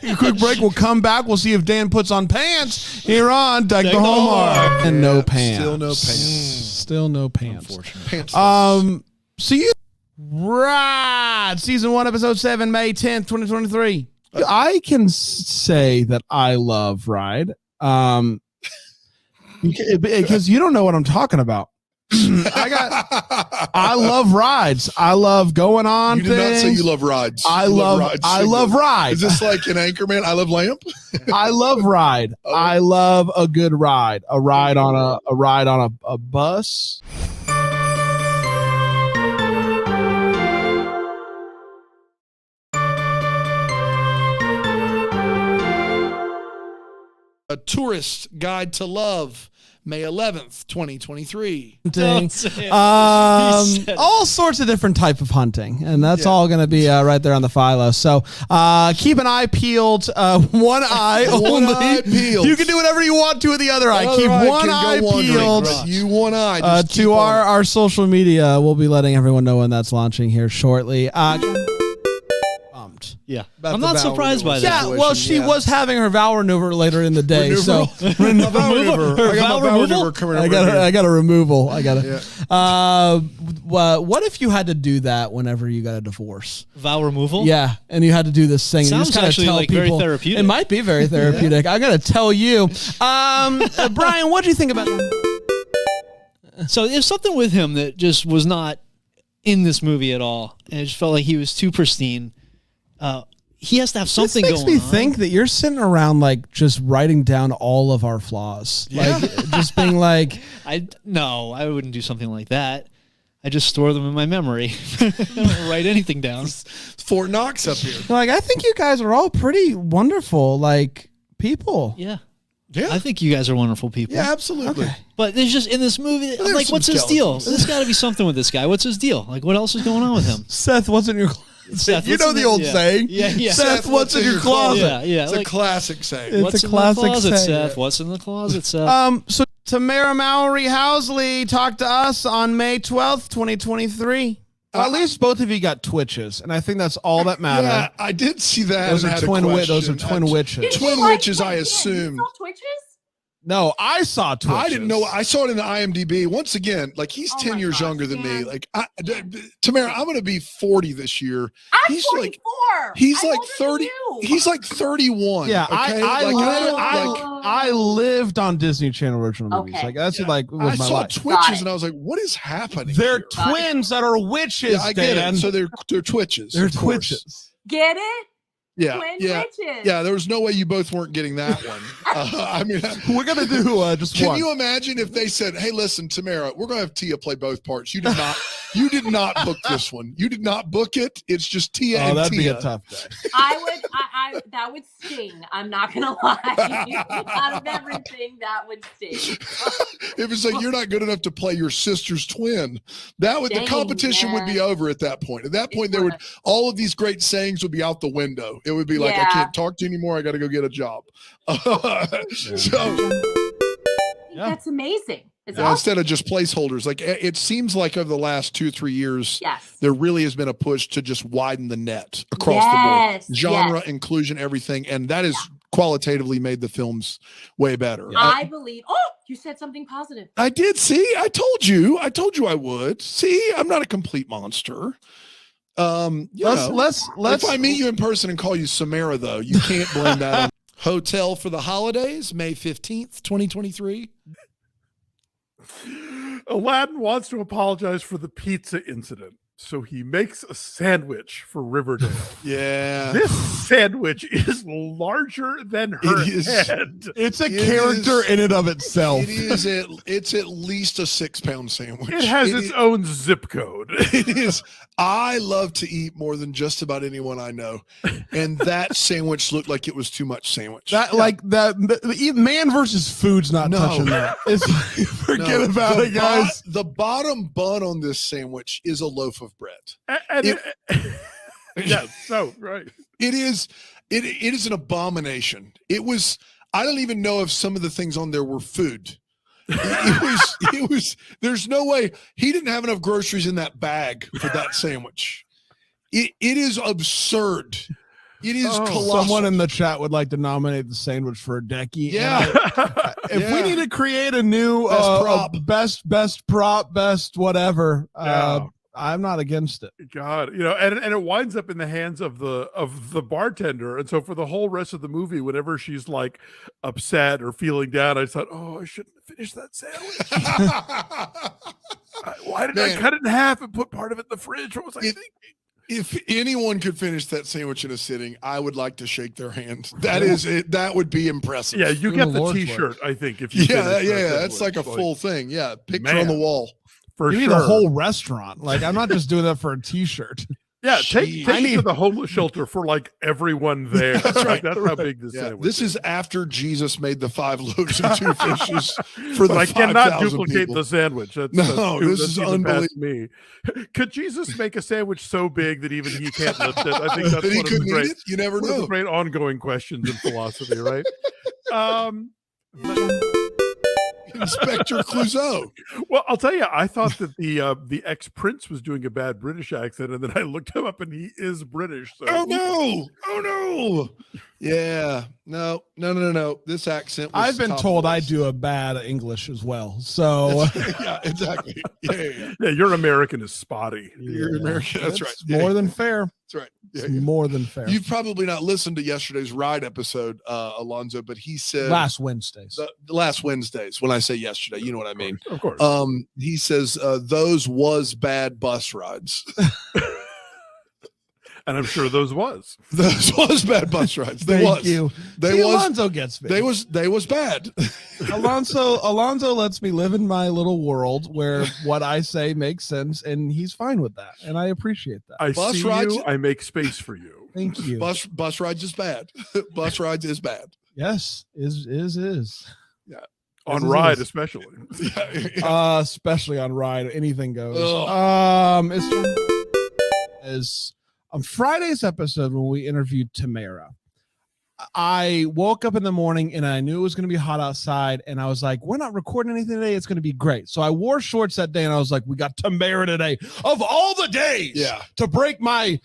A quick break. We'll come back. We'll see if Dan puts on pants here on Deck the Hallmark. And no pants. Still no pants. Still no pants. Pantsless. See you. Right. Season 1, episode 7, May 10th, 2023. I can say that I love Ride. Because you don't know what I'm talking about. I love rides. I love going on. You did things. not say you love rides. I You love rides. I love ride. Is this like an Anchorman? I love lamp. I love ride. I love a good ride. A ride on a bus. A Tourist Guide to Love, May 11th, 2023. All sorts of different type of hunting, and that's all going to be right there on the Philo. So keep an eye peeled. One eye only. One eye peeled. You can do whatever you want to with the other eye. Other Keep eye one can eye go wandering. peeled. Right. You one eye. Just keep To on our social media, we'll be letting everyone know when that's launching here shortly. Yeah, About I'm the not vow surprised by renewal that. Yeah, well, she was having her vow removal later in the day. Removal? So A vow removal. Her I got vow my vow removal? removal coming I over got here. I got a removal. I got it. What if you had to do that whenever you got a divorce? Vow removal? Yeah, and you had to do this thing. And you Sounds just kind of actually tell like very people. therapeutic. It might be very therapeutic. I got to tell you, Brian. What do you think about? So there's something with him that just was not in this movie at all, and it just felt like he was too pristine. He has to have something This makes going me on. think that you're sitting around like just writing down all of our flaws, like just being like, I wouldn't do something like that. I just store them in my memory. I don't write anything down. Fort Knox up here. like I think you guys are all pretty wonderful, like people. Yeah. Yeah. I think you guys are wonderful people. Yeah, absolutely. But there's just in this movie, I'm there's like, some what's his deal? skeletons. There's got to be something with this guy. What's his deal? Like, what else is going on with him? Seth, what's in your? Seth, You what's know in the old saying. Yeah, yeah. Seth, what's in your closet? Yeah, yeah. It's a classic saying. It's What's a in classic the closet, saying. Seth? What's in the closet, Seth? So Tamara Mowry Housley talked to us on May 12th, 2023. At least both of you got twitches, and I think that's all that matters. Yeah, I did see that. Those and are had a twin those are question. twin witches. Twin witches, I assume. Twitches? No, I saw twitches. I didn't know. I saw it in the IMDb. Once again, like he's 10 years younger than me. Like Tamara, I'm going to be 40 this year. I'm 44. He's I'm like older than 30. you. He's like 31. Yeah, okay? I lived on Disney Channel original movies. Okay. Like that's like was I my saw life. twitches and I was like, what is happening? They're here? twins that are witches. Yeah, I get Dan. it. So they're twitches. They're of course. twitches. Get it? Yeah, Twin yeah, witches. yeah. There was no way you both weren't getting that one. I mean, We're gonna do just can one. you imagine if they said, "Hey, listen, Tamara, we're gonna have Tia play both parts. You did not, book this one. You did not book it. It's just Tia and that'd Tia." be a tough day. I that would sting. I'm not gonna lie. Out of everything, that would sting. If it's like you're not good enough to play your sister's twin, that would the Dang, competition would be man. over at that point. At that point, there would all of these great sayings would be out the window. It would be like, I Yeah. can't talk to you anymore. I got to go get a job. So That's amazing. It's yeah, awesome. instead of just placeholders, like it seems like over the last 2-3 years, Yes. there really has been a push to just widen the net across Yes, the board, genre, yes. inclusion, everything, and that has qualitatively made the films way better. I believe. Oh, you said something positive. I did. See, I told you I would. See, I'm not a complete monster. Let's if I meet you in person and call you Samara, though, you can't blame that on Hotel for the Holidays, May 15th, 2023. Aladdin wants to apologize for the pizza incident. So he makes a sandwich for Riverdale. Yeah. This sandwich is larger than her head. It's a character in and of itself. It's at least a 6-pound sandwich. It has its own zip code. It is. I love to eat more than just about anyone I know, and that sandwich looked like it was too much sandwich. Man versus food's not touching that. Forget about it, guys. The bottom bun on this sandwich is a loaf of bread. Right. It is an abomination. It was. I don't even know if some of the things on there were food. It was. There's no way he didn't have enough groceries in that bag for that sandwich. It is absurd. It is colossal. Someone in the chat would like to nominate the sandwich for a Decky. Yeah. If we need to create a new best prop, best whatever, I'm not against it. God, and it winds up in the hands of the bartender, and so for the whole rest of the movie, whenever she's like upset or feeling down, I thought, I shouldn't have finished that sandwich. Why did I cut it in half and put part of it in the fridge? What was I thinking? If anyone could finish that sandwich in a sitting, I would like to shake their hand. That is it. That would be impressive. Yeah, you get the T-shirt, I think. If you that's like a full thing. Yeah, picture on the wall. For you sure. need a whole restaurant. Like, I'm not just doing that for a T-shirt. Yeah, take me to the homeless shelter for like everyone there. That's right. That's how big this sandwich This is after Jesus made the 5 loaves and 2 fishes for the I 5,000 cannot duplicate people. the sandwich. This is unbelievable. Me. Could Jesus make a sandwich so big that even he can't lift it? I think that's That he one of the couldn't great. eat it? You never one of know. the great ongoing questions in philosophy, right? Inspector Clouseau. Well, I'll tell you, I thought that the ex-prince was doing a bad British accent, and then I looked him up, and he is British. So. Oh no! Yeah, no. This accent. Was I've been top told of I this. do a bad English as well. So Yeah, exactly. Yeah. Yeah, your American is spotty. You're American. That's right. It's more than fair. That's right. It's more than fair. You've probably not listened to yesterday's ride episode, Alonzo, but he said Last Wednesdays. The last Wednesdays. When I say yesterday, you know what I mean. Of course. He says those was bad bus rides. And I'm sure those was bad bus rides. They Thank was. you. They See, was. Alonzo gets me. They was bad. Alonzo lets me live in my little world where what I say makes sense, and he's fine with that, and I appreciate that. I Bus see rides- you. I make space for you. Thank you. Bus rides is bad. Bus rides is bad. Yes, is. Yeah. On This ride, is- especially. Especially on ride, anything goes. As on Friday's episode when we interviewed Tamara, I woke up in the morning and I knew it was going to be hot outside, and I was like, we're not recording anything today, it's going to be great. So I wore shorts that day, and I was like, we got Tamara today of all the days to break my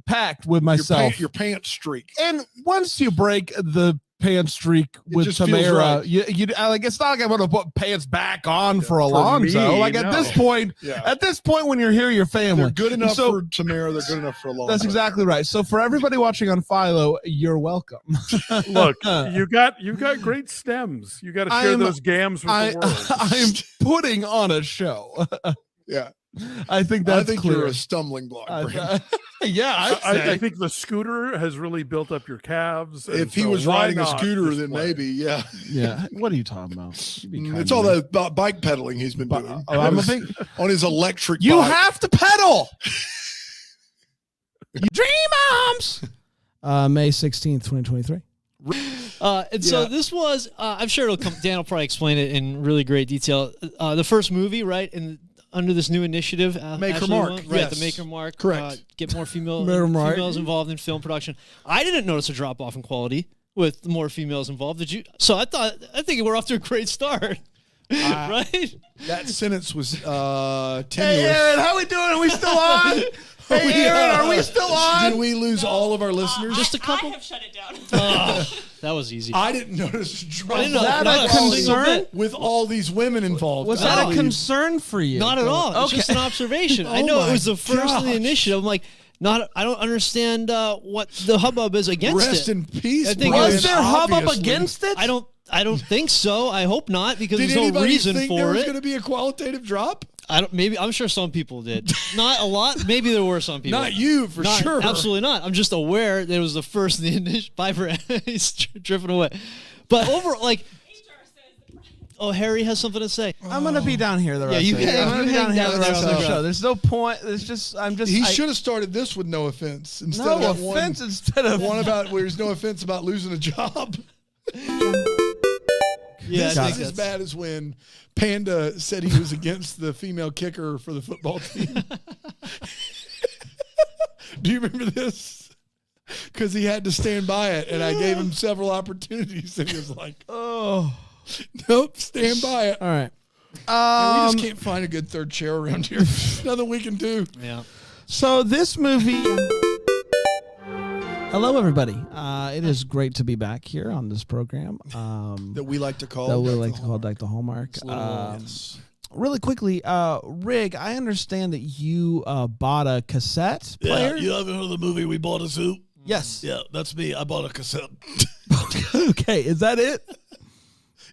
pact with myself. Your pants streak. And once you break the pants streak with just feels Tamara, right. you like, it's not like I'm going to put pants back on for For Alonzo. me, Like at this point, when you're here, you're family. They're good enough So- for Tamara. They're good enough for Alonzo. That's exactly right. So for everybody watching on Philo, you're welcome. Look, you got great stems. You got to share those gams with the world. I'm putting on a show. Yeah. I think that's clear. you're a stumbling block. Brandon. I think the scooter has really built up your calves. and If he so was why riding a not scooter, just then play? maybe, yeah. Yeah. What are you talking about? You be kind It's to all me. that bike pedaling he's been doing. I'm a big. on his electric You bike. have to pedal. Dream arms. May 16th, 2023. And so this was, I'm sure it'll come, Dan will probably explain it in really great detail. The first movie, right? And under this new initiative, Maker Ashley Mark, won, right? yes. The Maker Mark, Correct. Get more Maker Mark. females involved in film production. I didn't notice a drop off in quality with more females involved. Did you? So I think we're off to a great start, right? That sentence was Hey, tenuous. Aaron, how we doing? Are we still on? Hey, Aaron, are we still on? Did we lose all of our listeners? Just a couple. I have shut it down. That was easy. I didn't notice a drop. I didn't know- Is that not a a single concern? bit. with all these women involved. Was that a concern for you? Not at all. It's just an observation. I know it was the first of the gosh. initiative. I'm like, I don't understand what the hubbub is against Rest it. in peace. I think Brian, Was there hubbub obviously. against it? I don't think so. I hope not, because Did there's no anybody reason think there for was it. going to be a qualitative drop? I'm sure some people did. Not a lot. Maybe there were some people. Not you, for sure. Absolutely not. I'm just aware that it was the first in the initial Piper. He's drifting away. But overall, like, oh, Harry has something to say. I'm gonna be down here the rest you of the hang- I'm gonna you be down hang here down the there rest on of the the show. ground. There's no point. There's just He I- should have started this with no offense instead No of that offense one, instead of one about where there's no offense about losing a job. Yeah, This I is think as bad as when Panda said he was against the female kicker for the football team. Do you remember this? Because he had to stand by it, and I gave him several opportunities, and he was like, "Oh, nope, stand by it." All right. And we just can't find a good third chair around here. Nothing we can do. Yeah. So this movie. Hello, everybody. It is great to be back here on this program. That we like to call. Deck the Hallmark. Yes. Really quickly, Rig, I understand that you bought a cassette player. Yeah, you haven't heard of the movie We Bought a Suit? Yes. Yeah, that's me. I bought a cassette. Okay, is that it?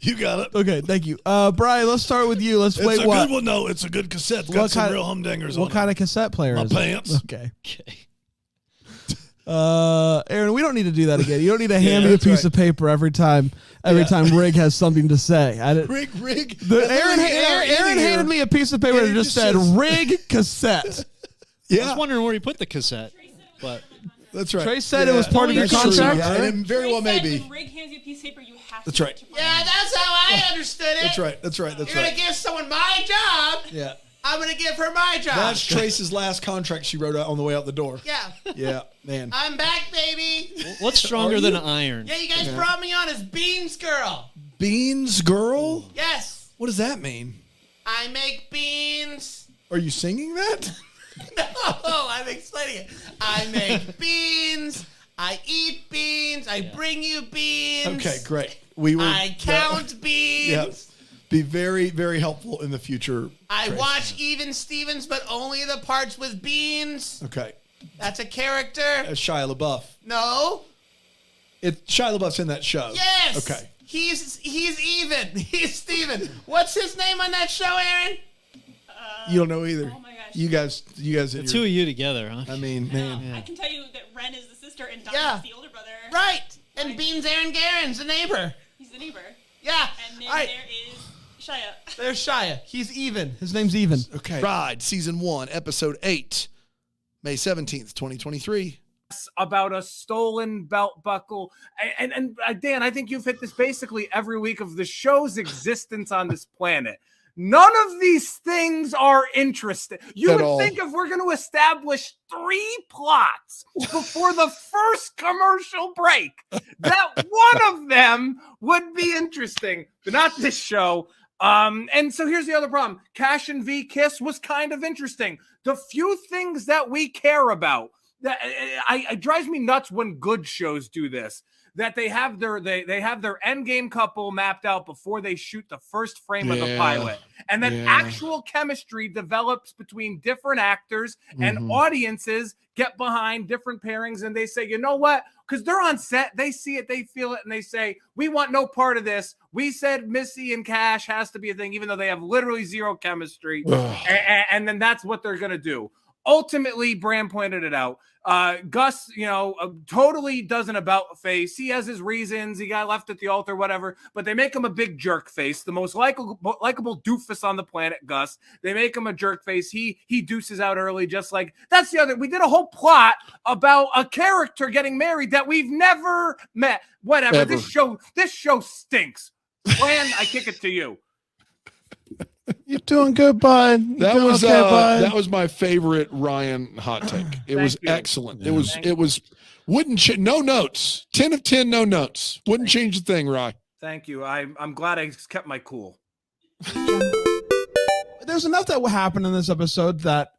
You got it. Okay, thank you. Brian, let's start with you. It's It's a what? good one, though. It's a good cassette. It's got some real humdingers on What kind of cassette player My is pants. it? Okay. Aaron, we don't need to do that again. You don't need to hand me a piece of paper every time Rig has something to say. Rig. Aaron handed me a piece of paper that just said Rig cassette. I was wondering where he put the cassette, but that's right. Trey said it was part of your contract. Yeah, and very well maybe. When Rig hands you a piece of paper, you have That's to. right. Yeah, that's how I understood it. That's right. That's right. That's You're right. gonna give someone my job. Yeah. I'm gonna give her my job. That's Trace's last contract she wrote out on the way out the door. Yeah. Yeah, man. I'm back, baby. what's stronger than iron? Yeah, you guys brought me on as Beans Girl. Beans Girl? Yes. What does that mean? I make beans. Are you singing that? No, I'm explaining it. I make beans. I eat beans. I bring you beans. Okay, great. We will. I count beans. Yeah. Be very, very helpful in the future. I Trace. watch Even Stevens, but only the parts with beans. Okay. That's a character. As Shia LaBeouf. No. Shia LaBeouf's in that show. Yes. Okay. He's even. He's Steven. What's his name on that show, Aaron? You don't know either. Oh my gosh. You guys. The two of you together, huh? I mean, man. I can tell you that Ren is the sister and Don Yeah. is the older brother. Right. And Beans Aaron Garen's the neighbor. He's the neighbor. Yeah. And then All right. there is Shia. There's Shia. He's even. His name's even. Okay. Ride, Season 1, Episode 8, May 17th, 2023. About a stolen belt buckle. And Dan, I think you've hit this basically every week of the show's existence on this planet. None of these things are interesting. You At would all. think if we're going to establish 3 plots before the first commercial break, that one of them would be interesting, but not this show. And so here's the other problem. Cash and V Kiss was kind of interesting. The few things that we care about, that it drives me nuts when good shows do this. That they have their end game couple mapped out before they shoot the first frame of the pilot, and then actual chemistry develops between different actors and audiences get behind different pairings, and they say, you know what? Because they're on set, they see it, they feel it, and they say, we want no part of this. We said Missy and Cash has to be a thing, even though they have literally zero chemistry, and then that's what they're gonna do. Ultimately, Bram pointed it out. Gus, totally doesn't about face. He has his reasons. He got left at the altar, whatever. But they make him a big jerk face, the most likable doofus on the planet. Gus. They make him a jerk face. He deuces out early, just like that's the other. We did a whole plot about a character getting married that we've never met. Whatever. Ever. This show stinks. Glenn, I kick it to you. You're doing good, bud. That You're was doing okay, bud. that was my favorite Ryan hot take. It was you. excellent. Yeah. It was no notes. 10 of 10, no notes. Wouldn't change a thing, Ryan. Thank you. I'm glad I kept my cool. There's enough that happened in this episode that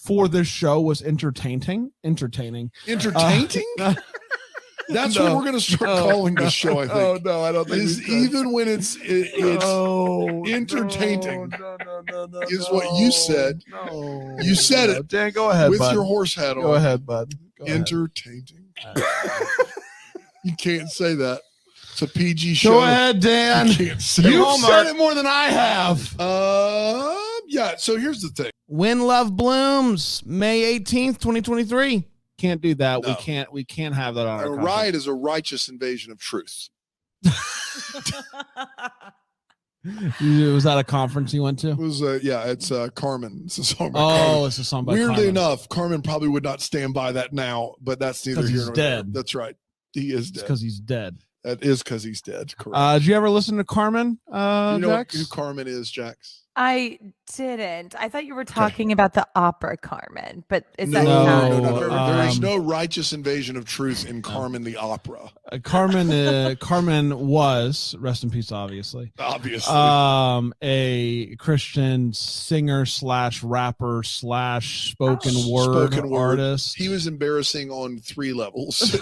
for this show was entertaining. Entertaining? That's No. what we're going to start calling this show, I think. Oh, no, I don't think Is we should. even when it's entertaining is what you said. No. You said it. Dan, go ahead, with bud. your horse hat on. Go ahead, bud. Go ahead. Entertaining. You can't say that. It's a PG show. Go ahead, Dan. You can't say You've Hallmark. said it more than I have. Yeah. So here's the thing. When Love Blooms, May 18th, 2023. Can't do that. No. We can't have that on our A contract. riot is a righteous invasion of truth. Was that a conference you went to? It was it's Carmen. It's a song by Oh, Carmen. it's a song by Weirdly Carmen. enough, Carmen probably would not stand by that now, but that's neither 'Cause here he's nor there. dead. That's right. He is dead. Because he's dead. That is because he's dead. Correct. Did you ever listen to Carmen, you know Jax? who Carmen is, Jax? I didn't. I thought you were talking about the opera Carmen, but is that No, not? there is no righteous invasion of truth in Carmen the opera. Carmen was, rest in peace, obviously. Obviously. A Christian singer / rapper / spoken word artist. He was embarrassing on 3 levels.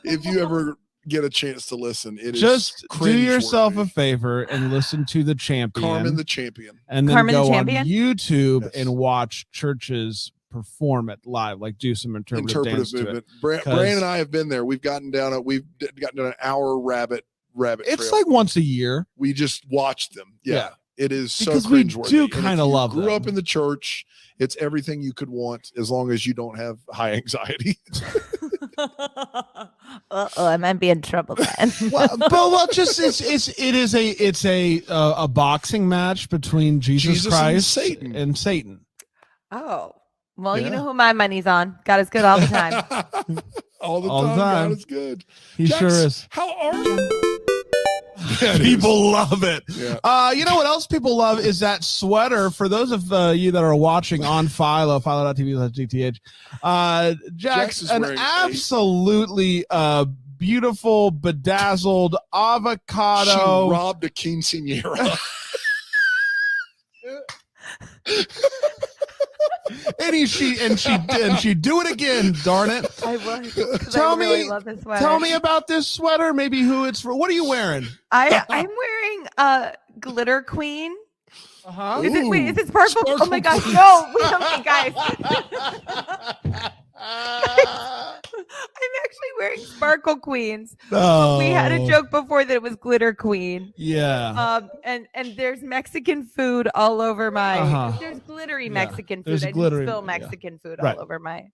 If you ever get a chance to listen, it is Just do cringeworthy. yourself a favor and listen to The Champion. Carmen the Champion. And then Carmen the go on Champion? YouTube and watch churches perform it live, like do some interpretive dance movement. to it. 'Cause Brian and I have been there. We've gotten down an hour rabbit it's trail. like once a year. We just watched them. Yeah. It is so Because we cringeworthy. do And if kinda you love grew them. up in the church. It's everything you could want as long as you don't have high anxiety. I might be in trouble then. It's a boxing match between Jesus and Christ Satan. and Satan. Oh, well, you Yeah. know who my money's on. God is good all the time. all the All the time. time. God is good. He Jax, sure is. How are you? People love it. Yeah. You know what else people love is that sweater. For those of you that are watching on Philo.tv/GTH, Jax Jax, is an wearing a- absolutely beautiful, bedazzled avocado. She robbed a quinceañera. and she do it again. Darn it! I was. 'Cause Tell I really me, love this sweater. tell me about this sweater. Maybe who it's for. What are you wearing? I'm wearing Glitter Queen. Uh-huh. Is it? Wait, is it sparkle? Oh my gosh! Queen. No, wait, okay, guys. I'm actually wearing Sparkle Queens. Oh. We had a joke before that it was Glitter Queen. Yeah. And there's Mexican food all over my. Uh-huh. There's glittery Yeah. Mexican food. There's I didn't glittery- spill yeah. Mexican food Right. all over my.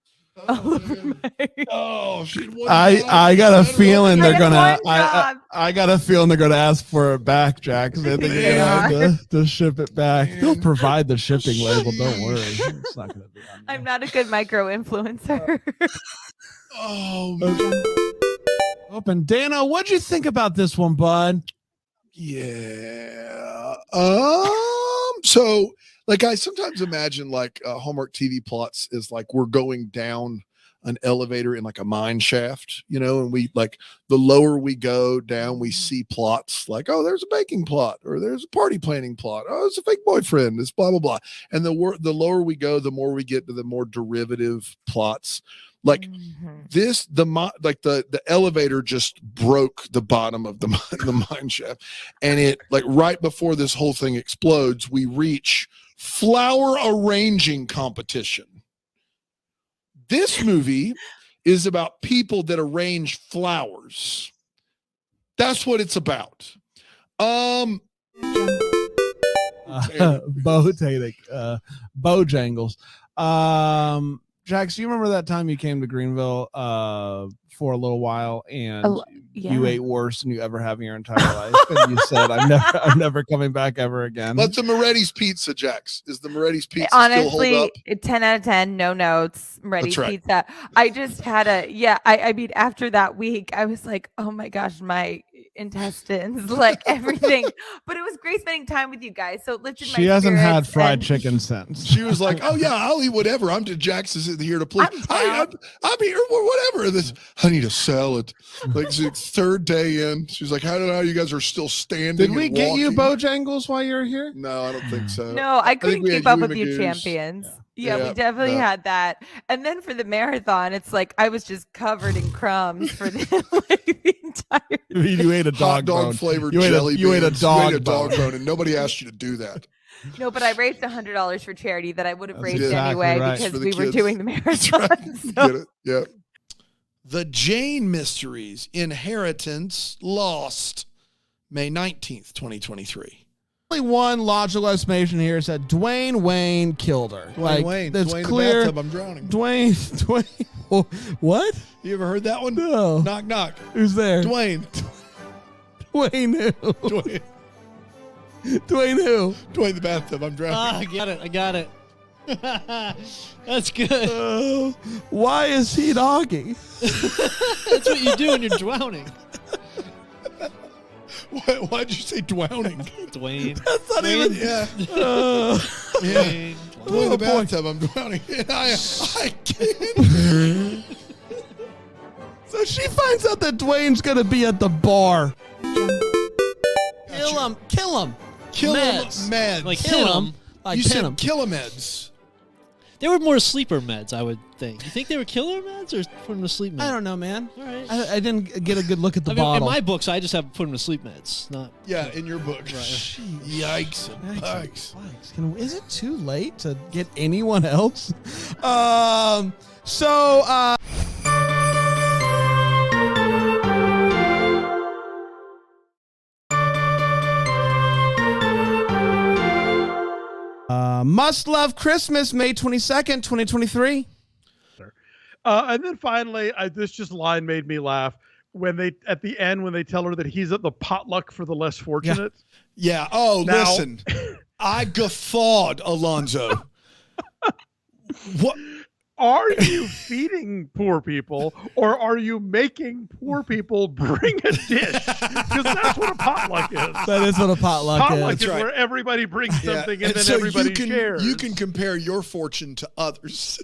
Oh, I got a feeling they're I gonna. had one job. I got a feeling they're gonna ask for it back, Jack. They think you're gonna have to ship it back. They'll provide the shipping label. Don't worry. It's not gonna be on. I'm not a good micro influencer. Open. Dana, what'd you think about this one, bud? Yeah. So like I sometimes imagine like Hallmark TV plots is like we're going down an elevator in like a mine shaft, and we like the lower we go down, we see plots like, oh, there's a baking plot, or there's a party planning plot. Oh, it's a fake boyfriend. It's blah blah blah. And the lower we go, the more we get to the more derivative plots. Like this, the elevator just broke the bottom of the mine shaft, and it like right before this whole thing explodes, we reach flower arranging competition. This movie is about people that arrange flowers. That's what it's about. Bojangles. Jax, do you remember that time you came to Greenville for a little while and you yeah. ate worse than you ever have in your entire life? And you said, I'm never coming back ever again. But the Moretti's pizza, Jax. Is the Moretti's pizza still hold Honestly, up? 10 out of 10, no notes. Ready That's right. pizza. I just had I mean, after that week, I was like, oh my gosh, my intestines, like everything. But it was great spending time with you guys. So it lifted my She hasn't had spirits fried and- chicken since. She was like, "Oh yeah, I'll eat whatever. I'm to Jax is here to please. I'm here for whatever. This I need a salad." Like it's the third day in, she's like, "How do know you guys are still standing?" Did we and get you walking?" Bojangles while you were here? No, I don't think so. No, I think couldn't we had keep up Huey with you Magoo's. champions. Yeah, Yeah, we definitely no. had that. And then for the marathon, it's like I was just covered in crumbs for the entire. You ate a Hot dog dog bone. flavored You ate a- jelly you ate a beans. dog You ate a dog bone. bone, and nobody asked you to do that. No, but I raised $100 for charity that I would have That's raised exactly anyway right. because For the we were kids. doing the marathon. So- Get it? Yeah. The Jane Mysteries, Inheritance, Lost, May 19th, 2023. Only one logical explanation here is that Dwayne Wayne killed her. Dwayne Wayne. That's Dwayne clear. the bathtub, I'm drowning. Dwayne. What? You ever heard that one? No. Knock, knock. Who's there? Dwayne. Dwayne who? Dwayne. Dwayne who? Dwayne the bathtub, I'm drowning. I got it. That's good. Why is he doggy? That's what you do when you're drowning. Why'd you say drowning? Dwayne. That's not Dwayne. even. Yeah. Dwayne. Dwayne the boy. bathtub, I'm drowning. I can't. So she finds out that Dwayne's going to be at the bar. Kill him. Kill him. Kill him, Meds. meds. Like Kill hit him. him. Like You pin said him. kilomeds. They were more sleeper meds, I would think. You think they were killer meds or put them to sleep meds? I don't know, man. All right. I didn't get a good look at the I mean, bottle. in my books, I just have put them to sleep meds. Not. Yeah, in your book. Right. Yikes and Yikes. pikes. Is it too late to get anyone else? Must Love Christmas, May 22nd, 2023. And then finally, this just line made me laugh when they at the end when they tell her that he's at the potluck for the less fortunate. Yeah. Oh, Now- listen. I guffawed, Alonzo. What? Are you feeding poor people, or are you making poor people bring a dish? Because that's what a potluck is. That is what a potluck Potluck is. is right. where everybody brings Yeah, something and then so everybody you can, shares. You can compare your fortune to others.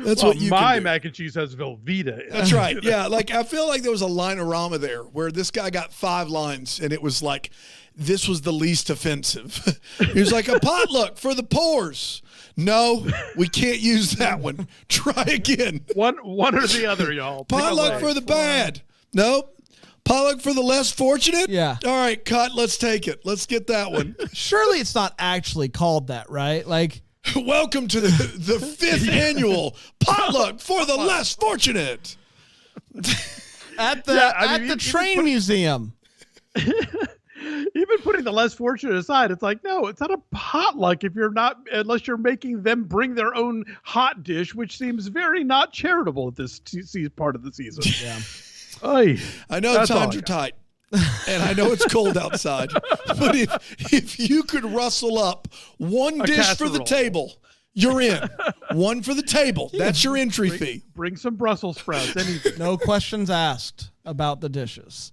That's Well, what you my can do. mac and cheese has Velveeta. in it. That's right. Yeah, like I feel like there was a line-orama there where this guy got 5 lines, and it was like, this was the least offensive. He was like, a potluck for the poors. No, we can't use that one. Try again. One or the other, y'all. Pick a Potluck lane. for the bad. Nope. Potluck for the less fortunate. Yeah. All right, cut. Let's take it. Let's get that one. Surely it's not actually called that, right? Like, Welcome to the 5th annual potluck for the less fortunate. at the Yeah, I at mean, the even train put- museum. Even putting the less fortunate aside, it's like, no, it's not a potluck if you're not, unless you're making them bring their own hot dish, which seems very not charitable at this part of the season. Yeah. Oy, I know that's all times I are got. tight, and I know it's cold outside. But if you could rustle up one A dish for the casserole. table, you're in. One for the table. That's your entry fee. Bring some Brussels sprouts. Anything. No questions asked about the dishes.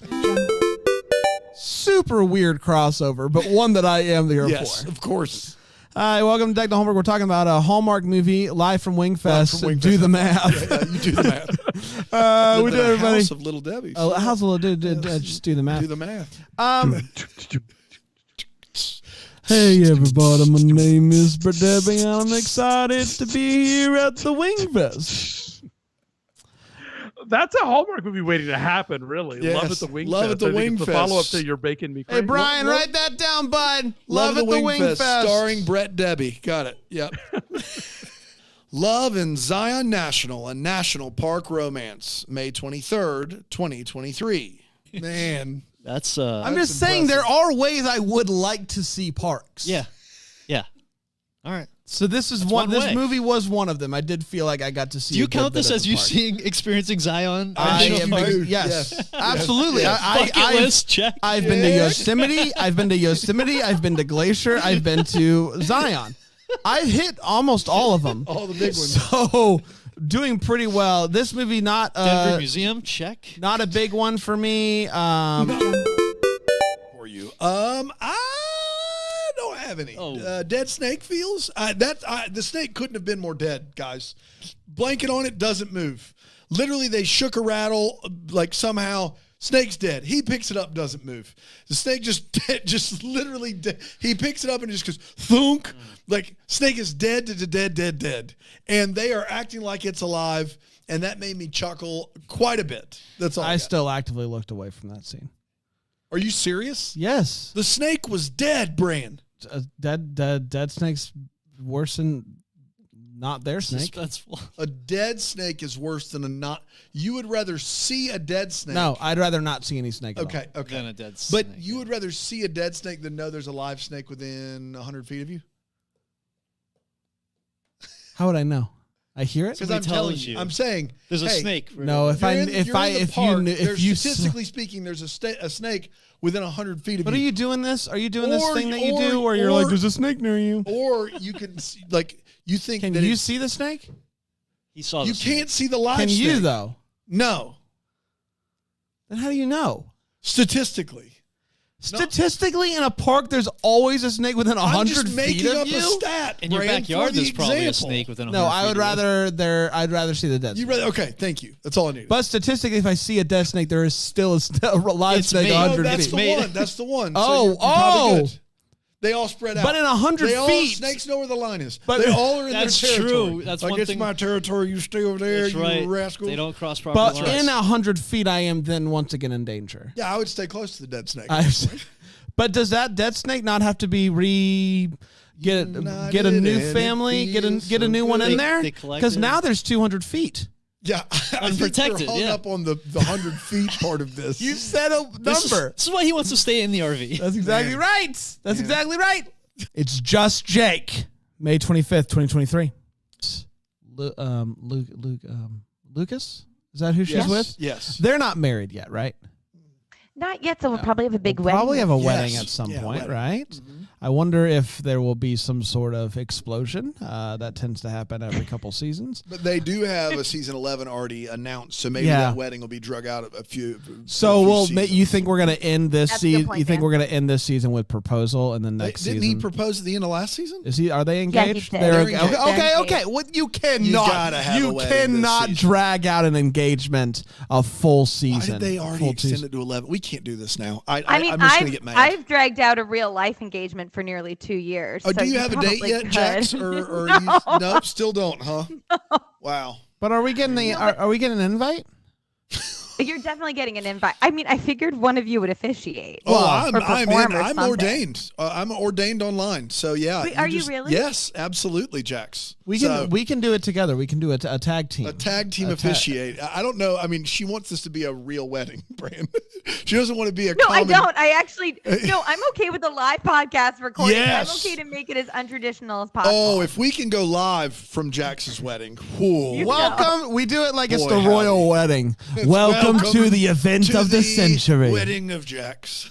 Super weird crossover, but one that I am here Yes, for. of course. Hi, welcome to Deck the Homework. We're talking about a Hallmark movie live from Wingfest. Live from Wingfest. Do the math. Yeah, you do the math. We Lived do in a everybody. House of Little Debbie's. Oh, how's a little? Just do the math. Do the math. Hey everybody, my name is Brett Debbie, and I'm excited to be here at the Wingfest. That's a Hallmark movie waiting to happen, really. Love Yes, at the Wingfest. Love at the I think it's the Wingfest. follow-up to Your Bacon Me Hey Crazy. Brian, write that down, bud. Love at the Wingfest, starring Brett Debbie. Got it. Yep. Love in Zion National, a national park romance, May 23rd, 2023. Man, That's I'm just saying there are ways I would like to see parks. Yeah. All right. So this is That's one. one This way. movie was one of them. I did feel like I got to see. Do you a good count bit this of as the you park. experiencing Zion? I National am. Park? Yes, absolutely. Yes. Bucket list, check. I've been to Yosemite. I've been to Yosemite. I've been to Glacier. I've been to Zion. I've hit almost all of them. all the big ones. So doing pretty well. This movie not Denver Museum, check. not a big one for me. For you. I don't have any. Dead snake feels. The snake couldn't have been more dead, guys. Blanket on it, doesn't move. Literally, they shook a rattle, like somehow. Snake's dead. He picks it up, doesn't move. The snake just literally dead. He picks it up and it just goes thunk. Like snake is dead. And they are acting like it's alive. And that made me chuckle quite a bit. That's all. I still actively looked away from that scene. Are you serious? Yes. The snake was dead, Bran. Dead snakes worse than Not their snake. Suspenseful. A dead snake is worse than a not. You would rather see a dead snake. No, I'd rather not see any snake. At Okay, all. okay. Than a dead But snake, you would rather see a dead snake than know there's a live snake within 100 feet of you? How would I know? I hear it Because I'm telling you. I'm saying there's a hey, snake. No, if you're I in- if you're I in the if park, you knew if there's you statistically speaking, there's a snake within 100 feet of But you. are you doing this? Are you doing this Or- thing that you or- do where you're like, or- there's a snake near you? Or you can see, like you think Can that you it's- see the snake? He saw. You the snake. can't see the live Can snake. you though? No. Then how do you know? Statistically. Statistically, in a park, there's always a snake within I'm 100 just feet making of up you. a stat. In your Brand, backyard, for the there's probably a example. snake within 100 No, feet I would of you. I'd rather see the dead You snake. rather okay? Thank you. That's all I need. But statistically, if I see a dead snake, there is still a live It's snake me. 100 that's feet. the one. That's the one. Oh, so you're probably oh. good. They all spread out. But in 100 they all, feet. snakes know where the line is. But they all are in that's their territory. true. That's like one it's thing- my territory. You stay over there. That's you right. rascal. They don't cross property But lines. in 100 feet, I am then once again in danger. Yeah, I would stay close to the dead snake. But does that dead snake not have to be get a United new and it family, get feels a so new one good. in there? They collect Because it. now there's 200 feet. Yeah, I think Unprotected, they're hung yeah. up on the 100 feet part of this. You said a This is- number. This is why he wants to stay in the RV. That's exactly right. That's exactly right. It's Just Jake, May 25th, 2023. Lucas? Is that who she's Yes. with? Yes. They're not married yet, right? Not yet, so we'll probably have a big wedding. Probably have a Yes. wedding at some Yeah, point, wedding. right? I wonder if there will be some sort of explosion. That tends to happen every couple seasons. But they do have a season 11 already announced, so maybe Yeah. that wedding will be drug out a few. So we'll. you think we're going to end this That's a good season? point, You think Dan. we're going to end this season with proposal, and then next Didn't season? he propose at the end of last season? Is he? Are they Yeah, he engaged? did. They're They're okay. engaged. Okay. They're Okay. What you cannot. gotta have you a wedding this cannot season. drag out an engagement a full season. Why did they already full extend season. it to 11? We can't do this now. I'm mean, just going to get mad. I've dragged out a real life engagement for nearly 2 years. Oh, so do you have a date probably yet, could. Jax? Or No. you, nope, still don't, huh? Wow. But are we getting are we getting an invite? You're definitely getting an invite. I mean, I figured one of you would officiate. Oh, or I'm perform in. or I'm something. ordained. I'm ordained online. So yeah. Wait, are you really? Yes, absolutely, Jax. We So, can do it together. We can do a tag team. a tag team A ta- officiate. I don't know. I mean, she wants this to be a real wedding, Brand. She doesn't want to be a. No, I common- don't. I actually no. I'm okay with the live podcast recording. Yes. I'm okay to make it as untraditional as possible. Oh, if we can go live from Jax's wedding, whoa. Welcome. We do it like it's Boy, the royal howdy. wedding. It's Welcome to the event to of the century. Wedding of Jax.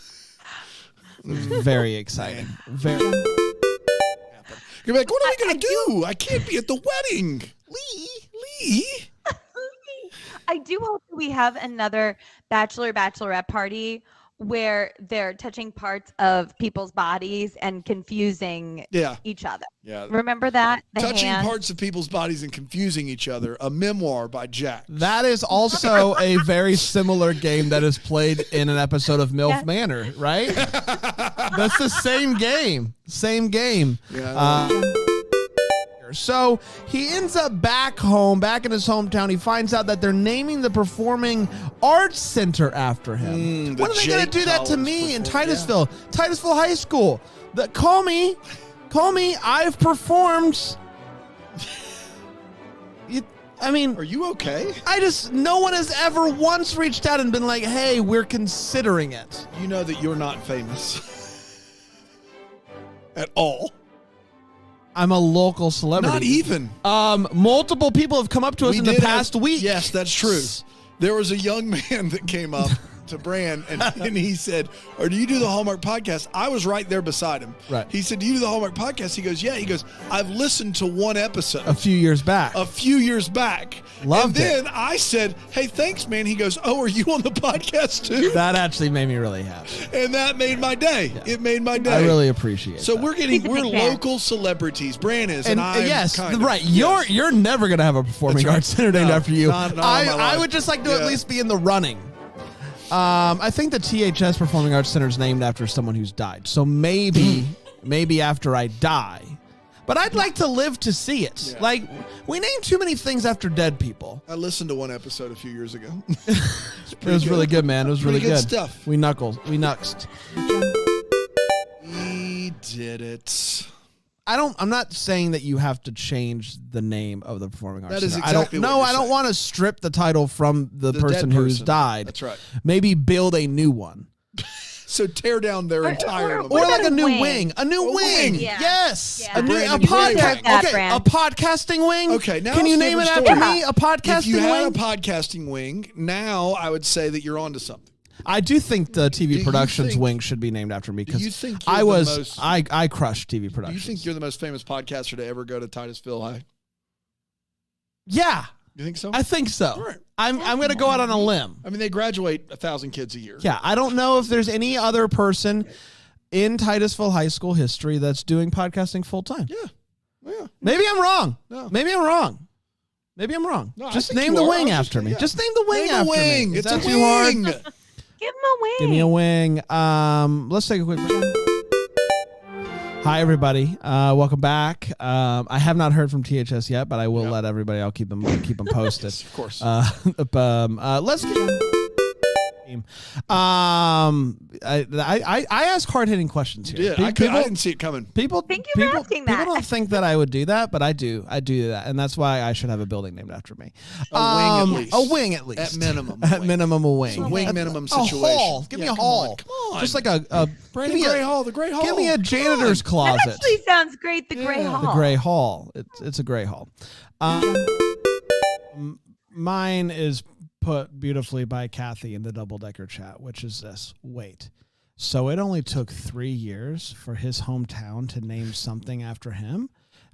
Very exciting. Very. You're like, what are we gonna do? I can't be at the wedding. Lee. I do hope that we have another bachelorette party where they're touching parts of people's bodies and confusing Yeah. each other. Yeah. Remember that? The Touching hand. parts of people's bodies and confusing each other. A memoir by Jack. That is also a very similar game that is played in an episode of MILF Yeah. Manor, right? That's the same game. Same game. Yeah. So he ends up back home, back in his hometown. He finds out that they're naming the Performing Arts Center after him. the When are they going to Jake do that to Collins me in Performing- Titusville? Titusville High School. Call me. I've performed. I mean, are you okay? No one has ever once reached out and been like, hey, we're considering it. You know that you're not famous at all. I'm a local celebrity. Not even. Multiple people have come up to us We in the did past have- week. Yes, that's true. There was a young man that came up to Brand and he said, "Or do you do the Hallmark podcast?" I was right there beside him. Right. He said, "Do you do the Hallmark podcast?" He goes, "Yeah." He goes, "I've listened to one episode A few years back. a few years back." Loved and it. then I said, "Hey, thanks, man." He goes, "Oh, are you on the podcast too?" That actually made me really happy. And that made my day. It made my day. I really appreciate So that. we're local celebrities. Bran is, and I'm yes, kind of. right. You're never gonna have a performing That's right. arts center named No, after you. not on my I life. would just like to Yeah. at least be in the running. I think the THS Performing Arts Center is named after someone who's died. So maybe after I die. But I'd like to live to see it. Yeah. Like, we name too many things after dead people. I listened to one episode a few years ago. It was really good, man. It was really Pretty good. good stuff. We nuxed. We did it. I'm not saying that you have to change the name of the performing arts. That is Center. exactly what you're I don't saying. want to strip the title from the dead person who's person. died. That's right. Maybe build a new one. So tear down their entire Or like a new wing. A new wing. Yeah. Yes. Yeah. A new Brand new podcast. wing. That Okay, brand. a podcasting wing. Okay, now can you it's name it different after story. me? A podcasting If you had wing. a podcasting wing, now I would say that you're onto something. I do think the Do TV you productions think- wing should be named after me do you because think you're I the was most- I crushed TV Do you productions. think you're the most famous podcaster to ever go to Titusville High? Yeah, You think so? I think so. All right. I'm going to go out on a limb. I mean, they graduate 1,000 kids a year. Yeah, I don't know if there's any other person in Titusville High School history that's doing podcasting full time. Yeah. Maybe I'm wrong. No. Maybe I'm wrong. Maybe I'm wrong. No, I Just think name you the are. wing I was after just- me. yeah. Just name the wing Name a after wing. me. Is It's that a too hard? wing. Give him a wing. Give me a wing. Let's take a quick break. Hi, everybody. Welcome back. I have not heard from THS yet, but I will let everybody. I'll keep them posted. Yes, of course. Let's get. I ask hard hitting questions here. Yeah, I didn't see it coming. People Thank you for people, asking people that. don't think that I would do that, but I do. I do that, and that's why I should have a building named after me. A wing at least. A wing at least. At minimum. At minimum, a wing. It's a wing minimum A situation. hall. Give me Yeah, a come hall. on, come on. Just like a Brandon give me Gray a- Hall, the Gray Hall. Give me a janitor's That closet. actually sounds great. The Gray Hall. The Gray Hall. It's a Gray Hall. Mine is put beautifully by Kathy in the Double Decker chat, which is this. Wait. So it only took 3 years for his hometown to name something after him?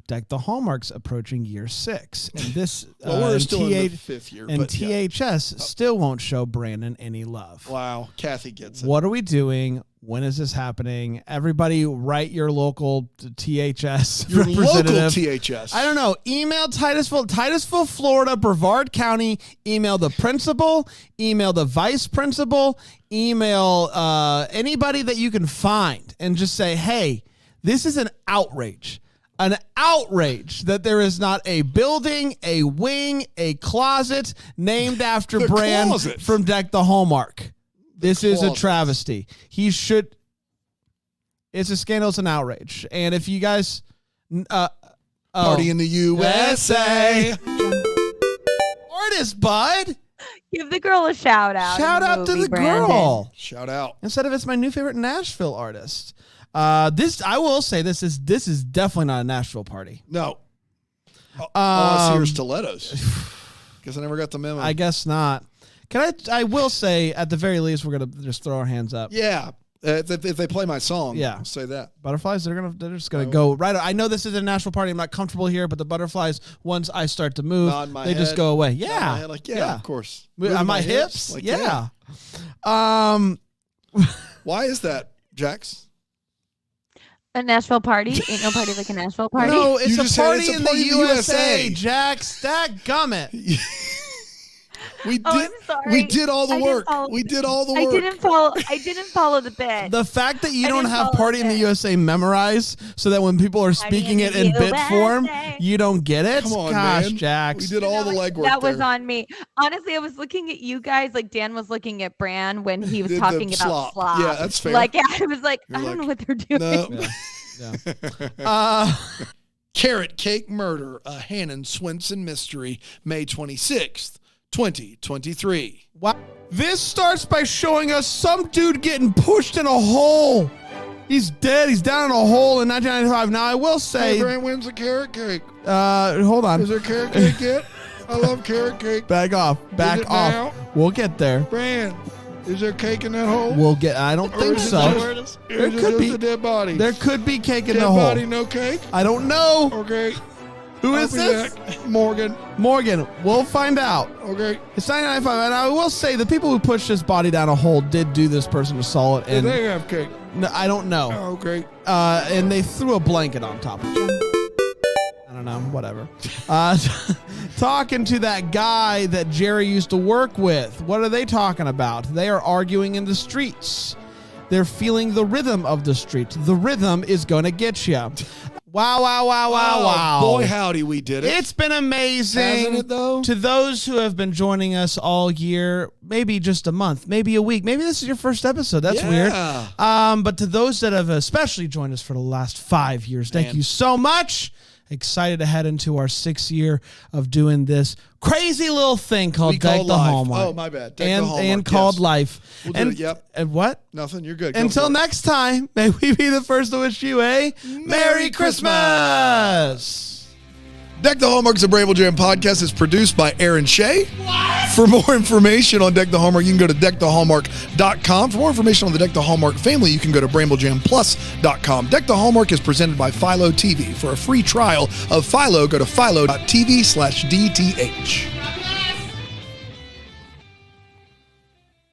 Deck the Hallmark's approaching year 6. And this Well, we're and still in the 5th year. and but yeah. THS still won't show Brandon any love. Wow, Kathy gets it. What are we doing? When is this happening? Everybody write your local THS Your representative. local THS. I don't know. Email Titusville, Florida, Brevard County. Email the principal. Email the vice principal. Email anybody that you can find and just say, hey, this is an outrage. An outrage that there is not a building, a wing, a closet named after The Brand closet. from Deck the Hallmark. This is a closet. travesty. He should. It's a scandal. It's an outrage. And if you guys, Party in the USA. artist, bud. Give the girl a shout out. in Shout out to movie, the Brandon. girl. Shout out. Instead of it's my new favorite Nashville artist. This I will say this is definitely not a Nashville party. No. All I see are Um, stilettos. Guess I never got the memo. I guess not. Can I will say at the very least we're gonna just throw our hands up. Yeah. If they play my song, Yeah. I'll say that. Butterflies, they're just gonna go right. I know this is a national party. I'm not comfortable here, but the butterflies, once I start to move, Nod my they just head. go away. Nod my Yeah, head, like, yeah, of course. On Moving my hips, like, yeah. Why is that, Jax? A Nashville party? Ain't no party like a Nashville party. No, it's You a just said party it's a in party the in the USA, USA. Jack. Gummit. We did. Oh, I'm sorry. We did all the I didn't work. follow- We did all the I work. didn't follow the bit. The fact that you I don't didn't have follow Party in the it. USA memorized so that when people are speaking it in bit form, you don't get it? Come on, Gosh, man. Jax. We did all the legwork. That was there. on me. Honestly, I was looking at you guys like Dan was looking at Bran when he was Did the talking about slop. slop. Yeah, that's fair. Like, I was like, You're I don't like, know what they're doing. No. Carrot Cake Murder, a Hannon Swenson mystery, May 26th, 2023. Wow. This starts by showing us some dude getting pushed in a hole. He's dead. He's down in a hole in 1995. Now, I will say... Hey, Brand wins a carrot cake. Hold on. Is there carrot cake yet? I love carrot cake. Back off. Back it off. now? We'll get there. Brand, is there cake in that hole? We'll get... I don't Or think is it so. just- There is it could just be. a dead body. There could be cake in Dead the hole. body, no cake? I don't know. Okay. Who I'll is be this? back. Morgan. Morgan. We'll find out. Okay. It's 1995, and I will say the people who pushed this body down a hole did do this person a solid. Did And they have cake? no, I don't know. Oh, great. And they threw a blanket on top of it. I don't know. Whatever. Talking to that guy that Jerry used to work with. What are they talking about? They are arguing in the streets. They're feeling the rhythm of the street. The rhythm is going to get you. Wow. Boy, howdy, we did it. It's been amazing. Hasn't it, though? To those who have been joining us all year, maybe just a month, maybe a week, maybe this is your first episode. That's weird. But to those that have especially joined us for the last 5 years, thank you so much. Excited to head into our 6th year of doing this crazy little thing called Deck the Hallmark. Oh, my bad. Deck the Hallmark, and called Life. We'll do it, yep. And what? Nothing. You're good. Go Until for it. next time, may we be the first to wish you a Merry Christmas. Deck the Hallmark's a Bramble Jam podcast. Is produced by Aaron Shea. For more information on Deck the Hallmark, you can go to deckthehallmark.com. For more information on the Deck the Hallmark family, you can go to bramblejamplus.com. Deck the Hallmark is presented by Philo TV. For a free trial of Philo, go to philo.tv/DTH.